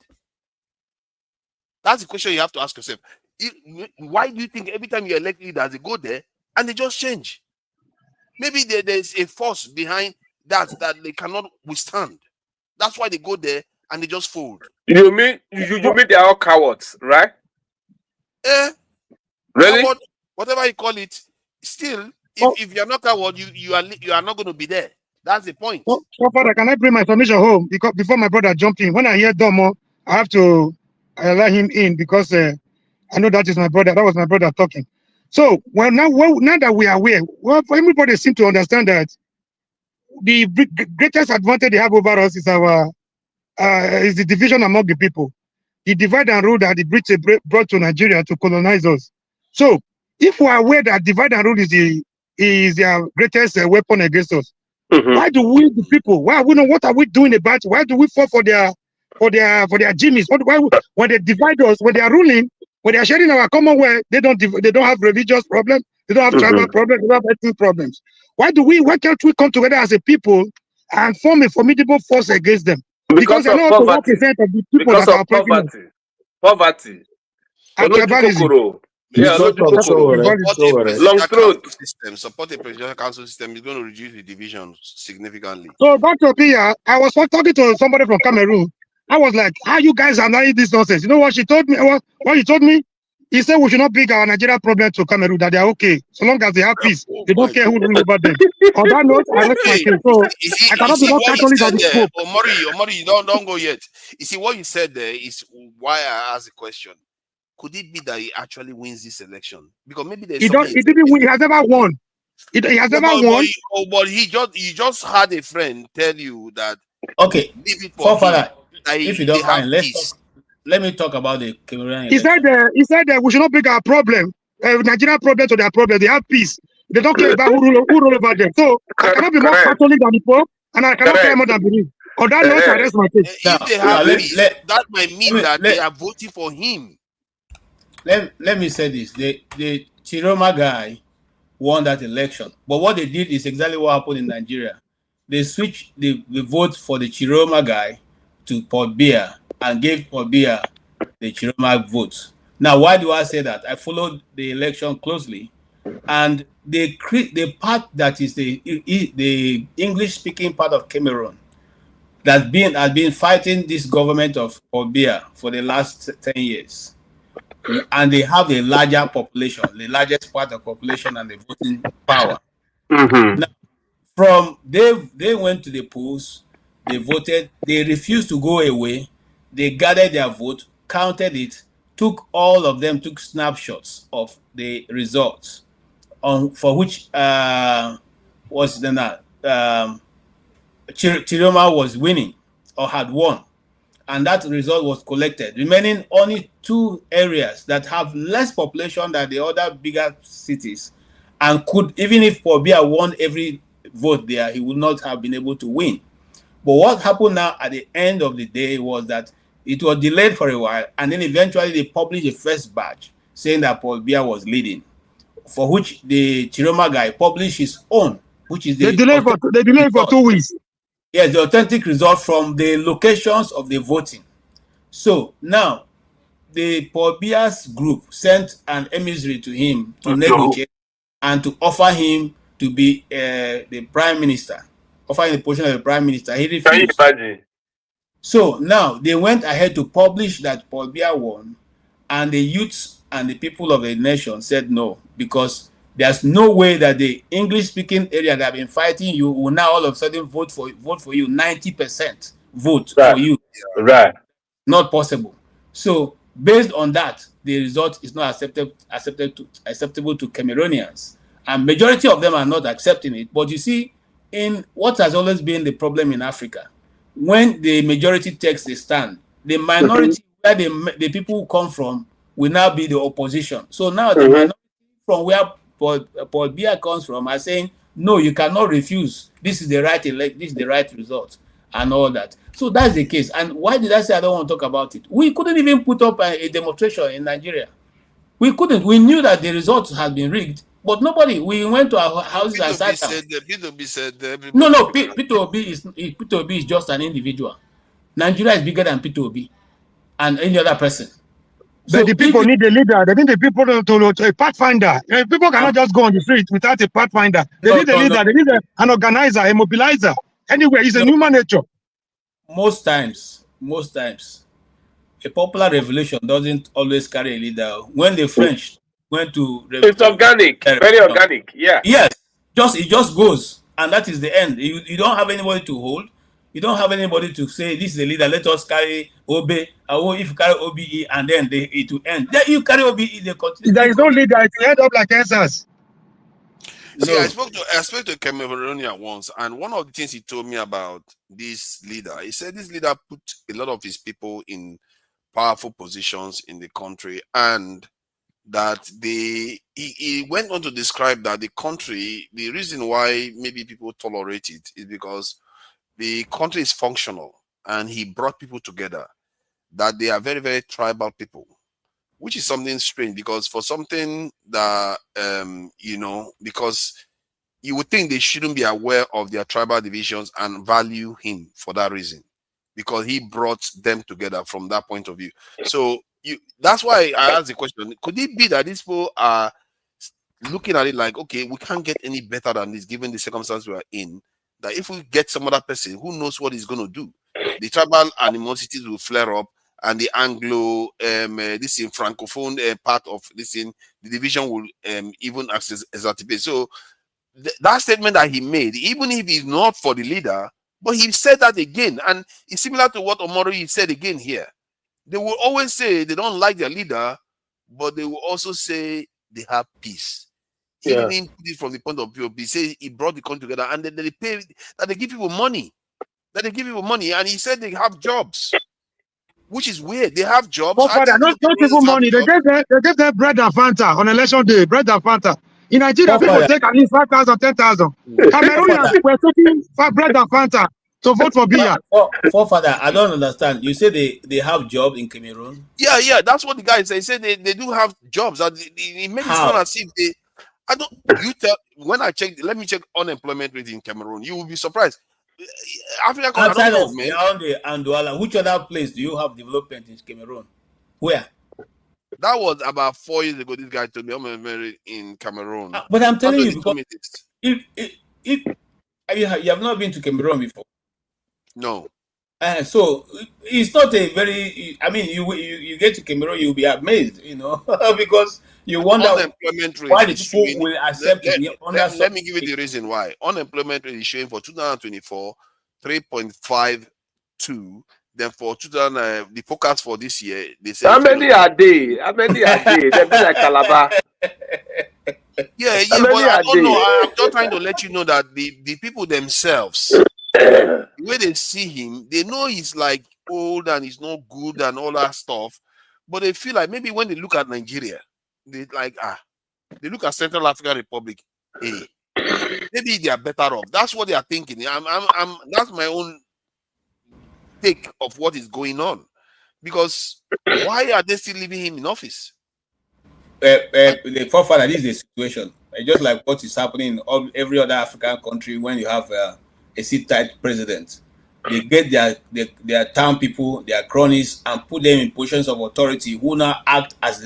That's the question you have to ask yourself. Why do you think every time you elect leaders, they go there and they just change? Maybe there's a force behind that they cannot withstand. That's why they go there and they just fold. You mean they are all cowards, right? Really? Coward, whatever you call it, still, if you're not coward, you are not going to be there. That's the point. So, Father, can I bring my submission home? Because before my brother jumped in, when I hear Domo, I have to allow him in because I know that is my brother. That was my brother talking. So, now that we are aware, everybody seems to understand that the greatest advantage they have over us is is the division among the people. The divide and rule that the British brought to Nigeria to colonize us. So, if we are aware that divide and rule is their greatest weapon against us, Why do we, the people, why we know what are we doing about it? Why do we fall for their Jimmys? Why when they divide us, when they are ruling, when they are sharing our commonwealth, they don't have religious problems, they don't have tribal problems, they don't have ethnic problems. Why can't we come together as a people and form a formidable force against them? Because they're not up to 1% of the people that are operating. Poverty. And tribalism. Yeah, long throat. Support a presidential council system is going to reduce the divisions significantly. So back to Biya, I was talking to somebody from Cameroon. I was like, how you guys are not this nonsense? You know what she told me? What he told me? He said we should not bring our Nigeria problem to Cameroon, that they are okay. So long as they have peace. They don't care who rule over them. On that note, I rest my case. So I cannot be more Catholic than the Pope. Omori, don't go yet. You see, what you said there is why I asked the question. Could it be that he actually wins this election? Because maybe there's he didn't win. He has never won. He has never won. But he just had a friend tell you that. Okay, Father, if you don't mind, let me talk about the Cameroon election. He said that we should not bring our problem, Nigeria problem to their problem. They have peace. They don't care about who rule over them. So I cannot be more Catholic than the Pope, and I cannot care more than believe. On that note, I rest my case. If they have peace, that might mean that they are voting for him. Let me say this: the Tchiroma guy won that election, but what they did is exactly what happened in Nigeria. They switched the vote for the Tchiroma guy to Paul Biya and gave Paul Biya the Tchiroma vote. Now, why do I say that? I followed the election closely, and the part that is the English-speaking part of Cameroon that has been fighting this government of Paul Biya for the last 10 years. And they have a larger population, the largest part of population and the voting power. Now, they went to the polls, they voted, they refused to go away, they gathered their vote, counted it, took snapshots of the results, for which Tchiroma was winning or had won. And that result was collected, remaining only 2 areas that have less population than the other bigger cities, and could, even if Paul Biya won every vote there, he would not have been able to win. But what happened now at the end of the day was that it was delayed for a while, and then eventually they published the first batch saying that Paul Biya was leading, for which the Tchiroma guy published his own, which is they delayed for 2 weeks. Yes, the authentic result from the locations of the voting. So now, the Paul Biya's group sent an emissary to him to negotiate and to offer him to be the prime minister, offering the position of the prime minister. He refused. Can you imagine? So now they went ahead to publish that Paul Biya won, and the youths and the people of the nation said no, because there's no way that the English-speaking area that have been fighting you will now all of a sudden vote for you. 90% vote for you. Right. Not possible. So based on that, the result is not acceptable to Cameroonians, and majority of them are not accepting it. But you see, in what has always been the problem in Africa, when the majority takes the stand, the minority where the people who come from will now be the opposition. So now the minority from where Paul Biya comes from are saying, no, you cannot refuse. This is the right result, and all that. So that's the case. And why did I say I don't want to talk about it? We couldn't even put up a demonstration in Nigeria. We couldn't. We knew that the results had been rigged, but nobody. We went to our houses and sat down. No. P2OB is just an individual. Nigeria is bigger than P2OB and any other person. But the people need a leader. They need the people to a pathfinder. People cannot just go on the street without a pathfinder. They need a leader. They need an organizer, a mobilizer. Anyway, it's a human nature. Most times, a popular revolution doesn't always carry a leader. When the French went to it's organic, very organic. Yeah. Yes, it just goes, and that is the end. You don't have anybody to hold. You don't have anybody to say this is the leader. Let us carry OB. If you carry OBE, and then it will end. Then you carry OBE. They continue. There is no leader. It will end up like answers. See, I spoke to a Cameroonian once, and one of the things he told me about this leader, he said this leader put a lot of his people in powerful positions in the country, and that he went on to describe that the country, the reason why maybe people tolerate it is because the country is functional, and he brought people together, that they are very, very tribal people, which is something strange, because for something that, because you would think they shouldn't be aware of their tribal divisions and value him for that reason, because he brought them together from that point of view. So that's why I asked the question, could it be that these people are looking at it like, okay, we can't get any better than this given the circumstances we are in, that if we get some other person, who knows what he's going to do? The tribal animosities will flare up, and the Anglo, this in Francophone part of this in the division will even exacerbate. So that statement that he made, even if he's not for the leader, but he said that again, and it's similar to what Omori said again here. They will always say they don't like their leader, but they will also say they have peace. He didn't put it from the point of view. He said he brought the country together, and then they pay, that they give people money, and he said they have jobs, which is weird. They have jobs. But father, not people money. They gave them bread and Fanta on election day. Bread and Fanta. In Nigeria, people take at least 5,000, 10,000. Cameroonians were taking bread and Fanta to vote for Biya. Father, I don't understand. You say they have jobs in Cameroon? Yeah, that's what the guy said. He said they do have jobs. He made it sound as if they. I don't. You tell when I check. Let me check unemployment rate in Cameroon. You will be surprised. Africa, outside of Yaoundé and Douala, which other place do you have development in Cameroon? Where? That was about 4 years ago. This guy told me I'm married in Cameroon. But I'm telling you, because if you have not been to Cameroon before. No. So it's not a very. I mean, you get to Cameroon, you'll be amazed, because you wonder why the people will accept it. Let me give you the reason why. Unemployment rate is showing for 2024 3.52. Then for the forecast for this year, they say how many are they? They be like Calabar. Yeah, but I don't know. I'm just trying to let you know that the people themselves, the way they see him, they know he's like old and he's not good and all that stuff. But they feel like maybe when they look at Nigeria, they like they look at Central African Republic, maybe they are better off. That's what they are thinking. That's my own take of what is going on. Because why are they still leaving him in office? The forefather, this is the situation. Just like what is happening in every other African country when you have a seat-tight president. They get their town people, their cronies, and put them in positions of authority who now act as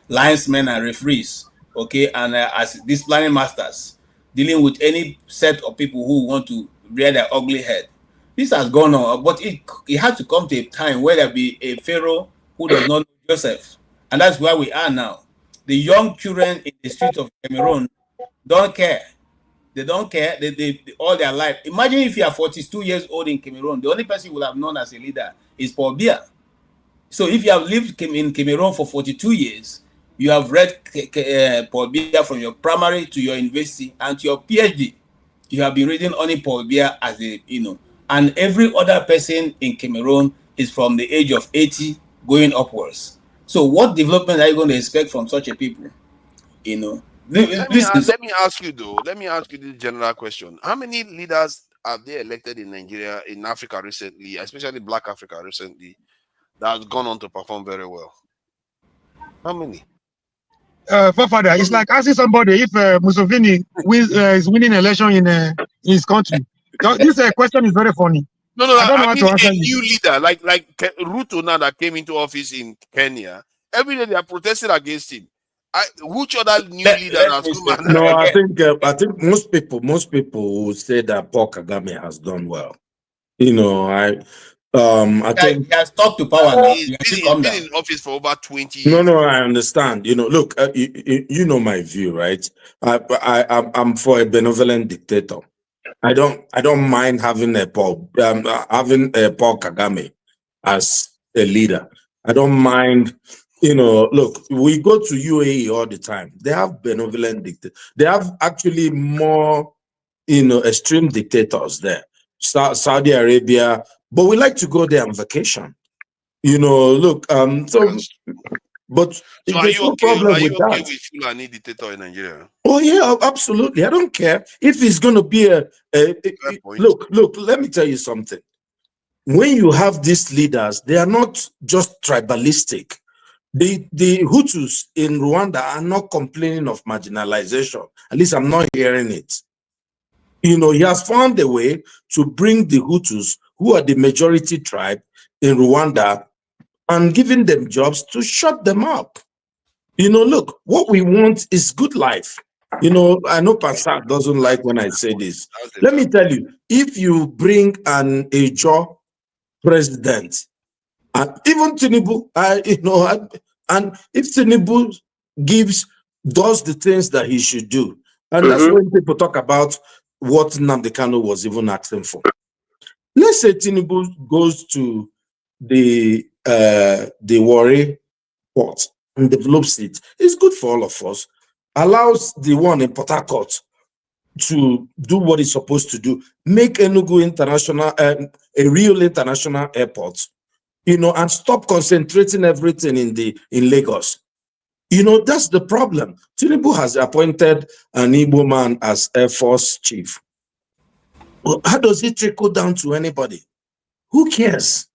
linesmen and referees, okay, and as disciplining masters, dealing with any set of people who want to rear their ugly head. This has gone on, but it had to come to a time where there be a pharaoh who does not know Joseph. And that's where we are now. The young children in the streets of Cameroon don't care. They don't care. They all their life. Imagine if you are 42 years old in Cameroon. The only person you will have known as a leader is Paul Biya. So if you have lived in Cameroon for 42 years, you have read Paul Biya from your primary to your university and to your PhD. You have been reading only Paul Biya as and every other person in Cameroon is from the age of 80 going upwards. So what development are you going to expect from such a people? Let me ask you this general question. How many leaders have they elected in Nigeria, in Africa recently, especially Black Africa recently, that has gone on to perform very well? How many? Father, it's like asking somebody if Museveni is winning election in his country. This question is very funny. No, I mean a new leader like Ruto now that came into office in Kenya. Every day they are protesting against him. Which other new leader has come? No, I think most people will say that Paul Kagame has done well. I think he has talked to power now. He's been in office for over 20 years. No, I understand. Look, you know my view, right? I'm for a benevolent dictator. I don't mind having a Paul Kagame as a leader. I don't mind. Look, we go to UAE all the time. They have benevolent dictators. They have actually more, extreme dictators there. Saudi Arabia, but we like to go there on vacation. Look, so But So there's no problem with that. with Fulani dictator in Nigeria? Oh yeah, absolutely. I don't care if it's going to be look. Let me tell you something. When you have these leaders, they are not just tribalistic. The Hutus in Rwanda are not complaining of marginalization. At least I'm not hearing it. You know, he has found a way to bring the Hutus, who are the majority tribe in Rwanda, and giving them jobs to shut them up. You know, look, what we want is good life. You know, I know Pastor doesn't like when I say this. Let me tell you, if you bring an Ejo president, and even Tinubu, and if Tinubu does the things that he should do, and that's when people talk about what Nnamdi Kanu was even asking for. Let's say Tinubu goes to the Warri port and develops it. It's good for all of us. Allows the one in Port Harcourt to do what it's supposed to do. Make Enugu International a real international airport. You know, and stop concentrating everything in Lagos. You know, that's the problem. Tinubu has appointed an Igbo man as Air Force chief. Well, how does it trickle down to anybody? Who cares?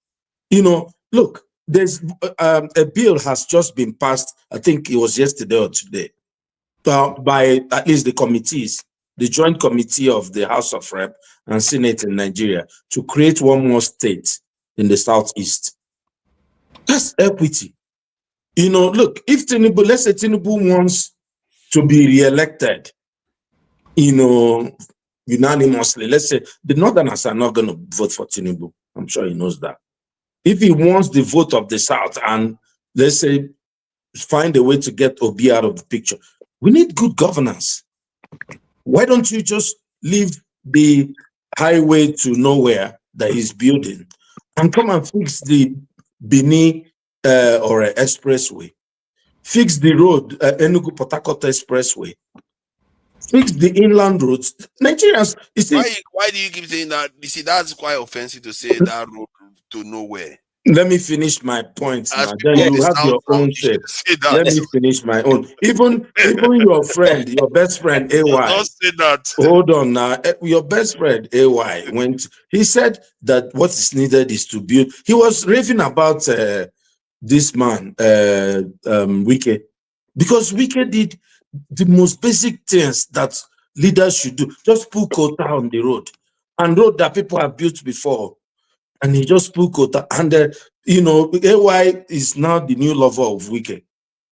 You know, look, there's a bill has just been passed. I think it was yesterday or today, by at least the committees, the joint committee of the House of Rep and Senate in Nigeria, to create one more state in the Southeast. That's equity. You know, look, if Tinubu, let's say Tinubu wants to be re-elected, you know, unanimously, let's say the Northerners are not going to vote for Tinubu. I'm sure he knows that. If he wants the vote of the South and, let's say, find a way to get Obi out of the picture, we need good governance. Why don't you just leave the highway to nowhere that he's building and come and fix the Bini or expressway, fix the road, Enugu Port Harcourt expressway, fix the inland roads. Nigerians, you see, why do you keep saying that? You see, that's quite offensive to say that road to nowhere. Let me finish my points now. Then you have your own take. Let me finish my own. Even your friend, your best friend, AY. Don't say that. Hold on now. Your best friend, AY, he said that what is needed is to build. He was raving about this man, Wike, because Wike did the most basic things that leaders should do. Just put quota on the road, and road that people have built before. And he just put quota, and you know, AY is now the new lover of Wike.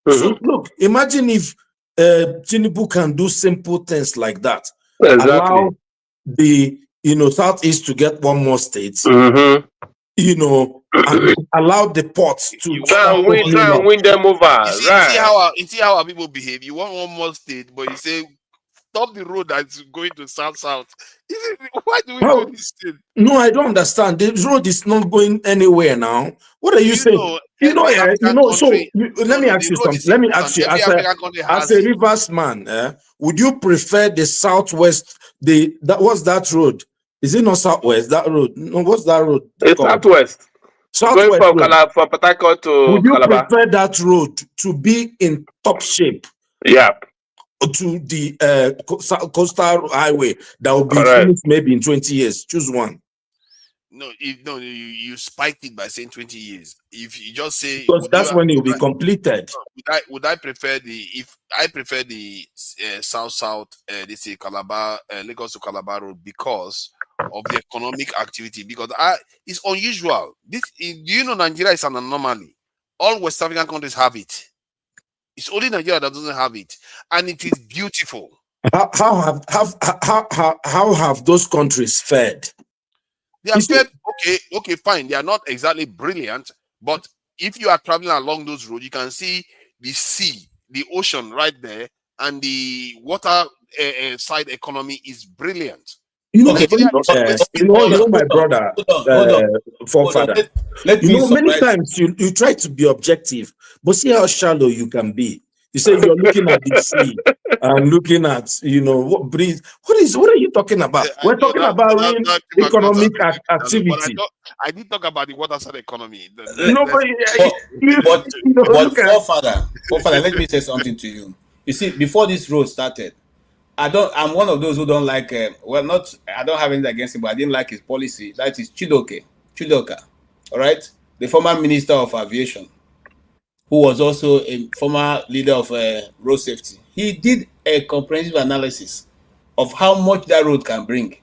So look, imagine if Tinubu can do simple things like that. Exactly. Allow the Southeast to get one more state. You know, and allow the ports to try and win them over. You see how our people behave. You want one more state, but you say stop the road that's going to south. Why do we do this thing? No, I don't understand. The road is not going anywhere now. What are you saying? So let me ask you something. Let me ask you, as a Rivers man, would you prefer the southwest? What's that road? Is it not southwest? That road? No, what's that road? It's southwest. Going from Port Harcourt to would you Calabar. Prefer that road to be in top shape? Yeah. To the coastal highway that will be finished maybe in 20 years. Choose one. No, you spiked it by saying 20 years. If you just say, because that's when it will be completed. Would I prefer the south, they say Calabar, Lagos to Calabar road, because of the economic activity, because it's unusual. Do you know Nigeria is an anomaly? All West African countries have it. It's only Nigeria that doesn't have it, and it is beautiful. How have those countries fared? They are fared. Okay, fine. They are not exactly brilliant, but if you are traveling along those roads, you can see the sea, the ocean right there, and the water side economy is brilliant. My brother, forefather. Many times you try to be objective, but see how shallow you can be. You say you're looking at the sea and looking at, you know, what breeze. What are you talking about? I We're know talking about real economic activity. I did talk about the water side economy. Nobody, But you know, look at forefather, let me say something to you. You see, before this road started, I'm one of those who don't like, I don't have anything against him, but I didn't like his policy. That is Chidoka, all right? The former Minister of Aviation, who was also a former leader of road safety. He did a comprehensive analysis of how much that road can bring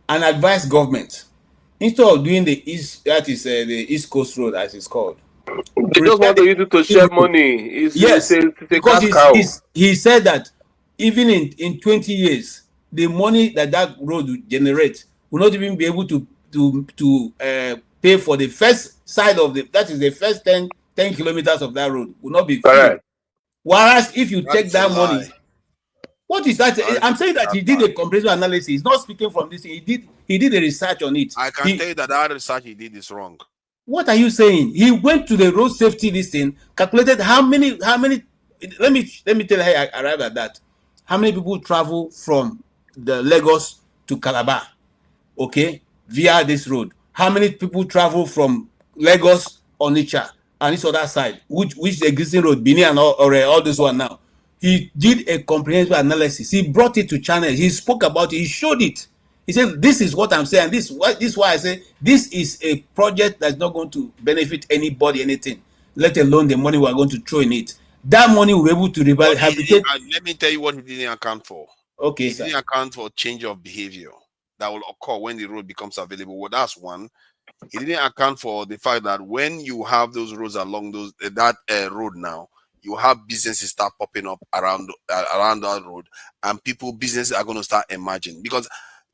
and advised government, instead of doing the East Coast Road, as it's called. They just want to use it to share money. Because he said that even in 20 years, the money that road will generate will not even be able to pay for the first side of that is the first 10 kilometers of that road will not be free. Whereas if you take that money, what is that? I'm saying that he did a comprehensive analysis. He's not speaking from this. He did a research on it. I can tell you that research he did is wrong. What are you saying? He went to the road safety listing, calculated how many. Let me tell you how I arrived at that. How many people travel from the Lagos to Calabar, okay, via this road? How many people travel from Lagos, Onitsha, and this other side, which the existing road, Bini and all this one now? He did a comprehensive analysis. He brought it to channel. He spoke about it. He showed it. He said, "This is what I'm saying. This is why I say this is a project that's not going to benefit anybody, anything. Let alone the money we're going to throw in it. That money will be able to rehabilitate." Let me tell you what he didn't account for. Okay, he didn't account for change of behavior that will occur when the road becomes available. Well, that's one. He didn't account for the fact that when you have those roads along that road now, you have businesses start popping up around that road, and businesses are going to start emerging, because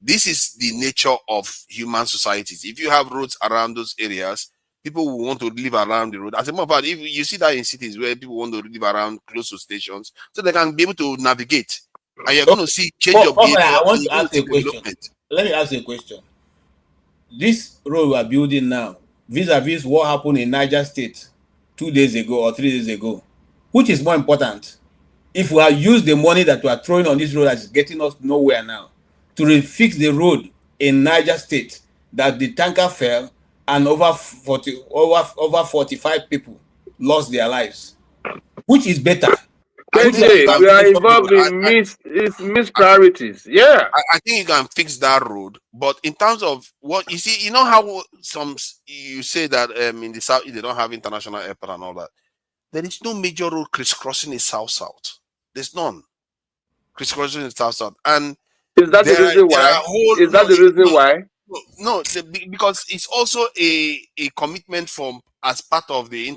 this is the nature of human societies. If you have roads around those areas, people will want to live around the road. As a matter of fact, if you see that in cities where people want to live around close to stations, so they can be able to navigate, and you're going to see change of behavior. I want to ask a question. Let me ask you a question. This road we are building now, vis-a-vis what happened in Niger State 2 days ago or 3 days ago, which is more important? If we have used the money that we are throwing on this road that is getting us nowhere now, to refix the road in Niger State that the tanker fell and over 45 people lost their lives, which is better? We are involved in missed priorities. Yeah, I think you can fix that road, but in terms of what you see, you know how you say that in the south they don't have international airport and all that. There is no major road crisscrossing in south-south. There's none crisscrossing in south-south, and is that the reason why? Is that the reason why? No, because it's also a commitment as part of the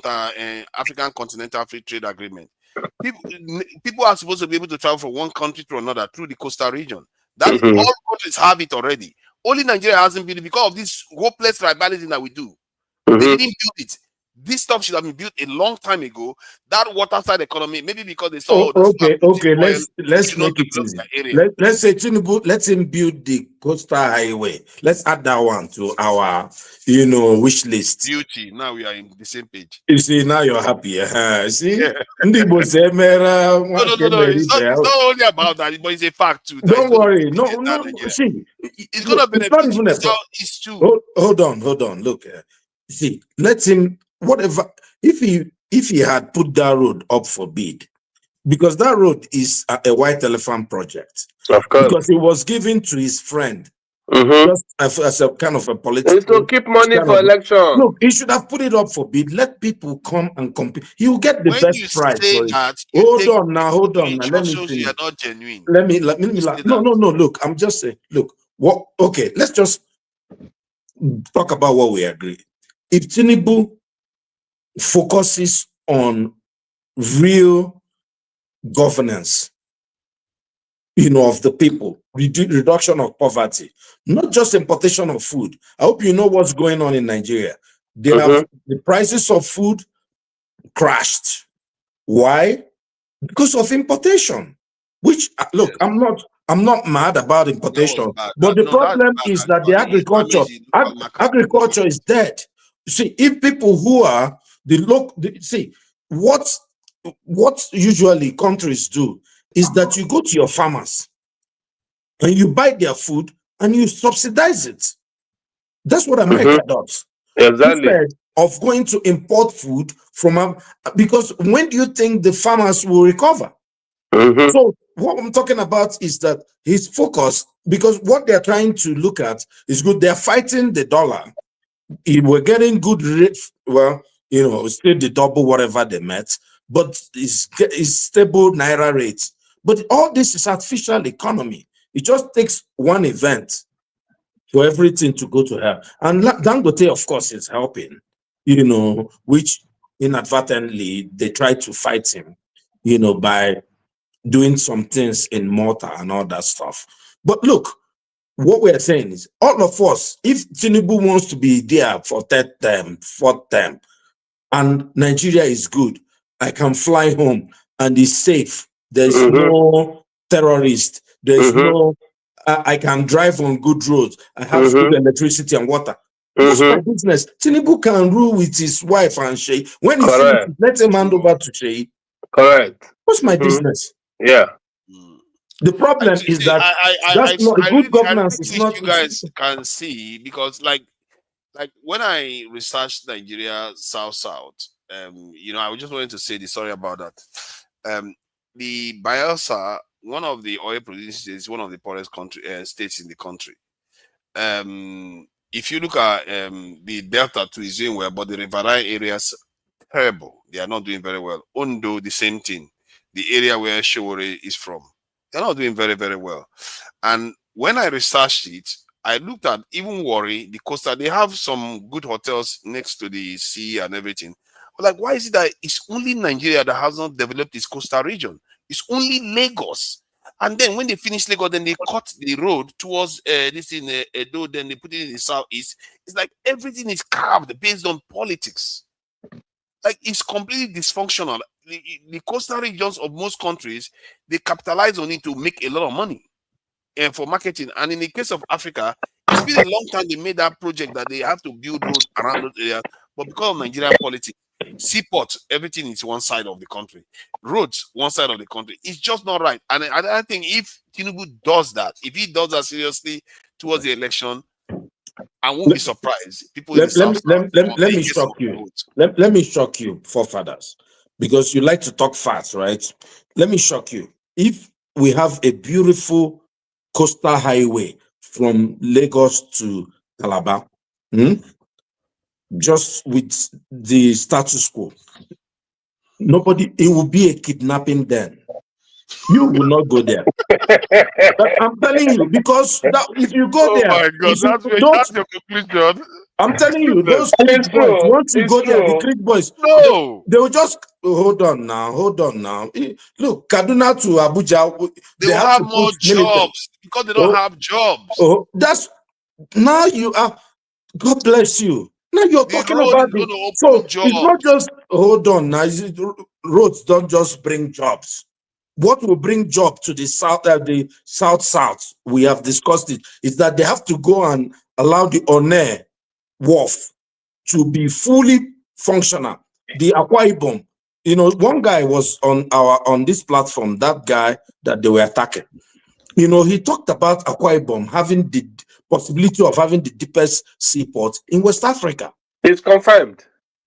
African Continental Free Trade Agreement. People are supposed to be able to travel from one country to another through the coastal region. That all countries have it already. Only Nigeria hasn't built it because of this hopeless tribalism that we do. They didn't build it. This stuff should have been built a long time ago. That waterside economy, maybe because they saw. Okay. Let's make it easy. Let's say Tinubu, let him build the coastal highway. Let's add that one to our, wish list. Beauty. Now we are in the same page. You see, now you're happy. See, yeah. No. It's not only about that, but it's a fact too. Don't worry. No. See, it's gonna benefit the East too. Hold on. Look, see, let him. Whatever, if he had put that road up for bid, because that road is a white elephant project, of course, because it was given to his friend, just as a kind of a political. It's to keep money for election. Look, he should have put it up for bid. Let people come and compete. He will get the best price. Hold on now. Let me finish. You are not genuine. Let me. No. Look, I'm just saying. Look, what? Okay, let's just talk about what we agree. If Tinubu focuses on real governance, of the people, reduction of poverty, not just importation of food. I hope you know what's going on in Nigeria. They have the prices of food crashed. Why? Because of importation. Which look, I'm not mad about importation, but the problem is that the agriculture is dead. See, if people who are what usually countries do is that you go to your farmers and you buy their food and you subsidize it. That's what America does. Exactly. Instead of going to import food from, because when do you think the farmers will recover? So what I'm talking about is that his focus, because what they're trying to look at is good. They're fighting the dollar. We're getting good rates. Well, still the double whatever they met, but it's stable Naira rates. But all this is artificial economy. It just takes one event for everything to go to hell. And Dangote, of course, is helping, which inadvertently they try to fight him, by doing some things in Malta and all that stuff. But look, what we're saying is all of us, if Tinubu wants to be there for third term, fourth term, and Nigeria is good, I can fly home and it's safe. There's no terrorist. There's no, I can drive on good roads. I have good electricity and water. What's my business? Tinubu can rule with his wife and Shay. When he finishes, let him hand over to Shay. Correct. What's my business? Yeah. The problem is that that's not good governance. Is not. You guys can see because, like when I researched Nigeria South, I just wanted to say sorry about that. The Bayelsa, one of the oil producers, is one of the poorest states in the country. If you look at the Delta too is doing well, but the riverine areas terrible. They are not doing very well. Ondo, the same thing. The area where Sowore is from, they're not doing very, very well. And when I researched it, I looked at even Warri, the coastal, they have some good hotels next to the sea and everything. But like, why is it that it's only Nigeria that has not developed this coastal region? It's only Lagos. And then when they finish Lagos, then they cut the road towards this in Edo, then they put it in the southeast. It's like everything is carved based on politics. Like it's completely dysfunctional. The coastal regions of most countries, they capitalize on it to make a lot of money and for marketing. And in the case of Africa, it's been a long time they made that project that they have to build roads around those areas. But because of Nigerian politics, seaport, everything is one side of the country. Roads, one side of the country. It's just not right. And I think if Tinubu does that, if he does that seriously towards the election, I won't be surprised. People Let me shock you. Let me shock you, forefathers, because you like to talk fast, right? Let me shock you. If we have a beautiful coastal highway from Lagos to Calabar, just with the status quo, it will be a kidnapping den. You will not go there. I'm telling you, because if you go there, my God, that's your conclusion. I'm telling you, those Creek boys, once you go there, the Creek boys, they will just hold on now. Look, Kaduna to Abuja, they will have more jobs because they don't have jobs. That's now you are. God bless you. Now you're talking about it. So it's not just hold on now. Roads don't just bring jobs. What will bring job to the south, we have discussed it, is that they have to go and allow the Onne wharf to be fully functional. The Akwa Ibom, one guy was on this platform, that guy that they were attacking. He talked about Akwa Ibom having the possibility of having the deepest seaport in West Africa. It's confirmed.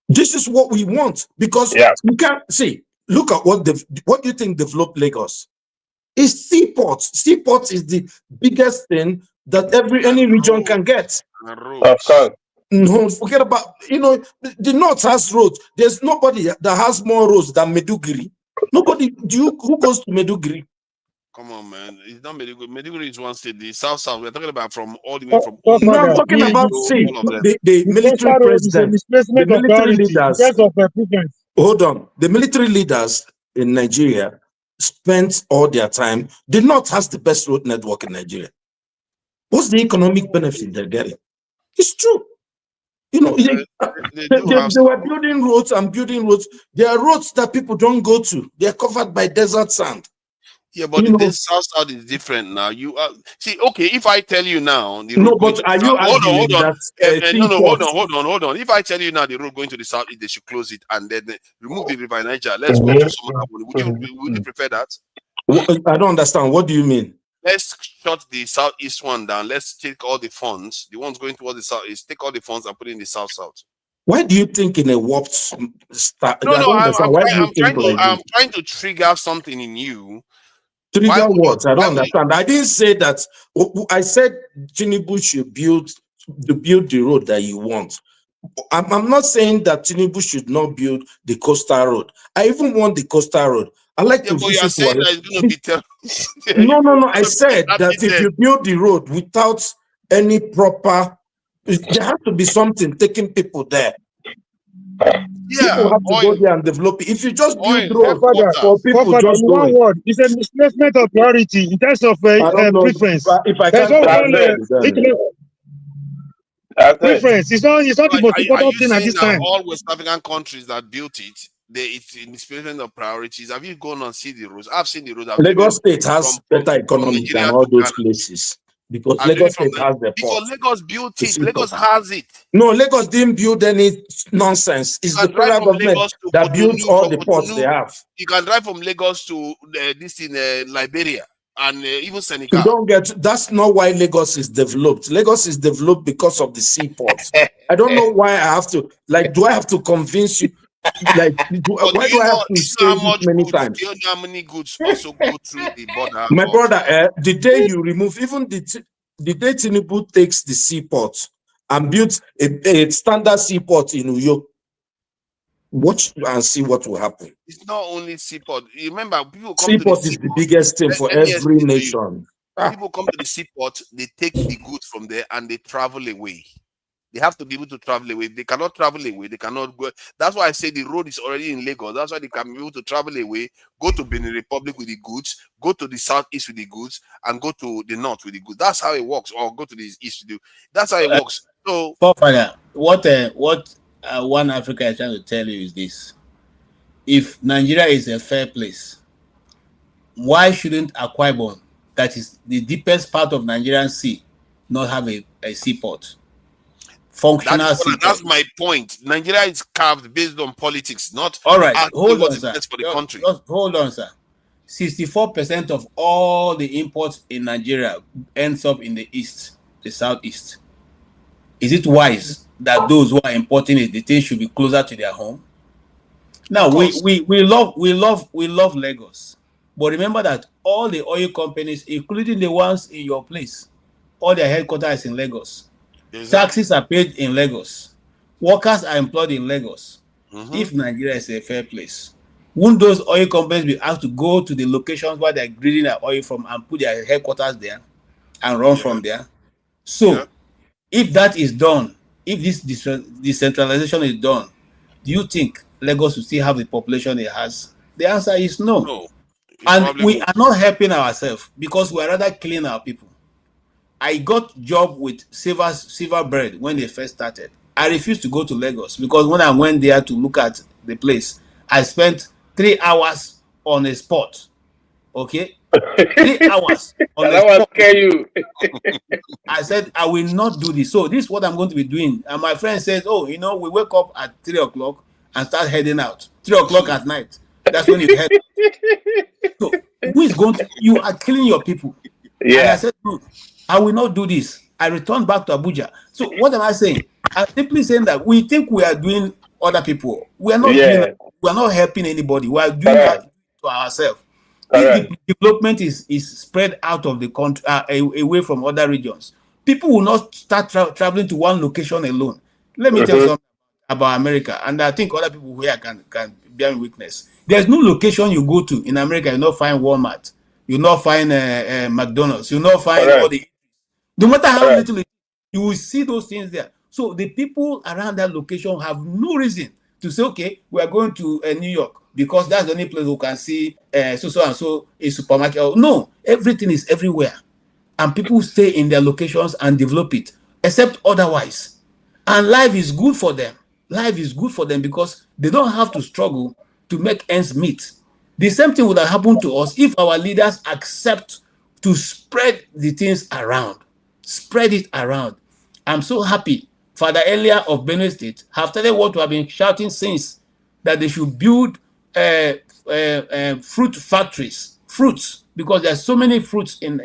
This is what we want, because you can't see. Look at what do you think developed Lagos? It's seaports. Seaports is the biggest thing that any region can get. Of course. No, forget about, the North has roads. There's nobody that has more roads than Meduguri. Nobody, who goes to Meduguri? Come on, man. It's not Meduguri. Meduguri is one state. The south, we're talking about from all the way from... No, I'm talking about, the military president, the military leaders. Hold on. The military leaders in Nigeria spent all their time. The North has the best road network in Nigeria. What's the economic benefit they're getting? It's true. They were building roads and building roads. There are roads that people don't go to. They are covered by desert sand. Yeah, but this South is different now. You see, okay, if I tell you now the road going to are the you south, hold on, arguing that no, hold on. If I tell you now the road going to the south, they should close it and then remove the River Niger. Let's go to some other one. Would you prefer that? I don't understand. What do you mean? Let's shut the southeast one down. Let's take all the funds, the ones going towards the southeast, take all the funds and put it in the south. Why do you think in a warped start? No, I'm trying to trigger something in you. Trigger what? I don't understand. I didn't say that. I said Tinubu should build the road that you want. I'm not saying that Tinubu should not build the coastal road. I even want the coastal road. I like to visit. You're saying that it's going to be No. I said that if you build the road without any proper, there has to be something taking people there. Yeah, people have to go there and develop it. If you just build roads for people just in going. one word, it's a misplacement of priority in terms of preference. If I can't preference. It's not the most important thing at this time. All West African countries that built it, it's in misplacement of priorities. Have you gone and seen the roads? I've seen the roads. Lagos State has better economy than all those places. Because Lagos State has the port. Because Lagos built it. Lagos has it. No, Lagos didn't build any nonsense. It's the federal government that built all the ports they have. You can drive from Lagos to Liberia and even Senegal. You don't get. That's not why Lagos is developed. Lagos is developed because of the seaports. I don't know why I have to. Do I have to convince you? Why do I have to say this many times? Do you know how many goods also go through the border? My brother, the day you remove, even the day Tinubu takes the seaport and builds a standard seaport in New York, watch and see what will happen. It's not only seaport. You remember, people come seaport to the is the biggest thing for every nation. People come to the seaport, they take the goods from there and they travel away. They have to be able to travel away. If they cannot travel away, they cannot go. That's why I say the road is already in Lagos. That's why they can be able to travel away, go to Benin Republic with the goods, go to the southeast with the goods, and go to the north with the goods. That's how it works. Or go to the east with the. That's how it works. So, what One Africa is trying to tell you is this: if Nigeria is a fair place, why shouldn't Akwa Ibom, that is the deepest part of Nigerian sea, not have a seaport? Functional seaport. That's my point. Nigeria is carved based on politics, not all right. Hold on, sir. For the country. Just hold on, sir. 64% of all the imports in Nigeria ends up in the east, the southeast. Is it wise that those who are importing it, the thing should be closer to their home? Now we love Lagos, but remember that all the oil companies, including the ones in your place, all their headquarters is in Lagos. Taxes are paid in Lagos. Workers are employed in Lagos. If Nigeria is a fair place, won't those oil companies be asked to go to the locations where they're grading their oil from and put their headquarters there and run from there? So, if that is done, if this decentralization is done, do you think Lagos will still have the population it has? The answer is no. And we are not helping ourselves because we are rather killing our people. I got job with Silver Bread when they first started. I refused to go to Lagos because when I went there to look at the place, I spent 3 hours on a spot. Okay? 3 hours on a spot. You. I said, I will not do this. So this is what I'm going to be doing. And my friend says, oh, we wake up at 3 o'clock and start heading out. 3 o'clock at night. That's when you head. So who is going to, you are killing your people. Yeah. And I said, no, I will not do this. I returned back to Abuja. So what am I saying? I'm simply saying that we think we are doing other people. We are not doing, we are not helping anybody. We are doing that to ourselves. If the development is spread out of the country, away from other regions, people will not start traveling to one location alone. Let me tell you something about America, and I think other people here can bear witness. There's no location you go to in America, you not find Walmart, you not find McDonald's, you not find all the. No matter how little it is, you will see those things there. So the people around that location have no reason to say, okay, we are going to New York because that's the only place we can see so and so a supermarket. No, everything is everywhere. And people stay in their locations and develop it, except otherwise. And life is good for them. Life is good for them because they don't have to struggle to make ends meet. The same thing would have happened to us if our leaders accept to spread the things around. Spread it around. I'm so happy Father Elia of Benue State have started what we have been shouting since, that they should build fruit factories, fruits, because there's so many fruits in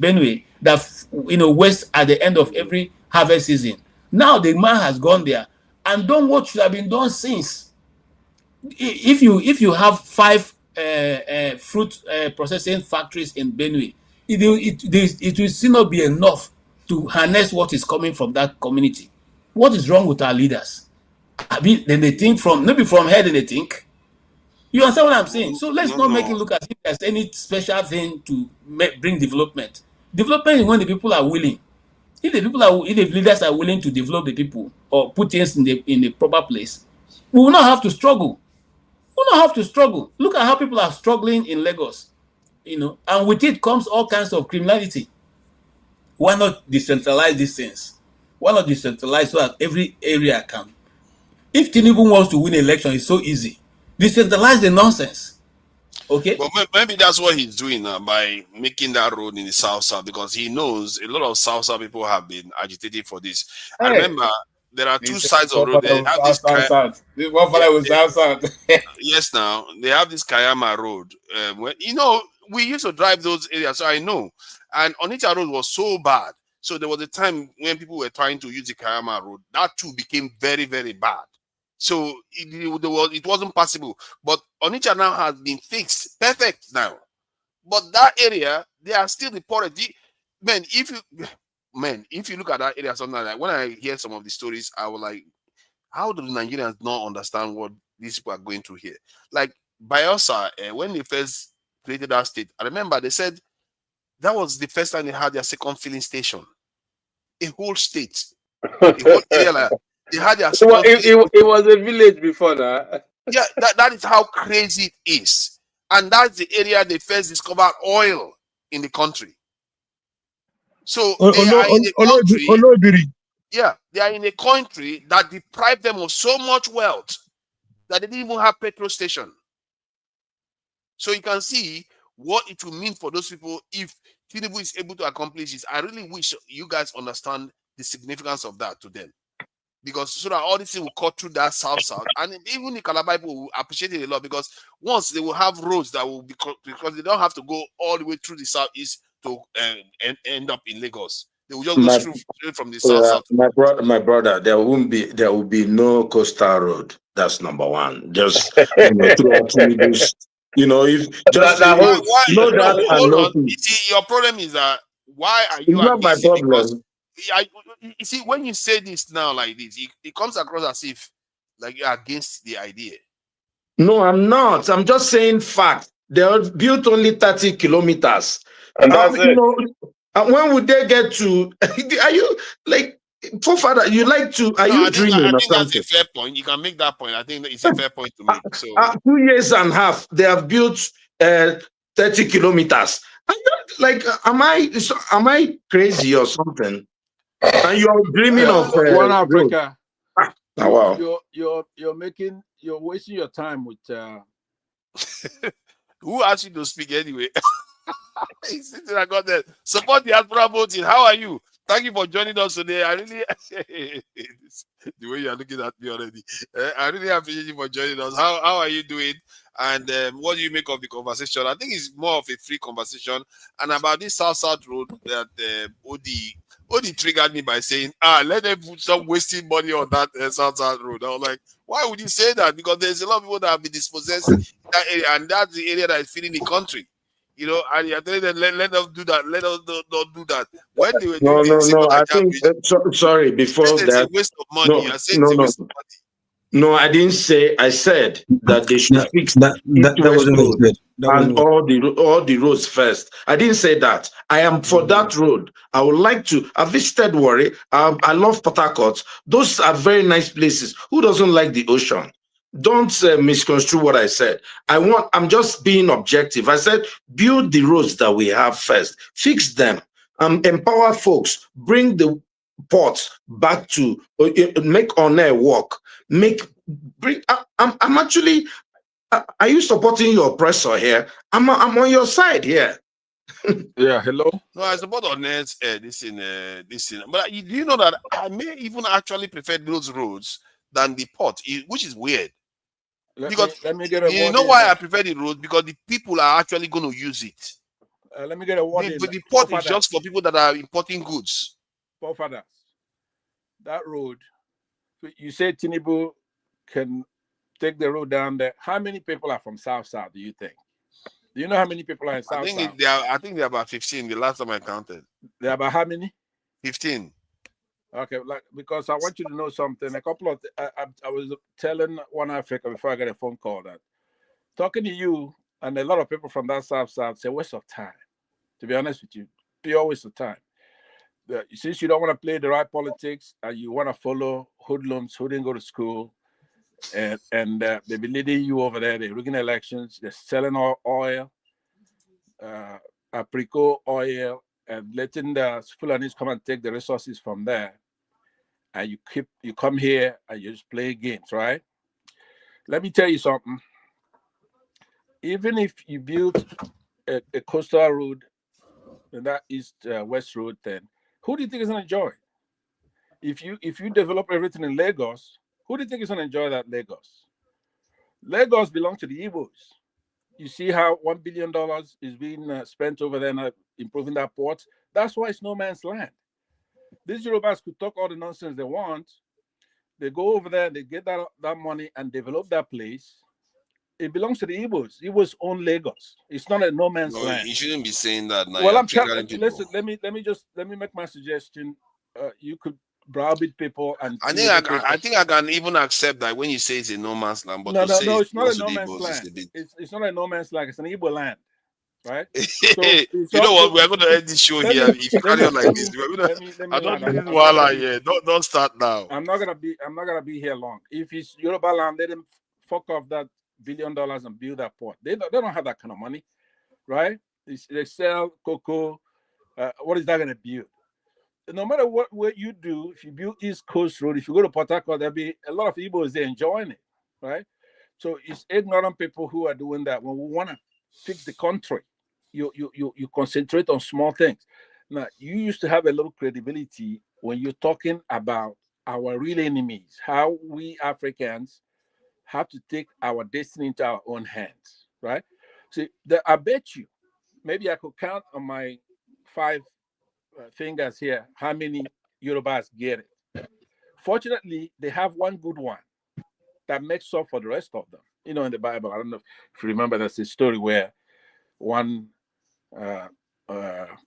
Benue that waste at the end of every harvest season. Now the man has gone there and done what should have been done since. If you have 5 fruit processing factories in Benue, it will still not be enough to harness what is coming from that community. What is wrong with our leaders? Then they think from, maybe from head, they think. You understand what I'm saying? So let's not make it look as if there's any special thing to bring development. Development is when the people are willing. If the leaders are willing to develop the people or put things in the proper place, we will not have to struggle. We will not have to struggle. Look at how people are struggling in Lagos, and with it comes all kinds of criminality. Why not decentralize these things? Why not decentralize so that every area can? If Tinubu wants to win an election, it's so easy. Decentralize the nonsense. Okay. But maybe that's what he's doing now by making that road in the South, because he knows a lot of South people have been agitating for this. Hey. I remember there are 2 sides of the road. They have this This one fellow was South. Yes, now they have this Kayama road. We used to drive those areas, so I know. And Onitsha road was so bad. So there was a time when people were trying to use the Kayama road. That too became very, very bad. So it wasn't possible. But Onitsha now has been fixed. Perfect now. But that area, they are still the poorest. If you look at that area, something like, when I hear some of the stories, I was like, how do the Nigerians not understand what these people are going through here? Like Bayelsa, when they first created that state, I remember they said that was the first time they had their second filling station. A whole state. A whole area, they had their second it was a village before that. Yeah, that is how crazy it is. And that's the area they first discovered oil in the country. So they are in a country. Yeah, they are in a country that deprived them of so much wealth that they didn't even have petrol station. So you can see what it will mean for those people if Tinubu is able to accomplish this. I really wish you guys understand the significance of that to them. Because so that all this thing will cut through that south, and even the Calabar people will appreciate it a lot, because once they will have roads that will be, because they don't have to go all the way through the southeast to end up in Lagos. They will just go straight from the south. My brother, there will be no coastal road. That's number one. Just throughout those, if just hold on. You see, your problem is that why are you? It's not my problem. You see, when you say this now like this, it comes across as if like you're against the idea. No, I'm not. I'm just saying fact. They are built only 30 kilometers. And that's it. When would they get to? Are you like, forefather? You like to? Are you dreaming? I think that's a fair point. You can make that point. I think it's a fair point to make. So 2 years and a half, they have built 30 kilometers. Am I crazy or something? And you're dreaming of one Africa. Wow. You're wasting your time with who asked you to speak anyway? I got that. Support the diaspora voting. How are you? Thank you for joining us today. I really the way you are looking at me already. I really appreciate you for joining us. How are you doing? And what do you make of the conversation? I think it's more of a free conversation. And about this South road that Odi triggered me by saying, let them stop wasting money on that South road. I was like, why would you say that? Because there's a lot of people that have been dispossessed in that area, and that's the area that is feeding the country. And you're telling them, let them do that. Let us not do that. When they were no. I think sorry. Before that, it's a waste of money. I said it's a waste of money. No, I didn't say. I said that they should fix that wasn't good. And all the roads first. I didn't say that. I am for that road. I would like to. I visited Warri. I love Port Harcourt. Those are very nice places. Who doesn't like the ocean? Don't misconstrue what I said. I'm just being objective. I said build the roads that we have first. Fix them. Empower folks. Bring the ports back to make on air work. I'm actually Are you supporting your oppressor here? I'm on your side here. Yeah, hello. No, I support on this in. But do you know that I may even actually prefer those roads than the port, which is weird. Let me get a you word know in why there. I prefer the road? Because the people are actually going to use it. Let me get a word in. The port is just for people that are importing goods. Forefathers, that road, you say Tinubu can take the road down there. How many people are from South, do you think? Do you know how many people are in South? I think there are about 15 the last time I counted. There are about how many? 15. Okay, because I want you to know something. A couple of I was telling One Africa before I got a phone call that talking to you and a lot of people from that South say waste of time. To be honest with you, pure waste of time. Since you don't want to play the right politics and you want to follow hoodlums who didn't go to school, and they've been leading you over there, they're rigging elections, they're selling oil, apricot oil, and letting the Fulanis come and take the resources from there. And you come here and you just play games, right? Let me tell you something. Even if you build a coastal road, and that east-west road, then who do you think is going to enjoy it? If you develop everything in Lagos, who do you think is going to enjoy that Lagos? Lagos belongs to the Igbos. You see how $1 billion is being spent over there now improving that port? That's why it's no man's land. These Yorubas could talk all the nonsense they want. They go over there, they get that money and develop that place. It belongs to the Igbos. Igbos own Lagos. It's not a no man's land. You shouldn't be saying that now. Well, You're I'm telling. people. Listen. Let me make my suggestion. You could browbeat people, and I think I can even accept that when you say it's a no man's land, but no, it's not a no no man's land. It's not a no man's land. It's an Igbo land, right? So you know what? We're going to end this show here. If you carry on like this, I don't need this while here. Don't start now. I'm not gonna be here long. If it's Yoruba land, let them fuck off that $1 billion and build that port. They don't have that kind of money, right? They sell cocoa. What is that gonna build? No matter what you do, if you build East Coast Road, if you go to Port Harcourt, there'll be a lot of Igbos there enjoying it, right? So it's ignorant people who are doing that. When we want to fix the country, you concentrate on small things. Now, you used to have a little credibility when you're talking about our real enemies, how we Africans have to take our destiny into our own hands, right? See, I bet you, maybe I could count on my 5 fingers here how many Yorubas get it. Fortunately, they have one good one that makes up for the rest of them. You know, in the Bible, I don't know if you remember, there's a story where one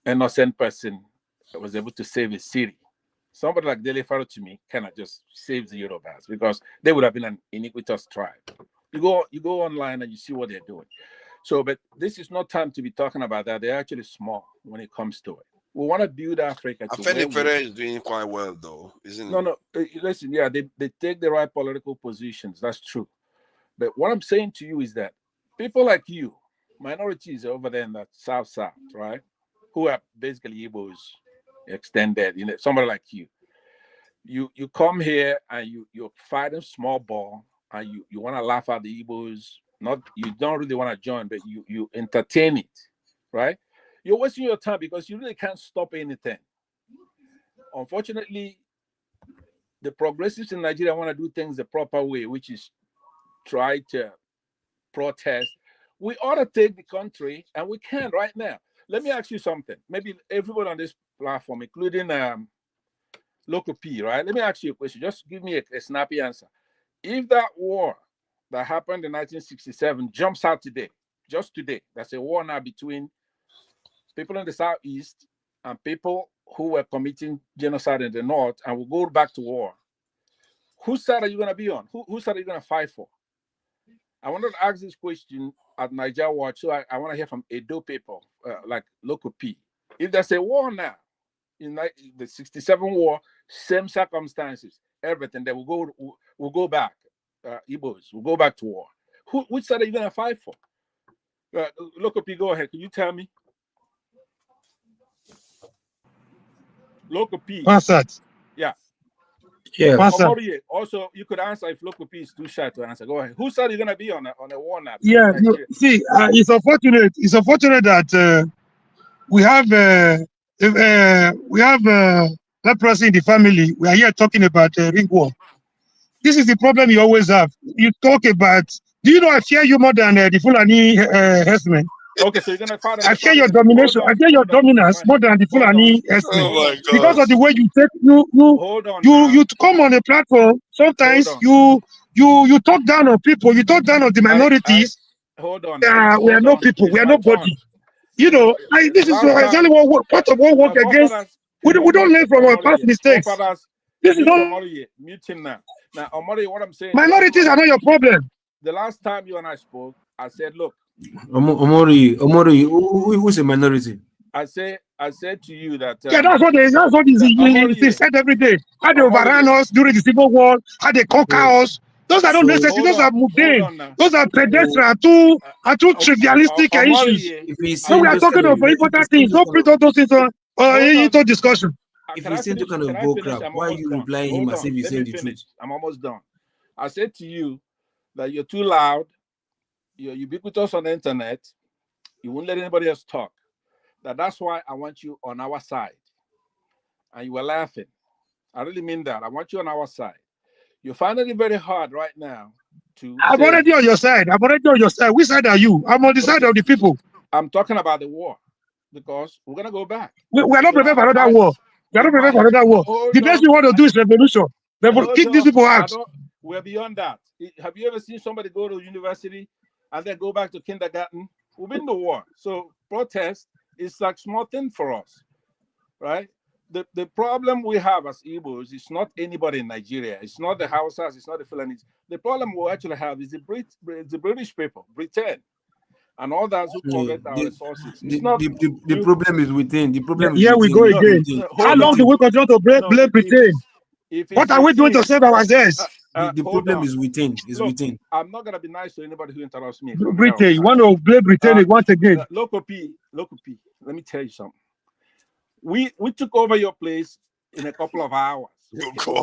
innocent person was able to save a city. Somebody like Dele Farotimi kind of just saves the Yorubas because they would have been an iniquitous tribe. You go online and you see what they're doing. So, but this is not time to be talking about that. They're actually small when it comes to it. We want to build Africa. Afenifere is doing quite well, though, isn't it? No. Listen, yeah, they take the right political positions. That's true. But what I'm saying to you is that people like you, minorities over there in the South, right, who are basically Igbos extended, somebody like you come here and you're fighting small ball and you want to laugh at the Igbos. You don't really want to join, but you entertain it, right? You're wasting your time because you really can't stop anything. Unfortunately, the progressives in Nigeria want to do things the proper way, which is try to protest. We ought to take the country, and we can right now. Let me ask you something. Maybe everyone on this platform, including Local P, right? Let me ask you a question. Just give me a snappy answer. If that war that happened in 1967 jumps out today, just today, that's a war now between people in the Southeast and people who were committing genocide in the North, and we'll go back to war. Whose side are you going to be on? Whose side are you going to fight for? I wanted to ask this question at Niger Watch, so I want to hear from Edo people, like Local P. If there's a war now, in the 67 war, same circumstances, everything, then we'll go back, Igbos, we'll go back to war. Which side are you going to fight for? Local P, go ahead. Can you tell me? Local P. One side. Yeah. Yeah. Omori, also, you could answer if Local P is too shy to answer. Go ahead. Whose side are you going to be on a war now? Yeah, see, it's unfortunate. It's unfortunate that we have leprosy in the family. We are here talking about ring war. This is the problem you always have. You talk about. Do you know I fear you more than the Fulani herdsmen? Okay, so you're gonna fight on I the fear front your line. domination. I fear your dominance more than the Fulani herdsmen. Oh my Because God. of the way you take you come on a platform. Sometimes you talk down on people. You talk down on the minorities. Hold on. We are no people. We are nobody. You know, this is exactly part of what work against. We don't learn from our past mistakes. This is not mute him now. Now, Omori, what I'm saying. Minorities are not your problem. The last time you and I spoke, I said, look. Omori, who's a minority? I said to you that. That's what they said every day. How they overran us during the Civil War, how they conquer us. Those are not necessary. Those are mundane. Those are pedestrian, too trivialistic issues. So we are talking about important things. Don't put all those things into discussion. If he's saying kind of bull crap, why are you replying him as if he's saying the truth? I'm almost done. I said to you that you're too loud, you're ubiquitous on the internet, you won't let anybody else talk. That's why I want you on our side. And you were laughing. I really mean that. I want you on our side. You're finding it very hard right now to. I'm already on your side. I'm already on your side. Which side are you? I'm on the side of the people. I'm talking about the war because we're going to go back. We are not prepared for another war. We are not prepared for another war. The best we want to do is revolution. Kick these people out. We're beyond that. Have you ever seen somebody go to university and then go back to kindergarten? We've been in the war. So protest is like small thing for us, right? The problem we have as Igbos is not anybody in Nigeria. It's not the Hausas. It's not the Fulanis. The problem we actually have is the British people, Britain, and all that who collect our resources. The problem is within. The problem is here we go again. How long do we continue to blame Britain? What are we doing to save ourselves? The problem is within. Within. I'm not gonna be nice to anybody who interrupts me. Britain, you want to blame Britain once again? Local P. Let me tell you something. We took over your place in a couple of hours.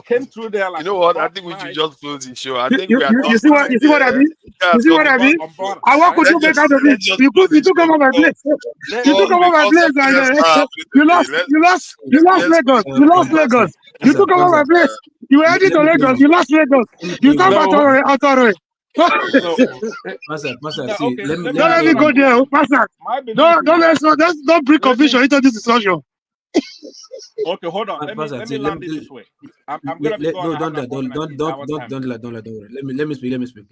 Came through there like. You know what? I think we should just close the show. I think we are. You see what I mean? You see what I mean? And what could you make out of it? You took over my place. You took over my place, and you lost Lagos. You lost Lagos. You took over my place. You were heading to Lagos. You lost Lagos. You come back Sowore. Don't let me go there, Pastor. Don't bring confusion into this discussion. Okay, hold on. Let me land it this way. I'm gonna be going. Don't worry. Let me speak. Let me speak.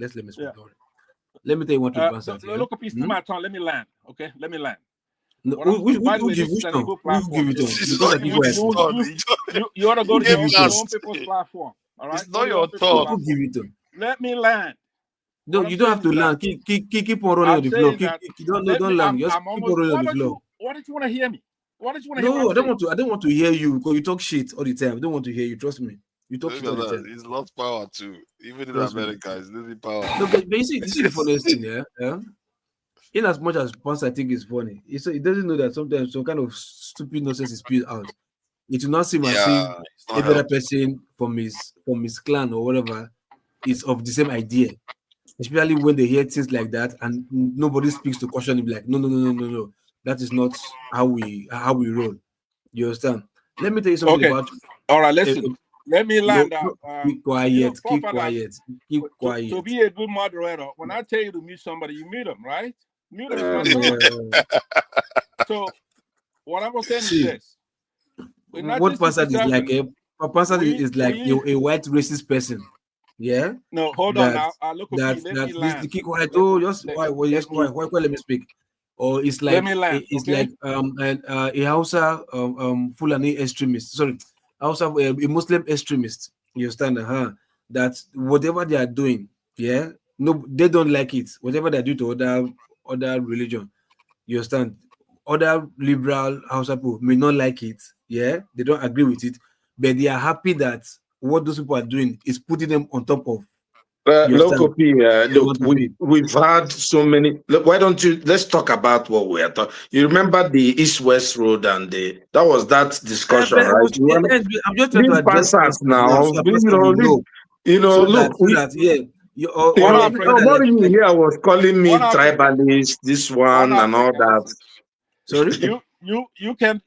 Let me tell you what to answer. Look up, my turn. Let me land. Okay, let me land. No, who give it to? You ought to go to your own people's platform. All right, it's not your turn. Who give it to? Let me land. No, you don't have to land. Keep on rolling on the floor. Don't land. Just keep on rolling on the floor. Why don't you want to hear me? Why don't you want to hear me? No, I don't want to hear you because you talk shit all the time. I don't want to hear you. Trust me. You talk shit all the time. He's lost power too. Even in America, he's losing power. No, but you see the funniest thing, yeah? In as much as Ponce I think is funny, it doesn't know that sometimes some kind of stupid nonsense is spilled out. It will not seem as if every other person from his clan or whatever is of the same idea. Especially when they hear things like that and nobody speaks to question him, like, no. That is not how we roll. You understand? Let me tell you something about. All right, listen. Let me land out. Keep quiet. Keep quiet. To be a good moderator, when I tell you to mute somebody, you mute them, right? Mute them. So what I'm saying is this: what person is like a person is like a white racist person. Yeah. No, hold on now. Look at me. Let me land. Keep quiet. Oh, just quiet. Let me speak. Or it's like a Hausa Fulani extremist. Sorry, Hausa a Muslim extremist. You understand? That whatever they are doing, no, they don't like it. Whatever they do to other religion, you understand? Other liberal Hausa people may not like it. Yeah, they don't agree with it, but they are happy that what those people are doing is putting them on top of Local P, look, we've had so many. Look, why don't you let's talk about what we are talking. You remember the East-West Road and that was that discussion, right? I'm just trying to address us now. so look, nobody here was calling me tribalist, this one and all that. Sorry, you can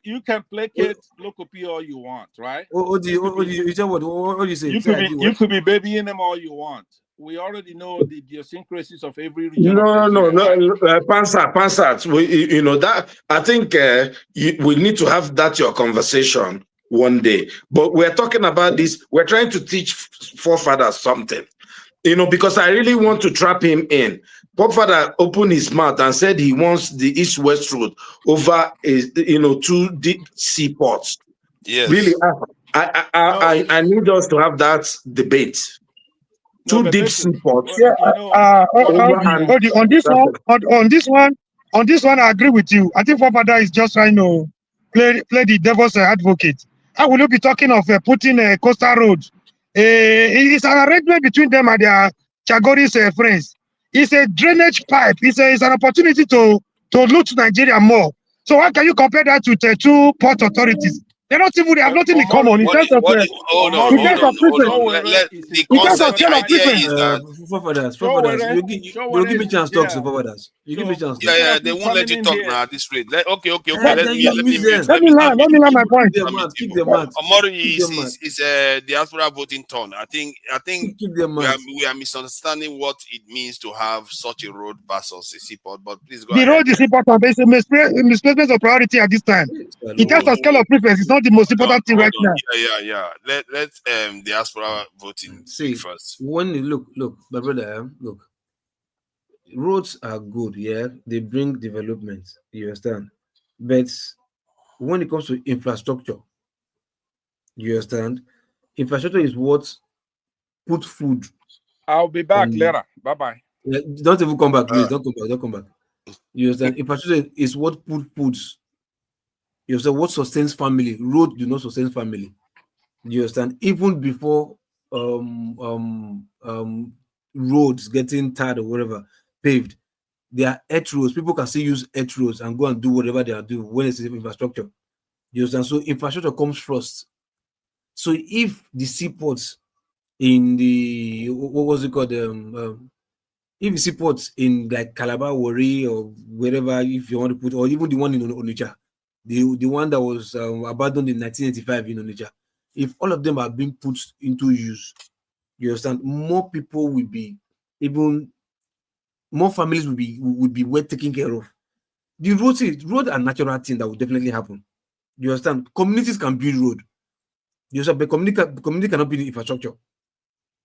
placate Local P all you want, right? What do you say? You could be babying them all you want. We already know the idiosyncrasies of every region. No, Pansat. You know that. I think we need to have that your conversation one day. But we're talking about this. We're trying to teach forefathers something. You know, because I really want to trap him in. Forefather opened his mouth and said he wants the East-West Road over, 2 deep seaports. Yes. Really, I need us to have that debate. Two deep seaports. Yeah, on this one, I agree with you. I think Forefather is just trying to play the devil's advocate. How will you be talking of putting a coastal road? It's an arrangement between them and their Chagori's friends. It's a drainage pipe. It's an opportunity to loot Nigeria more. So how can you compare that with two port authorities? They have nothing in common in terms of preference. You'll give me a chance to talk to Forefathers. You give me a chance. Yeah, they won't let you talk now at this rate. Okay. Let me learn my point. Keep them out. Omori is diaspora voting turn. I think we are misunderstanding what it means to have such a road versus a seaport. But please go ahead. The road is important, but it's a misplacement of priority at this time. In terms of scale of preference, it's not the most important thing right now. Yeah. Let diaspora voting first. When you look, my brother, look. Roads are good, yeah. They bring development. You understand? But when it comes to infrastructure, you understand? Infrastructure is what put food. I'll be back later. Bye-bye. Yeah, don't even come back, please. Don't come back. You understand? Infrastructure is what put foods. You understand? What sustains family. Road do not sustain family. You understand? Even before roads getting tired or whatever, paved, there are earth roads. People can still use earth roads and go and do whatever they are doing when it's infrastructure. You understand? So infrastructure comes first. So if the seaports in the what was it called? If the seaports in like Calabar, Warri, or wherever, if you want to put, or even the one in Onitsha, the one that was abandoned in 1985 in Onitsha, if all of them are being put into use, you understand, more people will be, even more families will be well taken care of. The road are natural thing that will definitely happen. You understand? Communities can build road. You understand? But community cannot build infrastructure.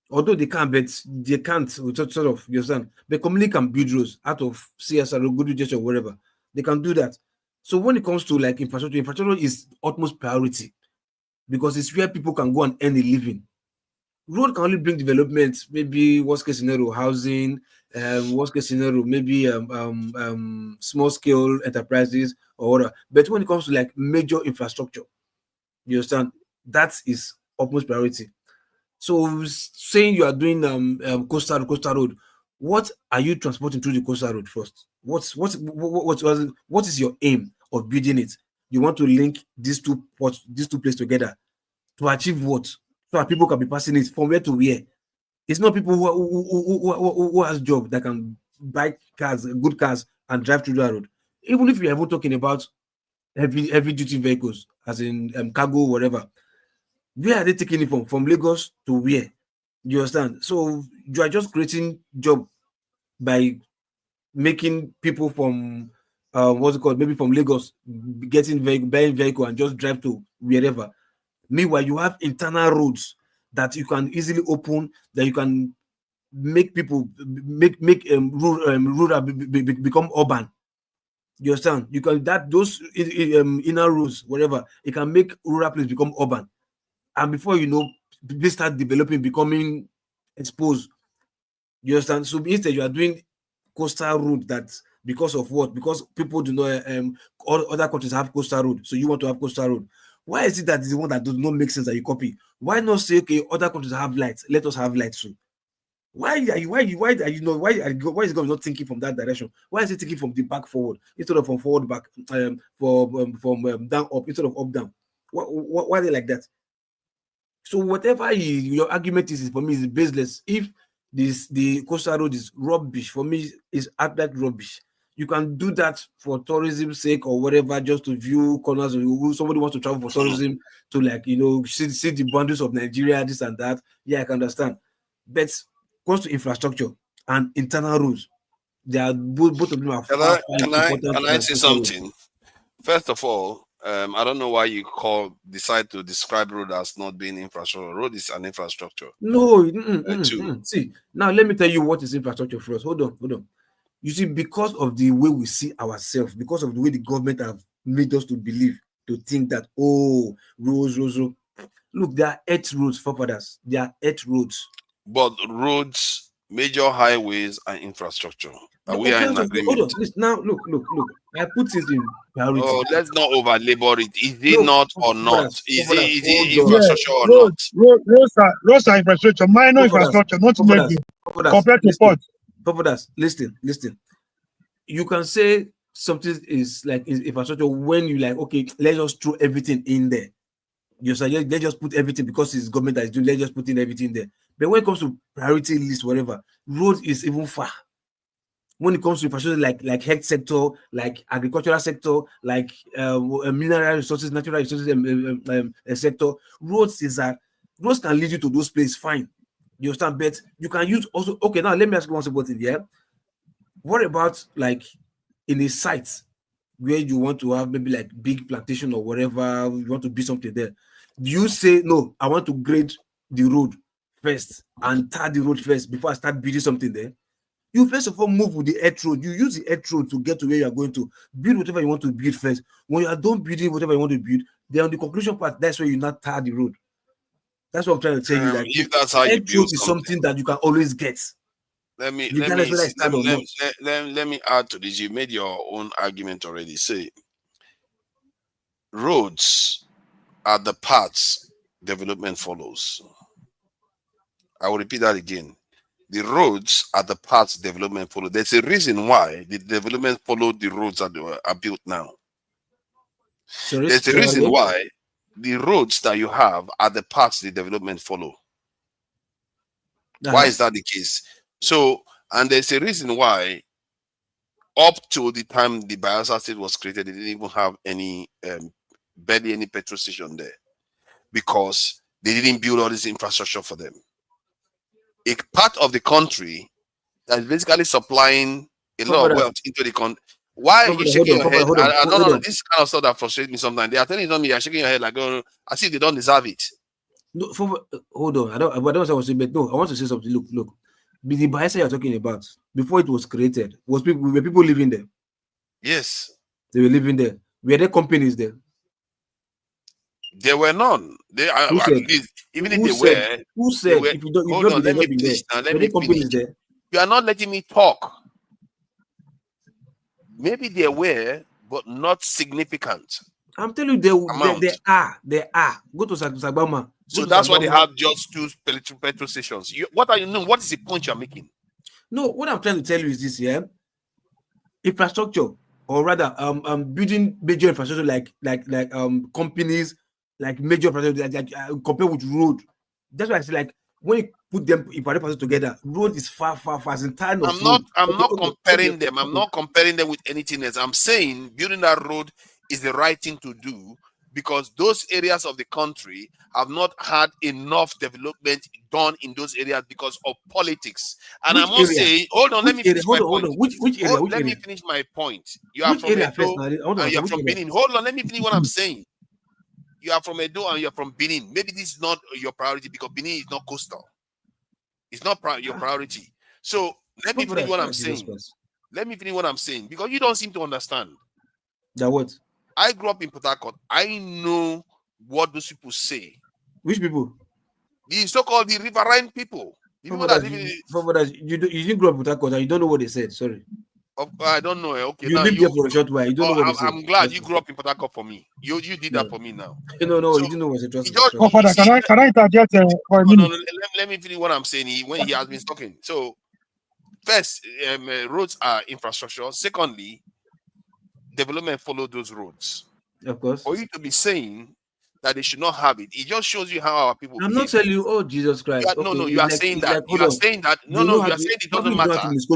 Although they can, but they can't sort of, you understand? But community can build roads out of CSR or good gesture or whatever. They can do that. So when it comes to like infrastructure is utmost priority because it's where people can go and earn a living. Road can only bring development, maybe worst case scenario, housing, worst case scenario, maybe small scale enterprises or whatever. But when it comes to like major infrastructure, you understand, that is utmost priority. So saying you are doing coastal road, what are you transporting through the coastal road first? What is your aim of building it? You want to link these two places together to achieve what? So that people can be passing it from where to where. It's not people who has job that can buy cars, good cars, and drive through that road. Even if you are even talking about heavy duty vehicles, as in cargo, whatever. Where are they taking it from? From Lagos to where? You understand? So you are just creating job by making people from maybe from Lagos buying vehicle and just drive to wherever. Meanwhile, you have internal roads that you can easily open, that you can make people rural become urban. You understand? You can those inner roads, whatever, it can make rural place become urban. And before you know, they start developing, becoming exposed. You understand? So instead, you are doing coastal road that because of what? Because people do not, all other countries have coastal road. So you want to have coastal road. Why is it that is the one that does not make sense that you copy? Why not say, okay, other countries have lights, let us have lights too? Why is the government not thinking from that direction? Why is it thinking from the back forward instead of from forward back, from down up instead of up down? Why are they like that? So whatever your argument is for me is baseless. If the coastal road is rubbish, for me is that rubbish. You can do that for tourism's sake or whatever, just to view corners. Somebody wants to travel for tourism to, like, see the boundaries of Nigeria, this and that. Yeah, I can understand. But comes to infrastructure and internal roads, they are both of them are far important. Can I say something? First of all, I don't know why you decide to describe road as not being infrastructure. Road is an infrastructure. No, see, now let me tell you what is infrastructure for us. Hold on. You see, because of the way we see ourselves, because of the way the government have made us to believe, to think that, roads. Look, there are 8 roads, forefathers. There are 8 roads. But roads, major highways, and infrastructure. We are in agreement. Hold on. Listen, now, look. I put this in priority. Oh, let's not over-labor it. Is it not or not? Is it infrastructure or not? Roads are infrastructure, minor infrastructure, not major compared to ports. Forefathers, listen. You can say something is like infrastructure when you like, okay, let's just throw everything in there. You suggest let's just put everything because it's government that is doing, let's just put in everything there. But when it comes to priority list, whatever, road is even far. When it comes to infrastructure like health sector, like agricultural sector, like mineral resources, natural resources sector, roads can lead you to those places, fine. You understand? But you can use also, okay, now let me ask you one simple thing, yeah? What about like in a site where you want to have maybe like big plantation or whatever, you want to build something there? Do you say, no, I want to grade the road first and tar the road first before I start building something there? You first of all move with the earth road. You use the earth road to get to where you are going to. Build whatever you want to build first. When you are done building whatever you want to build, then on the conclusion part, that's where you not tar the road. That's what I'm trying to tell you. That if that's how you build is something that you can always get. Let me add to this. You made your own argument already. Say roads are the paths development follows. I will repeat that again. The roads are the paths development follows. There's a reason why the development followed the roads that are built now. There's a reason why the roads that you have are the paths the development follow. Why is that the case? So, and there's a reason why up to the time the Bayelsa State was created, they didn't even have any, barely any petrol station there, because they didn't build all this infrastructure for them. A part of the country that is basically supplying a lot of wealth into the country. Why are you shaking your head? No, this kind of stuff that frustrates me sometimes. They are telling me you're shaking your head like, oh, I see they don't deserve it. No, hold on. I don't know what I was saying, but no, I want to say something. Look. The Bayelsa you're talking about, before it was created, were people living there? Yes. They were living there. Were there companies there? There were none. Even if they were. Who said? If you don't, hold on, let me finish. Let me finish. You are not letting me talk. Maybe there were, but not significant. I'm telling you, there are. Go to Sagbama. So that's why they have just 2 petrol stations. What is the point you're making? No, what I'm trying to tell you is this, yeah. Infrastructure, or rather, building major infrastructure like companies, like major infrastructure, compared with road. That's why I say, like, when you put them in parallel together, road is far in time. I'm not comparing them. I'm not comparing them with anything else. I'm saying building that road is the right thing to do, because those areas of the country have not had enough development done in those areas because of politics. And I must say, hold on, let me finish my point. Which area? Let me finish my point. You are from Edo and you are from Benin. Hold on, let me finish what I'm saying. You are from Edo and you are from Benin. Maybe this is not your priority because Benin is not coastal. It's not your priority. So let me finish what I'm saying. Let me finish what I'm saying, because you don't seem to understand. That what? I grew up in Port Harcourt. I know what those people say. Which people? The so-called the riverine people. You didn't grow up in Port Harcourt and you don't know what they said. Sorry. I don't know. Okay, You now lived there for a short while. You don't know what to say. I'm glad you grew up in Port Harcourt for me. You did that for me now. No, you didn't know what a trust. Oh, Father, can I interject for a minute? No, let me finish what I'm saying. When he has been talking. So, first, roads are infrastructure. Secondly, development follow those roads. Of course. For you to be saying that they should not have it, it just shows you how our people. I'm not telling you. Oh, Jesus Christ! No, you are saying that. You are saying that. No, you are saying it doesn't matter. It's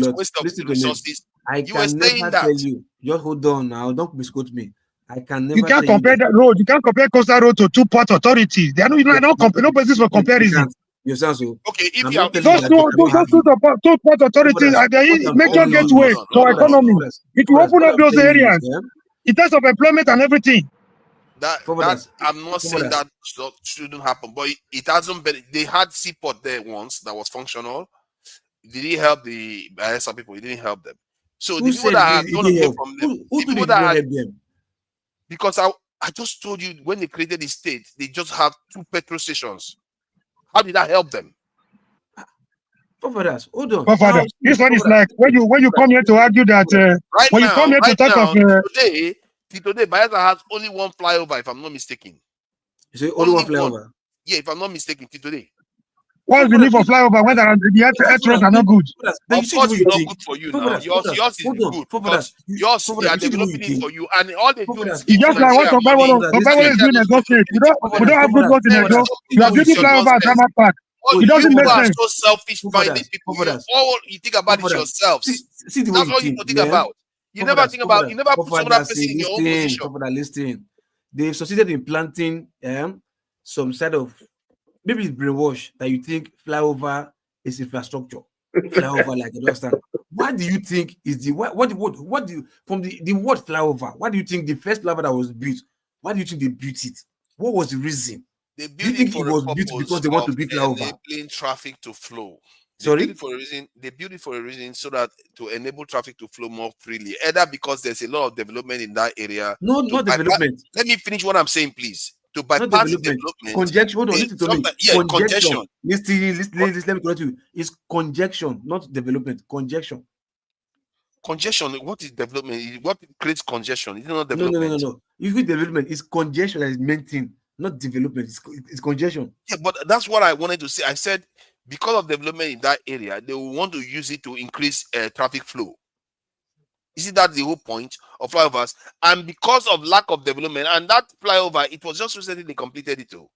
a waste of resources. I can never tell you. Just hold on now. Don't misquote me. I can never. You can't compare that road. You can't compare coastal road to two port authorities. They are not compare. No basis for comparison. You sound so. Okay, if you are those two port authorities are the major gateway to our economy. It will open up those areas in terms of employment and everything. That I'm not saying that shouldn't happen, but it hasn't been. They had seaport there once that was functional. Did it help the some people? It didn't help them. So the people that are going to get from them, who did not help them? Because I just told you when they created the state, they just have 2 petrol stations. How did that help them? Fathers, hold on. Father, this one is like when you come here to argue that when you come here to talk of today, Bayelsa has only 1 flyover, if I'm not mistaken. You say only 1 flyover? Yeah, if I'm not mistaken, today. What's the need for flyover when the earth roads are not good? Of course, it's not good for you now. Yours is good because yours they are developing it for you, and all they do is it's just like what Survival is doing in Edo State. We don't have good roads in Edo. You are building flyover at Tama Park. It doesn't make sense. So selfish-minded people. All you think about is yourselves. That's all you think about. You never think about. You never put some other person in your own position. Listen, they've succeeded in planting some sort of. Maybe it's brainwash that you think flyover is infrastructure. Flyover, like you understand. What do you think is the what do you from the word flyover? What do you think the first flyover that was built? Why do you think they built it? What was the reason? They built it for it was built because they want to build flyover. Enabling traffic to flow. Sorry? They built it for a reason so that to enable traffic to flow more freely. Either because there's a lot of development in that area. No, not development. Let me finish what I'm saying, please. To bypass development. Conjunction. Hold on, listen to me. Yeah, congestion. Listen, let me correct you. It's conjunction, not development. Conjunction. Congestion. What is development? What creates congestion? It's not development. No. If it's development, it's congestion that is main thing, not development. It's congestion. Yeah, but that's what I wanted to say. I said because of development in that area, they will want to use it to increase traffic flow. Isn't that the whole point of flyovers? And because of lack of development, and that flyover, it was just recently they completed it too.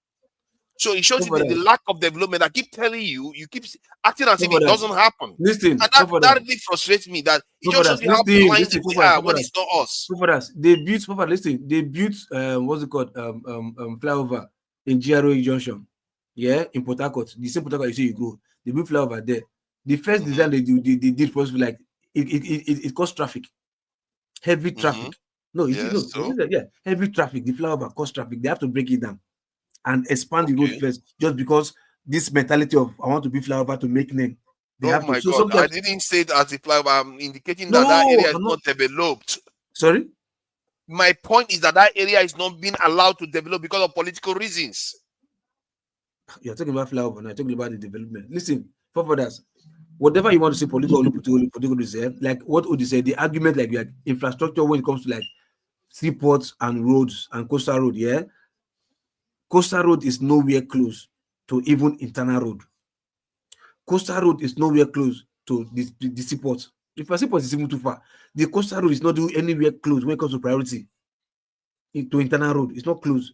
So it shows you the lack of development. I keep telling you, you keep acting as if it doesn't happen. Listen, and that really frustrates me that it just shows you how blind we are when it's not us. They built what's it called? Flyover in GRO Junction. Yeah, in Port Harcourt. The same Port Harcourt you see you grow. They built flyover there. The first design they did was like it caused traffic, heavy traffic. Heavy traffic. The flyover caused traffic. They have to break it down and expand the road first, just because this mentality of I want to be flyover to make name. Oh my God! I didn't say it as a flyover. I'm indicating that area is not developed. Sorry. My point is that area is not being allowed to develop because of political reasons. You're talking about flyover now. You're talking about the development. Listen, for others. Whatever you want to say, political reserve, like what Odi said, the argument like infrastructure when it comes to like seaports and roads and coastal road, yeah. Coastal road is nowhere close to even internal road. Coastal road is nowhere close to the seaport. If a seaport is even too far, the coastal road is not doing anywhere close when it comes to priority to internal road. It's not close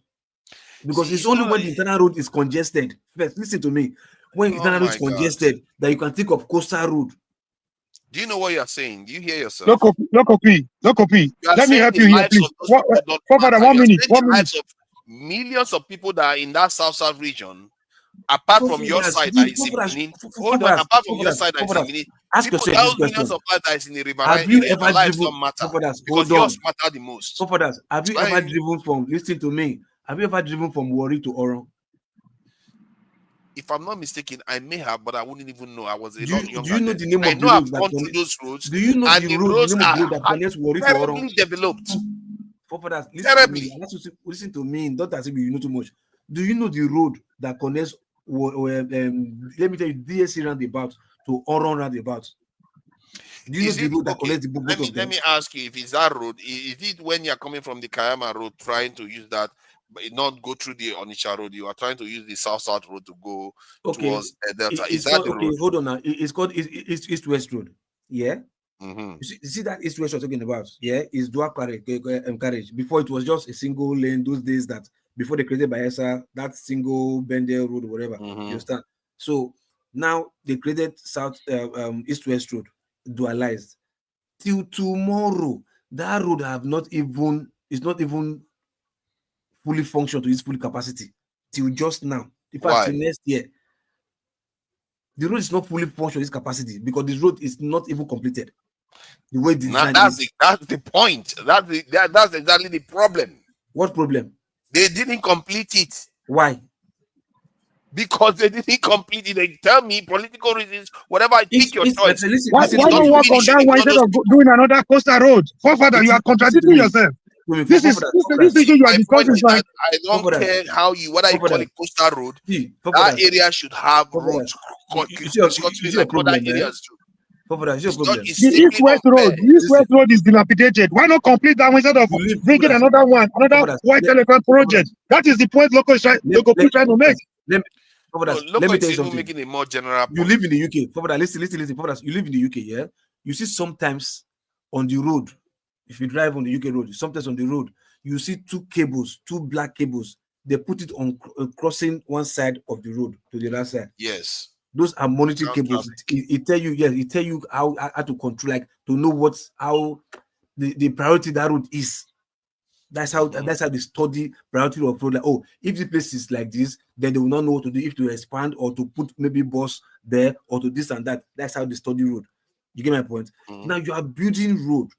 because it's only when the internal road is congested. First, listen to me. When internal road is congested, that you can think of coastal road. Do you know what you're saying? Do you hear yourself? No copy. Let me help you here, please. Father, 1 minute. Millions of people that are in that south region, apart from your side that is in Benin. Hold on, apart from your side that is in Benin, ask yourself this millions of lives that is in the river. Have you ever driven? Don't matter because yours matter the most. Have you ever driven from? Listen to me. Have you ever driven from Warri to Oron? If I'm not mistaken, I may have, but I wouldn't even know. I was a lot younger. Do you know the name of the roads? I know I've gone through those roads. Do you know the roads that connects Warri to Oron? Terribly developed. Terribly. Listen to me. Don't as if you know too much. Do you know the road that connects? Let me tell you, DSC roundabout to Oron roundabout. Do you know the road that connects the both of them? Let me ask you, if it's that road, is it when you're coming from the Kayama road trying to use that, but not go through the Onitsha road, you are trying to use the south road to go towards Delta? Is that the road? Hold on now. It's called East-West Road. Yeah. Mm-hmm. You see that East-West you're talking about? Yeah, is dual carriage. Before it was just a single lane. Those days that before they created Bayelsa, that single Bendel road or whatever. Mm-hmm. You understand? So now they created East-West Road, dualized. Till tomorrow, that road is not even fully functional to its full capacity. Till just now. In fact, till next year. The road is not fully functional to its capacity because the road is not even completed. The way designed that's the point. That's exactly the problem. What problem? They didn't complete it. Why? Because they didn't complete it. They tell me political reasons, whatever. Pick your choice. Why not work on that one instead of doing another coastal road? Forefather, you are contradicting yourself. This issue you are discussing. I don't care whether you call it coastal road. That area should have roads. The East-West Road is dilapidated. Why not complete that one instead of bringing another white elephant project? That is the point local trying to make. Let me tell you something. Making a more general point. You live in the UK. Listen. You live in the UK, yeah? You see sometimes on the road, if you drive on the UK road, sometimes on the road, you see two black cables. They put it on crossing one side of the road to the other side. Yes. Those are monitoring cables. It tell you how to control, like to know how the priority that road is. That's how they study priority of road. Like, oh, if the place is like this, then they will not know what to do, if to expand or to put maybe bus there or to this and that. That's how they study road. You get my point? Mm-hmm. Now you are building road.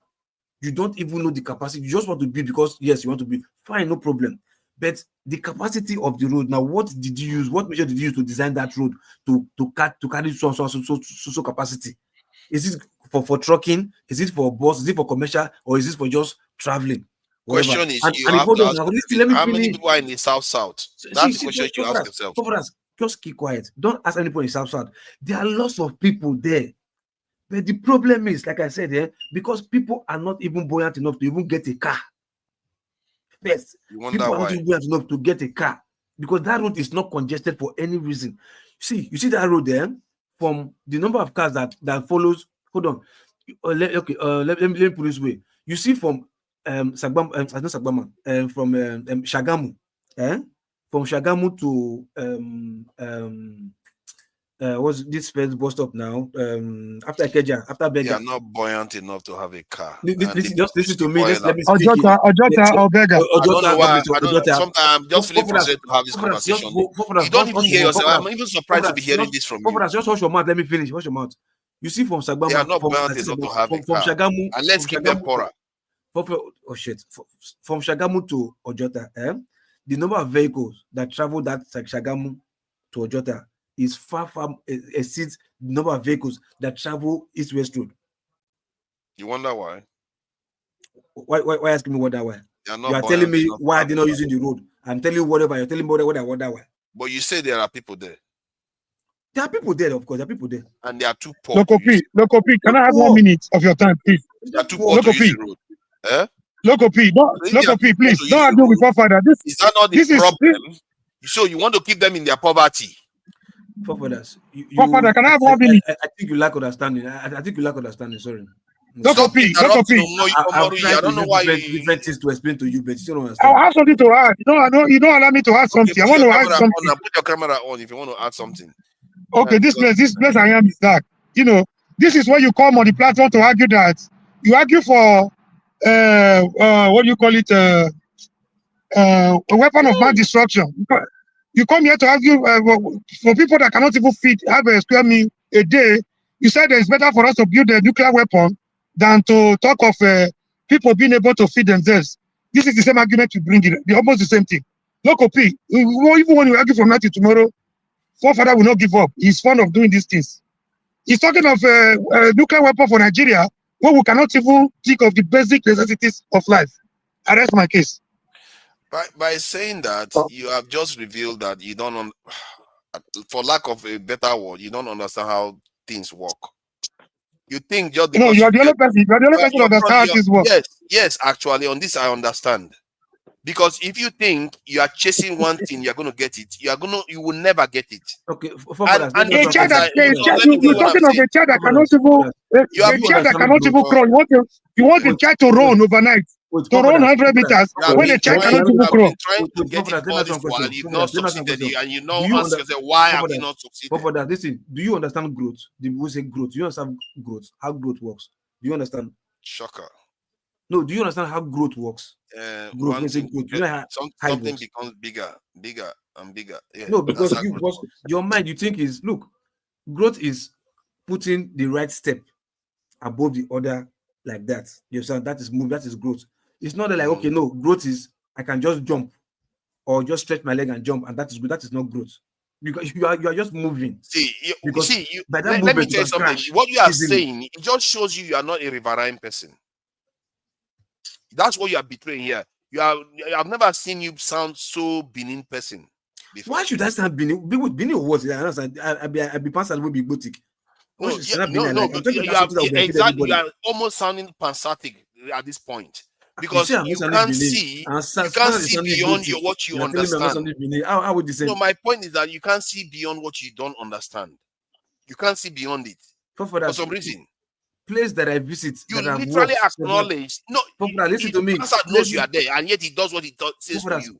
You don't even know the capacity. You just want to build because yes, you want to build. Fine, no problem. But the capacity of the road. Now, what did you use? What measure did you use to design that road to carry so capacity? Is it for trucking? Is it for bus? Is it for commercial? Or is it for just traveling? Question is, you have to ask how many people are in the south? That's the question you ask yourself. Just keep quiet. Don't ask anybody in south. There are lots of people there. But the problem is, like I said, because people are not even buoyant enough to even get a car. Yes, people are not even buoyant enough to get a car because that road is not congested for any reason. You see that road there, from the number of cars that follows. Hold on. Let me put this way. You see from from Shagamu, from Shagamu to what's this first bus stop now? After Ikeja, after Bega. They are not buoyant enough to have a car. Just listen to me. Let me speak. Ojota or Bega. I don't know why. Sometimes I'm just feeling frustrated to have this conversation. You don't even hear yourself. I'm even surprised to be hearing this from you. Just watch your mouth. Let me finish. Watch your mouth. You see from Sagbama. They are not buoyant enough to have a car. Shagamu, and let's keep them poorer. From Shagamu to Ojota, the number of vehicles that travel that Shagamu to Ojota is far exceeds the number of vehicles that travel East-West Road. You wonder why? Why asking me wonder why? You are telling me why they're not using the road. I'm telling you whatever. You're telling me what I wonder why. But you say there are people there. There are people there, of course. There are people there. And they are too poor. Locopi, can I have 1 minute of your time, please? They are too poor to use the road. Locopi, please. Don't argue with Forefather. Is that not the problem? So you want to keep them in their poverty? Forefather, can I have 1 minute? I think you lack understanding. I think you lack understanding. Sorry. Locopi. I don't know why different things to explain to you, but you don't understand. I'll have something to add. You don't allow me to add something. I want to add something. Put your camera on if you want to add something. Okay, this place I am is dark. This is where you come on the platform to argue that you argue for what do you call it? A weapon of mass destruction. You come here to argue for people that cannot even have a square meal a day. You said it's better for us to build a nuclear weapon than to talk of people being able to feed themselves. This is the same argument you bring in. They're almost the same thing. Local P, even when you argue from now to tomorrow, Forefather will not give up. He's fond of doing these things. He's talking of a nuclear weapon for Nigeria, where we cannot even think of the basic necessities of life. I rest my case. By saying that, you have just revealed that you don't, for lack of a better word, you don't understand how things work. You think just No, because you are the only person. You are the only person who understands how this works. Yes, actually, on this I understand. Because if you think you are chasing one thing, you're going to get it. You will never get it. Okay, a child that you're talking of a child that cannot even a child that cannot even crawl. You want the child to run overnight, to run 100 meters when the child cannot even crawl. Trying to get it all this while you've not succeeded, and you know ask yourself why have you not succeeded? Listen, do you understand growth? The people say growth. Do you understand growth? How growth works? Do you understand? Shocker. No, do you understand how growth works? Growth, something becomes bigger and bigger. Yeah, no, because your mind, you think is, look, growth is putting the right step above the other like that. You understand? That is move. That is growth. It's not like, okay, no, growth is I can just jump or just stretch my leg and jump, and that is good. That is not growth. Because you are just moving. Let me tell you something. What you are saying, it just shows you are not a riverine person. That's what you are betraying here. I've never seen you sound so Benin person before. Why should I sound Benin? Benin or what? I be passing will be gothic. No, exactly. You are almost sounding pansatic at this point because you can't see beyond what you understand. How would you say? No, my point is that you can't see beyond what you don't understand. You can't see beyond it for some reason. Place that I visit, you literally acknowledge. No, listen to me. Knows you are there, and yet he does what he says to you.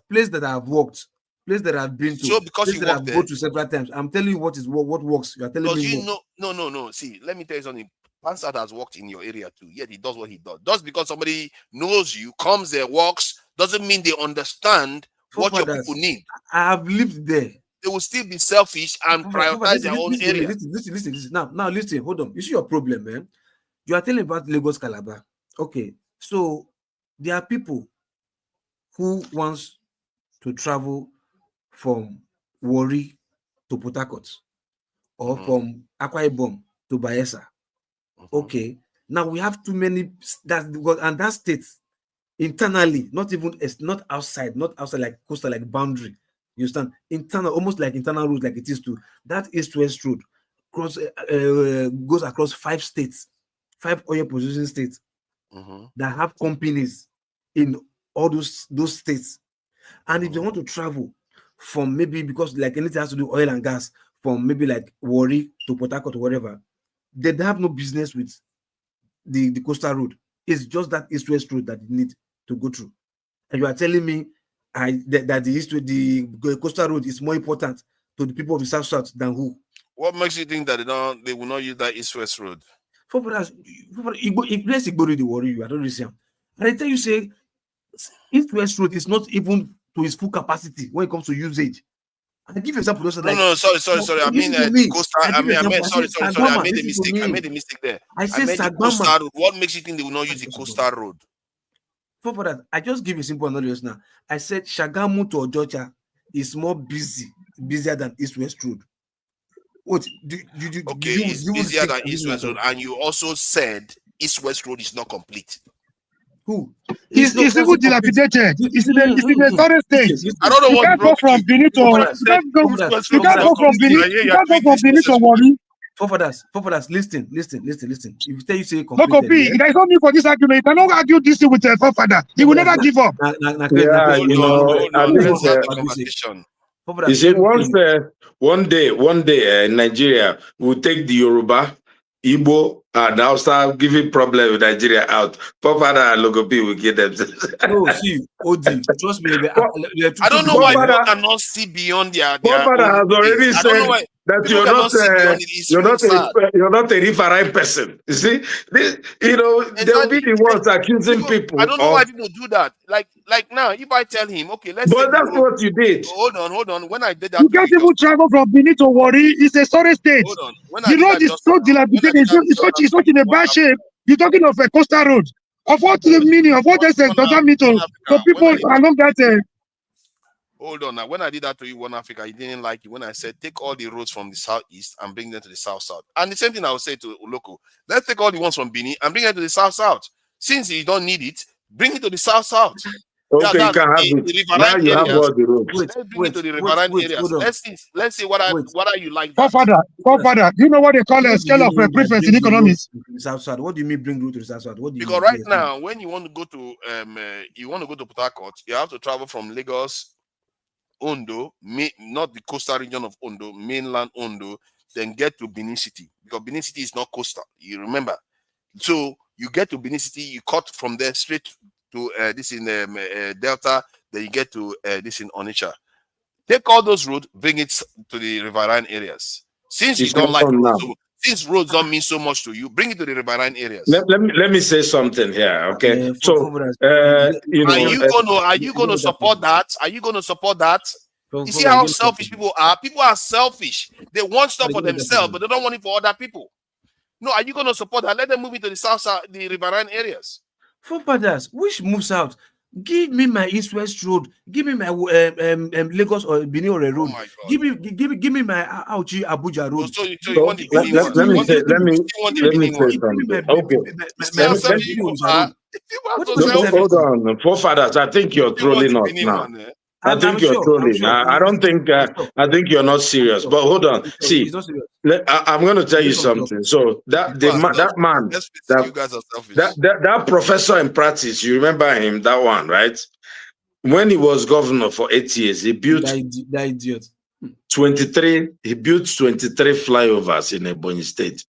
Place that I have worked, place that I've been to, so because you have gone to several times. I'm telling you what works. You are telling me. No. See, let me tell you something. Pansat has worked in your area too. Yet he does what he does. Just because somebody knows you, comes there, works, doesn't mean they understand what your people need. I have lived there. They will still be selfish and prioritize their own area. Listen. Now, listen. Hold on. You see your problem, man. You are telling about Lagos Calabar. Okay, so there are people who wants to travel from Warri to Port Harcourt or from Akwa Ibom to Bayelsa. Okay, now we have too many that state internally, not outside like coastal, like boundary. You understand? Internal, almost like internal route, like it is to that east-west road, goes across 5 states, 5 oil producing states that have companies in all those states. And if they want to travel from maybe because like anything has to do oil and gas from maybe like Warri to Port Harcourt or whatever, they have no business with the coastal road. It's just that east-west road that you need to go through. And you are telling me that the coastal road is more important to the people of the south than who? What makes you think that they will not use that east-west road? For us, if place Igbori the worry you, I don't understand. And I tell you, say east-west road is not even to its full capacity when it comes to usage. I give example. No, sorry. I mean, coastal. I made a mistake. I made a mistake there. I said the coastal road. What makes you think they will not use the coastal road? For that, I just give you a simple analogy now. I said Shagamu to Ojocha is more busier than East-West Road. What? It's busier than East-West Road, and you also said East-West Road is not complete. Who? It's even dilapidated. It's in a sorry state. I don't know what. You can't go from Benin to. You can't go from Benin to Warri. Forefathers, listen. If you tell you say no copy, there is no need for this argument. You cannot argue this with a forefather. He will never give up. You see, one day, Nigeria will take the Yoruba, Igbo, and Hausa giving problem with Nigeria out. Forefather and Logopi will get them. No, see, Odi, trust me. I don't know why people cannot see beyond their. Forefather has already said that you're not a referee person. You see, they'll be the ones accusing people. I don't know why people do that. Like now, if I tell him, okay, let's. But that's what you did. Hold on. When I did that, you can't even travel from Benin to Warri. It's a sorry state. Hold on. The road is so dilapidated. It's not in a bad shape. You're talking of a coastal road. Of what the meaning of what essence does that mean to people along that? Hold on. Now, when I did that to you, One Africa, you didn't like it when I said take all the roads from the southeast and bring them to the south-south. And the same thing I would say to Oloko. Let's take all the ones from Benin and bring them to the south-south. Since you don't need it, bring it to the south-south. Okay, you can have the it. Now riverine you have areas. all the roads. Let's bring it to the riverine areas. Let's see what are you like that. Forefather, do you know what they call a scale of preference in economics? South. What do you mean bring route to the south? What do you Because mean? right now, when you want to go to Port Harcourt, you have to travel from Lagos, Ondo, not the coastal region of Ondo, mainland Ondo, then get to Benin City, because Benin City is not coastal. You remember, so you get to Benin City, you cut from there straight to this in Delta, then you get to this in Onitsha. Take all those roads, bring it to the riverine areas. Since you don't like roads, since roads don't mean so much to you, bring it to the riverine areas. Let me say something here, okay? Are you gonna support that? Are you gonna support that? You see how selfish people are? People are selfish. They want stuff for themselves, but they don't want it for other people. No, are you gonna support that? Let them move into the south, the riverine areas. Forefathers, which moves out? Give me my east-west road. Give me my Lagos or Benin or a road. Give me my Auchi Abuja road. So you want the Benin one? Let me say something. Okay. Hold on, forefathers. I think you're trolling us now. I think you're trolling. I don't think. I think you're not serious. But hold on. See, I'm going to tell you something. So that professor in practice, you remember him? That one, right? When he was governor for 8 years, he built that idiot. 23. He built 23 flyovers in Ebonyi State.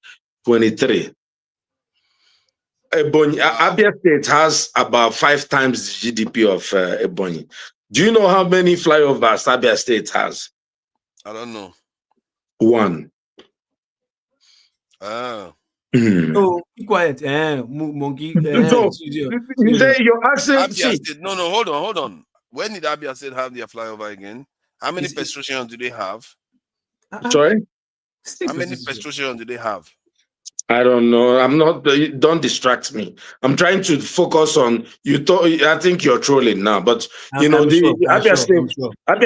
23. Abia State has about 5 times the GDP of Ebonyi. Do you know how many flyovers Abia State has? I don't know. 1. Oh, be quiet. Monkey. So, you're asking. Abia State, no, hold on. When did Abia State have their flyover again? How many petrol stations do they have? Sorry? How many petrol stations do they have? I don't know. I'm not. Don't distract me. I'm trying to focus on you. I think you're trolling now, but you know Abia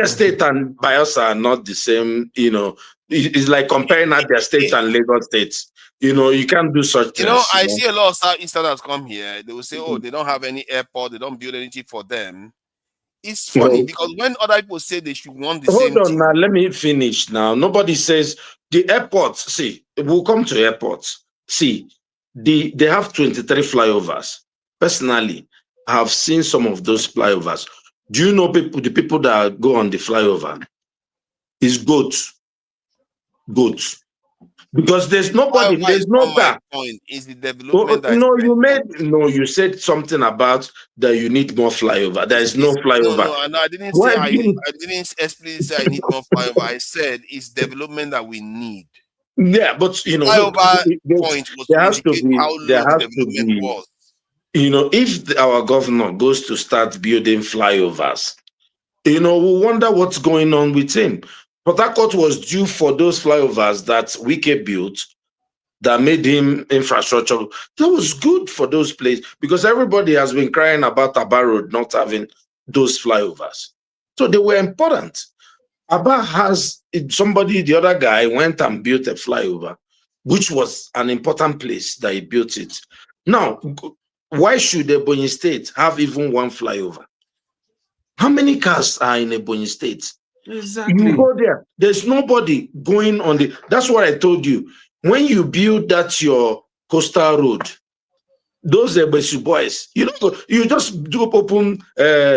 State and Bayelsa are not the same. You know, it's like comparing Abia State and Lagos State. You know, you can't do such things. You know, I see a lot of Southeasterners come here. They will say, "Oh, they don't have any airport. They don't build anything for them." It's funny because when other people say they should want the same Hold on thing. now. Let me finish now. Nobody says the airports. See, we'll come to airports. See, they have 23 flyovers. Personally, I have seen some of those flyovers. Do you know the people that go on the flyover? Is goats. Because there's nobody, there's no car. Point is the development. You said something about that you need more flyover. There is no flyover. No, I didn't say I didn't explicitly say I need more flyover. I said it's development that we need. Yeah, but you know, there has to be. You know, if our governor goes to start building flyovers, you know, we wonder what's going on with him. Port Harcourt was due for those flyovers that Wike built that made him infrastructure. That was good for those places because everybody has been crying about Aba Road not having those flyovers. So they were important. Aba has somebody, the other guy went and built a flyover, which was an important place that he built it. Now, why should Ebonyi State have even one flyover? How many cars are in Ebonyi State? Exactly. You go there. There's nobody going on the. That's what I told you. When you build that your coastal road, those Ebonyi boys, you know, you just do open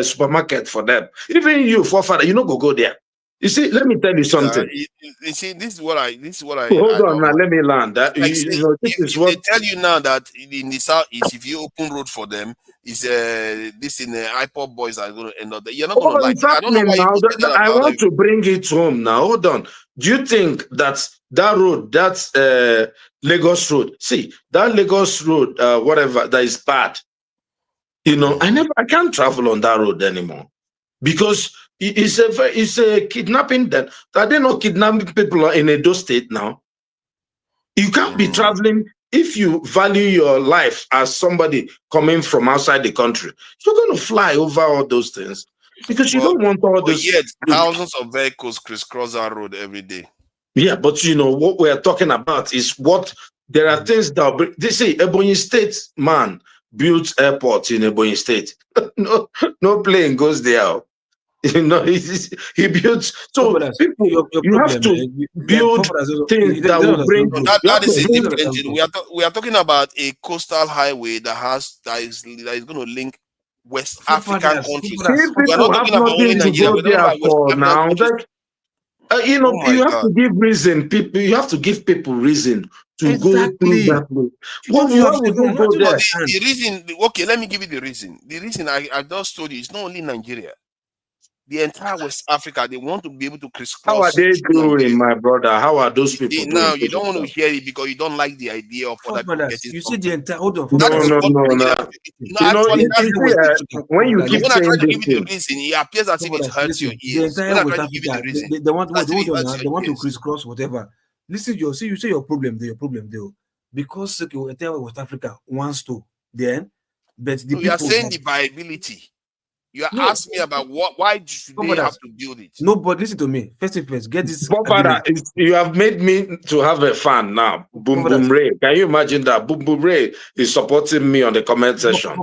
supermarket for them. Even you, forefather, you know, go there. You see, let me tell you something. You see, this is what I. Hold on now, let me land. That like they tell you now that in the south, if you open road for them, is this in the iPod boys are going to end up there. You're not going to like it. I don't know why I want to bring it home now. Hold on. Do you think that road, that Lagos road, see that Lagos road, whatever, that is bad? You know, I can't travel on that road anymore because it's a kidnapping. That are they not kidnapping people in Edo State now? You can't be traveling. If you value your life as somebody coming from outside the country, you're going to fly over all those things because you don't want all this. Yet thousands of vehicles crisscross our road every day. Yeah, but you know what we are talking about is what there are things that they say Ebonyi State man built airports in Ebonyi State. no plane goes there. You know, he built. So people, your you have problem, to build things that will bring. That is a different thing. We are talking about a coastal highway that is going to link West African countries. We are People not have talking about only nothing to Nigeria. go We're talking there about West for African now. countries. You know, Oh my you have God. to give reason. People, you have to give people reason to go through that way. Why would they go there? The reason, okay, let me give you the reason. The reason I just told you is not only Nigeria. The entire West Africa, they want to be able to crisscross. How are they doing, my brother? How are those people doing? Now you don't want to hear it because you don't like the idea of other people getting. You see the entire. Hold on. No. When you keep when I try saying to give this you the thing, reason, it appears as if it hurts your ears. The When entire I West try to give you the Africa, reason, they want. as if it Hold on hurts now. They your want to ears. crisscross whatever. Listen, you see your problem. Your problem there, because okay, entire West Africa wants to. Then, but the So you are people saying the viability. You are asking me about why should they have to build it? No, but listen to me. First thing first, get this. Father, you have made me to have a fan now. Boom Boom Ray. Can you imagine that? Boom Boom Ray is supporting me on the comment section.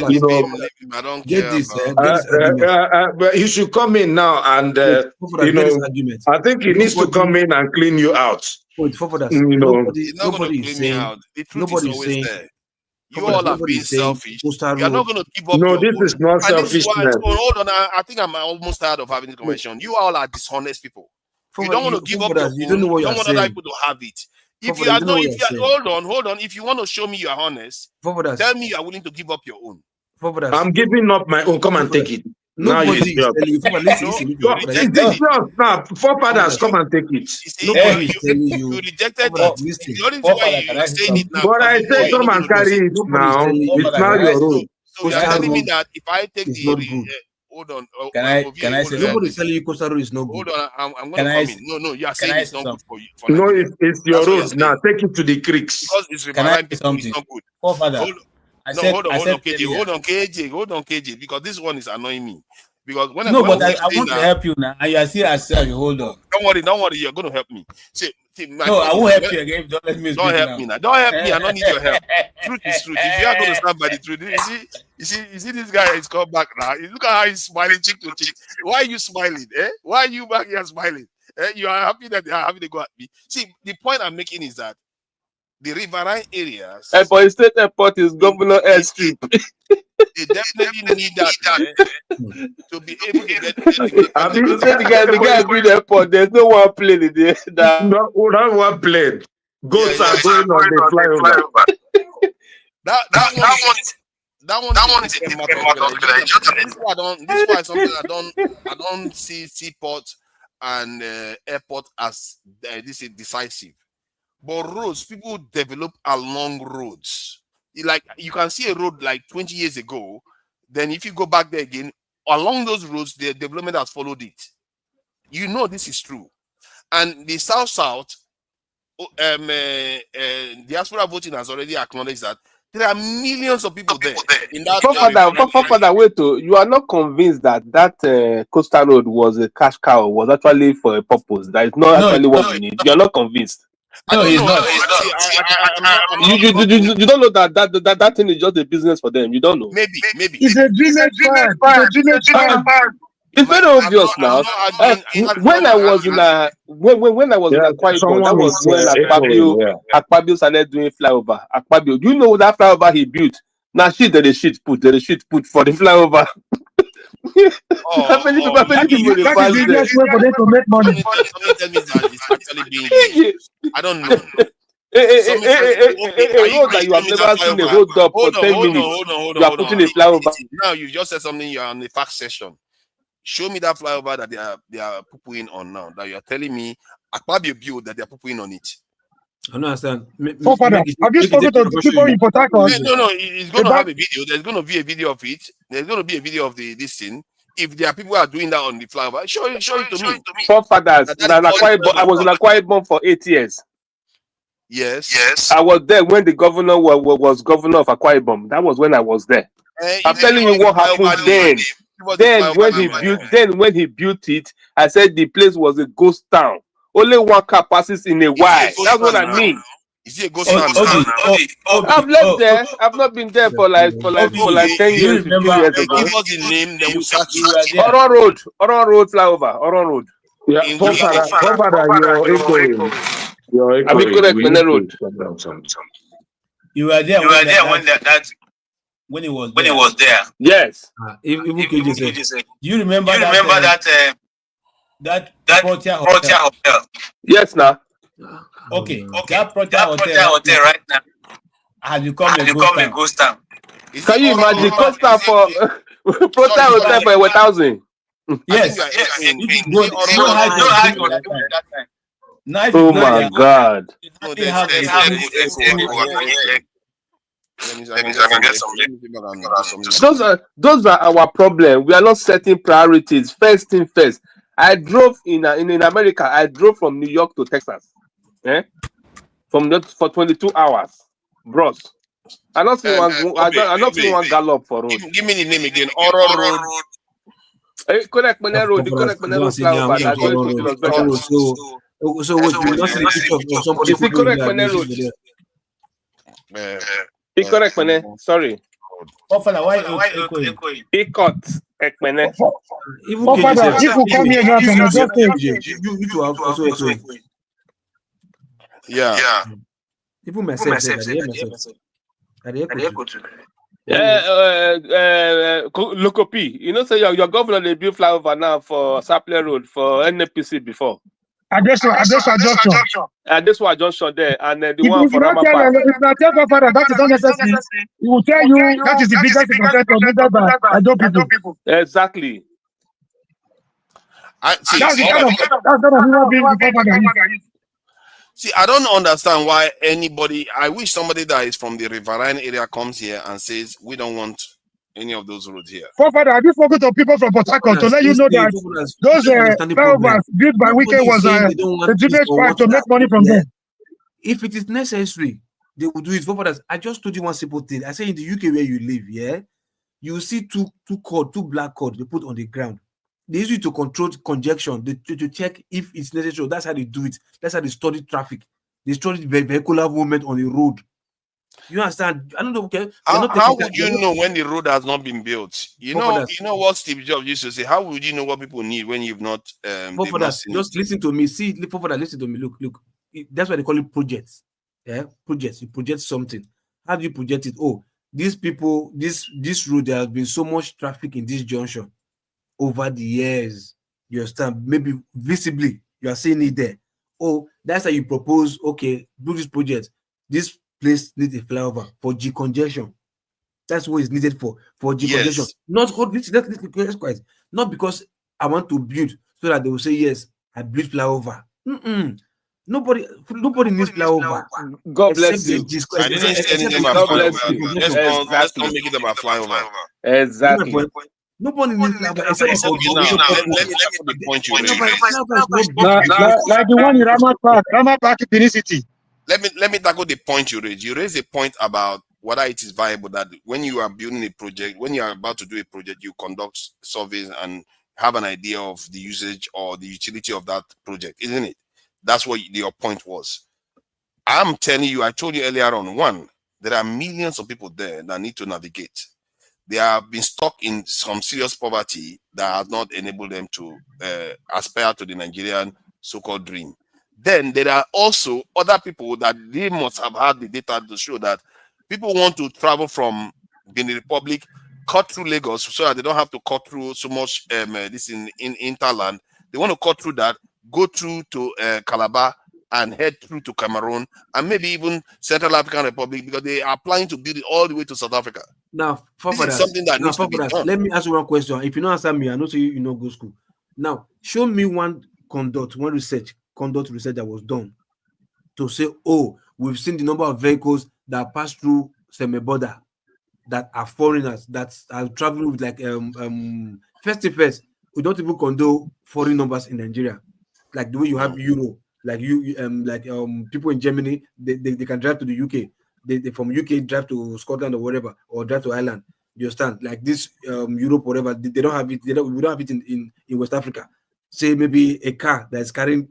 You know, I don't get care this. about. Get this argument. But he should come in now and you know, I think he needs to come in and clean you out. You know, nobody is saying. The truth is always there. You all are being selfish. You are not going to give up. No, your this own. is not And this is why, selfishness. hold on. I think I'm almost tired of having this conversation. You all are dishonest people. You don't want to give up your own. You don't know what you you're don't want saying. other people to have it. If you are not, hold on. If you want to show me you are honest, tell me you are willing to give up your own. I'm giving up my own. Come and take it. Nobody is telling you. It's just now. Forefathers, come and take it. Nobody is telling you. You rejected it. The only reason why you are saying it now. But I said, come and carry it now. It's now your road. So you are telling me that if I take the hold on. Can I say nobody's telling you Costa Rica is not good. Hold on, I'm going to come in. No, you are saying it's not good for you. No, it's your road now. Take it to the creeks. Because it's riverine people, it's not good. Hold on, KJ, because this one is annoying me. Because when I want to help you now, and you are still asking you. Hold on. Don't worry, you're going to help me. I won't help you again. Don't let me. Don't help me now. Don't help me. I don't need your help. Truth is truth. If you are going to stand by the truth, you see this guy is come back now. Look at how he's smiling cheek to cheek. Why are you smiling? Why are you back here smiling? You are happy that they are having to go at me. See, the point I'm making is that the riverine areas. Airport State Airport is Governor Airstrip. They definitely need that to be able to get. The guy agreed the airport. There's no one plane in there. Not one plane. Goats are going on the flyover. That one is a different matter. This is why something I don't see seaport and airport as this is decisive. But roads, people develop along roads. Like you can see a road like 20 years ago, then if you go back there again, along those roads, the development has followed it. You know this is true. And the South, diaspora voting has already acknowledged that there are millions of people there. In that Father, wait, you are not convinced that coastal road was a cash cow, was actually for a purpose. That is not actually what we need. You are not convinced. No, he's not. You don't know that thing is just a business for them. You don't know. Maybe. It's a business plan. It's very obvious now. When I was in Akwa Ibom, that was when Akpabio started doing flyover. Akpabio, do you know that flyover he built? Now the shit put for the flyover. How many people That is the easiest way for them to make money. Tell me that it's actually being used. I don't know. A road that you have never seen a hold up for 10 minutes. You are putting a flyover. Now you just said something. You are on the fact session. Show me that flyover that they are putting on now. That you are telling me Akpabio build that they are putting on it. I don't understand. Have you spoken to people in Port Harcourt? No. It's going to have a video. There's going to be a video of it. There's going to be a video of this thing. If there are people who are doing that on the flyover, show it to me. Forefathers. I was in Akwa Ibom for 8 years. Yes. I was there when the governor was governor of Akwa Ibom. That was when I was there. I'm telling you what happened then. When he built it, I said the place was a ghost town. Only one car passes in a while. That's what I mean. Is he a ghost town? I've left there. I've not been there for like 10 years, 15 years ago. Give us the name, then we search. Oron Road flyover, Oron Road. Yeah, Forefather, you're echoing. Abikore Ekpene Road. You were there when it was there. Yes. Even KJ said. You remember that Protea Hotel? Yes, now. Okay. That Protea Hotel right now has become a ghost town. Can you imagine Costa for Protea Hotel for 1,000? Yes. Oh my God. Those are our problem. We are not setting priorities. First thing first. I drove in America. I drove from New York to Texas. For 22 hours, bros. I not see one gallop for road. Give me the name again. Oron Road. Correct Road. The correct road flower. So what you not see the picture of somebody? Is it correct Road? Correct sorry. Why Ikot Ekpene. Even if you come here now, you to have also explain. Yeah. Even myself said Lokopi. You know, say your governor they build flyover now for Sapler Road for NPC before. This one junction there, and the one for Rama Park. If not tell Father, that is not necessary. He will tell you that is the biggest contractor needed by people. Exactly. See, I don't understand why anybody. I wish somebody that is from the riverine area comes here and says we don't want any of those roads here. Father, I just spoken to people from Port Harcourt to let you know that those flyovers built by Wike was a tribute price to make money from them. If it is necessary, they will do it. I just told you one simple thing. I say in the UK where you live, you will see two black cords they put on the ground. They use it to control congestion, to check if it's necessary. That's how they do it. That's how they study traffic. They study vehicular movement on the road. You understand? I don't know. Okay. How would you know when the road has not been built? You know what Steve Jobs used to say. How would you know what people need when you've not? Just listen to me. Listen to me. Look. That's why they call it projects. Yeah, projects. You project something. How do you project it? Oh, these people, this road, there has been so much traffic in this junction over the years. You understand? Maybe visibly you are seeing it there. Oh, that's how you propose. Okay, do this project. This place needs a flyover for decongestion. That's what is needed for decongestion. Not because I want to build so that they will say yes, I built flyover. Nobody needs flyover. God bless you. I didn't say anything about flyover. Let's not make it about flyover. Exactly. Nobody needs flyover except for let me the point you raised. Like the one in Rama Park City. Let me tackle the point you raised. You raised a point about whether it is viable that when you are building a project, when you are about to do a project, you conduct surveys and have an idea of the usage or the utility of that project, isn't it? That's what your point was. I'm telling you, I told you earlier on, one, there are millions of people there that need to navigate. They have been stuck in some serious poverty that has not enabled them to aspire to the Nigerian so-called dream. Then there are also other people that they must have had the data to show that people want to travel from Benin Republic, cut through Lagos so that they don't have to cut through so much this in interland. They want to cut through that, go through to Calabar and head through to Cameroon and maybe even Central African Republic because they are planning to build it all the way to South Africa. Now, this is something that needs to be done. Let me ask you one question. If you don't answer me, I know you know go school. Now, show me one research that was done to say, oh, we've seen the number of vehicles that pass through semi-border that are foreigners that are traveling with like first, we don't even condone foreign numbers in Nigeria, like the way you have Euro, like people in Germany, they can drive to the UK, they from UK drive to Scotland or whatever, or drive to Ireland. You understand? Like this Europe, whatever, they don't have it. We don't have it in West Africa. Say maybe a car that is carrying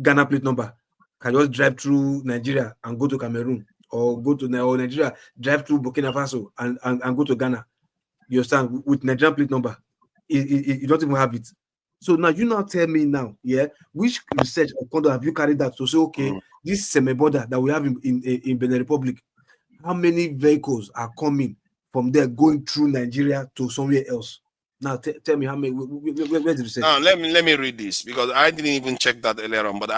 Ghana plate number can just drive through Nigeria and go to Cameroon, or go to Nigeria, drive through Burkina Faso and go to Ghana. You understand? With Nigerian plate number, you don't even have it. So now you now tell me now, yeah, which research or conduct have you carried out to say, okay, this semi-border that we have in Benin Republic, how many vehicles are coming from there going through Nigeria to somewhere else? Now tell me how many. Where's the research? Now let me read this, because I didn't even check that earlier on. But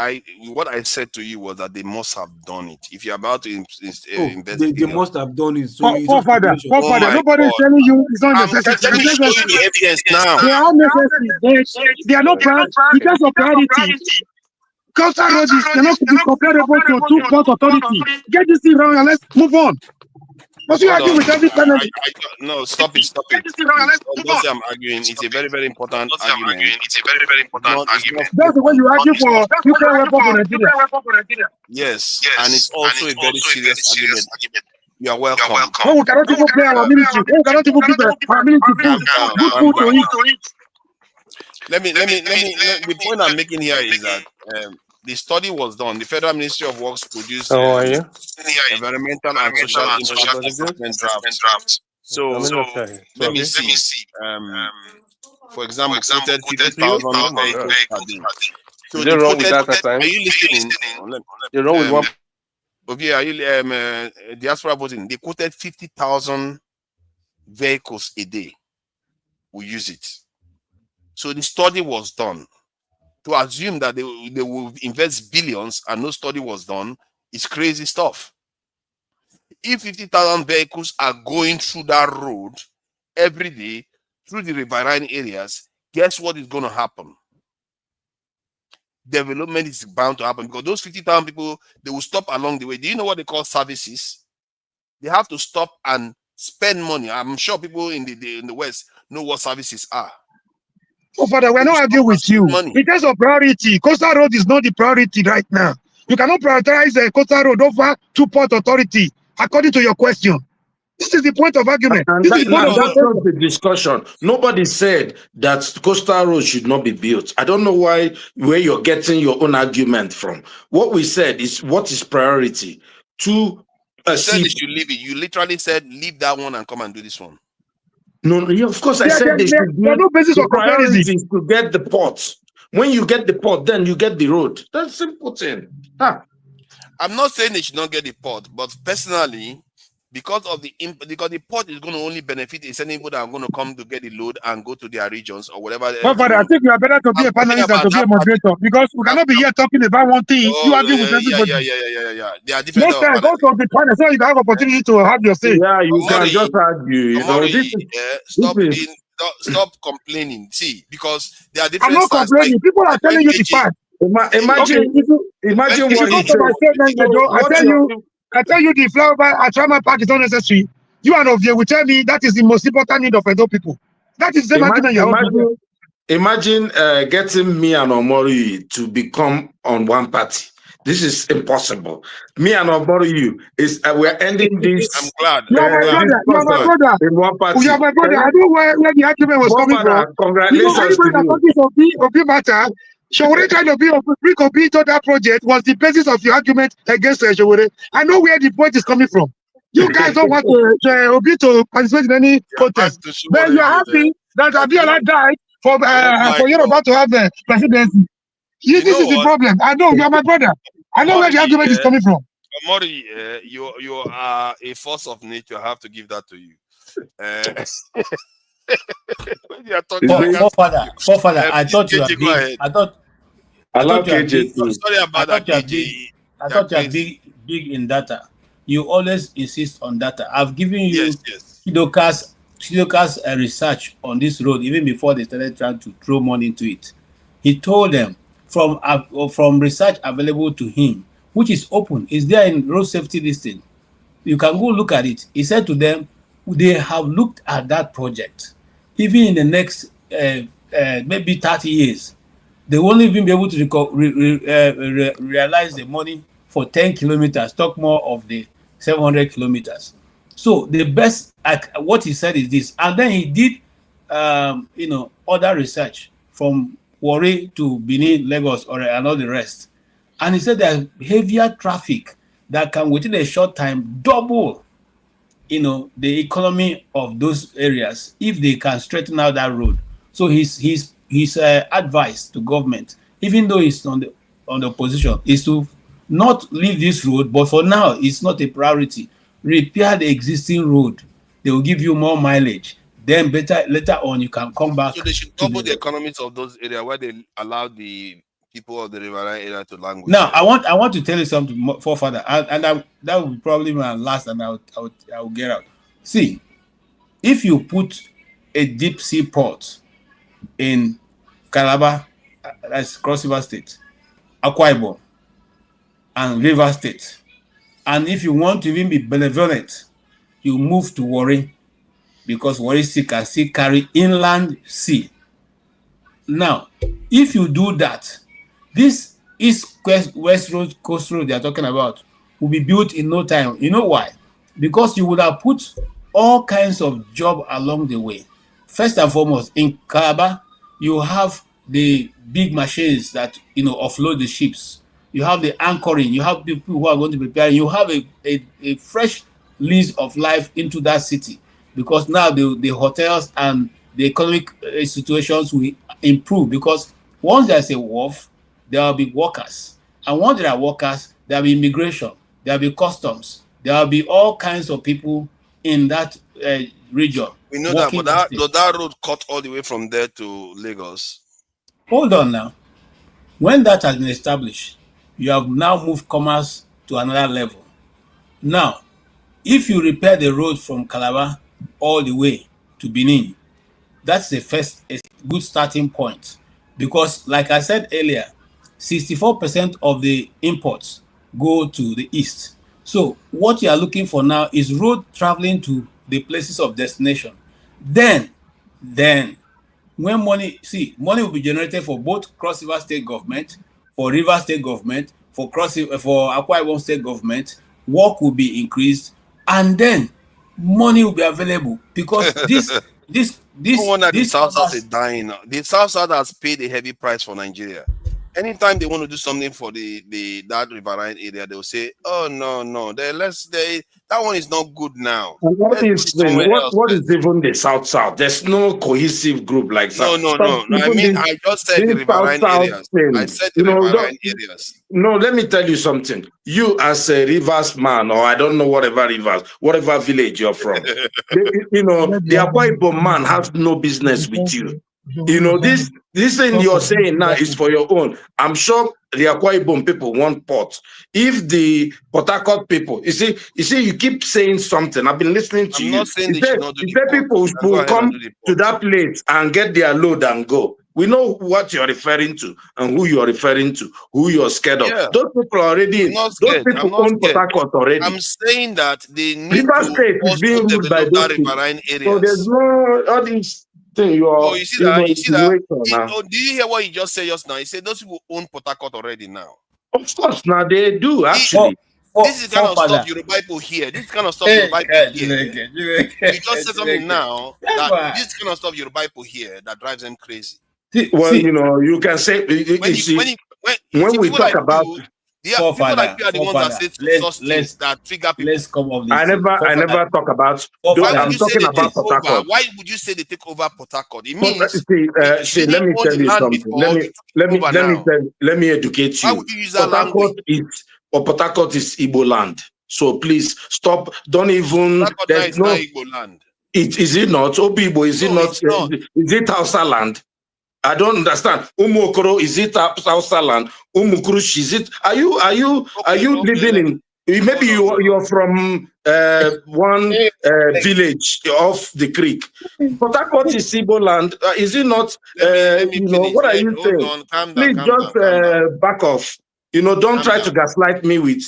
what I said to you was that they must have done it. If you're about to invest, they must have done it. So Father, nobody is telling you it's not necessary. Let me show you the evidence now. They are necessary. They are not proud. Because of priority. Coastal roads cannot be comparable to two port authority. Get this thing wrong and let's move on. Must you argue with every panel? No, stop it. Don't say I'm arguing. It's a very, very important argument. That's the way you argue for nuclear weapons for Nigeria. Yes, and it's also a very serious argument. You are welcome. No, we cannot even play our military. We cannot even give our military good food to eat. The point I'm making here is that the study was done. The Federal Ministry of Works produced environmental and social impact assessment draft. So let me see. For example, quoted 50,000 vehicles per day. So is it wrong with that at times? Are you listening? You're wrong with one. Okay, are you diaspora voting? They quoted 50,000 vehicles a day. We use it. So the study was done. To assume that they will invest billions and no study was done is crazy stuff. If 50,000 vehicles are going through that road every day through the riverine areas, guess what is going to happen? Development is bound to happen, because those 50,000 people, they will stop along the way. Do you know what they call services? They have to stop and spend money. I'm sure people in the West know what services are. Oh, Father, we're not arguing with you. In terms of priority, coastal road is not the priority right now. You cannot prioritize the coastal road over two port authority, according to your question. This is the point of argument. And this is that's not the discussion. Nobody said that coastal road should not be built. I don't know where you're getting your own argument from. What we said is what is priority. You said you should leave it. You literally said leave that one and come and do this one. No, of course I said they should build. No basis the of comparison. priority is to get the port. When you get the port, then you get the road. That's simple thing. I'm not saying they should not get the port, but personally, because the port is going to only benefit a certain people that are going to come to get the load and go to their regions or whatever. But I think you are better to be a panelist than to be a moderator, because we cannot be here talking about one thing. You argue with everybody. Yeah. They are different. Next time, go to the panel so you can have opportunity to have your say. Yeah, you can just argue. Stop complaining. See, because there are different. I'm not complaining. People are telling you the fact. Imagine what I tell you the flower at Tchiroma Park is not necessary. You and Ovie will tell me that is the most important need of Edo people. That is the same argument you're Imagine getting me and Omori to become on one party. This is impossible. Me and Omori we're ending this. I'm glad. You are my brother. In one party. You are my brother. I know where the argument was coming from. Congratulations to you. Obi matter. Sowore kind of bring Obi to that project was the basis of your argument against Sowore. I know where the point is coming from. You guys don't want Obi to participate in any protest. But you are happy that Abiola died for Yoruba to have the presidency. This is the problem. I know you are my brother. I know where the argument is coming from. Mori, you are a force of nature. I have to give that to you. Forefather, I thought you were big. I thought you are big in data. You always insist on data. I've given you Chidoka's research on this road even before they started trying to throw money into it. He told them from research available to him, which is open, is there in road safety listing. You can go look at it. He said to them, they have looked at that project. Even in the next maybe 30 years, they won't even be able to realize the money for 10 kilometers, talk more of the 700 kilometers. So the best, what he said is this. And then he did, other research from Warri to Benin, Lagos, and all the rest. And he said there's heavier traffic that can within a short time double, the economy of those areas if they can straighten out that road. So his advice to government, even though he's on the opposition, is to not leave this road, but for now it's not a priority. Repair the existing road. They will give you more mileage. Then later on you can come back. So they should double the economies of those areas where they allow the people of the riverine area to languish. Now I want to tell you something for further, and that will be probably my last, and I will get out. See, if you put a deep sea port in Calabar, that's Cross River State, Akwa Ibom, and River State, and if you want to even be benevolent, you move to Warri, because Warri Sea can still carry inland sea. Now, if you do that, this West Road, Coast Road they are talking about will be built in no time. You know why? Because you would have put all kinds of job along the way. First and foremost, in Calabar, you have the big machines that offload the ships. You have the anchoring. You have people who are going to be preparing. You have a fresh lease of life into that city, because now the hotels and the economic situations will improve, because once there's a wharf, there will be workers, and once there are workers, there will be immigration, there will be customs, there will be all kinds of people in that region. We know that, but that road cut all the way from there to Lagos. Hold on now. When that has been established, you have now moved commerce to another level. Now, if you repair the road from Calabar all the way to Benin, that's a good starting point, because like I said earlier, 64% of the imports go to the east. So what you are looking for now is road traveling to the places of destination. Then when money will be generated for both Cross River State government, for River State government, for Akwa Ibom State government, work will be increased, and then money will be available, because No wonder the South is dying now. The South has paid a heavy price for Nigeria. Anytime they want to do something for that riverine area, they'll say, "Oh no, that one is not good now." And what is even the South? There's no cohesive group like that. No. I just said the riverine areas. I said the riverine areas. No, let me tell you something. You as a rivers man, or I don't know whatever village you're from, the Akwa Ibom man has no business with you. This thing you're saying now is for your own. I'm sure the Akwa Ibom people want port. If the Port Harcourt people, you see, you keep saying something. I've been listening to you. I'm not saying they should not do the port. People will come to that place and get their load and go. We know what you're referring to and who you're referring to, who you're scared of. Yeah. Those people are already, those people own Port Harcourt already. I'm saying that they need River State to is being ruled by those people. So there's no all these things you see that? Did you hear what he just said just now? He said those people own Port Harcourt already now. Of course, now they do actually. This is the kind of stuff Yoruba people hear. This kind of stuff Yoruba people hear. You just said something now that this kind of stuff Yoruba people hear that drives them crazy. Well, you can say when we talk about people like you are the ones that say such things that trigger people. Let's come off this. I never talk about. I'm talking about Port Harcourt. Why would you say they take over Port Harcourt? It means let me tell you something. Let me educate you. Why would you use that language? Port Harcourt is Igbo land. So please stop. Don't even. There's no Igbo land. Is it not? Obibo, is it not? Is it Hausa land? I don't understand. Umokoro, is it Hausa land? Umukrush, is it? Are you living in? Maybe you're from one village off the creek. Port Harcourt is Igbo land. Is it not? What are you saying? Please just back off. Don't try to gaslight me with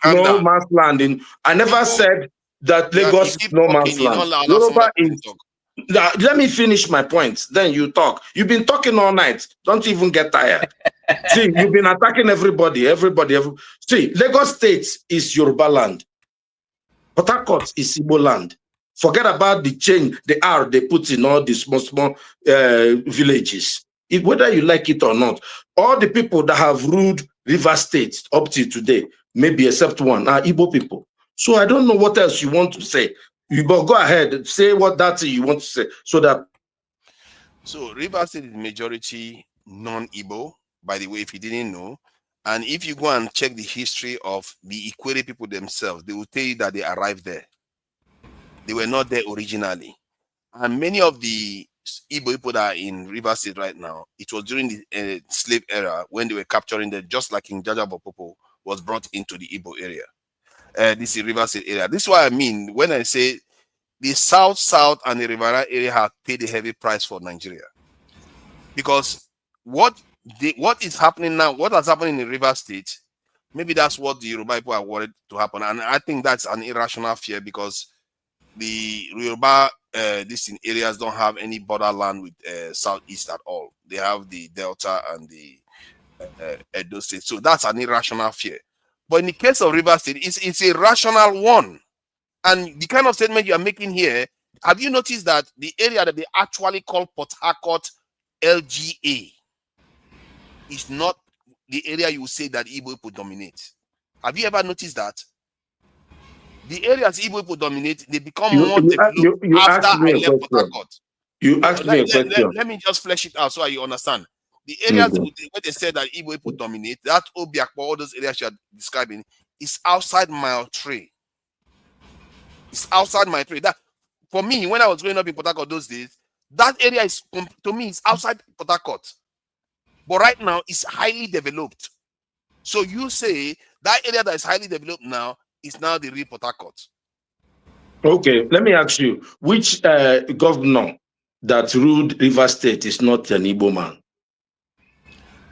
no man's land. I never said that Lagos is no man's land. Yoruba is. Let me finish my point. Then you talk. You've been talking all night. Don't even get tired. See, you've been attacking everybody. See, Lagos State is Yoruba land. Port Harcourt is Igbo land. Forget about the R they put in all these small villages. Whether you like it or not, all the people that have ruled River State up to today, maybe except one, are Igbo people. So I don't know what else you want to say. You but go ahead, say what that you want to say, so that. So River State is majority non-Igbo, by the way, if you didn't know. And if you go and check the history of the Ikwere people themselves, they will tell you that they arrived there. They were not there originally. And many of the Igbo people that are in River State right now, it was during the slave era when they were capturing them, just like in Jajabopopo was brought into the Igbo area. This is River State area. This is what I mean when I say the South and the Rivera area have paid a heavy price for Nigeria. Because what is happening now, what has happened in the River State, maybe that's what the Yoruba people are worried to happen. And I think that's an irrational fear because the Yoruba distant areas don't have any borderland with Southeast at all. They have the Delta and the Edo State. So that's an irrational fear. But in the case of River State, it's a rational one. And the kind of statement you are making here, have you noticed that the area that they actually call Port Harcourt LGA is not the area you say that Igbo people dominate? Have you ever noticed that? The areas Igbo people dominate, they become more developed after I left Port Harcourt. You asked me a question. Let me just flesh it out so you understand. The areas where they said that Igbo people dominate, that Obiakpo, all those areas you are describing, is outside mile 3. It's outside my trade. That for me, when I was growing up in Port Harcourt those days, that area is to me it's outside Port Harcourt. But right now it's highly developed. So you say that area that is highly developed now is now the real Port Harcourt. Okay, let me ask you, which governor that ruled River State is not an Igbo man?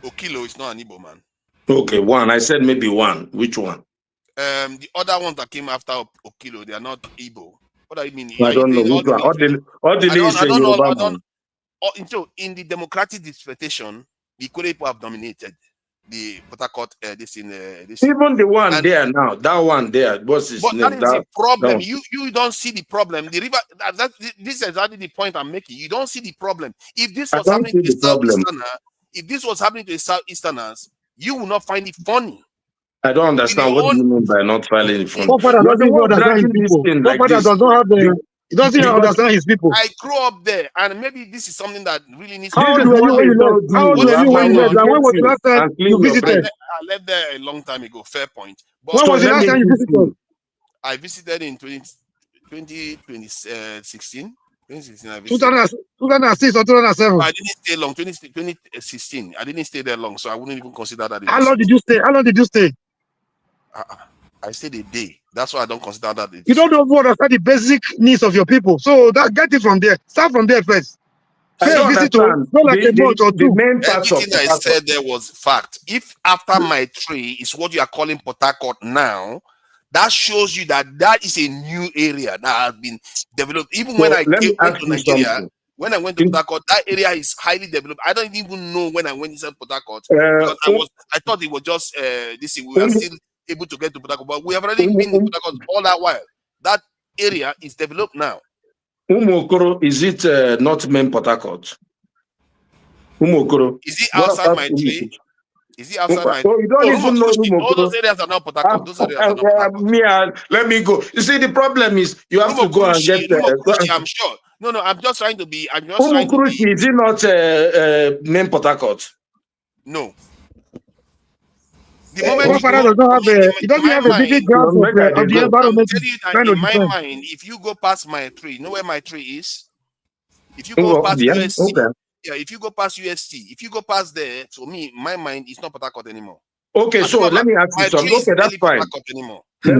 Okilo is not an Igbo man. Okay, one. I said maybe one. Which one? The other ones that came after Okilo, they are not Igbo. What do you mean? I don't know which one. All the names say Yoruba man. So in the democratic dispensation, the Ikore people have dominated the Port Harcourt. Even the one there now, that one there, what's his name? That is the problem. You don't see the problem. The river. This is exactly the point I'm making. You don't see the problem. If this was happening to a Southeasterner, if this was happening to a Southeasterners, you will not find it funny. I don't understand. What do you mean by not filing it from? Father doesn't understand his people. Father does not have the. He doesn't understand his people. I grew up there, and maybe this is something that really needs. How old were you when you left? How old were you when you left? And when was the last time you visited? I left there a long time ago. Fair point. But when was the last time you visited? I visited in 2016. 2006 or 2007? I didn't stay long. 2016. I didn't stay there long, so I wouldn't even consider that. How long did you stay? How long did you stay? I stayed a day. That's why I don't consider that. You don't know what are the basic needs of your people. So that get it from there. Start from there first. Pay a visit to like a month or two. Everything I said there was fact. If after my tree is what you are calling Port Harcourt now, that shows you that that is a new area that has been developed. Even when I came to Nigeria, when I went to Port Harcourt, that area is highly developed. I don't even know when I went inside Port Harcourt because I thought it was just this. We were still able to get to Port Harcourt, but we have already been in Port Harcourt all that while. That area is developed now. Umokoro, is it not main Port Harcourt? Umokoro. Is it outside my tree? Is he outside my? Oh, you don't even know all those areas are not Port Harcourt. Those areas are not Port Harcourt. Let me go. You see, the problem is you have to go and get. I'm sure. No, I'm just trying to be. I'm just trying to be. Is it not main Port Harcourt? No. The moment he doesn't have a big grasp of the environment. In my mind, if you go past my tree, you know where my tree is? If you go past UST, if you go past UST, if you go past there, for me, my mind is not Port Harcourt anymore. Okay, so let me ask you something. Okay, that's fine.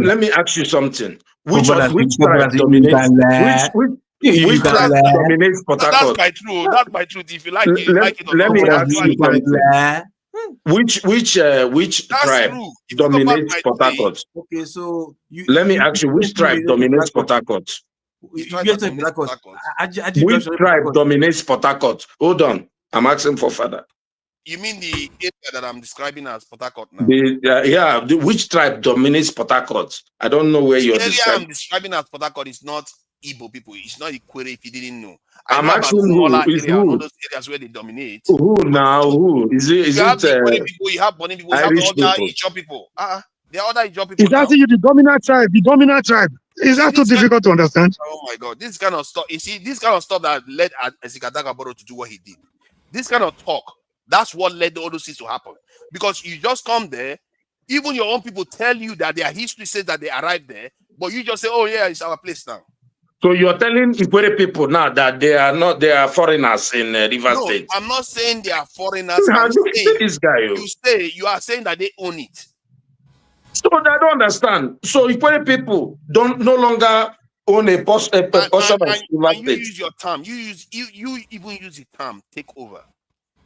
Let me ask you something. Which tribe dominates? Which tribe dominates Port Harcourt? That's my truth. That's my truth. If you like it, let me ask you something. Which tribe dominates Port Harcourt? Okay, so let me ask you, which tribe dominates Port Harcourt? Which tribe dominates Port Harcourt? Hold on, I'm asking for further. You mean the area that I'm describing as Port Harcourt now? Which tribe dominates Port Harcourt? I don't know where you're describing. The area I'm describing as Port Harcourt is not Igbo people. It's not Ikwere if you didn't know. I I'm know about asking smaller who is area and all who? those areas where they dominate. Who now? Who is it? Is You have it the Ikwere people, you have Boni people, you have the Irish other people? Ijaw people. There are other Ijaw people Is now. that you the dominant tribe? The dominant tribe. Is that too difficult to understand? Oh my God, this kind of stuff. You see, this kind of stuff that led Ezekadagaboro to do what he did. This kind of talk, that's what led all those things to happen. Because you just come there, even your own people tell you that their history says that they arrived there, but you just say, "Oh yeah, it's our place now." So you're telling Ikwere people now that they are foreigners in Rivers No, State. I'm not saying they are foreigners. How I'm do you saying say this guy? you are saying that they own it. So I don't understand. So Ikwere people no longer own a portion of Rivers And you State. use your term. You even use the term take over.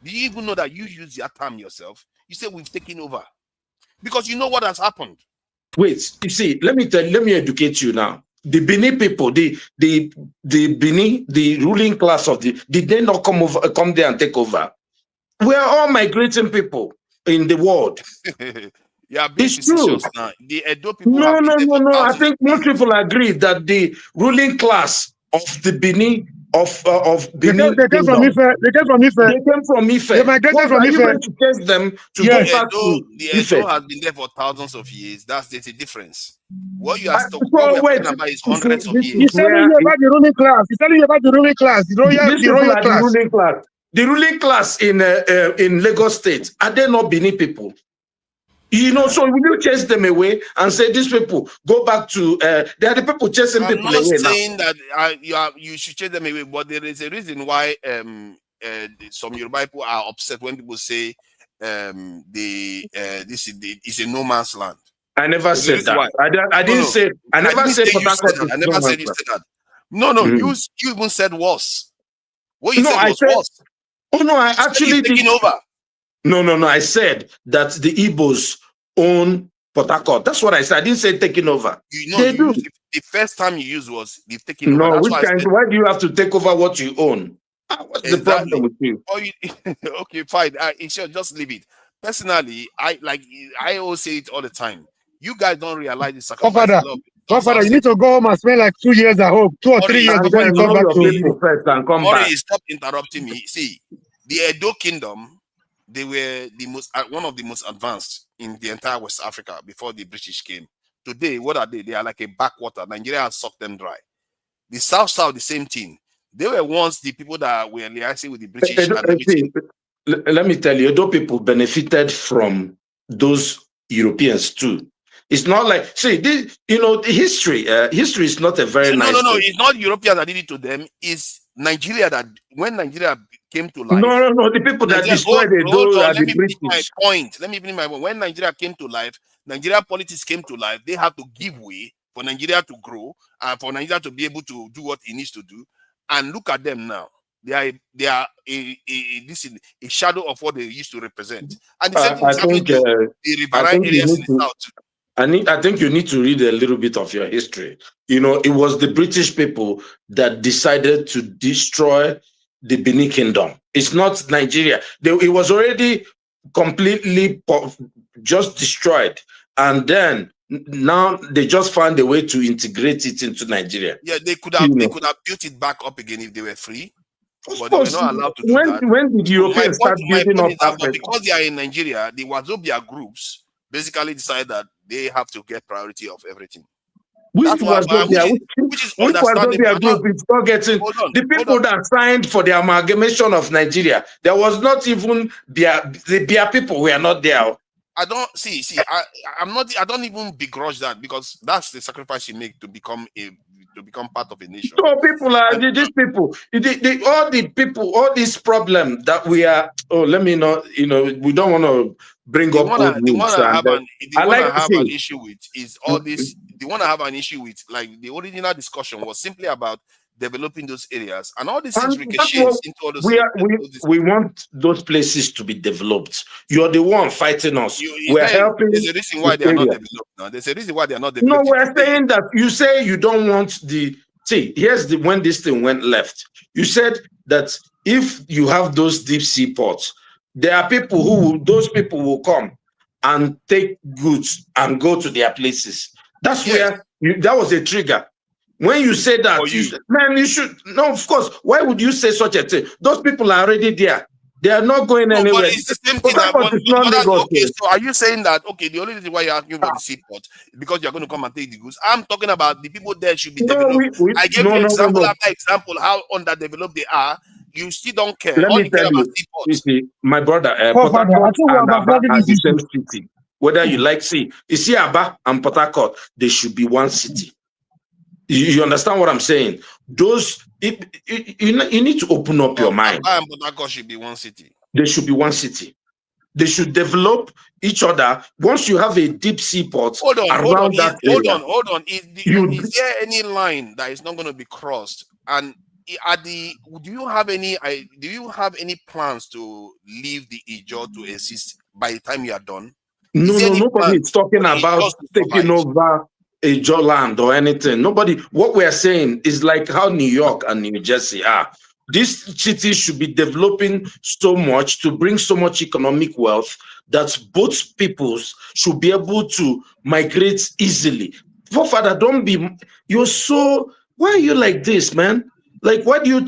Do you even know that you use your term yourself? You say we've taken over. Because you know what has happened. Wait, you see, let me educate you now. The Bini people, the Bini, the ruling class did they not come there and take over? We are all migrating people in the world. Yeah, it's true. Now. The Edo people No. I think most people agree that the ruling class of the Bini of Bini they came from Ife. They came from Ife. They came from Ife. They migrated from Are you Ife. going to test them to go back to the Ife? Edo has been there for thousands of years. There's a difference. What you are So talking about is hundreds of years. He's telling you about the ruling class. He's telling you about the ruling class, the royal class. The ruling class. The ruling class in Lagos State, are they not Bini people? You know, so will you chase them away and say these people go back to? They are the people chasing people away now. I'm not saying that you should chase them away, but there is a reason why some Yoruba people are upset when people say this is a no man's land. I never said that. I didn't say. I never said you said that. No, you even said worse. What you said was worse. Oh no, I actually taking over. No. I said that the Igbos own Port Harcourt. That's what I said. I didn't say taking over. The first time you used was the taking over. No, why do you have to take over what you own? What's the problem with you? Okay, fine. Just leave it. Personally, I always say it all the time. You guys don't realize the sacrifice. Godfather, you need to go home and spend like 2 years at home, 2 or 3 years before you come back to Mori, stop interrupting me. See, the Edo Kingdom, they were one of the most advanced in the entire West Africa before the British came. Today, what are they? They are like a backwater. Nigeria has sucked them dry. The South, the same thing. They were once the people that were liaising with the British. Let me tell you, Edo people benefited from those Europeans too. It's not like, the history. History is not a very nice thing. It's not Europeans that did it to them. It's Nigeria that, when Nigeria came to life. No. The people that destroyed Edo are the British. Let me finish my point. When Nigeria came to life, Nigeria politics came to life. They had to give way for Nigeria to grow and for Nigeria to be able to do what it needs to do. And look at them now. They are a shadow of what they used to represent. And the same thing is happening to the riverine areas in the south. I think you need to read a little bit of your history. It was the British people that decided to destroy the Benin Kingdom. It's not Nigeria. It was already completely just destroyed. And then now they just found a way to integrate it into Nigeria. Yeah, they could have built it back up again if they were free. But they were not allowed to do that. When did Europeans start building up Africa? Because they are in Nigeria, the Wazobia groups basically decide that they have to get priority of everything. Which is understandable. The people that signed for the amalgamation of Nigeria, there was not even the Biya people were not there. I don't see. I don't even begrudge that, because that's the sacrifice you make to become part of a nation. So people are these people. All these problems that we are. Oh, let me know. We don't want to bring up old the one I have an wounds. issue with is all this. The one I have an issue with, like the original discussion, was simply about developing those areas, and all these things ricochets into all those. We want those places to be developed. You're the one fighting us. We're helping. There's a reason why they are not developed now. There's a reason why they are not developed. No, we're saying that you say you don't want the. See, when this thing went left. You said that if you have those deep sea ports, there are people those people will come and take goods and go to their places. That's where that was a trigger. When you say that, you should. No, of course. Why would you say such a thing? Those people are already there. They are not going anywhere. But it's the same thing. Okay, so are you saying that, okay, the only reason why you're asking for the seaport is because you're going to come and take the goods? I'm talking about the people there should be developed. I gave you example after example how underdeveloped they are. You still don't care. Let me tell you, see, my brother, Port Harcourt and Aba are the same city. Whether you like, see, you see Aba and Port Harcourt, they should be one city. You understand what I'm saying? Those, you need to open up your mind. Aba and Port Harcourt should be one city. They should be one city. They should develop each other. Once you have a deep seaport hold on. Is there any line that is not going to be crossed? And do you have any plans to leave the Ijaw to exist by the time you are done? Nobody is talking about taking over Ijaw land or anything. Nobody. What we are saying is like how New York and New Jersey are. These cities should be developing so much to bring so much economic wealth that both peoples should be able to migrate easily. Forefather, don't be. You're so. Why are you like this, man? Like, why are you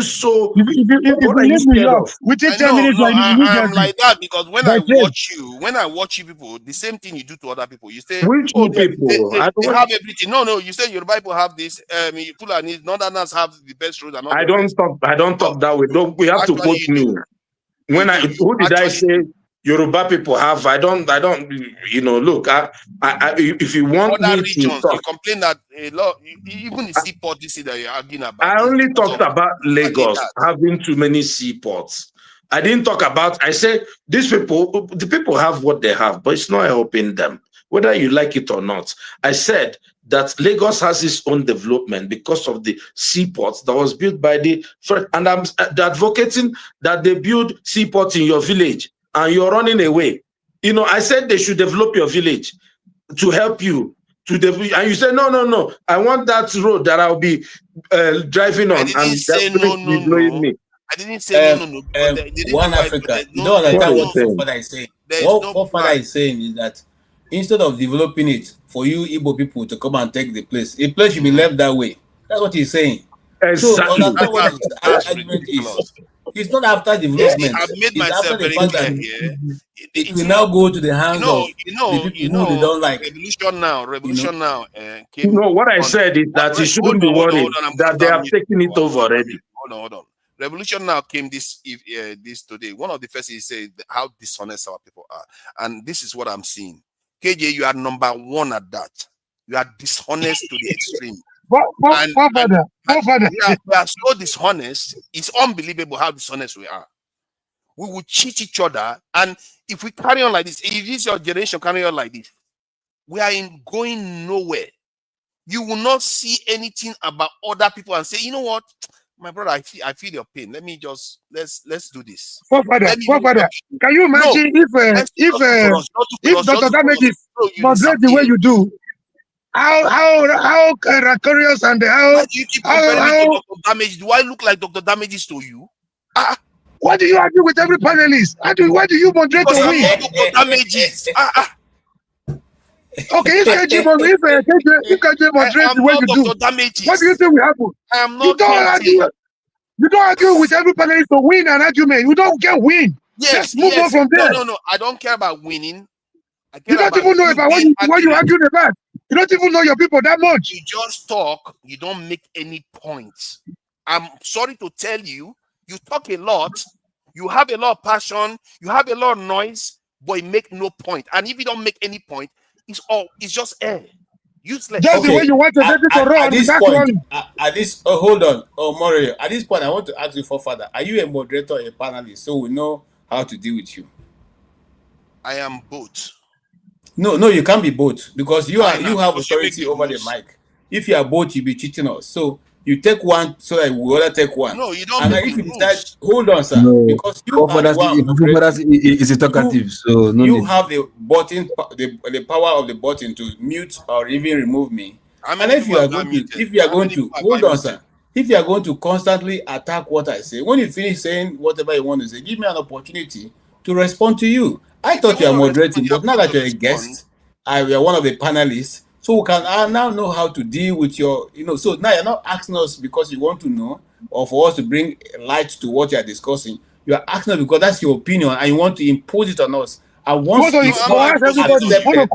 so? If you leave New York, within 10 minutes, I'm like that because when I watch you people, the same thing you do to other people. You say, which people? They have everything. No, you say your Bible have this. Fulani, Northerners have the best road. I don't talk that way. We have to quote me. Who did I say? Yoruba people have. I don't. Look. If you want other me regions, to talk, you complain that a lot. Even the seaport, this is that you're arguing about. I only talked about Lagos having too many seaports. I didn't talk about. I said these people. The people have what they have, but it's not helping them, whether you like it or not. I said that Lagos has its own development because of the seaports that was built by and I'm advocating that they build seaports in your village. And you're running away. I said they should develop your village to help you to develop. And you said, no. I want that road that I'll be driving on. I didn't say no. Me. I didn't say no. One Africa. You don't understand what Father is saying. What Father is saying is that instead of developing it for you Igbo people to come and take the place, a place should be left that way. That's what he's saying. Exactly. So understand what his argument is. It's not after development. I've made myself very clear here. It will now go to the hands of the people who they don't like. Revolution now. What I said is that you shouldn't be worried that they have taken it over already. Hold on. Revolution now came this today. One of the first is say how dishonest our people are, and this is what I'm seeing. KJ, you are number one at that. You are dishonest to the extreme. We are so dishonest. It's unbelievable how dishonest we are. We will cheat each other, and if we carry on like this, if this your generation carry on like this, we are going nowhere. You will not see anything about other people and say, you know what, my brother, I feel your pain. Let me just let's do this. Father, can you imagine if Dr. Damage moderate the way you do? How curious and how Damage? Do I look like Dr. Damages to you? Why do you argue with every panelist? Why do you moderate to win? Dr. Damages. Okay, if KJ moderate the way you do, what do you think will happen? I am not. You don't argue with every panelist to win an argument. You don't get win. Yes, move on from there. No. I don't care about winning. You don't even know about what you argue about. You don't even know your people that much. You just talk. You don't make any points. I'm sorry to tell you, you talk a lot. You have a lot of passion. You have a lot of noise, but you make no point. And if you don't make any point, it's just air. Useless. Just the way you want to get it to run. At this point, hold on. Mario, at this point, I want to ask you, Father, are you a moderator or a panelist so we know how to deal with you? I am both. No, you can't be both because you have authority over the mic. If you are both, you'll be cheating us. So you take one so that we all take one. No, you don't. And if you decide, hold on, sir, because you is a talkative. So you have the button, the power of the button to mute or even remove me. And if you are going to hold on, sir, if you are going to constantly attack what I say, when you finish saying whatever you want to say, give me an opportunity to respond to you. I thought you are moderating, but now that you're a guest, you are one of the panelists, So we can now know how to deal with your, so now you're not asking us because you want to know or for us to bring light to what you're discussing. You are asking us because that's your opinion and you want to impose it on us. And once it's not accepted,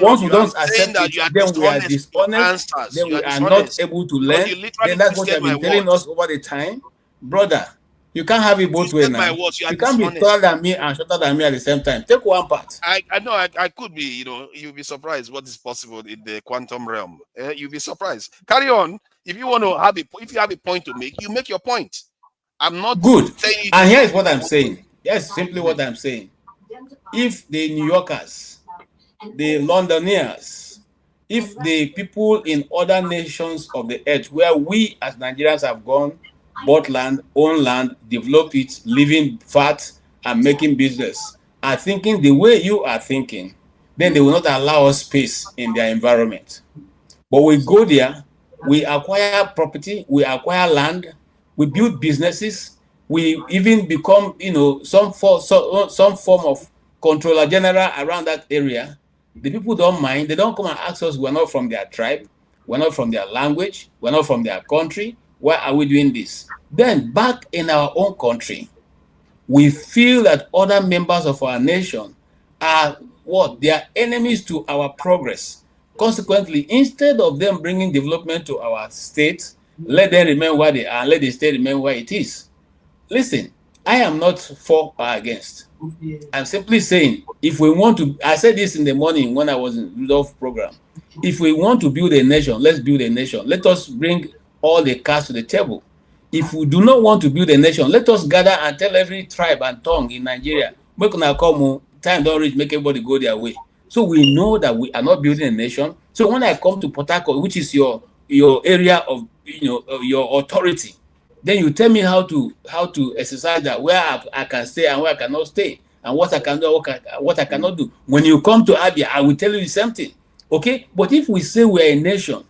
once we don't accept it, then we are dishonest, then we are not able to learn. Then that's what you have been telling us over the time. Brother, you can't have it both ways now. You can't be taller than me and shorter than me at the same time. Take one part. I know I could be, you'll be surprised what is possible in the quantum realm. You'll be surprised. Carry on. If you want to have if you have a point to make, you make your point. I'm not good. Saying and here's what I'm saying. Here's simply what I'm saying. If the New Yorkers, the Londoners, if the people in other nations of the earth where we as Nigerians have gone, bought land, own land, developed it, living fat and making business, are thinking the way you are thinking, then they will not allow us space in their environment. But we go there, we acquire property, we acquire land, we build businesses, we even become, some form of controller general around that area. The people don't mind. They don't come and ask us. We're not from their tribe. We're not from their language. We're not from their country. Why are we doing this? Then back in our own country, we feel that other members of our nation are what? They are enemies to our progress. Consequently, instead of them bringing development to our state, let them remain where they are, let the state remain where it is. Listen, I am not for or against. I'm simply saying, if we want to, I said this in the morning when I was in Rudolph's program, if we want to build a nation, let's build a nation. Let us bring all the cards to the table. If we do not want to build a nation, let us gather and tell every tribe and tongue in Nigeria, make una come, time don't reach, make everybody go their way. So we know that we are not building a nation. So when I come to Port Harcourt, which is your area of your authority, then you tell me how to exercise that, where I can stay and where I cannot stay, and what I can do, what I cannot do. When you come to Abia, I will tell you the same thing. Okay? But if we say we're a nation,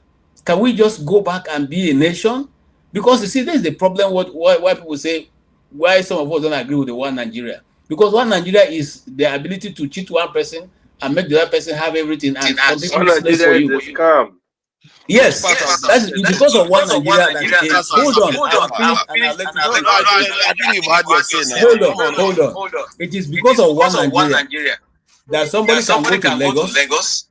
can we just go back and be a nation? Because you see, this is the problem why people say, why some of us don't agree with the one Nigeria. Because one Nigeria is the ability to cheat one person and make the other person have everything and some people slave for you. Yes, that's because of one Nigeria. Hold on, hold on. It is because of one Nigeria that somebody can go to Lagos,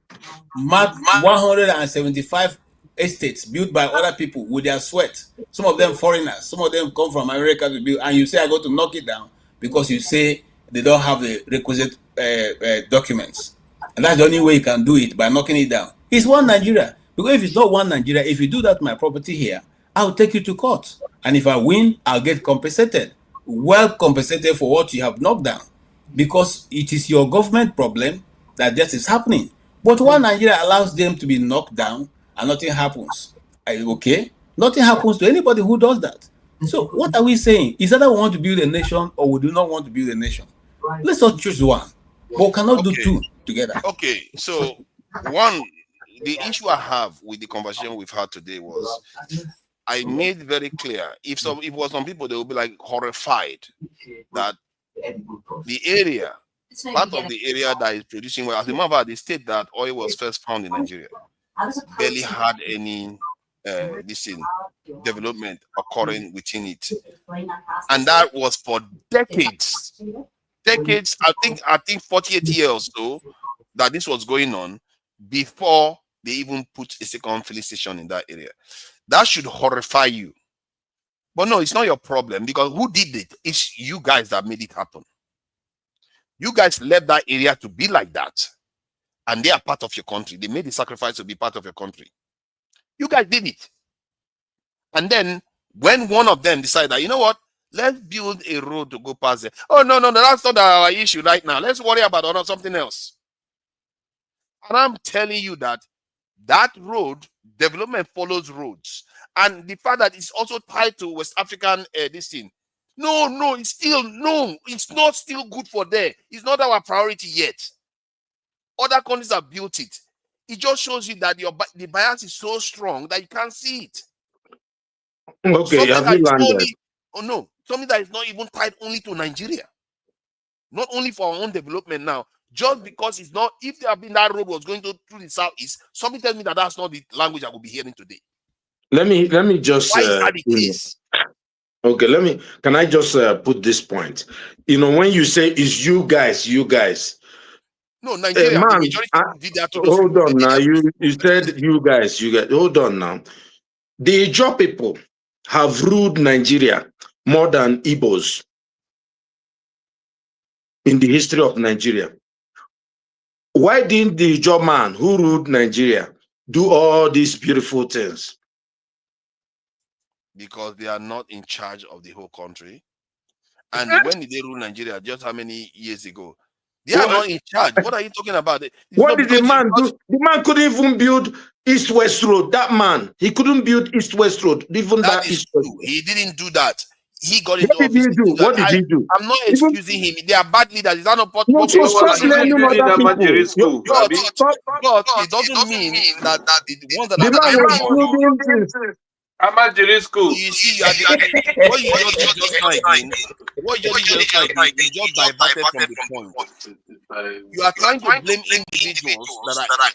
mark 175 estates built by other people with their sweat. Some of them foreigners, some of them come from America to build, and you say I go to knock it down because you say they don't have the requisite documents, and that's the only way you can do it, by knocking it down. It's one Nigeria. Because if it's not one Nigeria, if you do that my property here, I'll take you to court. And if I win, I'll get compensated. Well compensated for what you have knocked down. Because it is your government problem that this is happening. But one Nigeria allows them to be knocked down and nothing happens. Okay? Nothing happens to anybody who does that. So what are we saying? Is either we want to build a nation or we do not want to build a nation. Let's not choose one. But we cannot do two together. Okay, so one... The issue I have with the conversation we've had today was, I made very clear, if it was some people, they would be like horrified that the area, part of the area that is producing well, as a matter of fact, the state that oil was first found in Nigeria barely had any development occurring within it, and that was for decades. I think 48 years or so that this was going on before they even put a second filling station in that area. That should horrify you. But no, it's not your problem, because who did it? It's you guys that made it happen. You guys left that area to be like that, and they are part of your country. They made the sacrifice to be part of your country. You guys did it. And then when one of them decided that, you know what, let's build a road to go past there. Oh, no, that's not our issue right now. Let's worry about something else. And I'm telling you that road, development follows roads. And the fact that it's also tied to West African this thing. No, it's not still good for there. It's not our priority yet. Other countries have built it. It just shows you that the bias is so strong that you can't see it. Okay, have you landed? Something that is not even tied only to Nigeria. Not only for our own development now, Just because it's not, if there have been that road was going through the southeast, something tells me that that's not the language I will be hearing today. Let me just Why is that the case? Okay, can I just put this point? When you say it's you guys, no, Nigeria, man, the majority did that to those hold people. on now. You said you guys, hold on now. The Ijaw people have ruled Nigeria more than Igbos in the history of Nigeria. Why didn't the Ijaw man who ruled Nigeria do all these beautiful things? Because they are not in charge of the whole country. And when did they rule Nigeria? Just how many years ago? They are not in charge. What are you talking about? What did the man do? The man couldn't even build East-West Road. That man, he couldn't build East-West Road. Even that East-West Road. He didn't do that. He got into office. What did he do? I'm not excusing him. They are bad leaders. Is that not possible? No, so stop blaming other people. But it doesn't mean that the ones that the man was building things. Amajiri school. You see, what you just diverted from the point. You are trying to blame individuals that are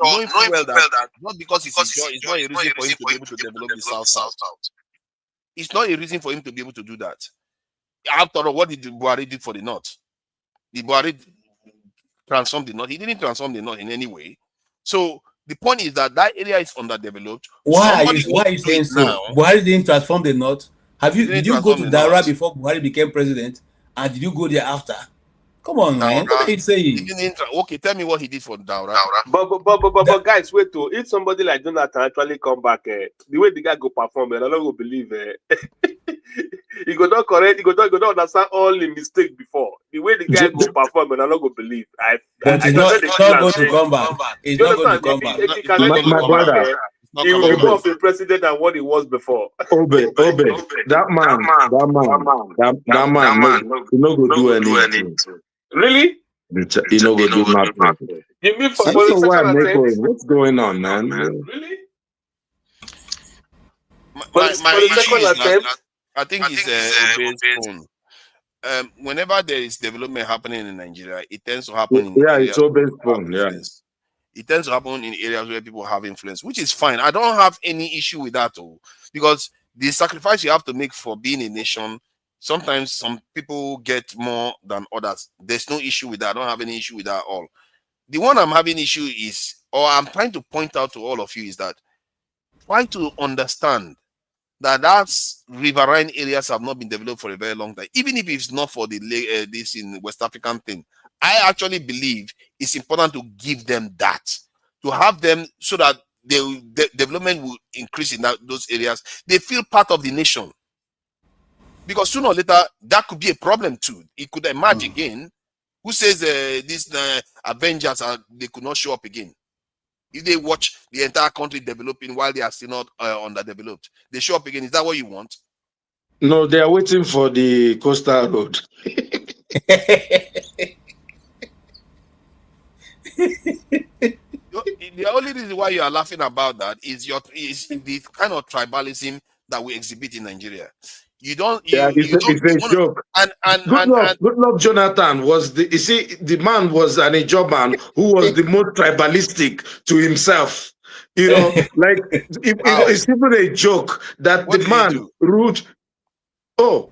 knowing well that not because it's it's not a reason for him to be able to develop the South. It's not a reason for him to be able to do that. After all, what did Buhari do for the North? Did Buhari transform the North? He didn't transform the North in any way. So the point is that area is underdeveloped. Why are you saying so? Buhari didn't transform the North. Did you go to Daura before Buhari became president? And did you go there after? Come on, man. What are you saying? Okay, tell me what he did for Daura. But guys, wait to if somebody like Jonathan actually come back, the way the guy go perform, I don't go believe he go not correct, he go not understand all the mistake before. The way the guy go perform, I don't go believe. But he's not going to come back. He's not going to come back. My brother. He will be more of a president than what he was before. Obe, that man, he no go do anything. Really? He no go do nothing. You mean for what's going on, man? Really? My issue is that I think it's Obe's phone. Whenever there is development happening in Nigeria, it tends to happen in it's Obe's phone, It tends to happen in areas where people have influence, which is fine. I don't have any issue with that, because the sacrifice you have to make for being a nation, sometimes some people get more than others. There's no issue with that. I don't have any issue with that at all. The one I'm having issue is, or I'm trying to point out to all of you, is that try to understand that that's riverine areas have not been developed for a very long time. Even if it's not for the this in West African thing, I actually believe it's important to give them that, to have them so that the development will increase in those areas. They feel part of the nation. Because sooner or later, that could be a problem too. It could emerge again. Who says these Avengers they could not show up again? If they watch the entire country developing while they are still not underdeveloped, they show up again. Is that what you want? No, they are waiting for the coastal road. The only reason why you are laughing about that is the kind of tribalism that we exhibit in Nigeria. You don't. It's a joke. Good luck, Jonathan was the. You see, the man was an Ijaw man who was the most tribalistic to himself. You know, like it's even a joke that the man ruled. Oh,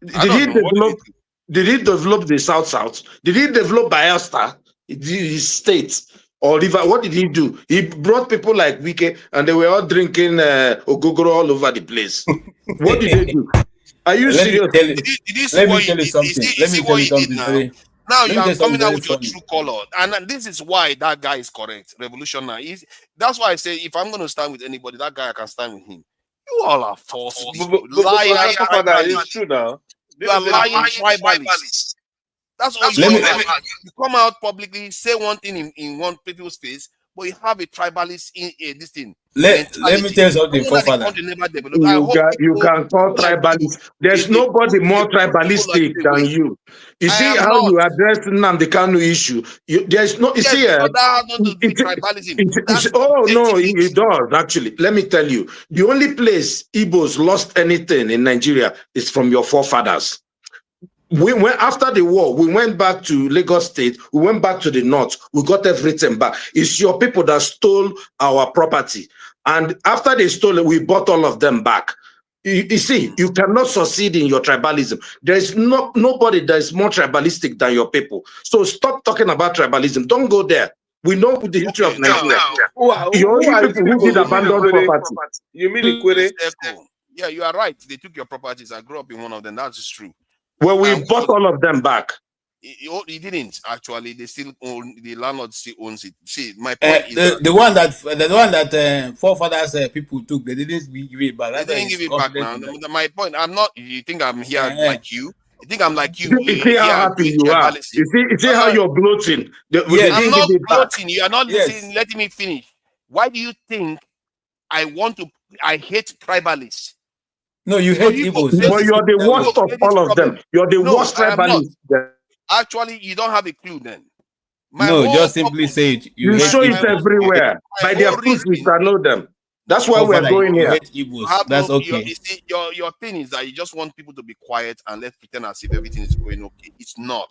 did he develop the South? Did he develop Bayelsa, his state? Or river? What did he do? He brought people like Wike, and they were all drinking ogogoro all over the place. What did they do? Are you serious? Let me tell you something. Now you are coming out with your true color, and this is why that guy is correct. Revolutionary. That's why I say if I'm going to stand with anybody, that guy I can stand with him. You all are false, lying. It's true now. You are lying tribalists. That's all you do. You come out publicly, say one thing in one people's face, but you have a tribalist in this thing. Let me tell you something, Father. You can call tribalist. There's nobody more tribalistic than you. You see how you address Nnamdi Kanu issue. There's no. You see, it does actually. Let me tell you, the only place Igbos lost anything in Nigeria is from your forefathers. we went after the war, we went back to Lagos State, we went back to the north, we got everything back. It's your people that stole our property. And after they stole it, we bought all of them back. You see, you cannot succeed in your tribalism. There is nobody that is more tribalistic than your people. So stop talking about tribalism. Don't go there. We know the history of Nigeria. Your people who did abandon property. You mean Ikwere? Yeah, you are right. They took your properties. I grew up in one of them. That's all true. Well, we bought all of them back. He didn't actually. They still own, the landlord still owns it. See, my point is the one that forefathers people took, they didn't give it back. They didn't give it back now. My point, I'm not. You think I'm here like you? You think I'm like you? You see how happy you are. You see how you're gloating. I'm not gloating. You are not listening. Letting me finish. Why do you think I hate tribalists? No, you hate Igbos. Well, you're the worst of all of them. You're the worst tribalist. Actually, you don't have a clue then. Just simply say it. You show it everywhere. By their fruits we can know them. That's why we're going here. That's okay. Your thing is that you just want people to be quiet and let's pretend as if everything is going okay. It's not.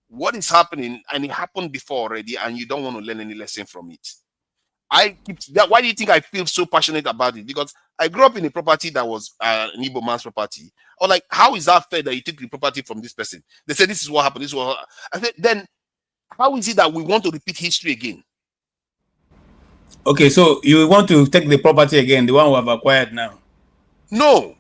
What is happening, and it happened before already, and you don't want to learn any lesson from it. Why do you think I feel so passionate about it? Because I grew up in a property that was an Igbo man's property. Or like, how is that fair that you took the property from this person? They said this is what happened. This is what happened. I said, then how is it that we want to repeat history again? Okay, so you want to take the property again, the one we have acquired now? No.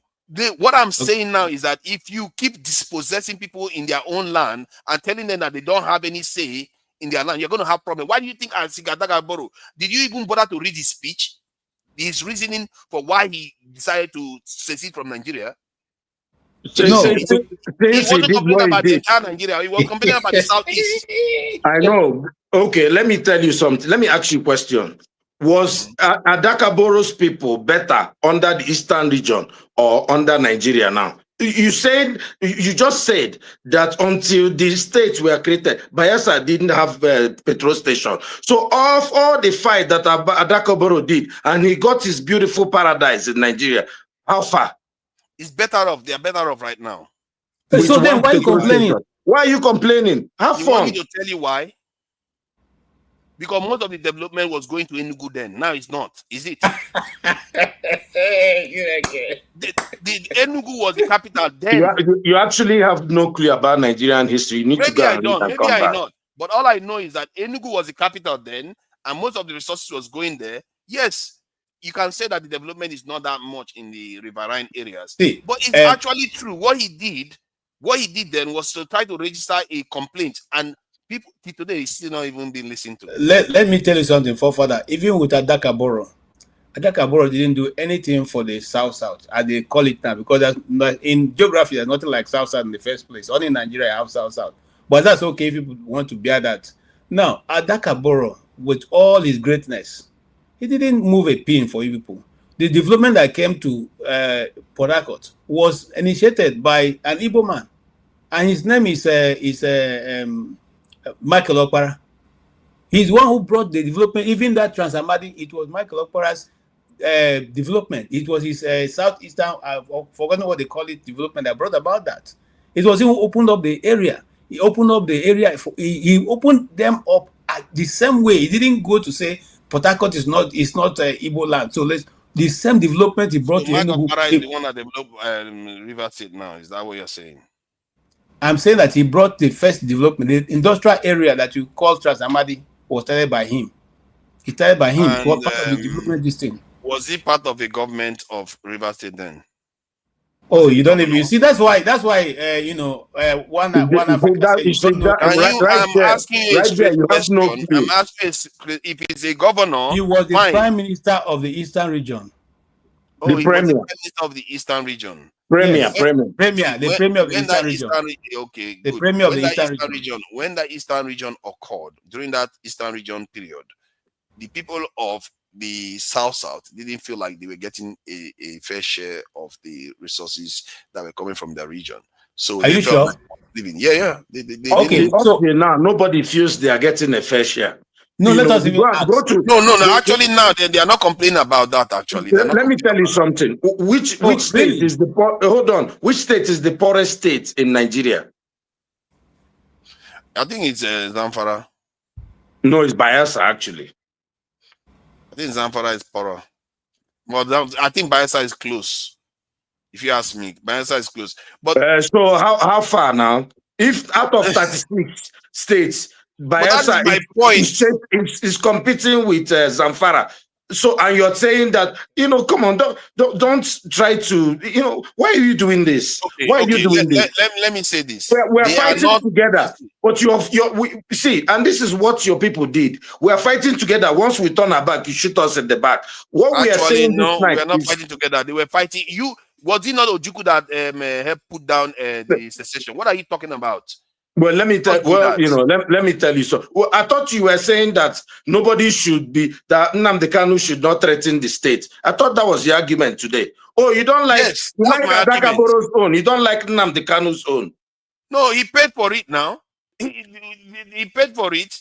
What I'm saying now is that if you keep dispossessing people in their own land and telling them that they don't have any say in their land, you're going to have problems. Why do you think Adakaboro, did you even bother to read his speech? His reasoning for why he decided to secede from Nigeria? He wasn't complaining about the entire Nigeria. He was complaining about the Southeast. I know. Okay, let me tell you something. Let me ask you a question. Was Adakaboro's people better under the Eastern region or under Nigeria now? You just said that until the states were created, Bayelsa didn't have a petrol station. So of all the fight that Adakaboro did, and he got his beautiful paradise in Nigeria, how far? It's better off. They are better off right now. So then why are you complaining? Why are you complaining? Have fun. You want me to tell you why? Because most of the development was going to Enugu then. Now it's not. Is it? the Enugu was the capital then. You actually have no clue about Nigerian history. You need to go and read and come back. Not. But all I know is that Enugu was the capital then, and most of the resources was going there. Yes, you can say that the development is not that much in the riverine areas. But it's actually true. What he did then was to try to register a complaint, and people today is still not even being listened to. Let me tell you something, forefather. Even with Adakaboro didn't do anything for the South, as they call it now, because in geography, there's nothing like South in the first place. Only in Nigeria you have South. But that's okay if people want to bear that. Now, Adakaboro, with all his greatness, he didn't move a pin for you people. The development that came to Port Harcourt was initiated by an Igbo man, and his name is Michael Okpara. He's the one who brought the development. Even that Trans-Amadi, it was Michael Okpara's development. It was his southeastern, I've forgotten what they call it, development that brought about that. It was him who opened up the area. He opened up the area. He opened them up the same way. He didn't go to say Port Harcourt is not Igbo land. So the same development he brought to Michael Okpara is the one that developed River State now. Is that what you're saying? I'm saying that he brought the first development. The industrial area that you call Trans-Amadi was started by him. He started by him. And, what part of the development this thing? Was he part of the government of River State then? Oh, you don't even see. That's why. One Africa. I'm asking you if he's a governor. He was the prime minister of the Eastern region. Oh, he was the prime minister of the Eastern region. Premier of the Eastern region. Okay, the premier of the Eastern region. When the Eastern region occurred, during that Eastern region period, the people of the South didn't feel like they were getting a fair share of the resources that were coming from their region. So are you sure? Yeah. Okay, now nobody feels they are getting a fair share. No, let us even go to. No. Actually, now they are not complaining about that. Actually, let me tell you something. Which state is the hold on? Which state is the poorest state in Nigeria? I think it's Zamfara. No, it's Bayelsa actually. I think Zamfara is poorer. Well, I think Bayelsa is close. If you ask me, Bayelsa is close. But so how far now? If out of 36 states, Bayelsa is competing with Zamfara. So, and you're saying that, come on, don't try to, why are you doing this? Why are you doing this? Let me say this. We're fighting together, but we see, and this is what your people did. We are fighting together. Once we turn our back, you shoot us at the back. What we are saying no, this night we are not fighting together. They were fighting. Was it not Ojukwu that helped put down the secession? What are you talking about? Well, let me tell. Well, let me tell you. So, I thought you were saying that nobody should be that Nnamdi Kanu should not threaten the state. I thought that was the argument today. Oh, you don't like Adakaboro's own. You don't like Nnamdi Kanu's own. No, he paid for it now. He paid for it.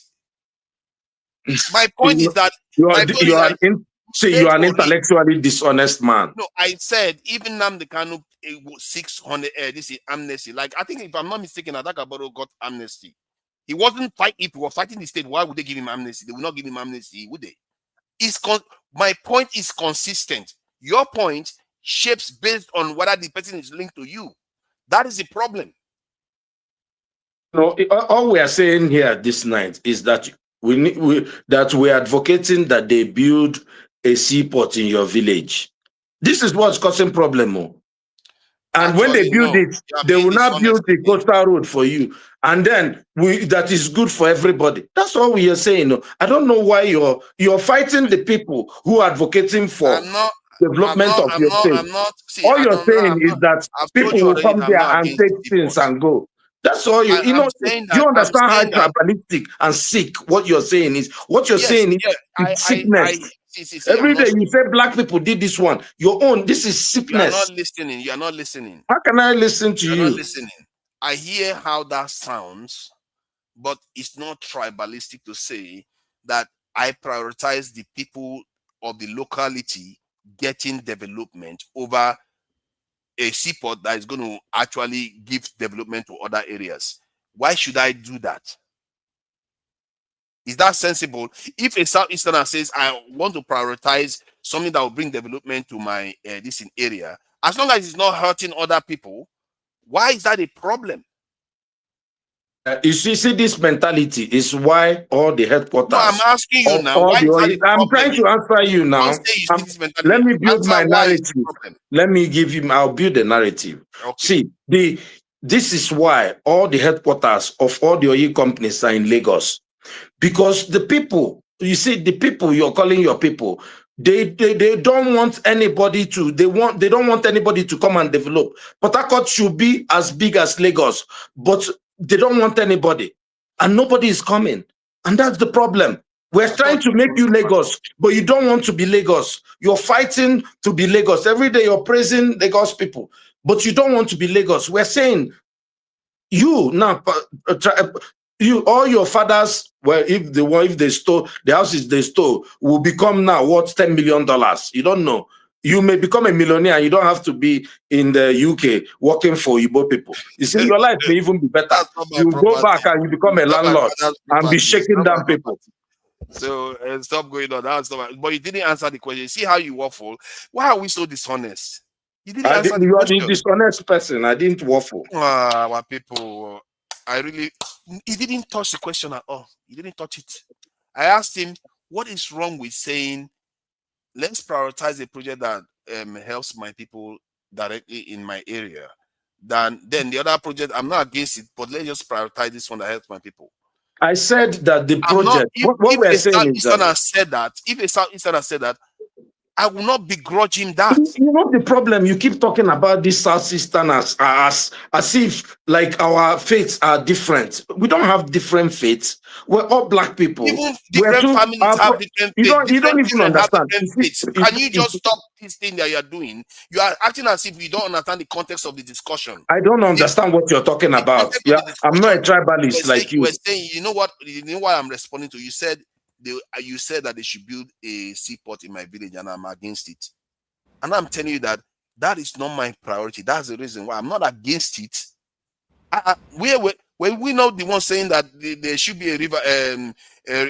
My point is that you are an intellectually dishonest man. No, I said even Nnamdi Kanu 600 this is amnesty. Like I think if I'm not mistaken, Adakaboro got amnesty. He wasn't fighting. If he was fighting the state, why would they give him amnesty? They will not give him amnesty, would they? My point is consistent. Your point shapes based on whether the person is linked to you. That is the problem. No, all we are saying here this night is that we're advocating that they build a seaport in your village. This is what's causing problem. And when they build it, they will not build the coastal road for you. And then that is good for everybody. That's all we are saying. I don't know why you're fighting the people who are advocating for development of your state. All you're saying is that people will come there and take things and go. That's all you you understand how tribalistic and sick what you're saying is. What you're saying is sickness. Every day you say black people did this one. Your own, this is sickness. You are not listening. You are not listening. How can I listen to you? You're not listening. I hear how that sounds, but it's not tribalistic to say that I prioritize the people of the locality getting development over a seaport that is going to actually give development to other areas. Why should I do that? Is that sensible? If a Southeasterner says, I want to prioritize something that will bring development to my this area, as long as it's not hurting other people, why is that a problem? You see, this mentality is why all the headquarters. No, I'm asking you now. Why is that I'm trying to answer you now. Let me build my narrative. Let me give you. I'll build a narrative. Okay. See, this is why all the headquarters of all the oil companies are in Lagos, because the people. You see, the people you're calling your people. They don't want anybody to. They don't want anybody to come and develop. Port Harcourt should be as big as Lagos, but they don't want anybody, and nobody is coming. And that's the problem. We're trying to make you Lagos, but you don't want to be Lagos. You're fighting to be Lagos. Every day you're praising Lagos people, but you don't want to be Lagos. We're saying you now, all your fathers, well, if they stole the houses they stole, will become now worth $10 million. You don't know. You may become a millionaire. You don't have to be in the UK working for Igbo people. You see, your life may even be better. You go back and you become a landlord and be shaking down people. So stop going on. But you didn't answer the question. See how you waffle. Why are we so dishonest? You didn't answer the question. You are the dishonest person. I didn't waffle. Our people, he didn't touch the question at all. He didn't touch it. I asked him, what is wrong with saying, let's prioritize a project that helps my people directly in my area. Then the other project, I'm not against it, but let's just prioritize this one that helps my people. I said that the project. What we're saying is that if a Southeasterner said that, I will not begrudge him that. You know the problem. You keep talking about these Southeasterners as if like our faiths are different. We don't have different faiths. We're all black people. Even different families have different faiths. You don't even understand. Can you just stop this thing that you're doing? You are acting as if you don't understand the context of the discussion. I don't understand what you're talking about. Yeah, I'm not a tribalist like you. You were saying, you know what I'm responding to? You said you said that they should build a seaport in my village, and I'm against it. And I'm telling you that that is not my priority. That's the reason why I'm not against it. We know the one saying that there should be a river,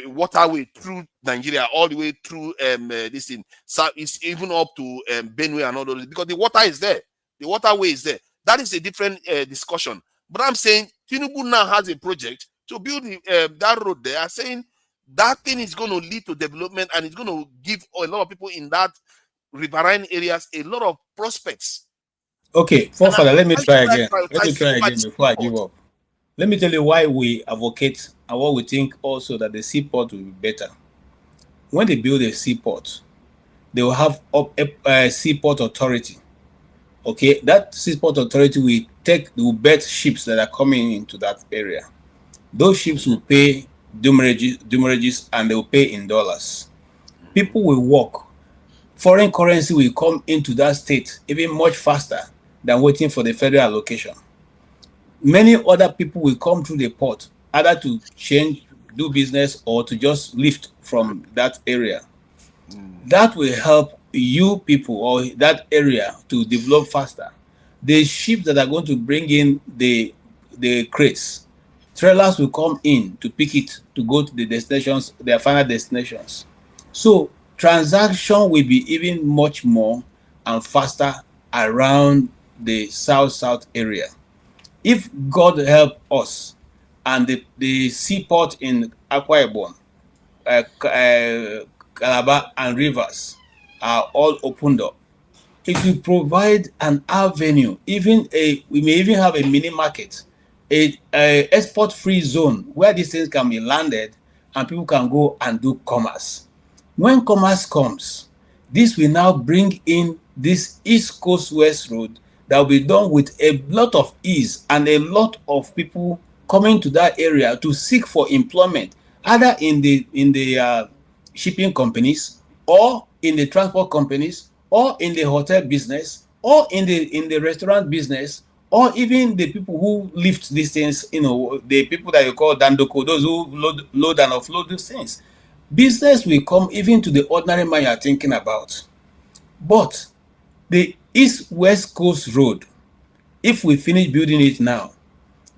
waterway through Nigeria, all the way through this thing. So it's even up to Benue and all those, because the water is there. The waterway is there. That is a different discussion. But I'm saying Tinubu now has a project to build that road there. I'm saying that thing is going to lead to development, and it's going to give a lot of people in that riverine areas a lot of prospects. Okay, forefather, let me try again. Let me try again before I give up. Let me tell you why we advocate and what we think also that the seaport will be better. When they build a seaport, they will have a seaport authority. Okay, that seaport authority will bet ships that are coming into that area. Those ships will pay demurrages, and they will pay in dollars. People will walk. Foreign currency will come into that state even much faster than waiting for the federal allocation. Many other people will come through the port, either to change, do business, or to just lift from that area. That will help you people or that area to develop faster. The ships that are going to bring in the crates, trailers will come in to pick it to go to the destinations, their final destinations. So transaction will be even much more and faster around the south area. If God help us and the seaport in Akwa Ibom, Calabar and Rivers are all opened up, it will provide an avenue. We may even have a mini market, a export-free zone where these things can be landed and people can go and do commerce. When commerce comes, this will now bring in this East Coast West Road that will be done with a lot of ease, and a lot of people coming to that area to seek for employment, either in the shipping companies, or in the transport companies, or in the hotel business, or in the restaurant business, or even the people who lift these things, the people that you call dandoko, those who load and offload these things. Business will come even to the ordinary man you are thinking about. But the East-West Coast Road, if we finish building it now,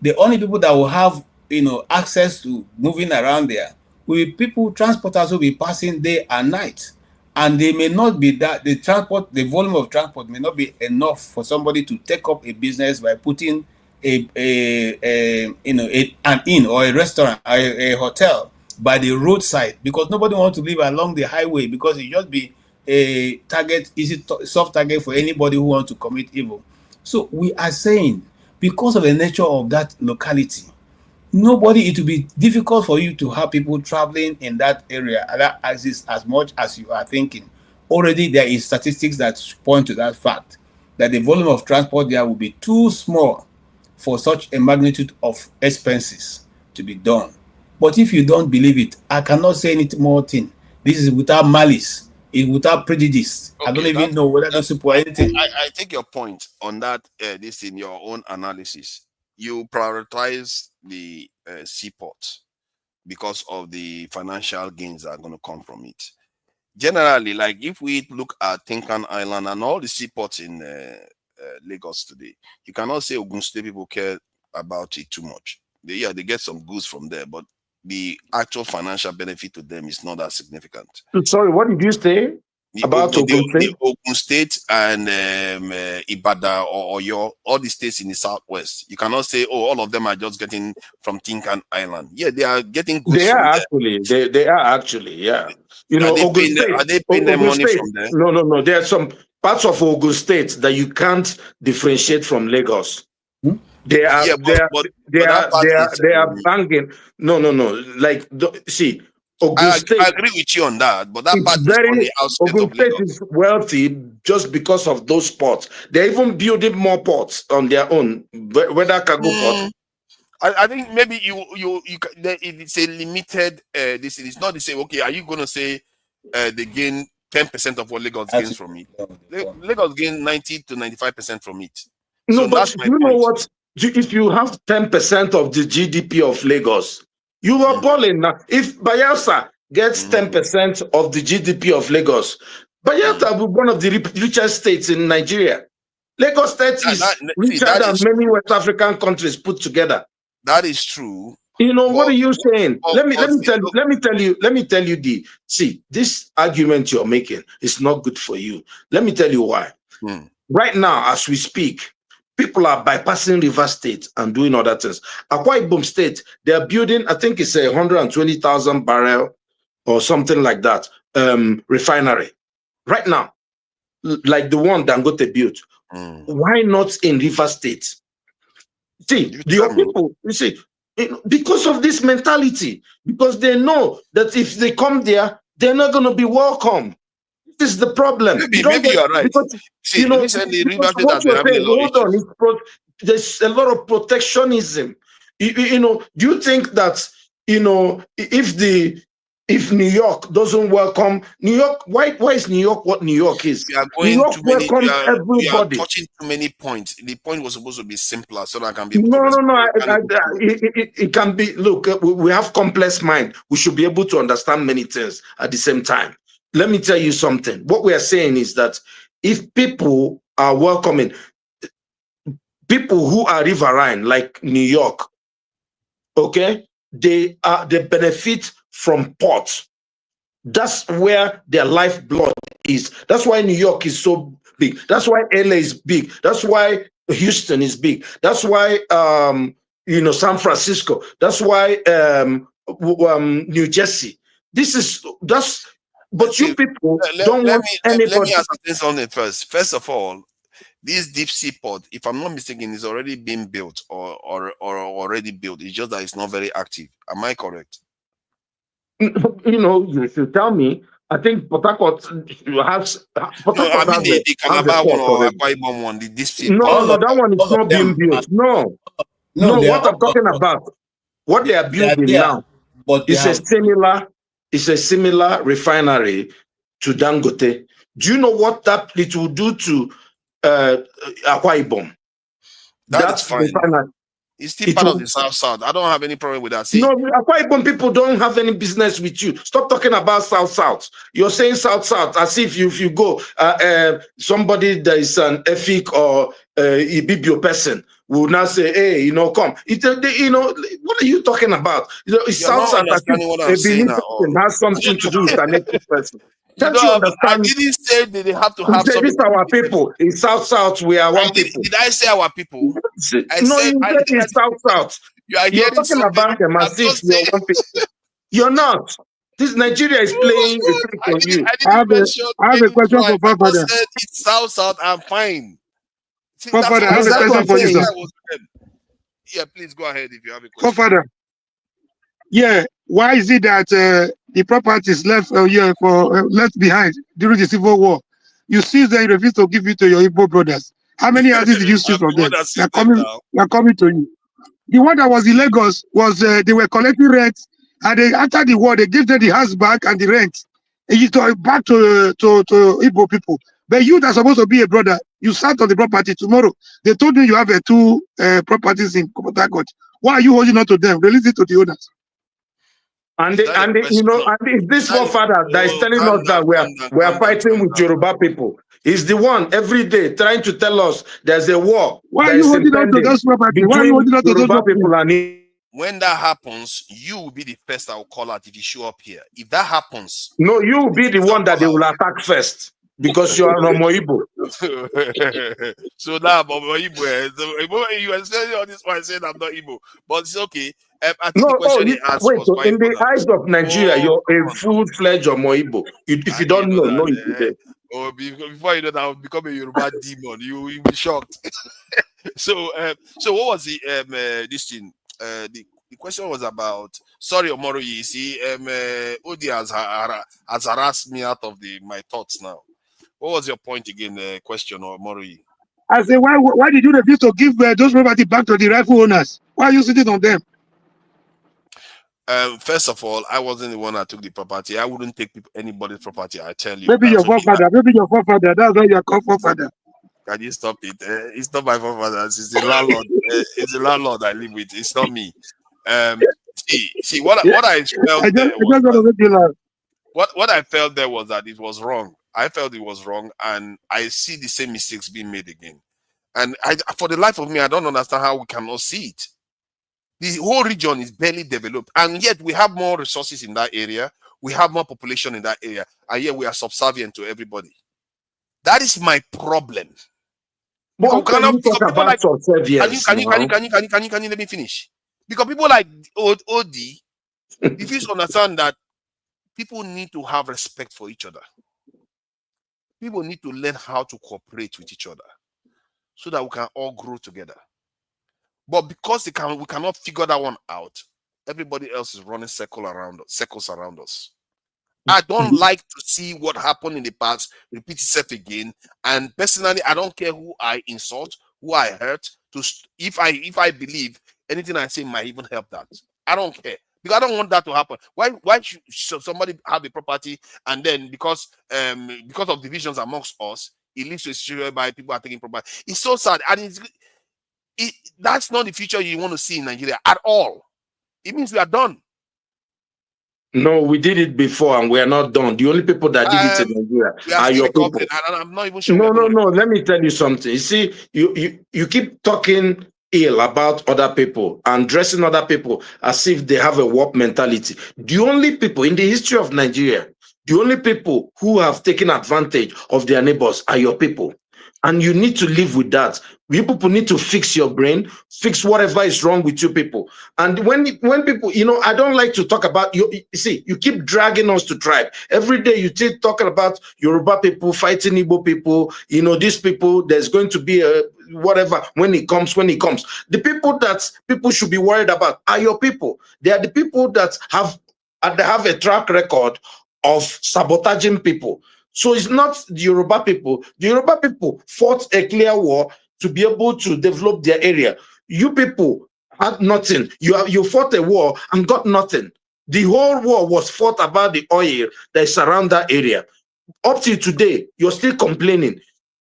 the only people that will have access to moving around there will be people, transporters will be passing day and night. And they may not be that the volume of transport may not be enough for somebody to take up a business by putting an inn or a restaurant or a hotel by the roadside, because nobody wants to live along the highway, because it just be a soft target for anybody who wants to commit evil. So we are saying, because of the nature of that locality, it will be difficult for you to have people traveling in that area, that axis, as much as you are thinking. Already there is statistics that point to that fact, that the volume of transport there will be too small for such a magnitude of expenses to be done. But if you don't believe it, I cannot say any more thing. This is without malice, it's without prejudice. Okay, I don't even know whether to support anything. I take your point on that. This in your own analysis, you prioritize the seaport because of the financial gains that are going to come from it. Generally, like if we look at Tinkan Island and all the seaports in Lagos today, you cannot say Ogun State people care about it too much. They get some goods from there, but the actual financial benefit to them is not that significant. Sorry, what did you say about Ogun State? The Ogun State and Ibadan or Oyo, all the states in the southwest. You cannot say, oh, all of them are just getting from Tinkan Island. Yeah, they are getting goods. They are actually, yeah. Ogun State. Are they paying them money from there? No. There are some parts of Ogun State that you can't differentiate from Lagos. They are banging. No. Like, see, Ogun State. I agree with you on that, but that part is on the outskirts Ogun of State Lagos. is wealthy just because of those ports. They're even building more ports on their own, whether cargo port. I think maybe it's a limited. This is not the same. Okay, are you going to say they gain 10% of what Lagos gains from it? Lagos gain 90 to 95% from it. No, so but you know what? If you have 10% of the GDP of Lagos, you are balling now. If Bayelsa gets 10% of the GDP of Lagos. But yet, one of the richest states in Nigeria. Lagos State is richer than many West African countries put together. That is true. You know, what are you saying? Let me tell you this argument you're making is not good for you. Let me tell you why. Right now, as we speak, people are bypassing River State and doing other things. Akwa Ibom State, they're building, I think it's 120,000 barrel or something like that, refinery. Right now, like the one Dangote built. Why not in River State? See, the people, you see, because of this mentality, because they know that if they come there, they're not going to be welcome. This is the problem. Maybe you're right. Because, see, what you're saying, hold on, there's a lot of protectionism. You know, do you think that, you know, if New York doesn't welcome New York, why is New York what New York is? You are going New York welcomes everybody. You are touching too many points. The point was supposed to be simpler so that I can be it can be. Look, we have complex mind. We should be able to understand many things at the same time. Let me tell you something. What we are saying is that if people are welcoming people who are riverine, like New York, okay, they benefit from ports. That's where their lifeblood is. That's why New York is so big. That's why LA is big. That's why Houston is big. That's why San Francisco. That's why New Jersey. But you people don't want anybody. Let me ask something first. First of all, this deep sea port, if I'm not mistaken, is already being built or already built. It's just that it's not very active. Am I correct? You know, you should tell me. I think Port Harcourt has. The Calabar one or Akwa Ibom one, the deep sea. No, that one is not being built. No. What I'm talking about, what they are building now, is a similar refinery to Dangote. Do you know what it will do to Akwa Ibom? That's fine. It's still part of the South. I don't have any problem with that. See, no, Akwa Ibom people don't have any business with you. Stop talking about South. You're saying South as if you go, somebody that is an Efik or Ibibio person will now say, hey, come. What are you talking about? It's South as if has something to do with an Efik person. Can't you understand? I didn't say that they have to have something. This our people. In South, we are one people. Did I say our people? You said in South. You're talking about them as if you're one people. You're not. This Nigeria is playing a trick on you. I have a question for Papa. It's South. I'm fine. Papa, I have a question for you, sir. Yeah, please go ahead if you have a question. Papa, yeah, why is it that the properties left left behind during the Civil War, you seize them, you refuse to give it to your Igbo brothers? How many houses did you steal from them? They are coming to you. The one that was in Lagos was they were collecting rent, and after the war they gave them the house back and the rent, and you back to Igbo people. But you that's supposed to be a brother, you sat on the property tomorrow. They told you have two properties in Port Harcourt. Why are you holding on to them? Release it to the owners. And it's this forefather that is telling us that we are fighting with Yoruba people. He's the one every day trying to tell us there's a war. Why are you holding on to those properties? Why are you holding on to those people? When that happens, you will be the first I will call out if you show up here. If that happens, no, you will be the one that they will attack first because you are Momoibo. So now, Momoibo, you are saying all this while saying I'm not Igbo, but it's okay. I think in the eyes of Nigeria, you're a full-fledged Momoibo. If you don't know, no, you did. Oh, before you know that, I'll become a Yoruba demon. You will be shocked. So what was this thing? The question was about. Sorry, Omoro. You see, Odi has harassed me out of my thoughts now. What was your point again? Question, Omoro? I say, why did you refuse to give those property back to the rightful owners? Why are you sitting on them? First of all, I wasn't the one that took the property. I wouldn't take anybody's property. I tell you. Maybe your forefather. Maybe your forefather. That's why you're called forefather. Can you stop it? It's not my forefather. It's the landlord. It's the landlord I live with. It's not me. See what I felt. I just want to make you laugh. What I felt there was that it was wrong. I felt it was wrong, and I see the same mistakes being made again. And for the life of me, I don't understand how we cannot see it. The whole region is barely developed, and yet we have more resources in that area. We have more population in that area, and yet we are subservient to everybody. That is my problem. But can you talk about subservience? Can you let me finish? Because people like OD refuse to understand that people need to have respect for each other. People need to learn how to cooperate with each other so that we can all grow together. But because we cannot figure that one out, everybody else is running circles around us. I don't like to see what happened in the past repeat itself again. And personally, I don't care who I insult, who I hurt. If I believe anything I say might even help that, I don't care, because I don't want that to happen. Why should somebody have a property and then because of divisions amongst us, it leads to a situation whereby people are taking property? It's so sad, and that's not the future you want to see in Nigeria at all. It means we are done. No, we did it before and we are not done. The only people that did it in Nigeria are your people. And I'm not even sure. No. Let me tell you something. You see, you keep talking ill about other people and dressing other people as if they have a warped mentality. The only people in the history of Nigeria, the only people who have taken advantage of their neighbors are your people. And you need to live with that. You people need to fix your brain, fix whatever is wrong with you people. And when people, I don't like to talk about you. See, you keep dragging us to tribe. Every day you keep talking about Yoruba people fighting Igbo people. These people, there's going to be a whatever when it comes. The people that people should be worried about are your people. They are the people that have a track record of sabotaging people. So it's not the Yoruba people. The Yoruba people fought a clear war to be able to develop their area. You people had nothing. You fought a war and got nothing. The whole war was fought about the oil that surround that area. Up till today, you're still complaining.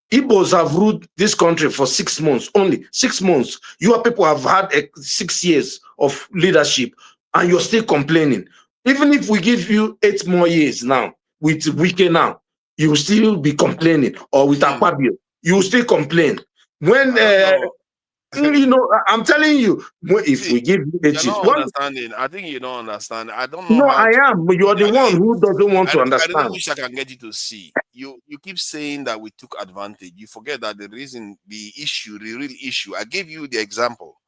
Igbos have ruled this country for 6 months, only 6 months. Your people have had 6 years of leadership and you're still complaining. Even if we give you 8 more years now, with Wike now, you will still be complaining, or with Akpabio, you will still complain. When I'm telling you, if we give you you're not understanding. I think you don't understand. I don't know. No, I am, but you're the one who doesn't want to understand. I don't wish I can get you to see. You keep saying that we took advantage. You forget that the real issue. I gave you the example.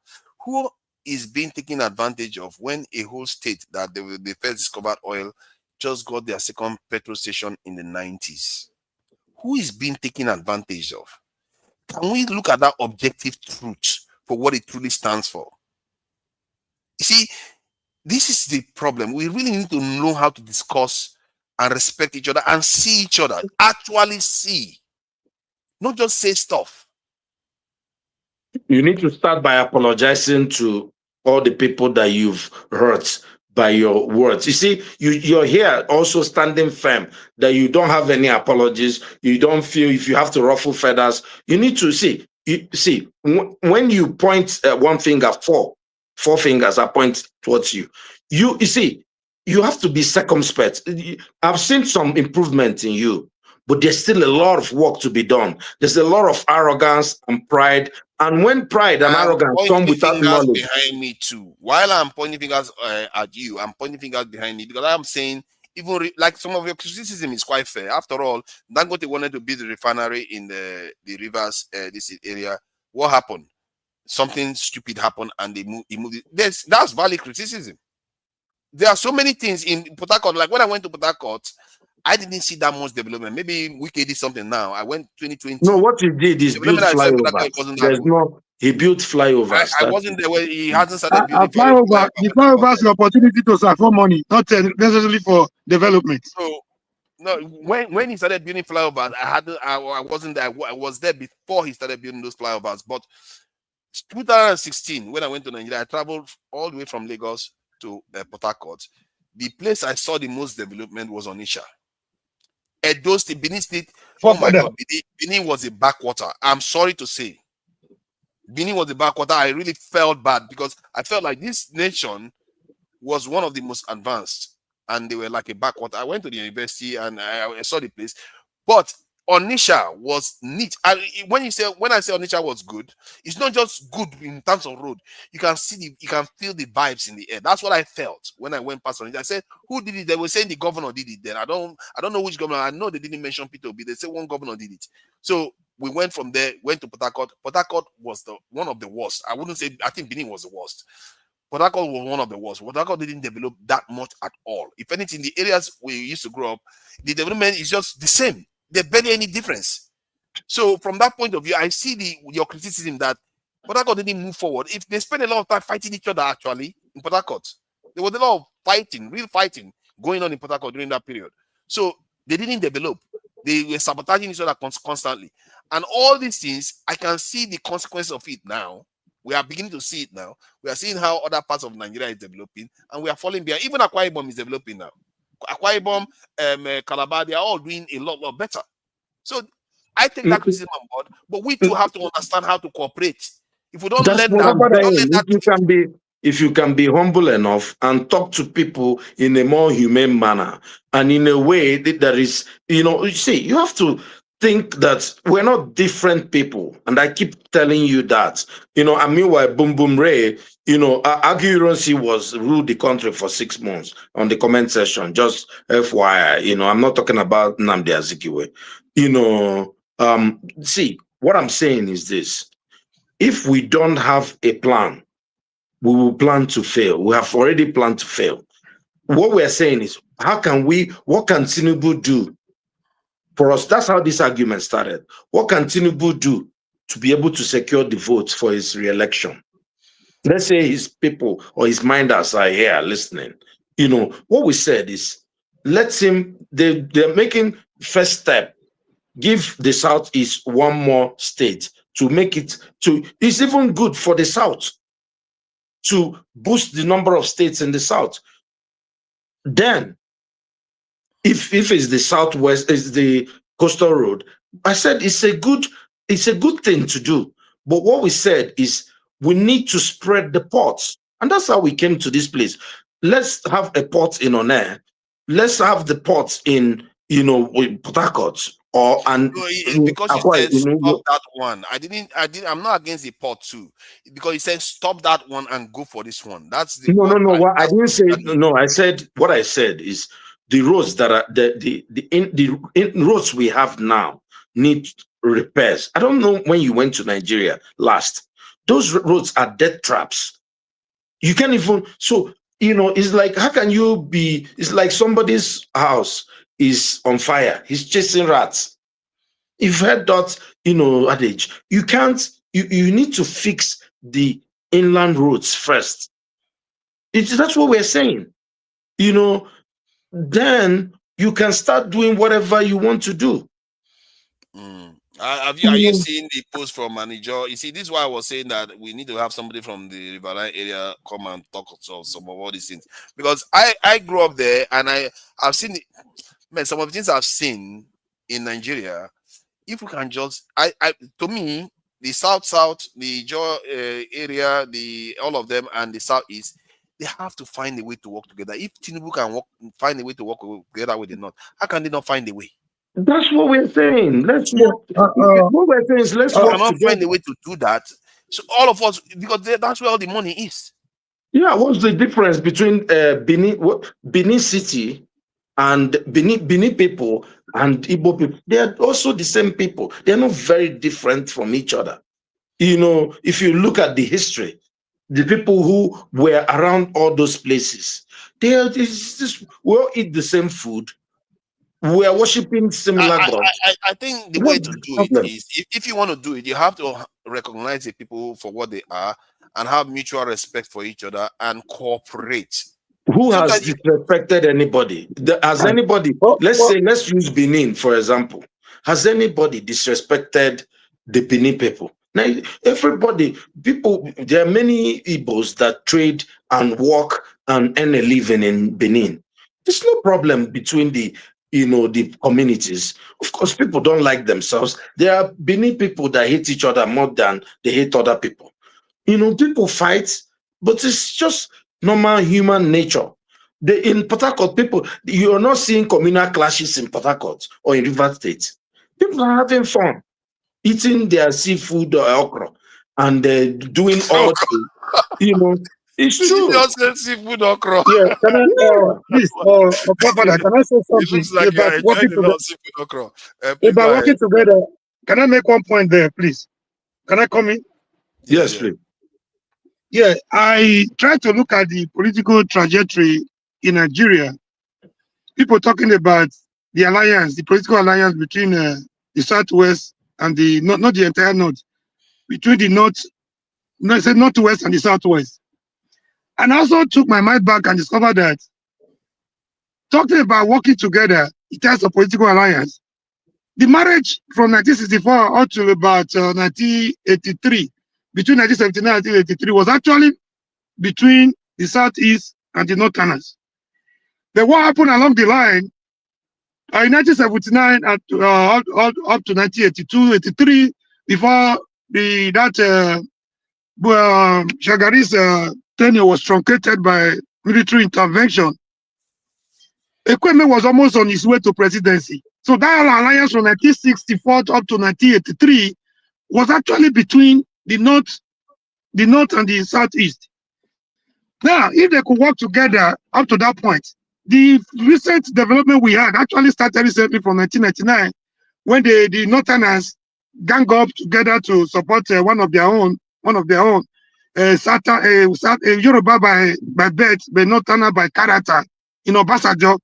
Who is being taken advantage of when a whole state that they first discovered oil just got their second petrol station in the 90s? Who is being taken advantage of? Can we look at that objective truth for what it truly stands for? You see, this is the problem. We really need to know how to discuss and respect each other and see each other. Actually see. Not just say stuff. You need to start by apologizing to all the people that you've hurt by your words. You see, you're here also standing firm that you don't have any apologies. You don't feel if you have to ruffle feathers. You need to see. When you point one finger, four fingers are pointed towards you. You see, you have to be circumspect. I've seen some improvement in you, but there's still a lot of work to be done. There's a lot of arrogance and pride. And when pride and arrogance come without knowledge, behind me too. While I'm pointing fingers at you, I'm pointing fingers behind me, because I'm saying, even like some of your criticism is quite fair. After all, Dangote wanted to build a refinery in the rivers, this area. What happened? Something stupid happened, and he moved it. That's valid criticism. There are so many things in Port Harcourt. Like when I went to Port Harcourt, I didn't see that much development. Maybe Wike did something now. I went 2020. No, what he did is build flyovers. He built flyovers. I wasn't there when he hasn't started building flyover. The flyovers the opportunity to save for money, not necessarily for development. So no, when he started building flyovers, I wasn't there. I was there before he started building those flyovers. But 2016, when I went to Nigeria, I traveled all the way from Lagos to Port Harcourt. The place I saw the most development was Onitsha. Edo State, Benin State. Oh my God, Benin was a backwater. I'm sorry to say, Benin was a backwater. I really felt bad because I felt like this nation was one of the most advanced. and they were like a backwater. I went to the university and I saw the place, but Onitsha was neat. And when I say Onitsha was good, it's not just good in terms of road. You can feel the vibes in the air. That's what I felt when I went past Onitsha. I said, "Who did it?" They were saying the governor did it. Then I don't know which governor. I know they didn't mention Peter Obi. They said one governor did it. So we went from there, went to Port Harcourt. Port Harcourt was one of the worst. I wouldn't say. I think Benin was the worst. Port Harcourt was one of the worst. Port Harcourt didn't develop that much at all. If anything, the areas we used to grow up, the development is just the same. There's barely any difference. So from that point of view, I see your criticism that Port Harcourt didn't move forward. If they spent a lot of time fighting each other, actually, in Port Harcourt, there was a lot of fighting, real fighting going on in Port Harcourt during that period. So they didn't develop. They were sabotaging each other constantly. And all these things, I can see the consequence of it now. We are beginning to see it now. We are seeing how other parts of Nigeria is developing, and we are falling behind. Even Akwa Ibom is developing now. Akwa Ibom, Calabar, they are all doing a lot better. So I take that criticism on board, but we too have to understand how to cooperate. If we don't learn that, if you can be humble enough and talk to people in a more humane manner and in a way that there is, you see, you have to think that we're not different people. And I keep telling you that, and meanwhile, Boom Boom Ray, Aguironsi was ruled the country for 6 months on the comment section, just FYI, I'm not talking about Nnamdi Azikiwe. See, what I'm saying is this. If we don't have a plan, we will plan to fail. We have already planned to fail. What we're saying is, what can Tinubu do for us? That's how this argument started. What can Tinubu do to be able to secure the votes for his re-election? Let's say his people or his minders are here listening. What we said is, they're making first step, give the Southeast one more state to make it it's even good for the South to boost the number of states in the South. Then, if it's the Southwest, it's the coastal road, I said it's a good thing to do. But what we said is we need to spread the ports. And that's how we came to this place. Let's have a port in Onair. Let's have the ports in, Port Harcourt. It's because you said stop that one. I'm not against the port too, because he said stop that one and go for this one. That's the I didn't say no. I said what I said is the roads that are the roads we have now need repairs. I don't know when you went to Nigeria last. Those roads are death traps. You can't even. So it's like, how can you be? It's like somebody's house is on fire. He's chasing rats. You've heard that, adage. You can't. You need to fix the inland roads first. That's what we're saying. Then you can start doing whatever you want to do. Are you seeing the post from manager? You see, this is why I was saying that we need to have somebody from the Riverine area come and talk to some of all these things, because I grew up there and I've seen some of the things I've seen in Nigeria. If we can just, to me, the South, the Jaw area, all of them, and the Southeast, they have to find a way to work together. If Tinubu can find a way to work together with the North, how can they not find a way? That's what we're saying. Let's work. What we're saying is let's work together. Find a way to do that. So all of us, because that's where all the money is. Yeah, what's the difference between Benin City and Benin people and Igbo people? They are also the same people. They are not very different from each other. If you look at the history, the people who were around all those places, we all eat the same food. We are worshiping similar gods. I think the way to do it is, if you want to do it, you have to recognize the people for what they are and have mutual respect for each other and cooperate. Who has disrespected anybody? Has anybody, let's use Benin, for example. Has anybody disrespected the Benin people? Now, there are many Igbos that trade and work and earn a living in Benin. There's no problem between the communities. Of course, people don't like themselves. There are Benin people that hate each other more than they hate other people. People fight, but it's just normal human nature. In Port Harcourt, people, you're not seeing communal clashes in Port Harcourt or in River State. People are having fun, eating their seafood or okra, and doing all the, it's Did true. you just say seafood okra? Yeah, can I, please, Father, can I say It something looks like about you're working enjoying a lot together? of seafood okra. Please About go working ahead. together, can I make one point there, please? Can I come in? Yes, please. Yeah, I try to look at the political trajectory in Nigeria. People talking about the alliance, the political alliance between the Southwest and the not the entire North, between the Northwest and the Southwest. And I also took my mind back and discovered that talking about working together in terms of political alliance, the marriage from 1964 up to about 1983, between 1979 and 1983, was actually between the Southeast and the Northerners. Then what happened along the line, in 1979 up to 1982, 83, before Shagari's tenure was truncated by military intervention, Ekweme was almost on his way to presidency. So that alliance from 1964 up to 1983 was actually between the North and the Southeast. Now, if they could work together up to that point, the recent development we had actually started recently from 1999, when the Northerners gang up together to support one of their own, Yoruba by birth, but Northerner by character, Obasanjo,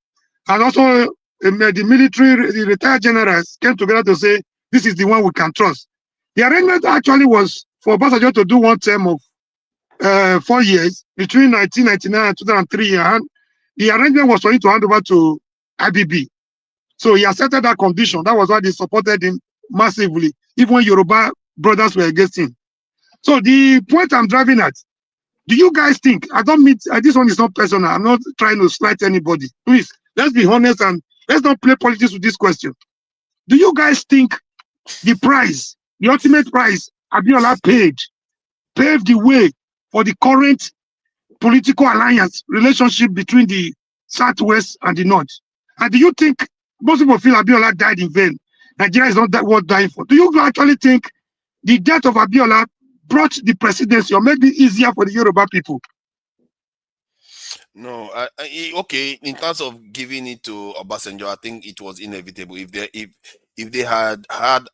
and also the military, the retired generals came together to say, this is the one we can trust. The arrangement actually was for Obasanjo to do one term of 4 years between 1999 and 2003, and the arrangement was for him to hand over to IBB. So he accepted that condition. That was why they supported him massively, even when Yoruba brothers were against him. So the point I'm driving at, do you guys think, this one is not personal, I'm not trying to slight anybody. Please, let's be honest and let's not play politics with this question. Do you guys think the price, the ultimate price Abiola paved the way for the current political alliance relationship between the Southwest and the North? And do you think most people feel Abiola died in vain? Nigeria is not that worth dying for. Do you actually think the death of Abiola brought the presidency or made it easier for the Yoruba people? No, okay. In terms of giving it to Obasanjo, I think it was inevitable. If they had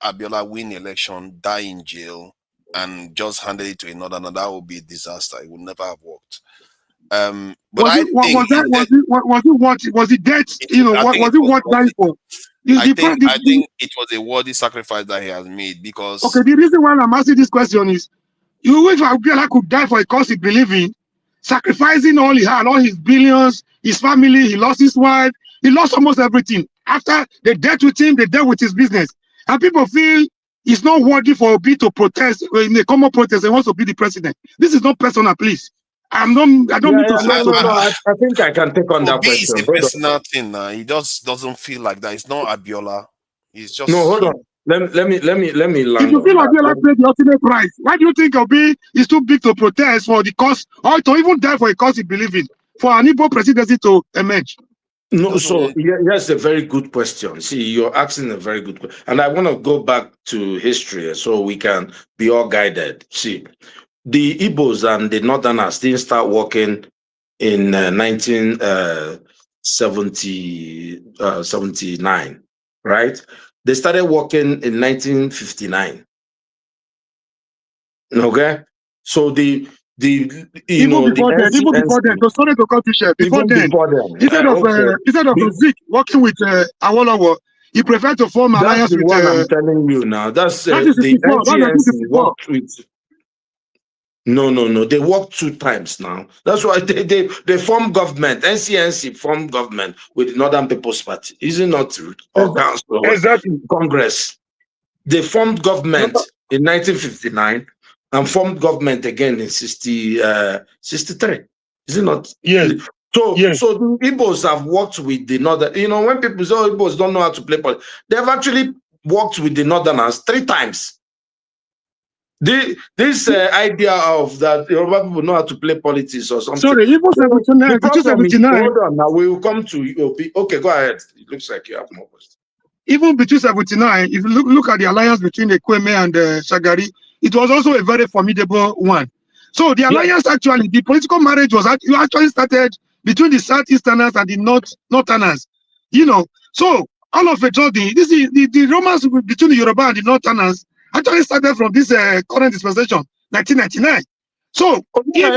Abiola win election, die in jail, and just handed it to another, that would be a disaster. It would never have worked. But was it death? Was it worth dying for? I think it was a worthy sacrifice that he has made, because okay, the reason why I'm asking this question is, if Abiola could die for a cause he believes in, sacrificing all he had, all his billions, his family, he lost his wife, he lost almost everything. After they dealt with him, they dealt with his business. And people feel it's not worthy for Obi to protest in a common protest and wants to be the president. This is not personal, please. I don't mean to say so. I think I can take on that Obi question. is a personal thing now. He just doesn't feel like that. It's not Abiola. He's just hold on. Let me land. If you feel Abiola paid the ultimate price, why do you think Obi is too big to protest for the cause, or to even die for a cause he believes in, for an Igbo presidency to emerge? No, so that's a very good question. See, you're asking a very good question. And I want to go back to history so we can be all guided. See, the Igbos and the Northerners didn't start working in 1979, right? They started working in 1959. Okay? So the Before then, so sorry to cut you short. Before then, instead of Zik working with Awolowo, he preferred to form alliance with. I'm telling you now. That's the NCNC worked with. No. They worked 2 times now. That's why they formed government. NCNC formed government with the Northern People's Party. Is it not true? Or council? Exactly. Congress. They formed government in 1959 and formed government again in 63. Is it not? Yes. So the Igbos have worked with the Northern. When people say Igbos don't know how to play politics, they've actually worked with the Northerners 3 times. This idea of that Yoruba people know how to play politics or something. Sorry, even So 79, the between problem is, 79, hold on now, we will come to EOP. Okay, go ahead. It looks like you have more questions. even between 79, if you look at the alliance between Ekweme and Shagari, it was also a very formidable one. So the alliance actually, the political marriage was actually started between the Southeasterners and the Northerners. You know, so all of a sudden, this is the romance between the Yoruba and the Northerners actually started from this current dispensation, 1999. So okay,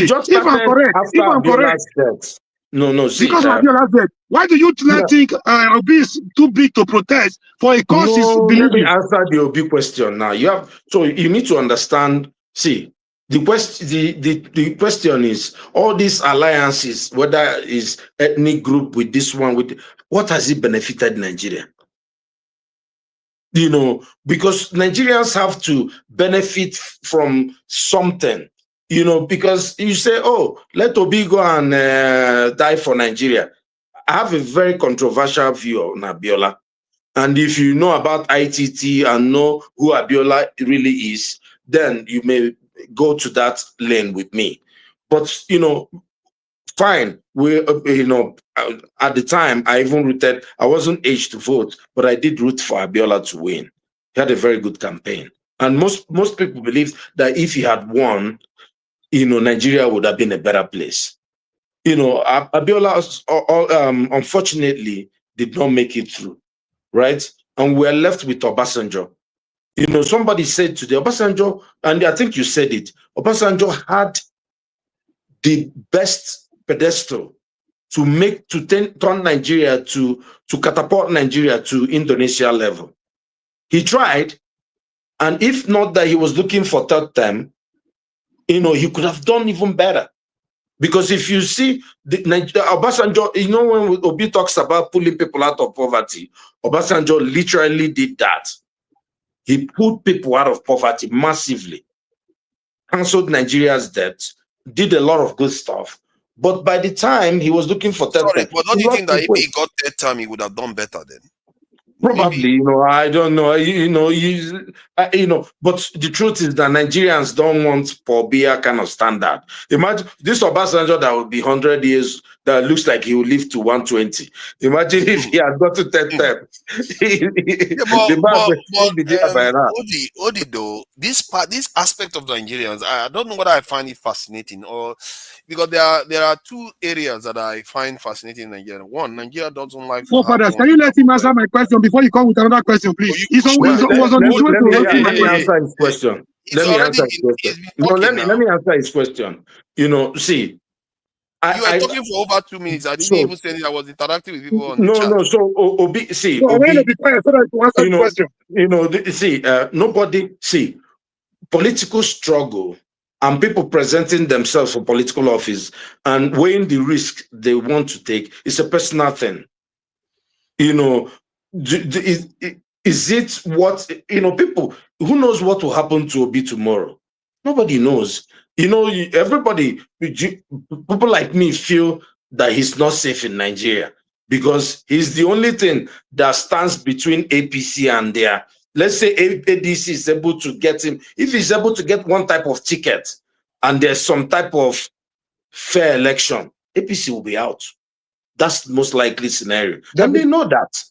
if I'm correct, death. No, see, because of Abiola's death, why do you think Obi is too big to protest for a cause is believing? Let me answer the Obi question now. You need to understand. See, the question is all these alliances, whether it's ethnic group with this one, with what has it benefited Nigeria? You know, because Nigerians have to benefit from something. You know, because you say, oh, let Obi go and die for Nigeria. I have a very controversial view on Abiola. And if you know about ITT and know who Abiola really is, then you may go to that lane with me. But, you know, fine. You know, at the time, I even rooted, I wasn't aged to vote, but I did root for Abiola to win. He had a very good campaign. And most people believe that if he had won, you know, Nigeria would have been a better place. You know, Abiola, unfortunately, did not make it through, right? And we're left with Obasanjo. You know, somebody said today, Obasanjo, and I think you said it, Obasanjo had the best pedestal to turn Nigeria, to catapult Nigeria to Indonesia level. He tried, and if not that he was looking for third term, you know, he could have done even better. Because if you see Obasanjo, you know, when Obi talks about pulling people out of poverty, Obasanjo literally did that. He pulled people out of poverty massively, cancelled Nigeria's debt, did a lot of good stuff. But by the time he was looking for third term, but don't you think that if he got third term, he would have done better then? Probably, you know, I don't know, you know, but the truth is that Nigerians don't want Paul Biya kind of standard. Imagine this Obasanjo that will be 100 years, that looks like he will live to 120. Imagine if he had got to 10 term. Odi though, this aspect of the Nigerians, I don't know what I find it fascinating, or because there are two areas that I find fascinating in Nigeria. One, Nigeria doesn't like. So, fathers, can you let him answer my question before you come with another question, please? Let me answer his question. Let me answer his question. You know, see, you were talking for over 2 minutes. I didn't even say that I was interacting with people on the chat. No. So Obi, see, Obi, nobody see political struggle and people presenting themselves for political office and weighing the risk they want to take is a personal thing. You know, is it what, you know, people, who knows what will happen to Obi tomorrow? Nobody knows. You know, everybody, people like me feel that he's not safe in Nigeria because he's the only thing that stands between APC and their, let's say ADC is able to get him, if he's able to get one type of ticket and there's some type of fair election, APC will be out. That's the most likely scenario. And they know that,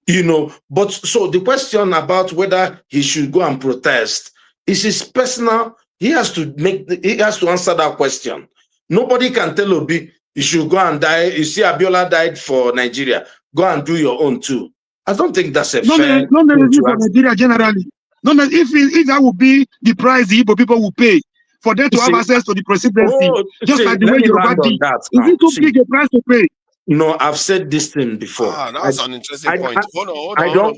you know. But so the question about whether he should go and protest is his personal. He has to answer that question. Nobody can tell Obi you should go and die. You see, Abiola died for Nigeria. Go and do your own too. I don't think that's a fair. No, for Nigeria generally. No, if that would be the price the Igbo people will pay for them to have access to the presidency, like the way Yoruba did. Is it too big a price to pay? No, I've said this thing before. That's an interesting point. Hold on.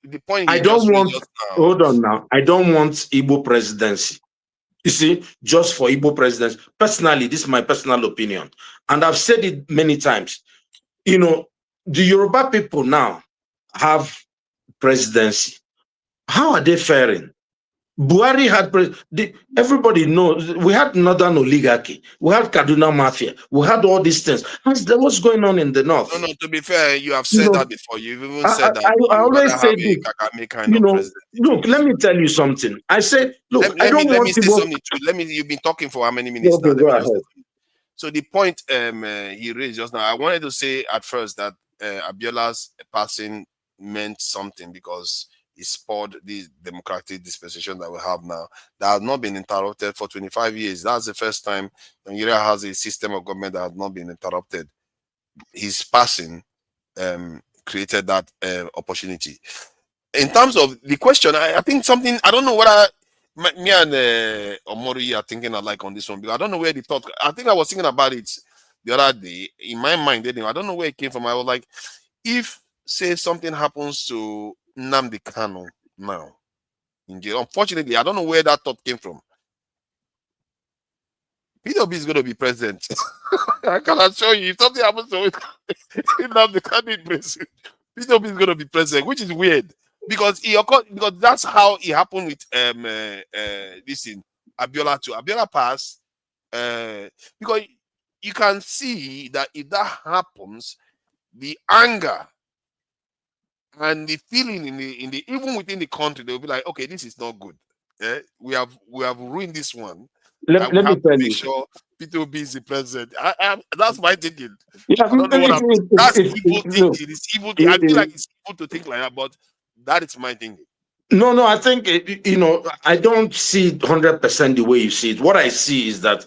The point I don't want. Hold on now. I don't want Igbo presidency. You see, just for Igbo presidency. Personally, this is my personal opinion, and I've said it many times. You know, the Yoruba people now have presidency. How are they faring? Buhari had everybody knows we had northern oligarchy, we had Kaduna mafia, we had all these things. What's going on in the north? No, to be fair, you have said that before. You've even said that I you always rather say have a this. Kagame kind of president. Look, let me tell you something. I say, look, let me say people. something too. You've been talking for how many minutes now? Okay, go ahead. So the point he raised just now, I wanted to say at first that Abiola's passing meant something because it spurred the democratic dispensation that we have now that has not been interrupted for 25 years. That's the first time Nigeria has a system of government that has not been interrupted. His passing created that opportunity. In terms of the question, I think something, I don't know whether me and Omori are thinking alike on this one, because I don't know where the thought, I think I was thinking about it the other day in my mind. Anyway, I don't know where it came from. I was like, if say something happens to Nnamdi Kanu now in jail, unfortunately, I don't know where that thought came from. PWB is going to be president. I can assure you, if something happens to Nnamdi Kanu president, PWB is going to be president, which is weird. Because that's how it happened with this in Abiola too. Abiola passed because you can see that if that happens, the anger and the feeling in the even within the country, they'll be like, okay, this is not good. We have ruined this one. Let me tell you. Sure P2B is the president. That's my thinking. Yeah, I don't know what that's evil thinking. It's evil. I feel like it's evil to think like that, but that is my thinking. No, I think, I don't see it 100% the way you see it. What I see is that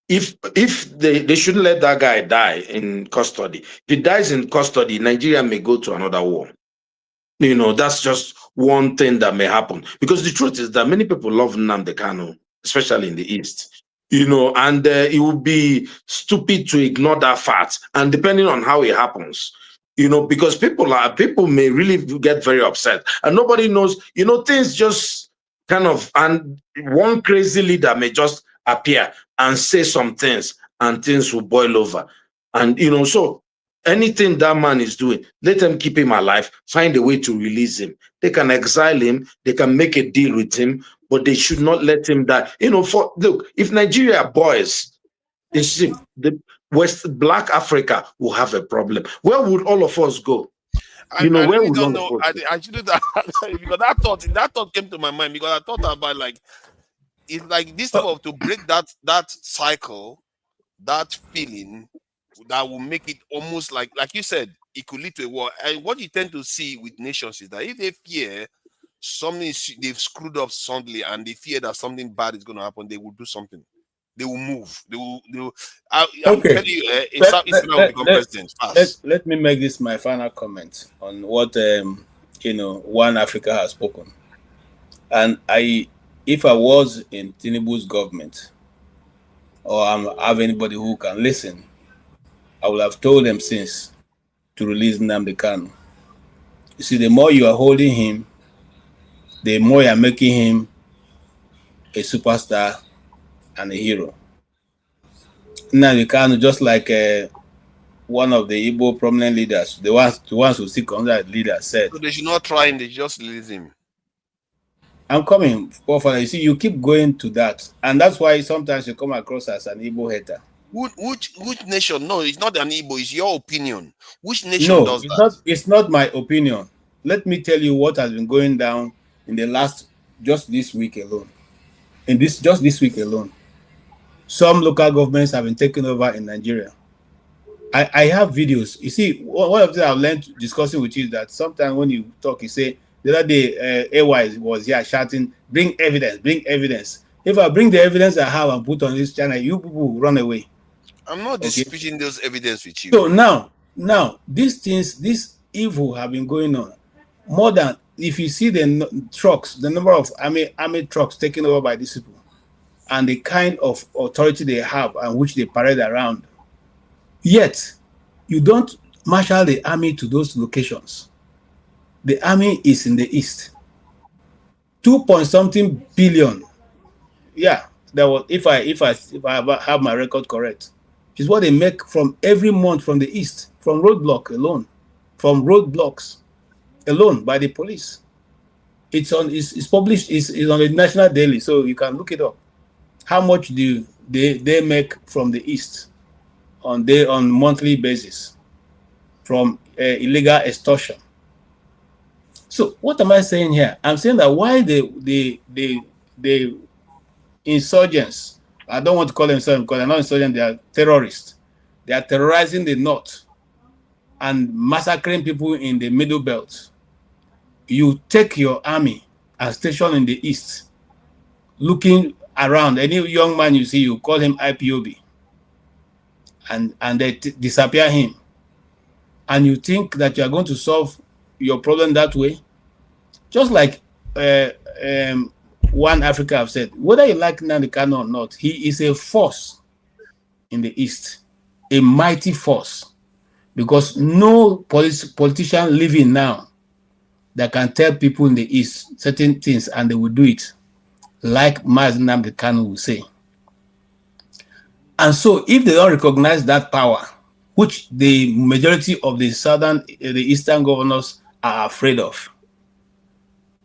if they shouldn't let that guy die in custody. If he dies in custody, Nigeria may go to another war. That's just one thing that may happen. Because the truth is that many people love Nnamdi Kanu, especially in the East. And it would be stupid to ignore that fact. And depending on how it happens, because people may really get very upset, and nobody knows, things just kind of, and one crazy leader may just appear and say some things, and things will boil over. And so anything that man is doing, let them keep him alive, find a way to release him. They can exile him, they can make a deal with him, but they should not let him die. Look, if Nigeria boys, the West Black Africa will have a problem. Where would all of us go? I really don't know. I should do that because that thought came to my mind, because I thought about it's like this type of, to break that cycle, that feeling that will make it almost like you said, it could lead to a war. And what you tend to see with nations is that if they fear something, they've screwed up suddenly, and they fear that something bad is going to happen, they will do something. They will move. They will. I'm telling you, will become president fast. Let me make this my final comment on what One Africa has spoken. And if I was in Tinubu's government, or I have anybody who can listen, I would have told them since to release Nnamdi Kanu. You see, the more you are holding him, the more you are making him a superstar and a hero. Nnamdi Kanu, just like one of the Igbo prominent leaders, the ones who seek under leader said, so they should not try him, they just release him. I'm coming, Paul. You see, you keep going to that, and that's why sometimes you come across as an Igbo hater. Which nation? No, it's not an Igbo. It's your opinion. Which nation does that? No, it's not my opinion. Let me tell you what has been going down in the just this week alone. Just this week alone, some local governments have been taken over in Nigeria. I have videos. You see, one of the things I've learned discussing with you is that sometimes when you talk, you say, the other day, AY was here shouting, bring evidence, bring evidence. If I bring the evidence I have and put on this channel, you people will run away. I'm not disputing those evidence with you. So now, these things, this evil have been going on. More than, if you see the trucks, the number of army trucks taken over by these people, and the kind of authority they have and which they parade around, yet you don't marshal the army to those locations. The army is in the east. 2-point-something billion. Yeah, that was if I have my record correct, is what they make from every month from the east, from roadblocks alone by the police. It's published. It's on the National Daily, so you can look it up. How much do they make from the East on monthly basis from illegal extortion? So what am I saying here? I'm saying that why the insurgents, I don't want to call them insurgents because they're not insurgents, they are terrorists. They are terrorizing the North and massacring people in the Middle Belt. You take your army and station in the East, looking around, any young man you see, you call him IPOB, and they disappear him. And you think that you are going to solve your problem that way? Just like One Africa have said, whether you like Nnamdi Kanu or not, he is a force in the East, a mighty force, because no politician living now that can tell people in the East certain things and they will do it, like Nnamdi Kanu will say. And so if they don't recognize that power, which the majority of the Eastern governors are afraid of,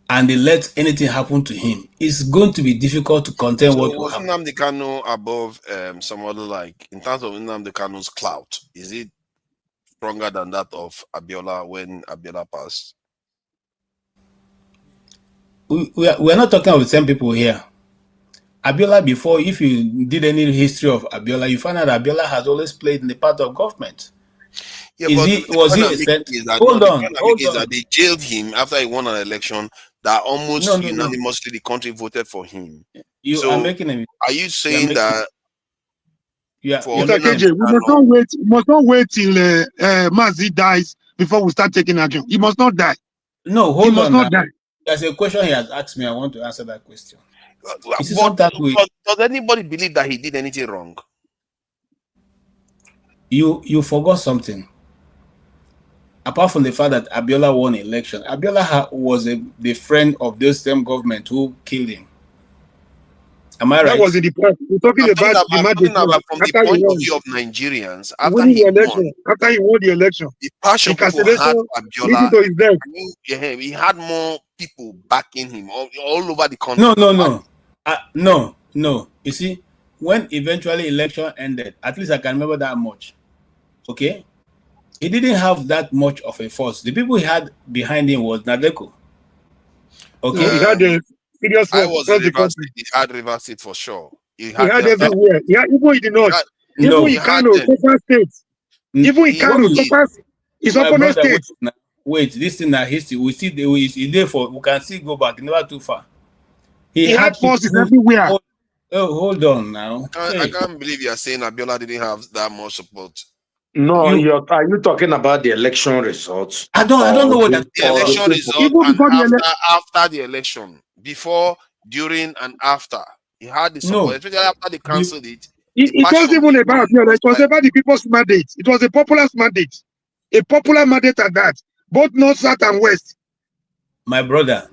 and they let anything happen to him, it's going to be difficult to contain what will happen. Nnamdi Kanu above some other, like, in terms of Nnamdi Kanu's clout, is it stronger than that of Abiola when Abiola passed? We're not talking of the same people here. Abiola, before, if you did any history of Abiola, you find out Abiola has always played in the part of government. Yeah, hold on. They jailed him after he won an election that almost unanimously the country voted for him. Are you saying that? Yeah, Mr. KJ, we must not wait till Mazi dies before we start taking action. He must not die. No, hold on. He must not die. There's a question he has asked me. I want to answer that question. Does anybody believe that he did anything wrong? You forgot something. Apart from the fact that Abiola won election, Abiola was the friend of those same government who killed him. Am I right? That was in the past. We're talking about from the point of view of Nigerians. After he won the election, the passion people had Abiola, he had more people backing him all over the country. No. You see, when eventually election ended, at least I can remember that much. Okay, he didn't have that much of a force. The people he had behind him was Nadeko. Okay, he had a serious force. He had River State for sure. He had everywhere. Yeah, even in the north. Even in Kano, Sopa State. Even in Kano, Sopa, his opponent state. Wait, this thing is history. We see we can see go back, never too far. He had forces everywhere. Hold on now. I can't believe you are saying Abiola didn't have that much support. No, are you talking about the election results? I don't know what the election result after the election, before, during, and after. He had the support, especially after they cancelled it. It wasn't even about Abiola. It was about the people's mandate. It was a popular mandate. A popular mandate at that. Both North, South, and West. My brother,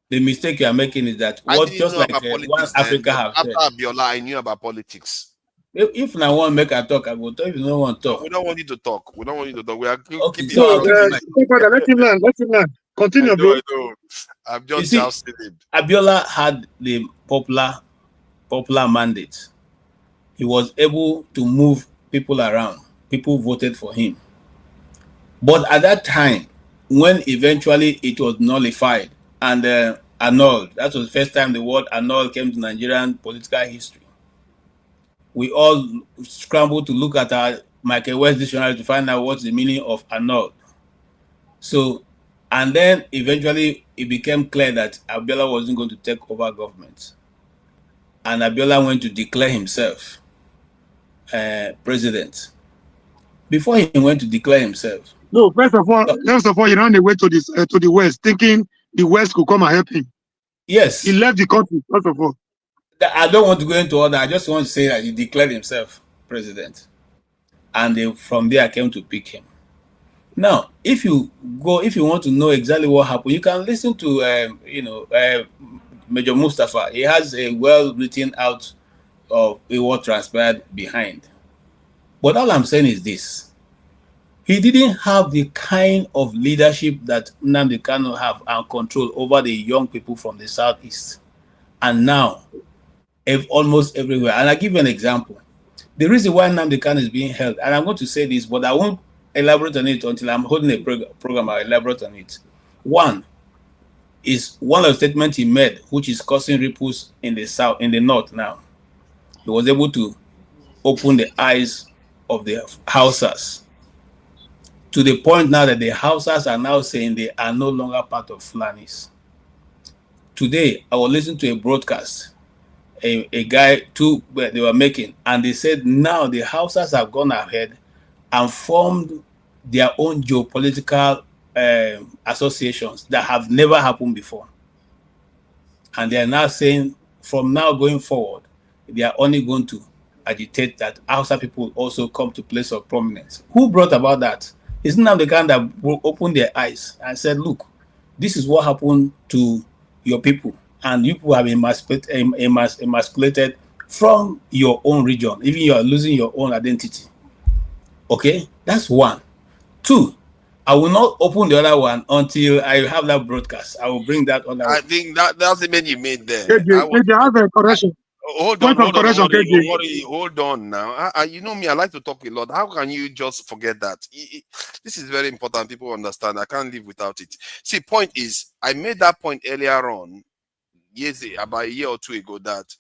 the mistake you are making is that just like One Africa have said. After Abiola, I knew about politics. If I want to make a talk, I will talk. If you don't want to talk, we don't want you to talk. We are okay. So, let him learn. Continue, bro. I'm just jousting him. Abiola had the popular mandate. He was able to move people around. People voted for him. But at that time, when eventually it was nullified and annulled, that was the first time the word annulled came to Nigerian political history. We all scrambled to look at our Michael West dictionary to find out what's the meaning of annulled. So, and then eventually it became clear that Abiola wasn't going to take over government. And Abiola went to declare himself president. Before he went to declare himself. No, first of all, he ran away to the West, thinking the West could come and help him. Yes. He left the country, first of all. I don't want to go into all that. I just want to say that he declared himself president. And from there, I came to pick him. Now, if you want to know exactly what happened, you can listen to, Major Mustafa. He has a well-written out of what transpired behind. But all I'm saying is this. He didn't have the kind of leadership that Nnamdi Kanu have and control over the young people from the southeast. And now, almost everywhere. And I'll give you an example. The reason why Nnamdi Kanu is being held, and I'm going to say this, but I won't elaborate on it until I'm holding a program. I'll elaborate on it. One is one of the statements he made, which is causing ripples in the south, in the north now. He was able to open the eyes of the Hausas to the point now that the Hausas are now saying they are no longer part of Fulanis. Today, I was listening to a broadcast, a guy, they were making, and they said now the Hausas have gone ahead and formed their own geopolitical associations that have never happened before. And they are now saying from now going forward, they are only going to agitate that Hausa people also come to place of prominence. Who brought about that? It's not the kind that opened their eyes and said, look, this is what happened to your people. And you people have emasculated from your own region. Even you are losing your own identity. Okay? That's one. Two, I will not open the other one until I have that broadcast. I will bring that other one. I think that's the man you made there. I have a correction. Hold on now. You know me, I like to talk a lot. How can you just forget that? This is very important. People understand. I can't live without it. See, point is, I made that point earlier on, about a year or two ago, that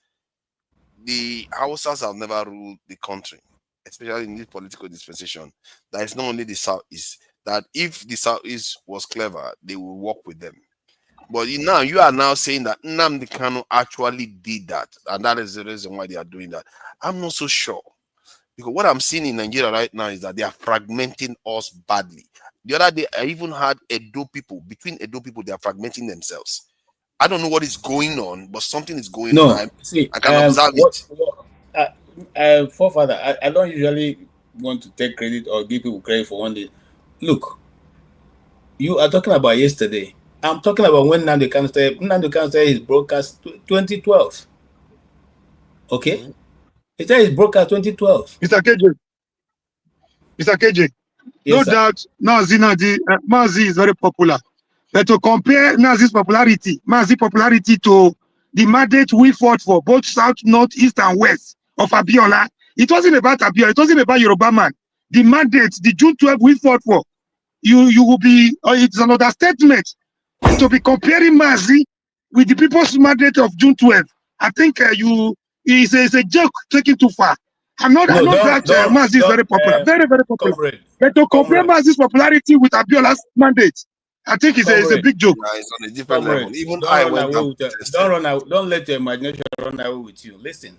the Hausas have never ruled the country, especially in this political dispensation. That it's not only the Southeast. That if the Southeast was clever, they will work with them. But now you are now saying that Nnamdi Kanu actually did that, and that is the reason why they are doing that. I'm not so sure, because what I'm seeing in Nigeria right now is that they are fragmenting us badly. The other day, I even had between Edo people, they are fragmenting themselves. I don't know what is going on, but something is going on. I can observe it. Forefather, I don't usually want to take credit or give people credit for one day. Look, you are talking about yesterday. I'm talking about when Nnamdi Kanu started his broadcast 2012. Okay? He started his broadcast 2012. Mr. KJ. No doubt, Mazi is very popular. But to compare Nazi's popularity to the mandate we fought for, both South, North, East, and West of Abiola, it wasn't about Abiola, it wasn't about Yoruba man. The mandate, the June 12 we fought for, you will be, it's an understatement to be comparing Mazi with the people's mandate of June 12. I think it's a joke taken too far. I know that Mazi is very popular, very, very popular. But to compare Mazi's popularity with Abiola's mandate, I think it's a big joke. Yeah, it's on a different level. Even don't let your imagination run away with you. Listen,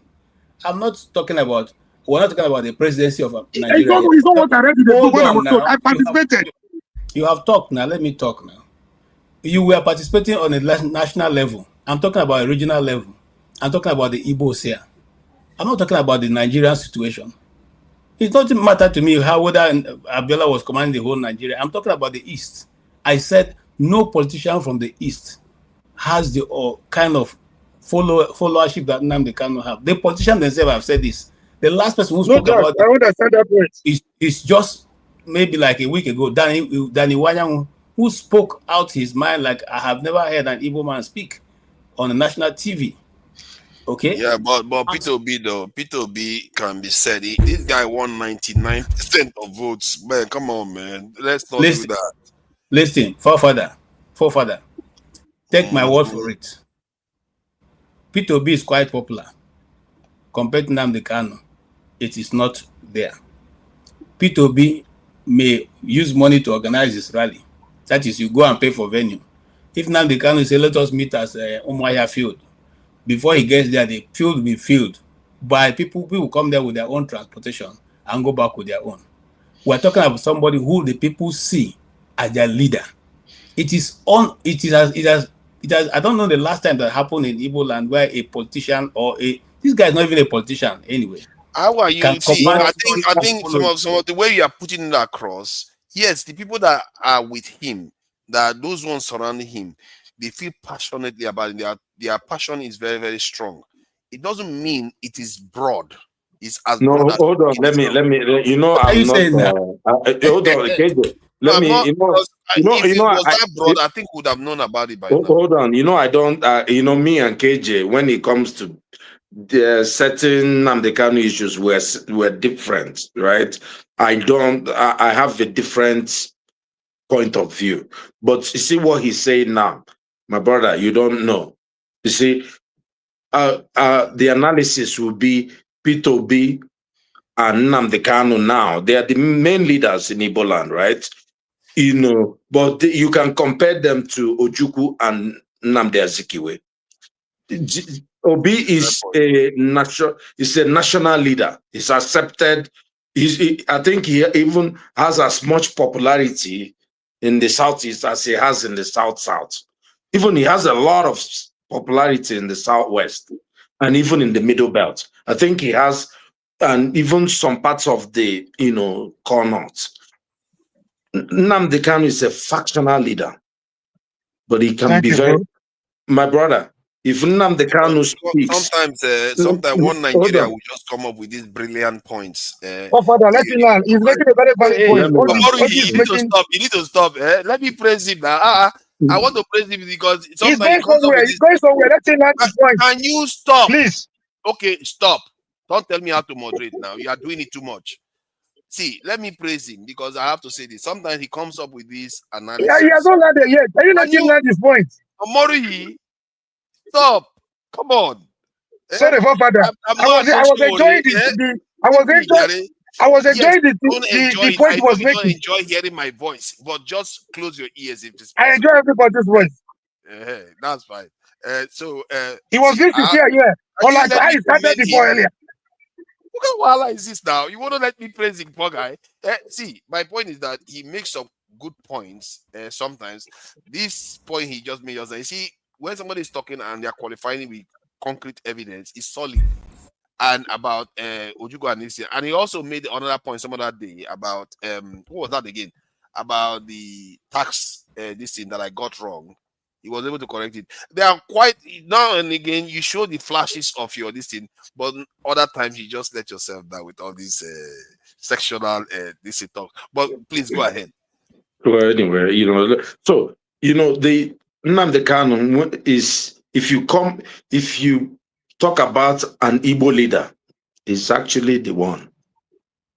we're not talking about the presidency of Nigeria. It's not what I read in the book when I was told. I participated. You have talked now. Let me talk now. You were participating on a national level. I'm talking about a regional level. I'm talking about the Igbos here. I'm not talking about the Nigerian situation. It doesn't matter to me whether Abiola was commanding the whole Nigeria. I'm talking about the East. I said no politician from the East has the kind of followership that Nnamdi Kanu have. The politicians themselves have said this. The last person who spoke about it is just maybe like a week ago, Danny Wanyan, who spoke out his mind like I have never heard an Igbo man speak on a national TV. Okay. Yeah, but Peter Obi can be said. This guy won 99% of votes. Man, come on, man. Let's not do that. Listen, forefather. Take my word for it. Peter Obi is quite popular. Compared to Nnamdi Kanu, it is not there. Peter Obi may use money to organize his rally. That is, you go and pay for venue. If Nnamdi Kanu say, let us meet at Umuahia field, before he gets there, the field will be filled by people. People come there with their own transportation and go back with their own. We're talking about somebody who the people see as their leader. It has. I don't know the last time that happened in Igbo land where a politician this guy is not even a politician anyway. How are you? See, I think some of the way you are putting it across. Yes, the people that are with him, that those ones surrounding him, they feel passionately about it. Their passion is very, very strong. It doesn't mean it is broad. is as No, broad as hold on. Let me. You know, What are you I'm not. saying now? Hold on, KJ. No, Let I'm me. not, because if it was I, that broad, I think we would have known about it by now. hold on. You know, I don't. You know, me and KJ, when it comes to the certain Nnamdi Kanu issues, were different, right? I don't. I have a different point of view. But you see what he's saying now, my brother. You don't know. You see, the analysis will be P2B and Nnamdi Kanu now. They are the main leaders in Igbo land, right? You know, but you can compare them to Ojukwu and Nnamdi Azikiwe. Obi is a national leader. He's accepted. I think he even has as much popularity in the southeast as he has in the south. Even he has a lot of popularity in the southwest and even in the middle belt. I think he has, and even some parts of the core north. Nnamdi Kanu is a factional leader, but he can be very. My brother, if Nnamdi Kanu speaks, sometimes one Nigeria will just come up with these brilliant points. Father, let him land. He's making a very valid point. You need to stop. Let me praise him now. I want to praise him because he's going somewhere. He's going somewhere. Let him land his point. Can you stop? Please. Okay, stop. Don't tell me how to moderate now. You are doing it too much. See, let me praise him because I have to say this. Sometimes he comes up with this analysis. Yeah, he has not landed yet. Can you let him land his point? Omori, stop. Come on. Sorry, Father. I was enjoying the point he was making. I enjoy hearing my voice, but just close your ears if it's possible. I enjoy everybody's voice. That's fine. He was good to hear, yeah. Or like I started before earlier. What kind of is this now? You want to let me praise the poor guy? See, my point is that he makes some good points sometimes. This point he just made, you see, when somebody is talking and they're qualifying with concrete evidence, it's solid. And about Ojukwu and Nisi. And he also made another point some other day about, what was that again? About the tax, this thing that I got wrong. He was able to correct it. They are quite, now and again, you show the flashes of your this thing, but other times you just let yourself down with all these sectional this talk. But please go ahead. Well, anyway, so the Nnamdi Kanu is, if you talk about an Igbo leader, is actually the one.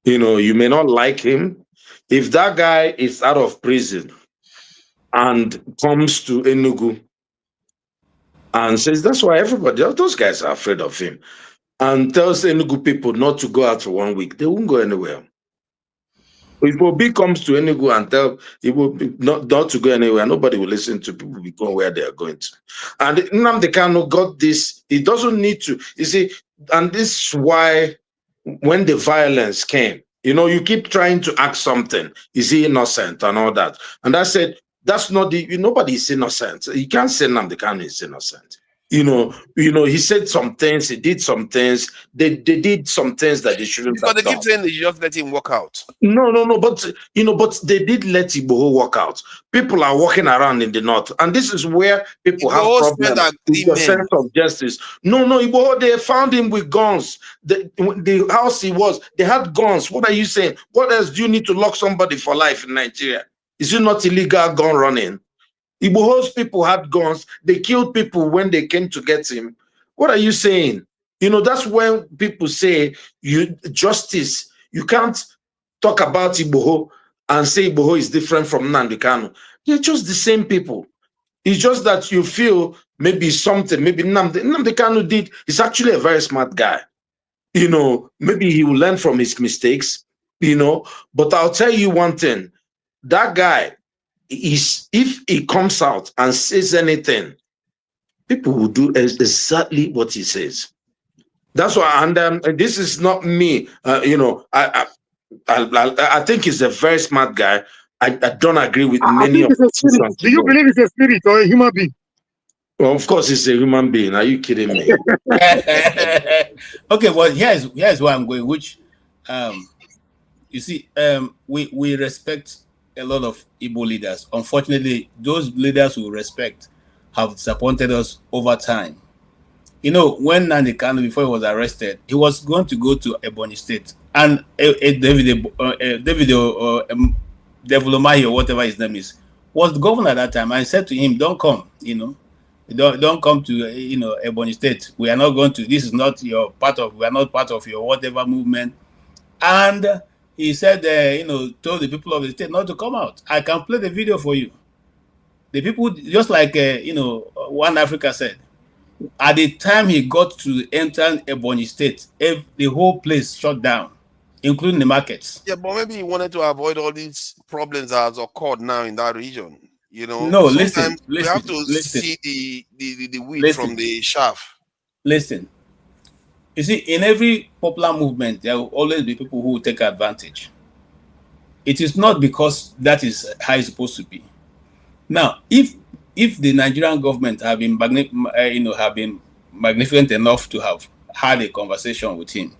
You may not like him. If that guy is out of prison and comes to Enugu and says, that's why those guys are afraid of him, and tells Enugu people not to go out for 1 week, they won't go anywhere. If Obi comes to Enugu and tell people not to go anywhere, nobody will listen to people going where they are going to. And Nnamdi Kanu got this. He doesn't need to. You see, and this is why when the violence came, you keep trying to ask something. Is he innocent and all that? And I said, that's not nobody is innocent. You can't say Nnamdi Kanu is innocent. He said some things, he did some things, they did some things that they shouldn't have done. But they keep saying they just let him walk out. No, but but they did let Igbo walk out. People are walking around in the north, and this is where people have problems with the sense of justice. No, Igbo, they found him with guns. The house he was, they had guns. What are you saying? What else do you need to lock somebody for life in Nigeria? Is it not illegal gun running? Igbo's people had guns. They killed people when they came to get him. What are you saying? That's when people say justice. You can't talk about Igbo and say Igbo is different from Nnamdi Kanu. They're just the same people. It's just that you feel maybe something, maybe Nnamdi Kanu did. He's actually a very smart guy. Maybe he will learn from his mistakes, But I'll tell you one thing. That guy, if he comes out and says anything, people will do exactly what he says. That's why, and this is not me. I think he's a very smart guy. I don't agree with many of his decisions. Do you believe he's a spirit or a human being? Well, of course, he's a human being. Are you kidding me? Okay, well, here's where I'm going. Which, you see, we respect a lot of Igbo leaders. Unfortunately, those leaders we respect have disappointed us over time. You know, when Nnamdi Kanu, before he was arrested, he was going to go to Ebonyi State, and David Devulomahi, or whatever his name is, was the governor at that time. I said to him, "Don't come, don't come to Ebonyi State. We are not going to. This is not your part of. We are not part of your whatever movement." And he said, told the people of the state not to come out. I can play the video for you. The people, just like One Africa said, at the time he got to enter Ebonyi State, the whole place shut down, including the markets. Yeah, but maybe he wanted to avoid all these problems that has occurred now in that region. No, listen. We have to see the wheat from the chaff. Listen. You see, in every popular movement, there will always be people who will take advantage. It is not because that is how it's supposed to be. Now, if the Nigerian government have been magnificent enough to have had a conversation with him,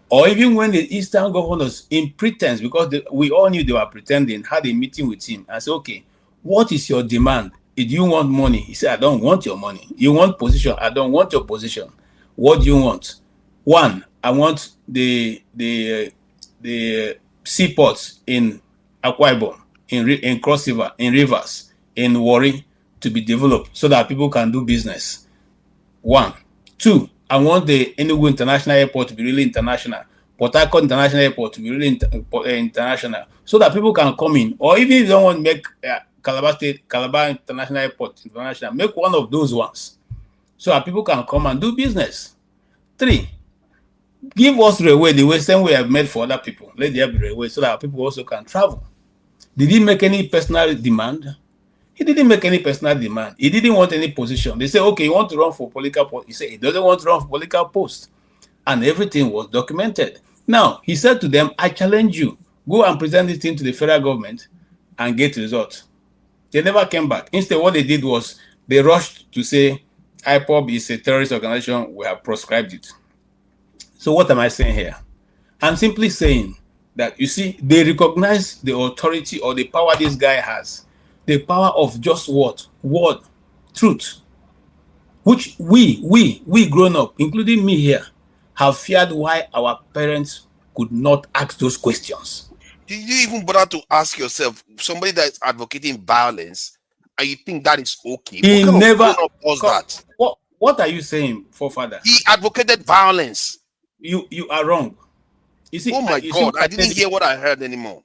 or even when the Eastern governors, in pretense, because we all knew they were pretending, had a meeting with him and said, "Okay, what is your demand? Do you want money?" He said, "I don't want your money. You want position? I don't want your position. What do you want?" One, I want the seaports in Akwa Ibom, in Cross River, in Rivers, in Warri to be developed so that people can do business. One. Two, I want the Enugu International Airport to be really international, Port Harcourt International Airport to be really international, so that people can come in. Or even if you don't want to make Calabar International Airport international, make one of those ones so that people can come and do business. Three, give us railway the way same way I've made for other people. Let there be railway so that people also can travel. Did he make any personal demand? He didn't make any personal demand. He didn't want any position. They say, "Okay, you want to run for political post." He said he doesn't want to run for political post. And everything was documented. Now, he said to them, "I challenge you. Go and present this thing to the federal government and get results." They never came back. Instead, what they did was they rushed to say, IPOB is a terrorist organization. We have proscribed it. So what am I saying here? I'm simply saying that, you see, they recognize the authority or the power this guy has. The power of just what? Word, truth. Which we grown up, including me here, have feared why our parents could not ask those questions. Did you even bother to ask yourself, somebody that is advocating violence, and you think that is okay? He what kind never of grown-up does that? What are you saying, forefather? He advocated violence. You are wrong. You see, oh my God, I didn't hear what I heard anymore.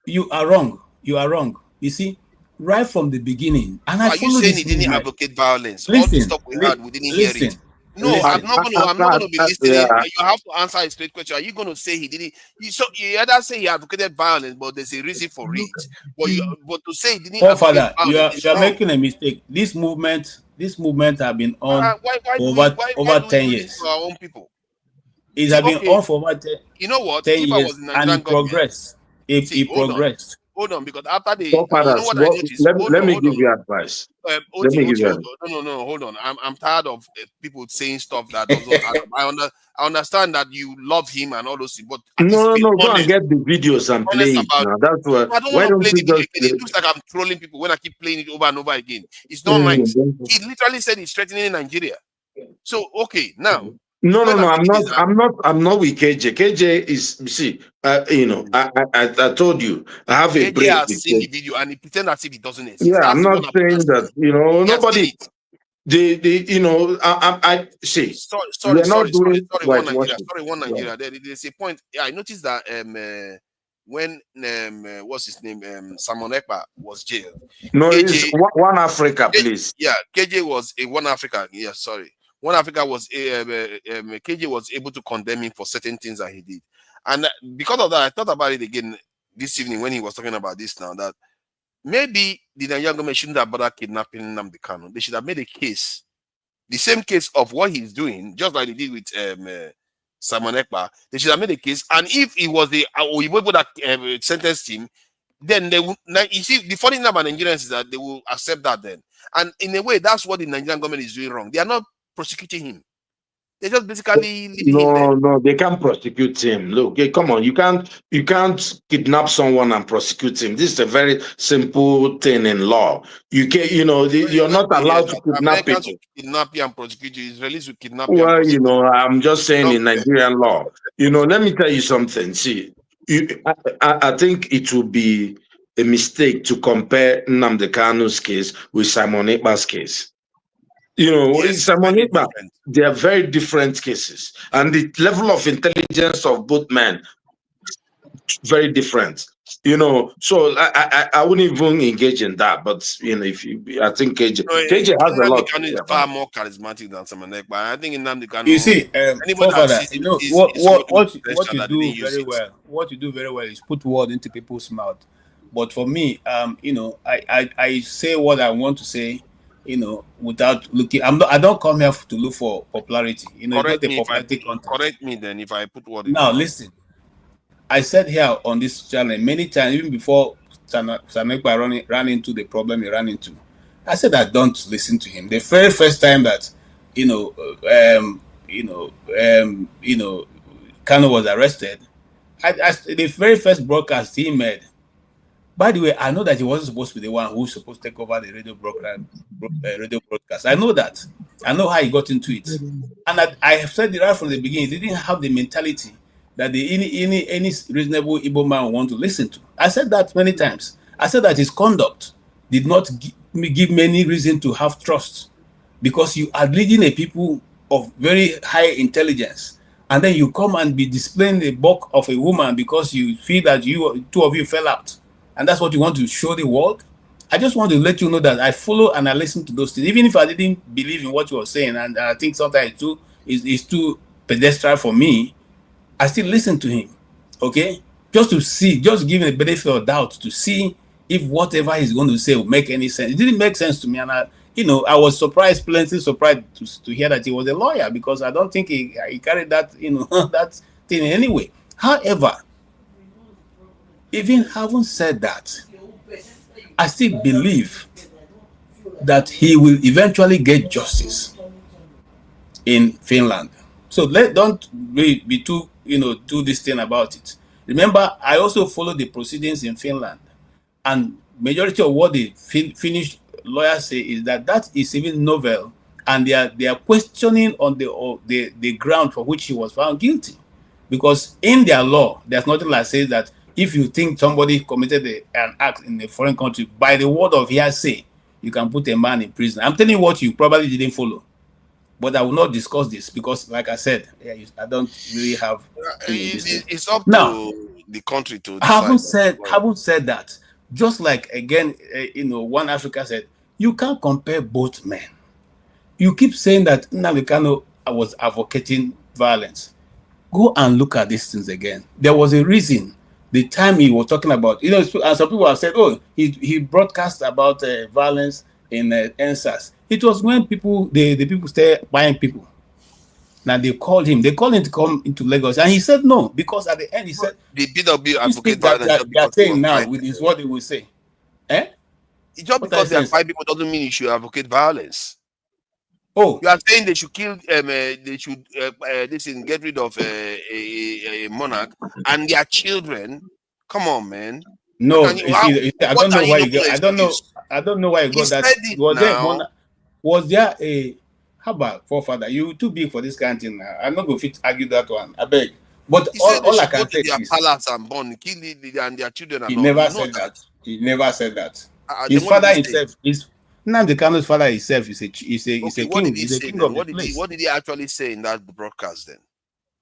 You are wrong. You are wrong. You see, right from the beginning. And are you saying he didn't advocate violence? Listen, all the stuff we had, we didn't hear it. No, I'm not going to be listening. Yeah. You have to answer a straight question. Are you going to say he didn't? You either say he advocated violence, but there's a reason for it. But to say he didn't advocate violence, you are making a mistake. This movement have been on over 10 years. For our own people. It has been on for over 10 years. You know what? If I was in Nigerian and it progressed. It progressed. Hold on, because after the let me give you advice. Let me give you advice. No, hold on. I'm tired of people saying stuff that doesn't add up. I understand that you love him and all those things, but no, go and get the videos and play it now. That's what. I don't want to play the video. It looks like I'm trolling people when I keep playing it over and over again. It's not right. He literally said he's threatening Nigeria. So okay, now. No, I'm not with KJ. KJ is, see, I told you, I have a break. KJ has seen the video and he pretends as if it doesn't exist. Yeah, I'm not saying that, nobody, I see. Sorry, one Nigeria. There's a point. I noticed that when what's his name, Simon Ekpa was jailed. No, it's One Africa, please. Yeah, KJ was a One Africa. Yeah, sorry. One Africa was KJ was able to condemn him for certain things that he did, and because of that, I thought about it again this evening when he was talking about this. Now that maybe the Nigerian government shouldn't have bothered kidnapping Nnamdi Kanu. They should have made a case, the same case of what he's doing, just like they did with Simon Ekpa. They should have made a case, and if it was the people that sentenced him, then they will. You see, the funny thing about Nigerians is that they will accept that then, and in a way, that's what the Nigerian government is doing wrong. They are not prosecuting him. They just basically leave him there. No, they can't prosecute him. Look, come on, you can't kidnap someone and prosecute him. This is a very simple thing in law. You can't, you're not allowed to kidnap Americans people. will kidnap you and prosecute you. Israelis will kidnap you and Well, prosecute you. I'm just saying in Nigerian law. Let me tell you something. See, I think it would be a mistake to compare Nnamdi Kanu's case with Simon Ekpa's case. Simon Ekpa, they are very different cases, and the level of intelligence of both men very different. So I wouldn't even engage in that. But I think KJ has a lot. Nnamdi Kanu is far more charismatic than Simon Ekpa. I think Nnamdi Kanu. You see, what you do very well is put word into people's mouth. But for me, I say what I want to say, without looking. I don't come here to look for popularity. Correct me then if I put word in. Now listen, I said here on this channel many times, even before Sanekpa ran into the problem he ran into. I said I don't listen to him. The very first time that Kanu was arrested, the very first broadcast he made. By the way, I know that he wasn't supposed to be the one who's supposed to take over the radio broadcast. I know that. I know how he got into it. And I have said it right from the beginning. He didn't have the mentality that any reasonable Igbo man would want to listen to. I said that many times. I said that his conduct did not give me any reason to have trust, because you are leading a people of very high intelligence, and then you come and be displaying the bulk of a woman because you feel that two of you fell out, and that's what you want to show the world. I just want to let you know that I follow and I listen to those things, even if I didn't believe in what you were saying, and I think sometimes it's too pedestrian for me. I still listen to him, okay? Just to see, just give him a benefit of doubt to see if whatever he's going to say will make any sense. It didn't make sense to me, and I was surprised, plenty surprised to hear that he was a lawyer, because I don't think he carried that, that thing anyway. However, even having said that, I still believe that he will eventually get justice in Finland. So don't be too do this thing about it. Remember, I also follow the proceedings in Finland, and majority of what the Finnish lawyers say is that is even novel, and they are questioning on the ground for which he was found guilty, because in their law there's nothing that says that if you think somebody committed an act in a foreign country, by the word of hearsay, you can put a man in prison. I'm telling you what you probably didn't follow. But I will not discuss this because, like I said, I don't really have. It's up to the country to decide. Haven't said that. Just like again, one Africa said, you can't compare both men. You keep saying that Nnamdi Kanu was advocating violence. Go and look at these things again. There was a reason. The time he was talking about, and some people have said, oh, he broadcast about violence in NSAS. It was when the people started buying people. Now they called him to come into Lagos, and he said no, because at the end he said the BW advocate violence. They are saying now is what they will say. Just because they are five people doesn't mean you should advocate violence. Oh, you are saying they should kill they should get rid of a monarch and their children. Come on, man. No, I don't know why you got. I don't know why you got that. Was there a how about forefather? You too big for this kind of thing now. I'm not going to argue that one. I beg. But all I can say is palace and born, kill and their children. He never said that. He never said that. His father himself is Nnamdi Kanu's father himself is a king. He's a king of the place. What did he actually say in that broadcast then?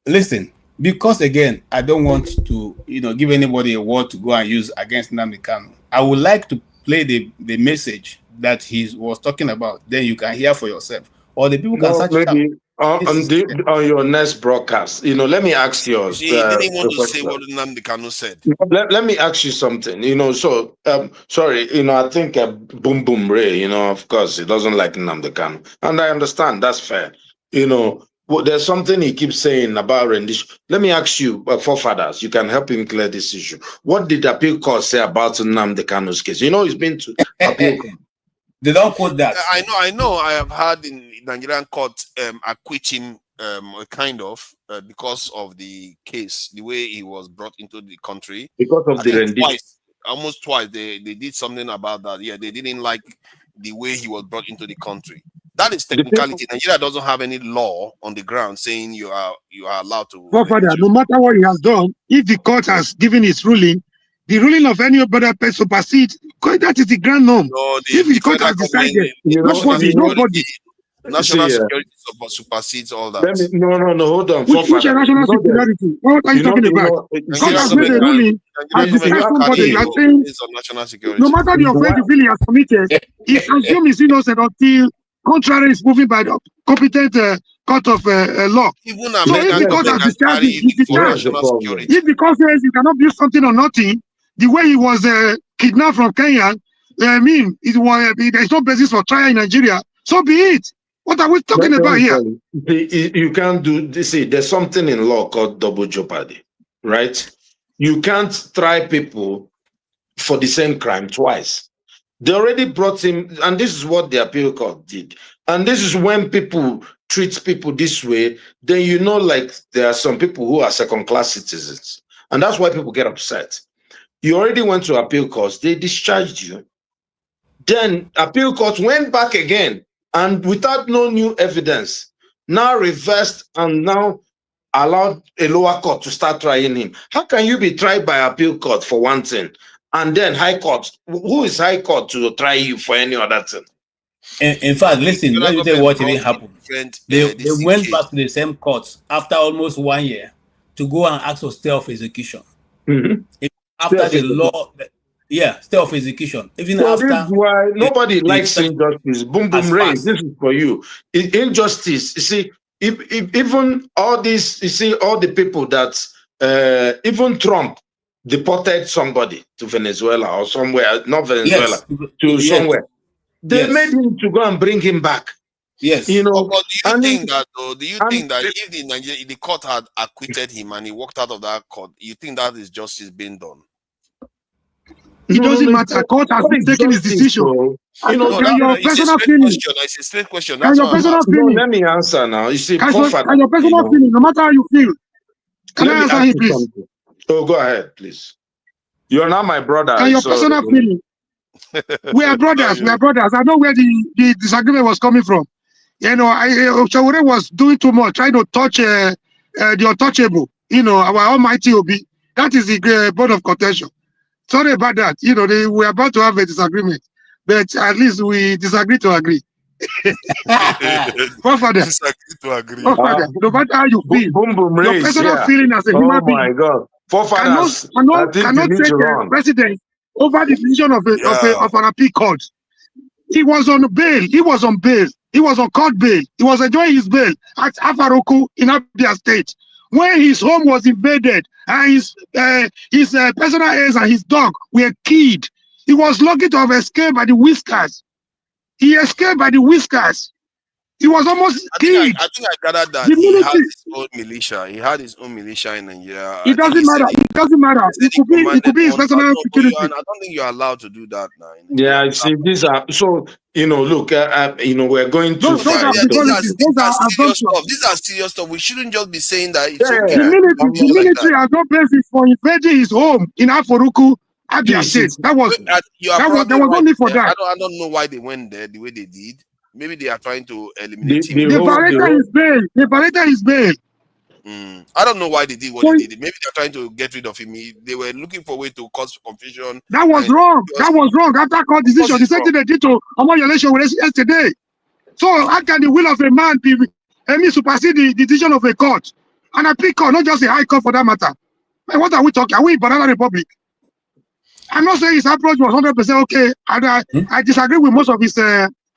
Listen, because again, I don't want to give anybody a word to go and use against Nnamdi Kanu. I would like to play the message that he was talking about. Then you can hear for yourself, or the people can search it up. On your next broadcast, let me ask yours. He didn't want to say what Nnamdi Kanu said. Let me ask you something. Sorry. I think Boom Boom Ray. Of course, he doesn't like Nnamdi Kanu, and I understand. That's fair. There's something he keeps saying about rendition. Let me ask you, forefathers, you can help him clear this issue. What did the appeal court say about Nnamdi Kanu's case? He's been to appeal court. They don't quote that. I know. I have heard in Nigerian court acquit him because of the case, the way he was brought into the country. Because of the rendition. Almost twice, they did something about that. Yeah, they didn't like the way he was brought into the country. That is technicality. Nigeria doesn't have any law on the ground saying you are allowed to. Father, no matter what he has done, if the court has given its ruling, the ruling of any other person supersedes. That is the grand norm. No, if the court has decided, nobody. National security supersedes all that. No, hold on. Which is national security? What are you talking about? God has made a ruling. As the somebody, you are saying, no matter the offense you feel he has committed, he assumes he's innocent until contrary is proven by the competent court of law. So if the court has discharged if the court says you cannot build something or nothing, the way he was kidnapped from Kenya, I mean, there's no basis for trial in Nigeria. So be it. What are we talking about here? You can't do this. There's something in law called double jeopardy, right? You can't try people for the same crime twice. They already brought him, and this is what the appeal court did. And this is when people treat people this way, then you know, like there are some people who are second-class citizens. And that's why people get upset. You already went to appeal courts, they discharged you. Then appeal court went back again, and without no new evidence, now reversed and now allowed a lower court to start trying him. How can you be tried by appeal court for one thing, and then high court? Who is high court to try you for any other thing? In fact, listen, let me tell you what really happened. They went back to the same court after almost 1 year to go and ask for stay of execution. After the law, stay of execution. Even so after, this is why nobody likes injustice. Boom, boom, raise. This is for you. Injustice. You see, if even all this, you see, all the people that even Trump deported somebody to Venezuela or somewhere, not Venezuela, to somewhere. They made him to go and bring him back. Yes. You know, but do you think that though? Do you think that if the court had acquitted him and he walked out of that court, you think that is justice being done? It doesn't matter. Court has been taking his decision. You know, your personal feeling. It's a straight question. And your personal feeling. Let me answer now. You see, and your personal feeling, no matter how you feel. Can I answer him, please? Oh, go ahead, please. You're not my brother. And your personal feeling. We are brothers. We are brothers. I know where the disagreement was coming from. You know, Sowore was doing too much, trying to touch the untouchable. You know, our almighty Obi. That is the board of contention. Sorry about that. You know, we're about to have a disagreement, but at least we disagree to agree. Father, disagree to agree. Father, no matter how you feel, your personal feeling as a human being. Oh my God! Cannot take a precedent over the decision of an appeal court. He was on bail. He was on bail. He was on court bail. He was enjoying his bail at Afaroku in Abia State, when his home was invaded and his personal heirs and his dog were killed. He was lucky to have escaped by the whiskers. He escaped by the whiskers. He was almost killed. I think I gathered that he had his own militia. He had his own militia in Nigeria. It doesn't matter. It doesn't matter. It could be his personal security. I don't think you're allowed to do that now. Yeah, you see, these are so. You know, look, you know, we're going to. These are serious stuff. We shouldn't just be saying that. It's okay. The military has no basis for invading his home in Aforuku, Abia State. There was no need for that. I don't know why they went there the way they did. Maybe they are trying to eliminate him. The violator is bail. I don't know why they did what they did. Maybe they're trying to get rid of him. They were looking for a way to cause confusion. That was wrong. That was wrong. After court decision, the same thing they did to Omoyele yesterday. So how can the will of a man be supersede the decision of a court? And a big court, not just a high court for that matter. Like, what are we talking? Are we in Banana Republic? I'm not saying his approach was 100% okay. And I disagree with most of his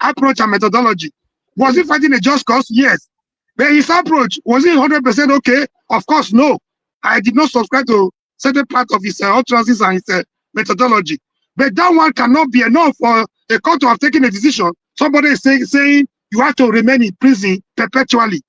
approach and methodology. Was he fighting a just cause? Yes. But his approach, was it 100% okay? Of course, no. I did not subscribe to certain part of his utterances and his methodology. But that one cannot be enough for a court to have taken a decision. Somebody is saying you have to remain in prison perpetually.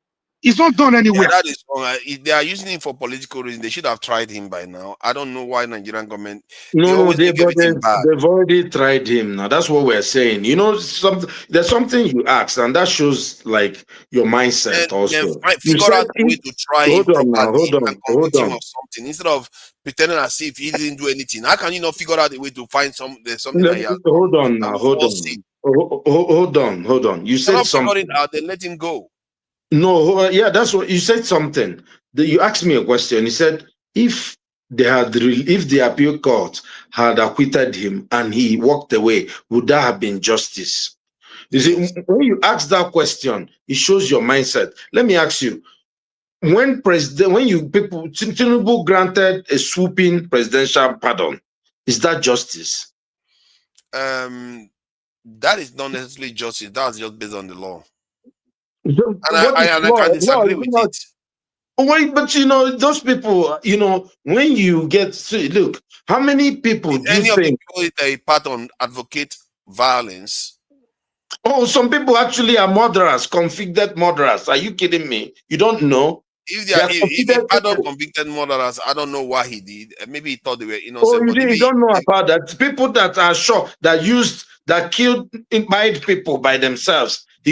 It's not done anywhere. Yeah, that is wrong. If they are using him for political reasons, they should have tried him by now. I don't know why Nigerian government they always make everything bad. they've already tried him now. That's what we're saying. You know, there's something you asked, and that shows like your mindset also. Then You figure said out a way to try him hold on now, properly hold on, and hold convict him on. of something instead of pretending as if he didn't do anything. How can you not figure out a way to find there's something that he has done? Hold on now, hold on. Hold on. You said Cannot figure something. it out, then let him go. No, yeah, that's what you said something. You asked me a question. You said if if the appeal court had acquitted him and he walked away, would that have been justice? You see, when you ask that question, it shows your mindset. Let me ask you: when Tinubu granted a swooping presidential pardon, is that justice? That is not necessarily justice. That's just based on the law. And I can disagree with it. Wait, but you know, those people, you know, when you get look, how many people do any you of the think people that a pardon advocate violence? Oh, some people actually are murderers, convicted murderers. Are you kidding me? You don't know? If he pardoned convicted murderers, I don't know what he did. Maybe he thought they were innocent. Oh, you don't know about that. People that are sure that killed innocent people by themselves. Are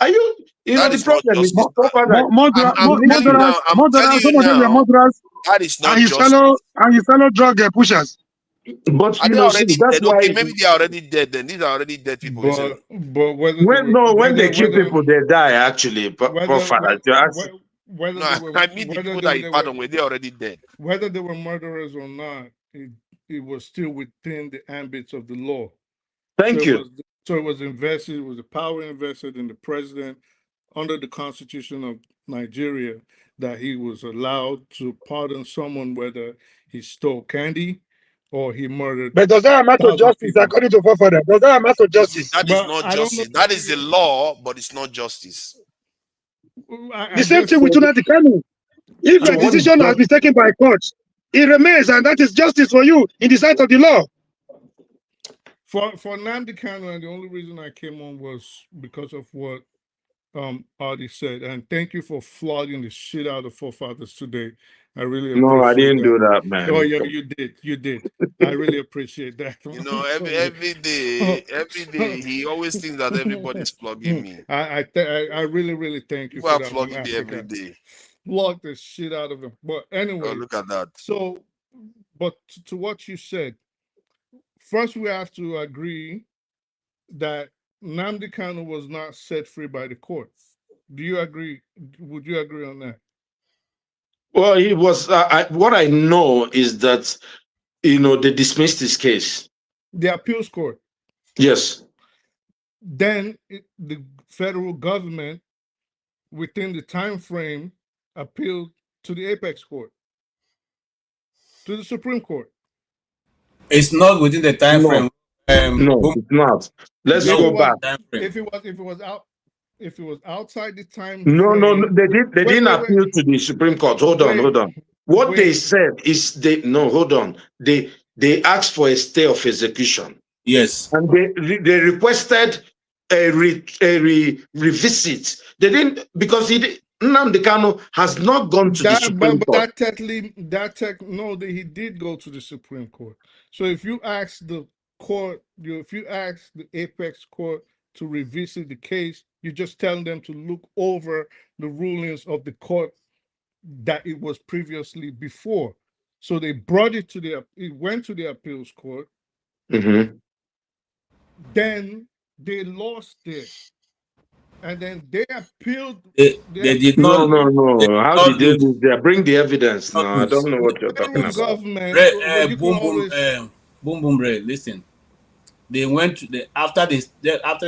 you? You know the problem is murderers. Some of them were murderers. That is not and his justice. fellow drug pushers. But are you they know, already see, that's dead? why. Okay, maybe they are already dead. Then these are already dead people. But when they kill people, they die. Actually, Father, whether no, they were, I mean the people that he pardoned were they already dead? Whether they were murderers or not, it was still within the ambits of the law. Thank you. So it was invested. It was a power invested in the president under the Constitution of Nigeria that he was allowed to pardon someone whether he stole candy or he murdered. But does that amount of justice according to forefather? Does that amount of justice? That is not justice. That is the law, but it's not justice. The same thing with Nnamdi Kanu. If a decision has been taken by court, it remains, and that is justice for you in the sight of the law. For Nnamdi Kanu, and the only reason I came on was because of what Artie said. And thank you for flogging the shit out of forefathers today. I really appreciate No, I didn't do that, man. Oh, yeah, you did. I really appreciate that. You know, every day, he always thinks that everybody's flogging me. I really thank you. People are flogging me every day. Flog the shit out of him. But anyway, look at that. So, but to what you said, first we have to agree that Nnamdi Kanu was not set free by the court. Do you agree? Would you agree on that? Well, he was. What I know is that, you know, they dismissed his case. The appeals court. Yes. Then the federal government, within the time frame, appealed to the apex court, to the Supreme Court. It's not within the time frame. No, it's not. Let's go back. If it was outside the time No, frame, they didn't appeal to the Supreme Court. Hold on. What they said is hold on. They asked for a stay of execution. Yes. And they requested a revisit. They didn't, because Nnamdi Kanu has not gone to the Supreme Court. He did go to the Supreme Court. So if you ask the court, if you ask the apex court to revisit the case, you're just telling them to look over the rulings of the court that it was previously before. So they brought it went to the appeals court. Mm-hmm. Then they lost it. And then they appealed. They did not. No. How did they lose there? Bring the evidence now. I don't know what you're talking about. Boom, listen. They went to after the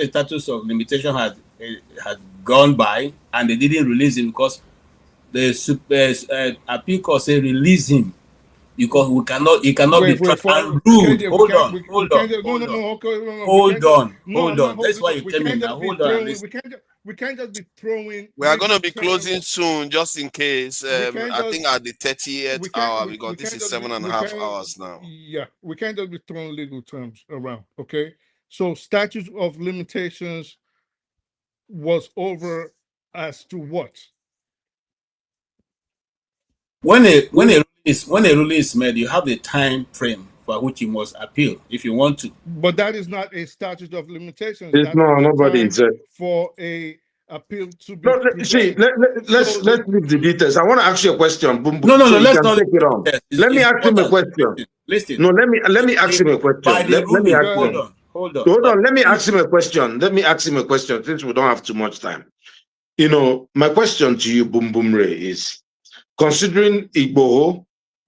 status of limitation had gone by, and they didn't release him because the appeal court said release him because he cannot be rude. Hold on. That's why you tell me now. Hold on. We can't just be throwing. We are going to be closing soon, just in case. I think at the 30th hour, because this is 7.5 hours now. Yeah, we can't just be throwing legal terms around. Okay, so statute of limitations was over As to what? When a ruling is made, you have the time frame for which you must appeal if you want to. But that is not a statute of limitations. It's That no, is the nobody time said. for a appeal to be No, see, let's leave the details. I want to ask you a question. Boom, boom. No, So you let's can not. take it on. Let me ask him a question. Listen. No, let me ask him a question. By the Let me ruling, ask him. hold on. Hold on. Let me ask him a question. Let me ask him a question since we don't have too much time. You know, my question to you, Boom Boom Ray, is considering Igboho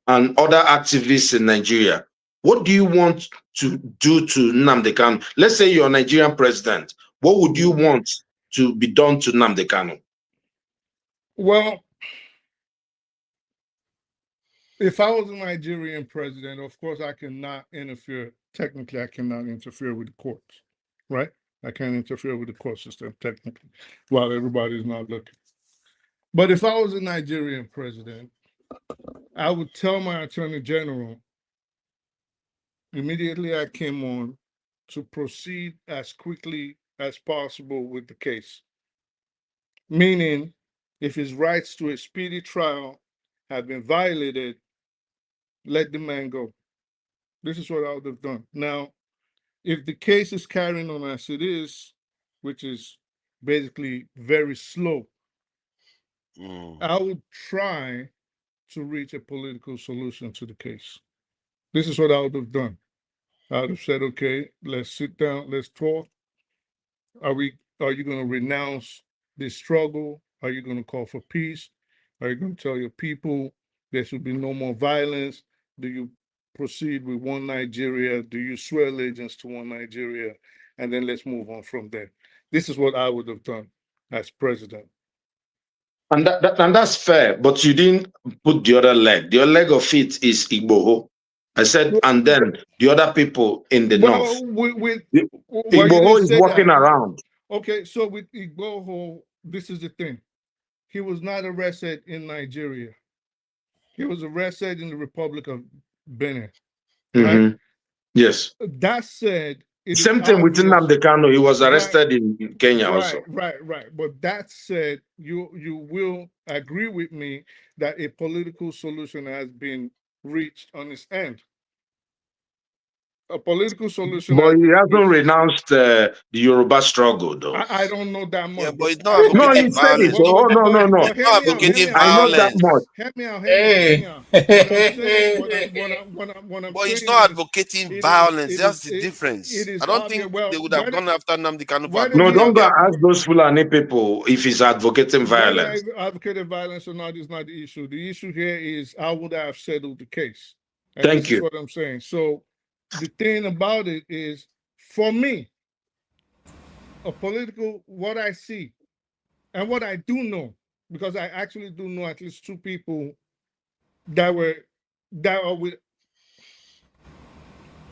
and other activists in Nigeria, what do you want to do to Nnamdi Kanu? Let's say you're a Nigerian president. What would you want to be done to Nnamdi Kanu? Well, if I was a Nigerian president, of course, I cannot interfere. Technically, I cannot interfere with the courts, right? I can't interfere with the court system technically while everybody's not looking. But if I was a Nigerian president, I would tell my attorney general immediately I came on to proceed as quickly as possible with the case. Meaning, if his rights to a speedy trial have been violated, let the man go. This is what I would have done. Now, if the case is carrying on as it is, which is basically very slow, I would try to reach a political solution to the case. This is what I would have done. I would have said, okay, let's sit down, let's talk. Are you going to renounce this struggle? Are you going to call for peace? Are you going to tell your people there should be no more violence? Do you proceed with one Nigeria? Do you swear allegiance to one Nigeria? And then let's move on from there. This is what I would have done as president. And that's fair, but you didn't put the other leg. The other leg of it is Igboho. I said, and then the other people in the north. Igboho is walking around. Okay, so with Igboho, this is the thing. He was not arrested in Nigeria. He was arrested in the Republic of Benin. Right? Yes. That said, same thing with Nnamdi Kanu. He was arrested in Kenya also. Right. But that said, you will agree with me that a political solution has been reached on his end. A political solution. But he hasn't renounced the Yoruba struggle, though. I don't know that much. Yeah, but it's not no, he said it. Oh, no. It's not advocating I know that much. Help me out. But he's not advocating violence. That's the difference. I don't think they would have gone after Nnamdi Kanu. No, don't go ask those Fulani people if he's advocating violence. Advocating violence or not is not the issue. The issue here is how would I have settled the case? And Thank you. That's what I'm saying. So the thing about it is, for me, what I see and what I do know, because I actually do know at least two people that are with.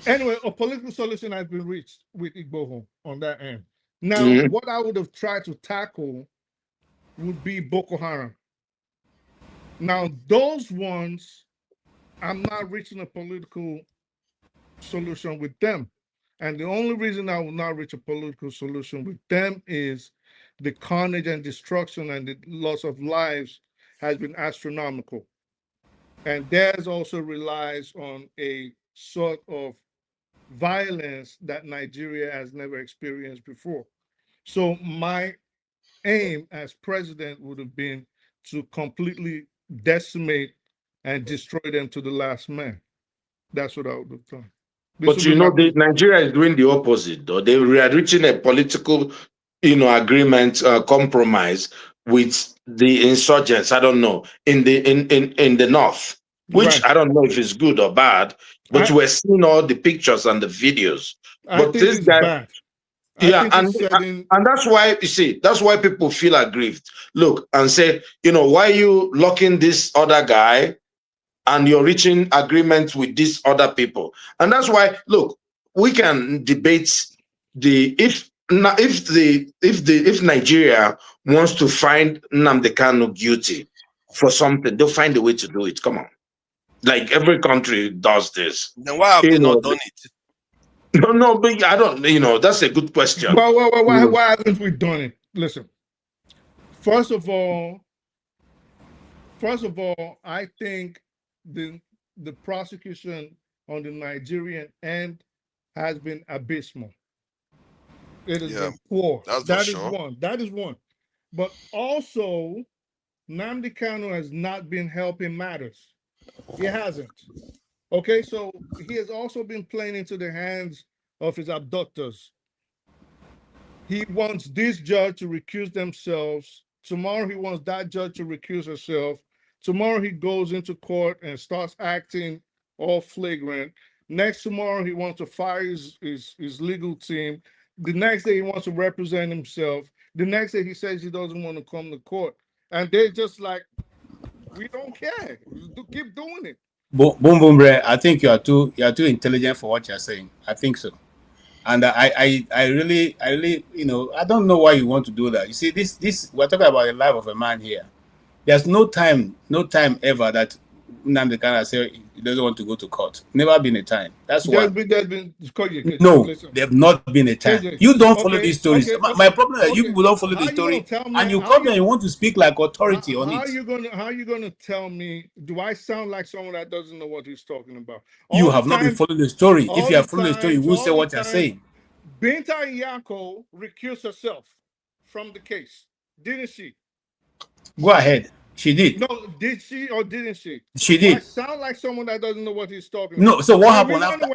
Anyway, a political solution has been reached with Igboho on that end. Now, what I would have tried to tackle would be Boko Haram. Now, those ones, I'm not reaching a political solution with them. And the only reason I will not reach a political solution with them is the carnage and destruction and the loss of lives has been astronomical. And theirs also relies on a sort of violence that Nigeria has never experienced before. So my aim as president would have been to completely decimate and destroy them to the last man. That's what I would have done. But you know, Nigeria is doing the opposite, though. They are reaching a political, agreement, compromise with the insurgents. I don't know in the north, which I don't know if it's good or bad. But we're seeing all the pictures and the videos. But this guy, bad. And that's why you see, that's why people feel aggrieved. Look and say, why are you locking this other guy? And you're reaching agreements with these other people. And that's why, look, we can debate if Nigeria wants to find Nnamdi Kanu guilty for something, they'll find a way to do it. Come on. Like every country does this. Then why have they not done it? No, but I don't, that's a good question. Why haven't we done it? Listen, First of all, I think the prosecution on the Nigerian end has been abysmal. It has been poor. That is one. That is one. But also, Nnamdi Kanu has not been helping matters. He hasn't. Okay, so he has also been playing into the hands of his abductors. He wants this judge to recuse themselves. Tomorrow he wants that judge to recuse herself. Tomorrow he goes into court and starts acting all flagrant. Tomorrow he wants to fire his legal team. The next day he wants to represent himself. The next day he says he doesn't want to come to court. And they're just like, we don't care. Keep doing it. Boom, boom, Bre. I think you are too intelligent for what you're saying. I think so. And I really, you know, I don't know why you want to do that. You see, this we're talking about the life of a man here. There's no time ever that Nnamdi Kanu say he doesn't want to go to court. Never been a time. That's why. No, there've not been a time. You don't follow these stories. My problem is that you people don't follow the story, and you come here and you want to speak like authority on it. How are you gonna tell me? Do I sound like someone that doesn't know what he's talking about? You have not been following the story. If you have followed the story, you will say what you're saying. Binta Nyako recused herself from the case, didn't she? Go ahead. She did. No, did she or didn't she? She did. I sound like someone that doesn't know what he's talking about. No, so what happened after?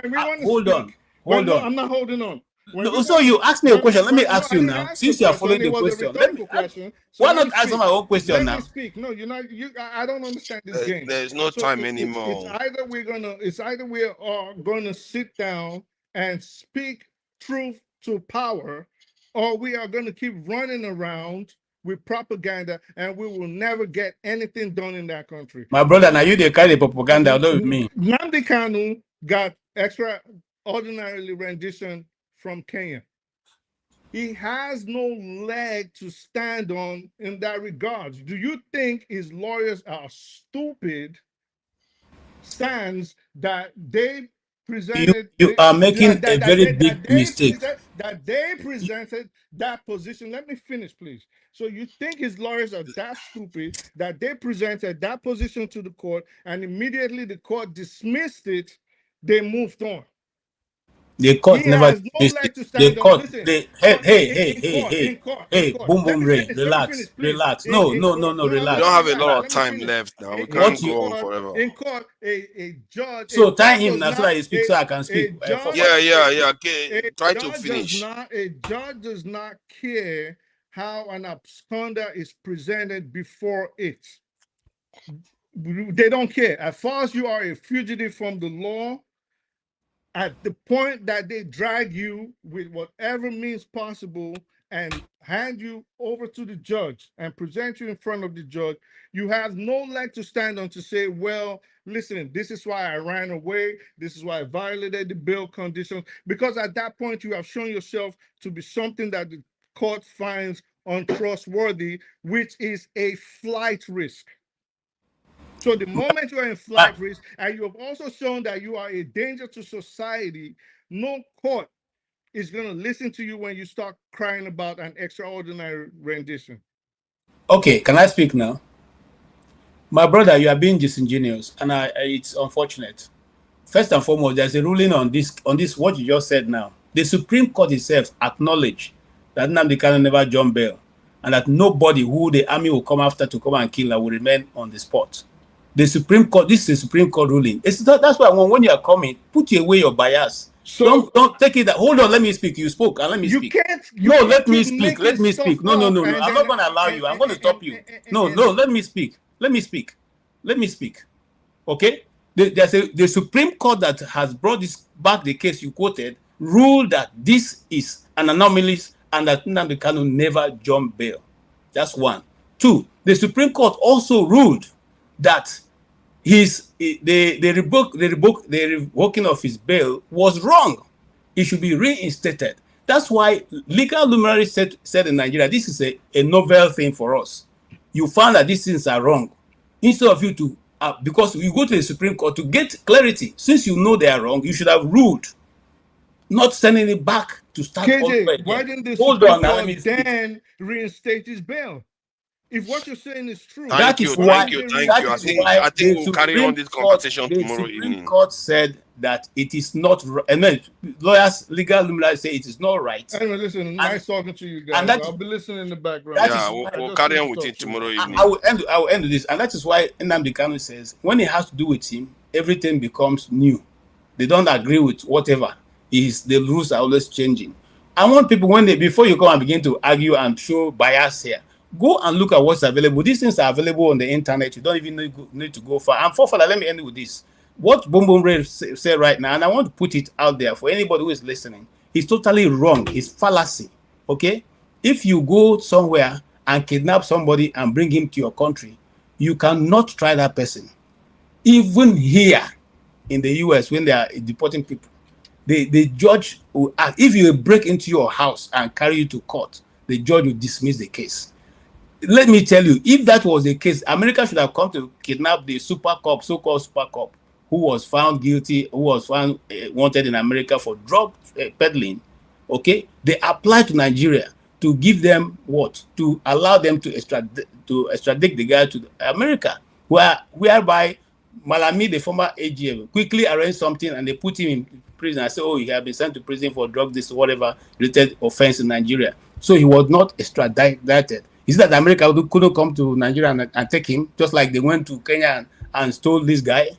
Hold on. I'm not holding on. No, so you asked me a question. Let me ask you now. Since you are following the question, why not answer my own question now? Speak. No, you're not. I don't understand this game. There's no time anymore. It's either we are gonna sit down and speak truth to power, or we are gonna keep running around with propaganda, and we will never get anything done in that country. My brother, now you the kind of propaganda, not with me. Nnamdi Kanu got extraordinary rendition from Kenya. He has no leg to stand on in that regards. Do you think his lawyers are stupid? Stands that they presented. You are making a very big mistake. That they presented that position. Let me finish, please. So you think his lawyers are that stupid that they presented that position to the court, and immediately the court dismissed it, they moved on. The court never dismissed it. The court, hey, boom, relax. No, relax. We don't have a lot of time left now. We can't go on forever. In court, a judge. So tie him now so that he speaks so I can speak. Yeah. Okay, try to finish. A judge does not care how an absconder is presented before it. They don't care. As far as you are a fugitive from the law, at the point that they drag you with whatever means possible and hand you over to the judge and present you in front of the judge, you have no leg to stand on to say, well, listen, this is why I ran away. This is why I violated the bail conditions. Because at that point, you have shown yourself to be something that the court finds untrustworthy, which is a flight risk. So the moment you are in flight risk, and you have also shown that you are a danger to society, no court is going to listen to you when you start crying about an extraordinary rendition. Okay, can I speak now? My brother, you are being disingenuous, and it's unfortunate. First and foremost, there's a ruling on this what you just said now. The Supreme Court itself acknowledged that Nnamdi Kanu never jumped bail, and that nobody who the army will come after to come and kill will remain on the spot. The Supreme Court, this is a Supreme Court ruling. That's why when you are coming, put away your bias. So don't take it that. Hold on, let me speak. You spoke, and let me speak. Let me speak. Let me speak. No. I'm not going to allow you. I'm going to stop you. No. Let me speak. Let me speak. Okay? There's the Supreme Court that has brought this back. The case you quoted ruled that this is an anomaly and that Nnamdi Kanu never jumped bail. That's one. Two. The Supreme Court also ruled that the revoking of his bail was wrong. It should be reinstated. That's why legal luminaries said in Nigeria, this is a novel thing for us. You found that these things are wrong. Instead of you to, because you go to the Supreme Court to get clarity, since you know they are wrong, you should have ruled, not sending it back to start. KJ, why didn't the Supreme Court then reinstate his bail? If what you're saying is true, Thank you. I think we'll carry on this conversation tomorrow evening. The Supreme Court said that it is not. And then lawyers, legal luminaries say it is not right. Anyway, listen, nice talking to you guys. And I'll be listening in the background. Yeah, we'll carry on with it tomorrow evening. I will end with this, and that is why Nnamdi Kanu says when it has to do with him, everything becomes new. They don't agree with whatever. The rules are always changing. I want people before you come and begin to argue and show bias here, go and look at what's available. These things are available on the internet. You don't even need to go far. And further, let me end with this. What Boom Boom Ray said right now, and I want to put it out there for anybody who is listening, is totally wrong. It's fallacy. Okay? If you go somewhere and kidnap somebody and bring him to your country, you cannot try that person. Even here in the US, when they are deporting people, the judge will ask, if you break into your house and carry you to court, the judge will dismiss the case. Let me tell you, if that was the case, America should have come to kidnap the super cop, so-called super cop, who was found guilty, who was found wanted in America for drug peddling. Okay, they applied to Nigeria to give them what? To allow them to extradite the guy to America, whereby Malami, the former AGM, quickly arranged something and they put him in prison. I said, oh, he had been sent to prison for drug, this, whatever related offense in Nigeria. So he was not extradited. Is that America couldn't come to Nigeria and take him, just like they went to Kenya and stole this guy?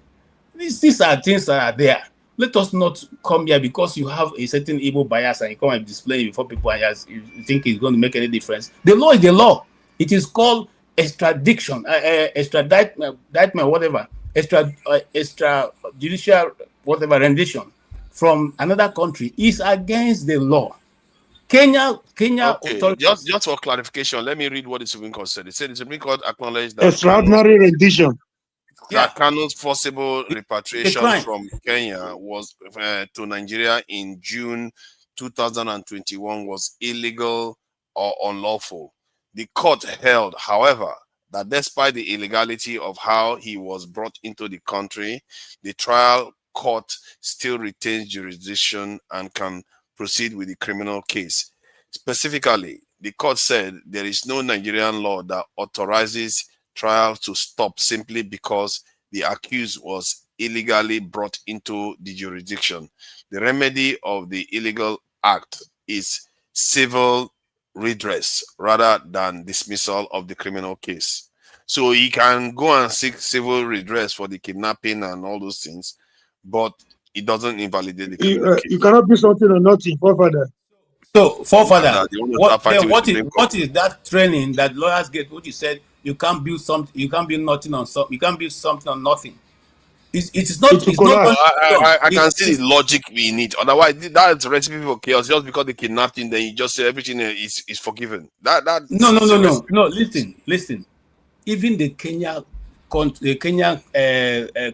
These are things that are there. Let us not come here because you have a certain evil bias and you come and display it before people and you think it's going to make any difference. The law is the law. It is called extradition, extraditment, whatever, extrajudicial, whatever, rendition from another country is against the law. Kenya okay. Just for clarification, let me read what the Supreme Court said. It said the Supreme Court acknowledged that extraordinary rendition. Kanu's forcible repatriation from Kenya was to Nigeria in June 2021 was illegal or unlawful. The court held, however, that despite the illegality of how he was brought into the country, the trial court still retains jurisdiction and can proceed with the criminal case. Specifically, the court said there is no Nigerian law that authorizes trial to stop simply because the accused was illegally brought into the jurisdiction. The remedy of the illegal act is civil redress rather than dismissal of the criminal case. So he can go and seek civil redress for the kidnapping and all those things, but it doesn't invalidate the criminal case. You cannot do something or nothing, forefather. So, forefather, what is that training that lawyers get? What you said, you can't build something, you can't build nothing on something, you can't build something on nothing. It's not. I can see the logic we need. Otherwise, that's recipe for chaos. Just because they kidnapped him, then you just say everything is forgiven. No. Listen. Even the Kenyan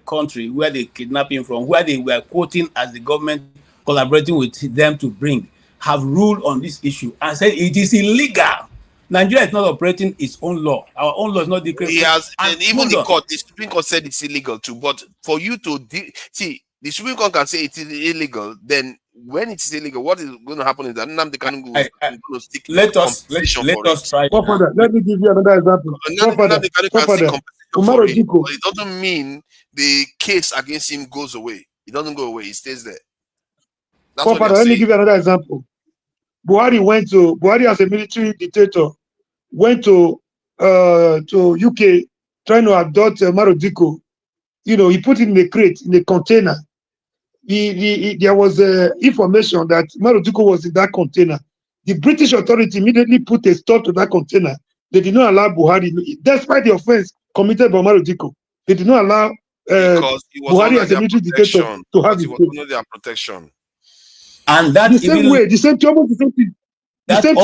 country where they kidnapped him from, where they were quoting as the government collaborating with them to bring, have ruled on this issue and said it is illegal. Nigeria is not operating its own law. Our own law is not declared. And even the Supreme Court said it's illegal too. But for you to see, the Supreme Court can say it is illegal. Then when it's illegal, what is going to happen is that Nnamdi Kanu is going to stick. Let us try. Let me give you another example. But it doesn't mean the case against him goes away. It doesn't go away. It stays there. Let me give you another example. Buhari as a military dictator went to UK trying to abduct Marodico. You know, he put it in a crate, in a container. There was information that Marodico was in that container. The British authority immediately put a stop to that container. They did not allow Buhari, despite the offense committed by Marodico. They did not allow Buhari as a military dictator to have his under their protection. And that the same way, the same thing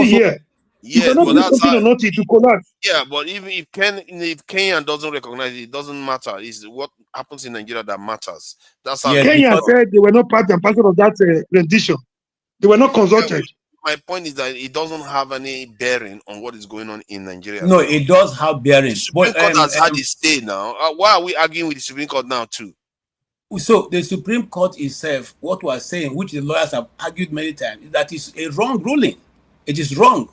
here. Yes, but that's how, not to collapse. Yeah, but even if Kenya doesn't recognize it, it doesn't matter. It's what happens in Nigeria that matters. That's how Kenya said they were not part and parcel of that rendition. They were not consulted. My point is that it doesn't have any bearing on what is going on in Nigeria. No, it does have bearing. The Supreme Court has had its say now. Why are we arguing with the Supreme Court now too? So the Supreme Court itself, what we are saying, which the lawyers have argued many times, is that is a wrong ruling. It is wrong.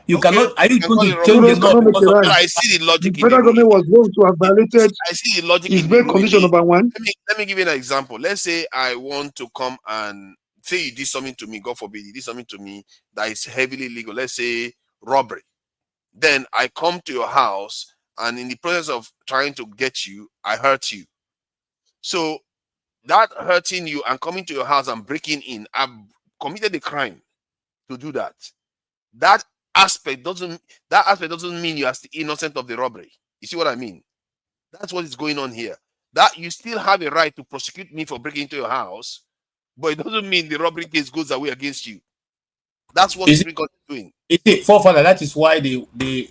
You cannot. Are you going to change Kudos the law cannot make because a of right. that? I see the logic The in the federal government was wrong to have violated I see the logic his in the bail condition ruling. number one. Let me give you an example. Let's say I want to come and say you did something to me, God forbid, you did something to me that is heavily illegal. Let's say robbery. Then I come to your house, and in the process of trying to get you, I hurt you. So that hurting you and coming to your house and breaking in, I've committed a crime to do that. That aspect doesn't mean you are still innocent of the robbery. You see what I mean? That's what is going on here. That you still have a right to prosecute me for breaking into your house, but it doesn't mean the robbery case goes away against you. That's what Supreme Court is doing. Forefather, that is why the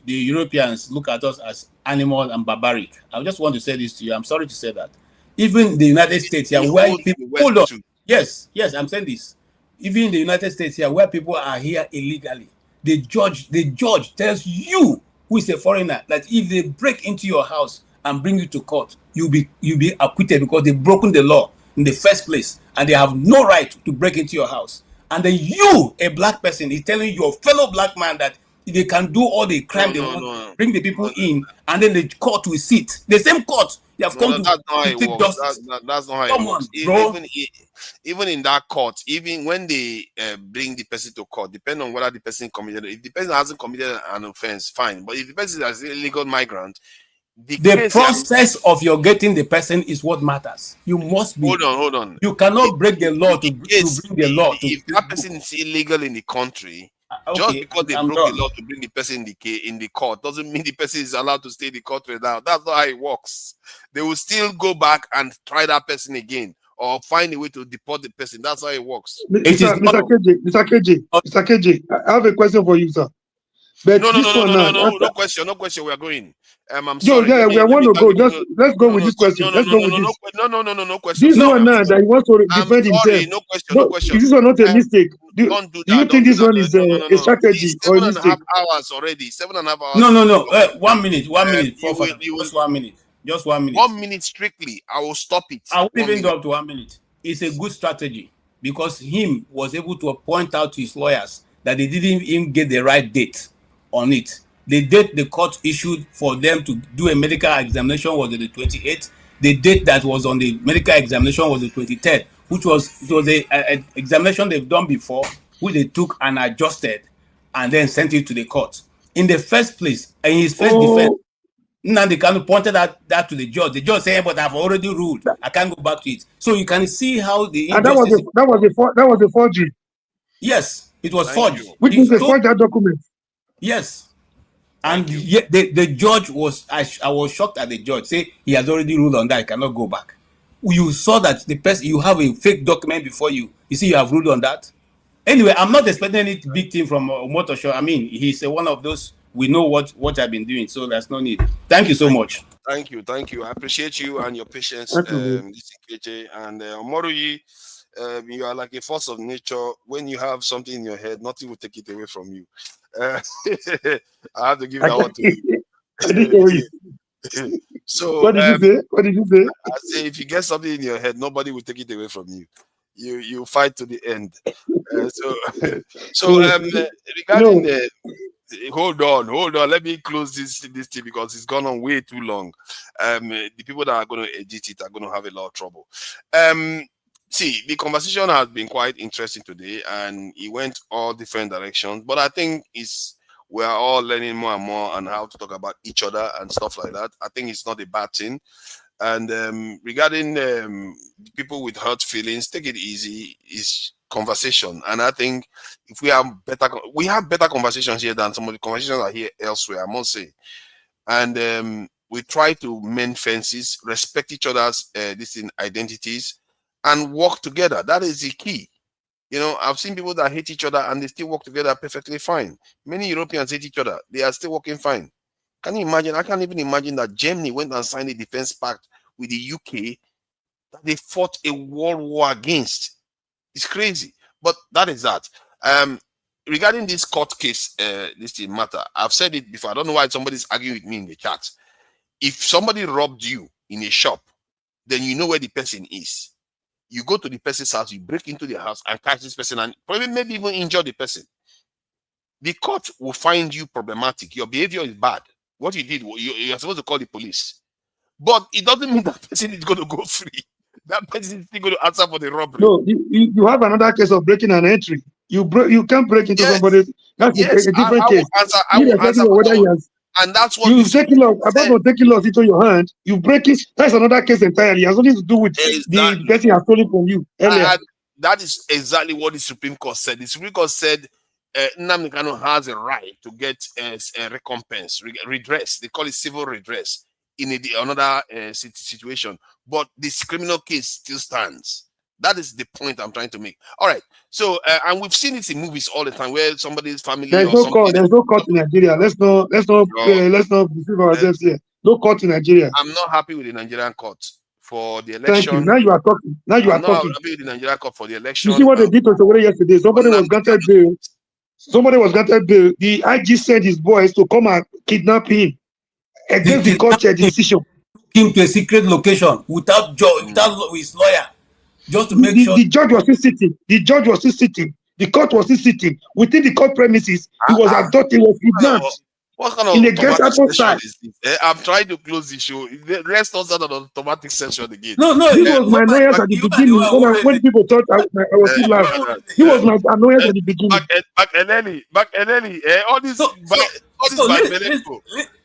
Europeans look at us as animal and barbaric. I just want to say this to you. I'm sorry to say that. Even the United States here, where people hold on. Yes, I'm saying this. Even in the United States here, where people are here illegally, the judge tells you, who is a foreigner, that if they break into your house and bring you to court, you'll be acquitted because they've broken the law in the first place, and they have no right to break into your house. And then you, a black person, is telling your fellow black man that they can do all the crime they want, bring the people in, and then the court will sit. The same court they have come to that's not how it works. justice. That's not how it works. Even in that court, even when they bring the person to court, depending on whether the person committed, if the person hasn't committed an offense, fine. But if the person is an illegal migrant, the process of your getting the person is what matters. You must be. Hold on. You cannot break the law to bring the law. If that person is illegal in the country, just because they broke the law to bring the person in the court doesn't mean the person is allowed to stay in the country now. That's not how it works. They will still go back and try that person again, or find a way to deport the person. That's how it works. Mr. KJ, I have a question for you, sir. But no question. We are going. I'm sorry. Yeah, we want to go. Let's go with this question. Let's go with this. No question. This one now that he wants to defend himself. No question. Is this one not a mistake? Do you think this one is a strategy or a 7.5 mistake? hours already. 7.5 hours. No. 1 minute. 1 minute. Just 1 minute. Just 1 minute. 1 minute strictly. I will stop it. I won't even go up to 1 minute. It's a good strategy because him was able to point out to his lawyers that they didn't even get the right date on it. The date the court issued for them to do a medical examination was the 28th. The date that was on the medical examination was the 23rd, which was a examination they've done before, which they took and adjusted and then sent it to the court. In the first place, in his first defense, Nnamdi Kanu pointed that to the judge. The judge said, "But I've already ruled. I can't go back to it." So you can see how the injustice. And that was a forgery. Yes, it was forged. Which is a forged document. Yes. And yet the judge was, I was shocked at the judge. Say he has already ruled on that, I cannot go back. You saw that the person, you have a fake document before you. You see, you have ruled on that. Anyway, I'm not expecting any big thing from Motosho. I mean, he's one of those, we know what I've been doing, so there's no need. Thank you so much. Thank you. I appreciate you and your patience, KJ. And Moruyi, you are like a force of nature. When you have something in your head, nothing will take it away from you. I have to give that one to you. So what did you say? I say if you get something in your head, nobody will take it away from you. You fight to the end. Regarding hold on. Let me close this thing because it's gone on way too long. The people that are going to edit it are going to have a lot of trouble. See, the conversation has been quite interesting today, and it went all different directions. But I think we're all learning more and more on how to talk about each other and stuff like that. I think it's not a bad thing. And regarding people with hurt feelings, take it easy. It's conversation, and I think if we have better conversations here than some of the conversations I hear elsewhere, I must say. And we try to mend fences, respect each other's identities, and work together. That is the key. You know, I've seen people that hate each other and they still work together perfectly fine. Many Europeans hate each other. They are still working fine. Can you imagine? I can't even imagine that Germany went and signed a defense pact with the UK that they fought a world war against. It's crazy. But that is that. Regarding this court case, this matter, I've said it before. I don't know why somebody's arguing with me in the chat. If somebody robbed you in a shop, then you know where the person is. You go to the person's house, you break into their house and catch this person and probably maybe even injure the person. the court will find you problematic. Your behavior is bad. What you did, you're supposed to call the police. But it doesn't mean that person is going to go free. That person is still going to answer for the robbery. No, you have another case of breaking an entry. You can't break into somebody. That's a different case. I will answer whether he has, and that's what you taking laws, apart from taking laws into your hand, you break it. That's another case entirely. It has nothing to do with the person has stolen from you earlier. That is exactly what the Supreme Court said. The Supreme Court said Nnamdi Kanu has a right to get a recompense, redress. They call it civil redress in another situation. But this criminal case still stands. That is the point I'm trying to make. All right. So, and we've seen it in movies all the time where somebody's family. There's no court in Nigeria. Let's not deceive ourselves here. No court in Nigeria. I'm not happy with the Nigerian court for the election. Thank you. Now you are talking. I'm not happy with the Nigerian court for the election. You see what they did to Sowore yesterday? Somebody was granted bail. The IG sent his boys to come and kidnap him against the court decision. Him to a secret location without his lawyer, just to make sure the judge was still sitting. The judge was still sitting. The court was still sitting within the court premises. He was abducted. He was kidnapped. What kind of in a guest outside? I'm trying to close the show. Let's not start an automatic session again. No, this was my annoyance at the beginning when people thought I was still laughing. He was my annoyance at the beginning. Back Eneli, all this.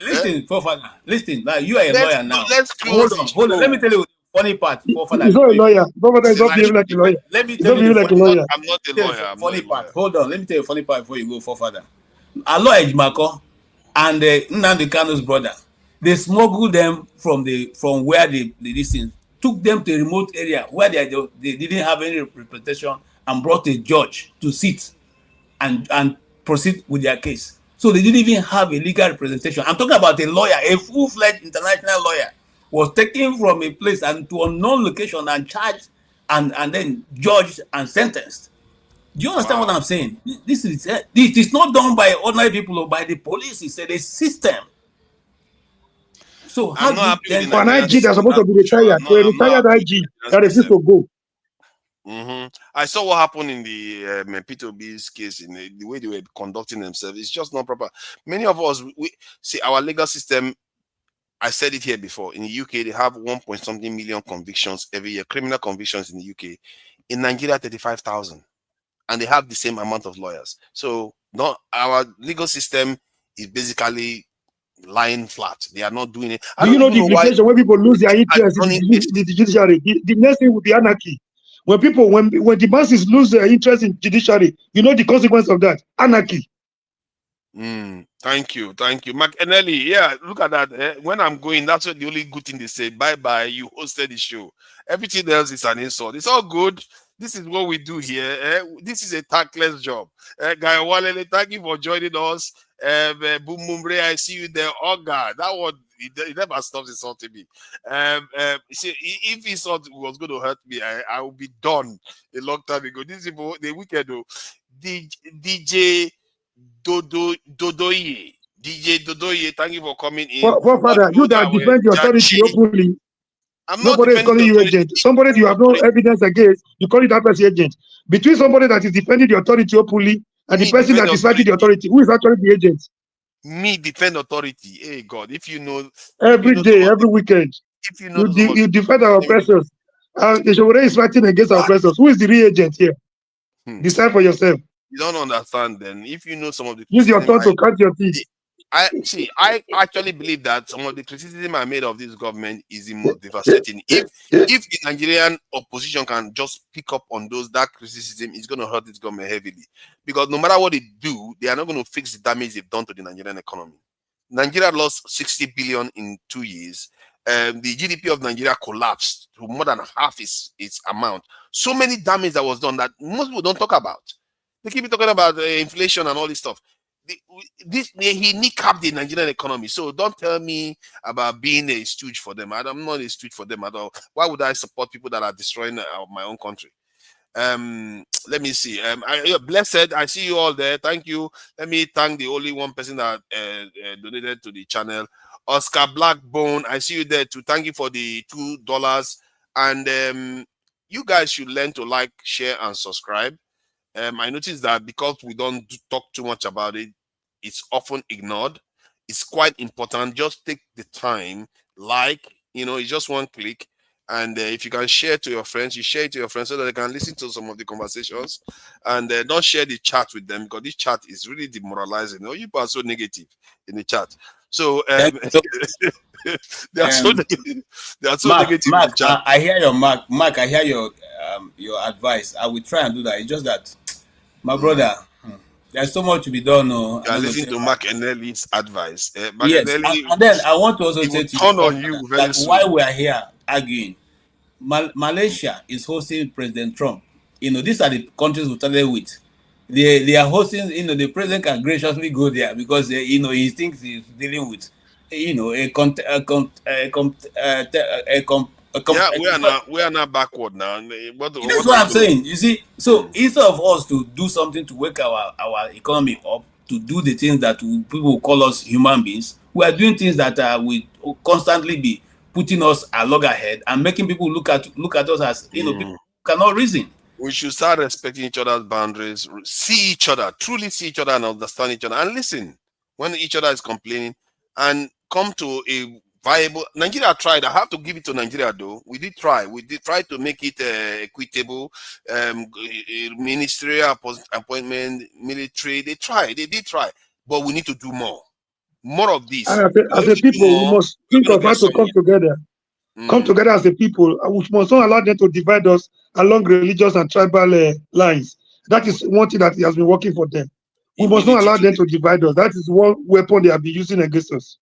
Listen, Fofana. Listen, like you are a lawyer now. Let's close. Hold on. Let me tell you the funny part. Fofana. He's not a lawyer. Fofana is not behaving like a lawyer. Let me tell you like a lawyer. I'm not a lawyer. Funny part. Hold on. Let me tell you a funny part before you go, Fofana. Allo Ejimakor and Nnamdi Kanu's brother, they smuggled them from where they listened, took them to a remote area where they didn't have any representation, and brought a judge to sit and proceed with their case. So they didn't even have a legal representation. I'm talking about a lawyer, a full-fledged international lawyer, was taken from a place and to unknown location and charged and then judged and sentenced. Do you understand what I'm saying? This is not done by ordinary people or by the police. It's a system. So how do you then... An IG that's supposed to be retired, a retired IG that refuses to go. I saw what happened in the P2B's case, in the way they were conducting themselves. It's just not proper. Many of us, we see our legal system. I said it here before. In the UK, they have 1.something million convictions every year, criminal convictions in the UK. In Nigeria, 35,000. And they have the same amount of lawyers. So our legal system is basically lying flat. They are not doing it. Do you know the implication when people lose their interest in the judiciary? The next thing will be anarchy. When the masses lose their interest in judiciary, you know the consequence of that? Anarchy. Thank you. Mark Eneli, yeah, look at that. When I'm going, that's what the only good thing they say. Bye-bye, you hosted the show. Everything else is an insult. It's all good. This is what we do here. This is a thankless job. Guy Walele, thank you for joining us. Boom Mumbre, I see you there. Oh God, that one, he never stops insulting me. See, if he thought it was going to hurt me, I would be done a long time ago. These people, the wicked though. DJ Dodoye, thank you for coming in. Father, you that defend your authority openly. Nobody is calling you agent. Somebody you have no evidence against, you call it that person agent. Between somebody that is defending the authority openly and the person that is fighting the authority, who is actually the agent? Me defend authority. Hey God, if you know every day, every weekend, if you know you defend our oppressors. The Sowore is fighting against our oppressors. Who is the real agent here? Decide for yourself. You don't understand then. If you know some of the use your thoughts to cut your teeth. I actually believe that some of the criticism I made of this government is the most devastating. If the Nigerian opposition can just pick up on that criticism, it's going to hurt this government heavily. Because no matter what they do, they are not going to fix the damage they've done to the Nigerian economy. Nigeria lost 60 billion in 2 years. The GDP of Nigeria collapsed to more than half its amount. So many damage that was done that most people don't talk about. They keep talking about inflation and all this stuff. He kneecapped the Nigerian economy. So don't tell me about being a stooge for them. I'm not a stooge for them at all. Why would I support people that are destroying my own country? Let me see. Blessed, I see you all there. Thank you. Let me thank the only one person that donated to the channel. Oscar Blackbone, I see you there too. Thank you for the $2. And you guys should learn to like, share, and subscribe. I noticed that because we don't talk too much about it, it's often ignored. It's quite important. Just take the time, it's just one click. And if you can share to your friends, you share it to your friends so that they can listen to some of the conversations. And don't share the chat with them, because this chat is really demoralizing. You people are so negative in the chat. So they are so negative. They are so negative in the chat. I hear your Mark, I hear your advice. I will try and do that. It's just that, my brother, there's so much to be done. No, you are listening to Mark Eneli's advice. Yes, and then I want to also say to you that while we are here arguing, Malaysia is hosting President Trump. These are the countries we started with. They are hosting. The president can graciously go there because he thinks he's dealing with we are not backward now. That's what I'm saying. You see, so instead of us to do something to wake our economy up, to do the things that people will call us human beings, we are doing things that will constantly be putting us a loggerhead and making people look at us as people cannot reason. We should start respecting each other's boundaries, see each other, truly see each other and understand each other, and listen when each other is complaining, and come to a viable. Nigeria tried. I have to give it to Nigeria though. We did try. We did try to make it equitable, ministerial appointment, military. They tried. They did try, but we need to do more. More of this. As a people, we must think of how to come together. Come together as a people. We must not allow them to divide us along religious and tribal lines. That is one thing that has been working for them. We must not allow them to divide us. That is one weapon they have been using against us.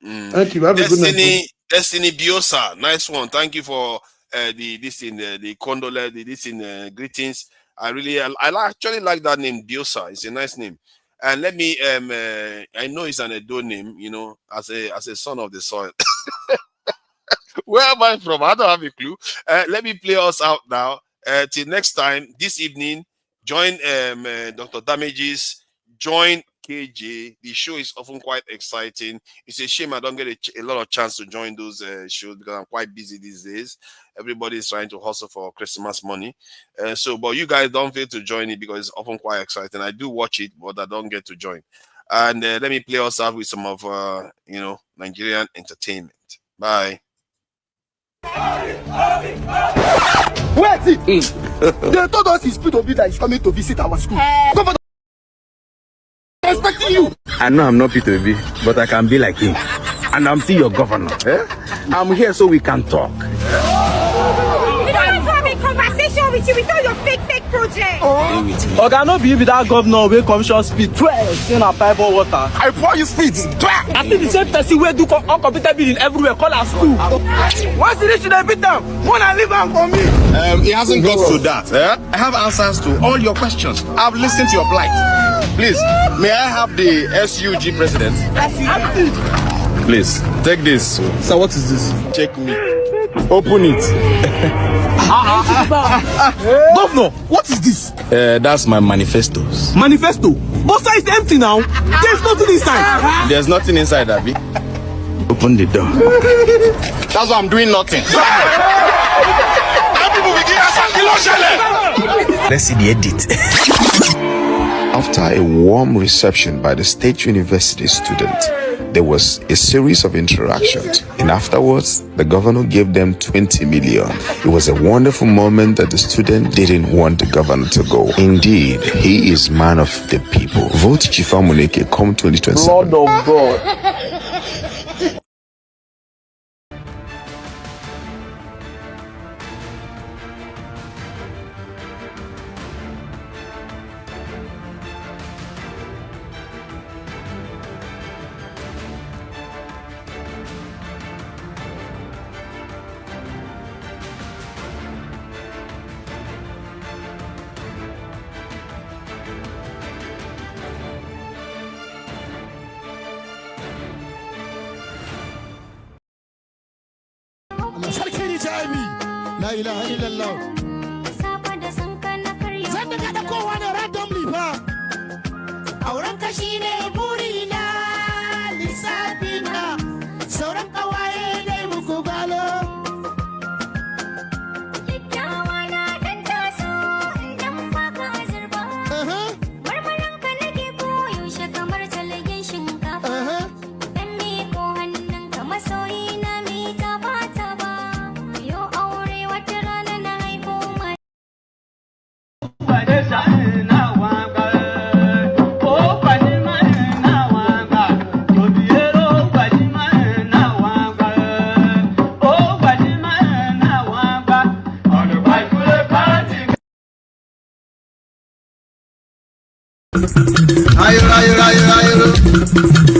Thank you. Have a good night. Destiny Biosa, nice one. Thank you for the condolence, greetings. I actually like that name, Biosa. It's a nice name. And let me I know it's an Edo name, as a son of the soil. Where am I from? I don't have a clue. Let me play us out now. Till next time, this evening, join Dr. Damages, join KJ. The show is often quite exciting. It's a shame I don't get a lot of chance to join those shows because I'm quite busy these days. Everybody is trying to hustle for Christmas money. But you guys don't fail to join it because it's often quite exciting. I do watch it, but I don't get to join. And let me play us out with some of Nigerian entertainment. Bye. Wait! They told us his spirit of leader is coming to visit our school. Governor, expecting you. I know I'm not P2B, but I can be like him. And I'm still your governor. I'm here so we can talk. We don't want to have a conversation with you with all your fake project. I cannot be with that governor where commission speed 12 in a pipe of water. I pour you speed 12. I think the same person where do uncompleted building everywhere call our school. What's the issue they beat them? When I leave them for me. It hasn't got to that. I have answers to all your questions. I've listened to your plight. Please, may I have the SUG president? Please, take this. So what is this? Check me. Open it. Governor, what is this? That's my manifestos. Manifesto? Bossa is empty now. There's nothing inside. There's nothing inside, Abby. Open the door. That's why I'm doing nothing. Let's see the edit. After a warm reception by the State University student, there was a series of interactions, and afterwards, the governor gave them 20 million. It was a wonderful moment that the student didn't want the governor to go. Indeed, he is man of the people. Vote Chifa Muneke come 2027. Lord of God. La ilaha illallah. Zan daga da kowa ne randomly fa. Auren ka shine burina, lissafina, sauran kawaye dai muku galo. Tchiroma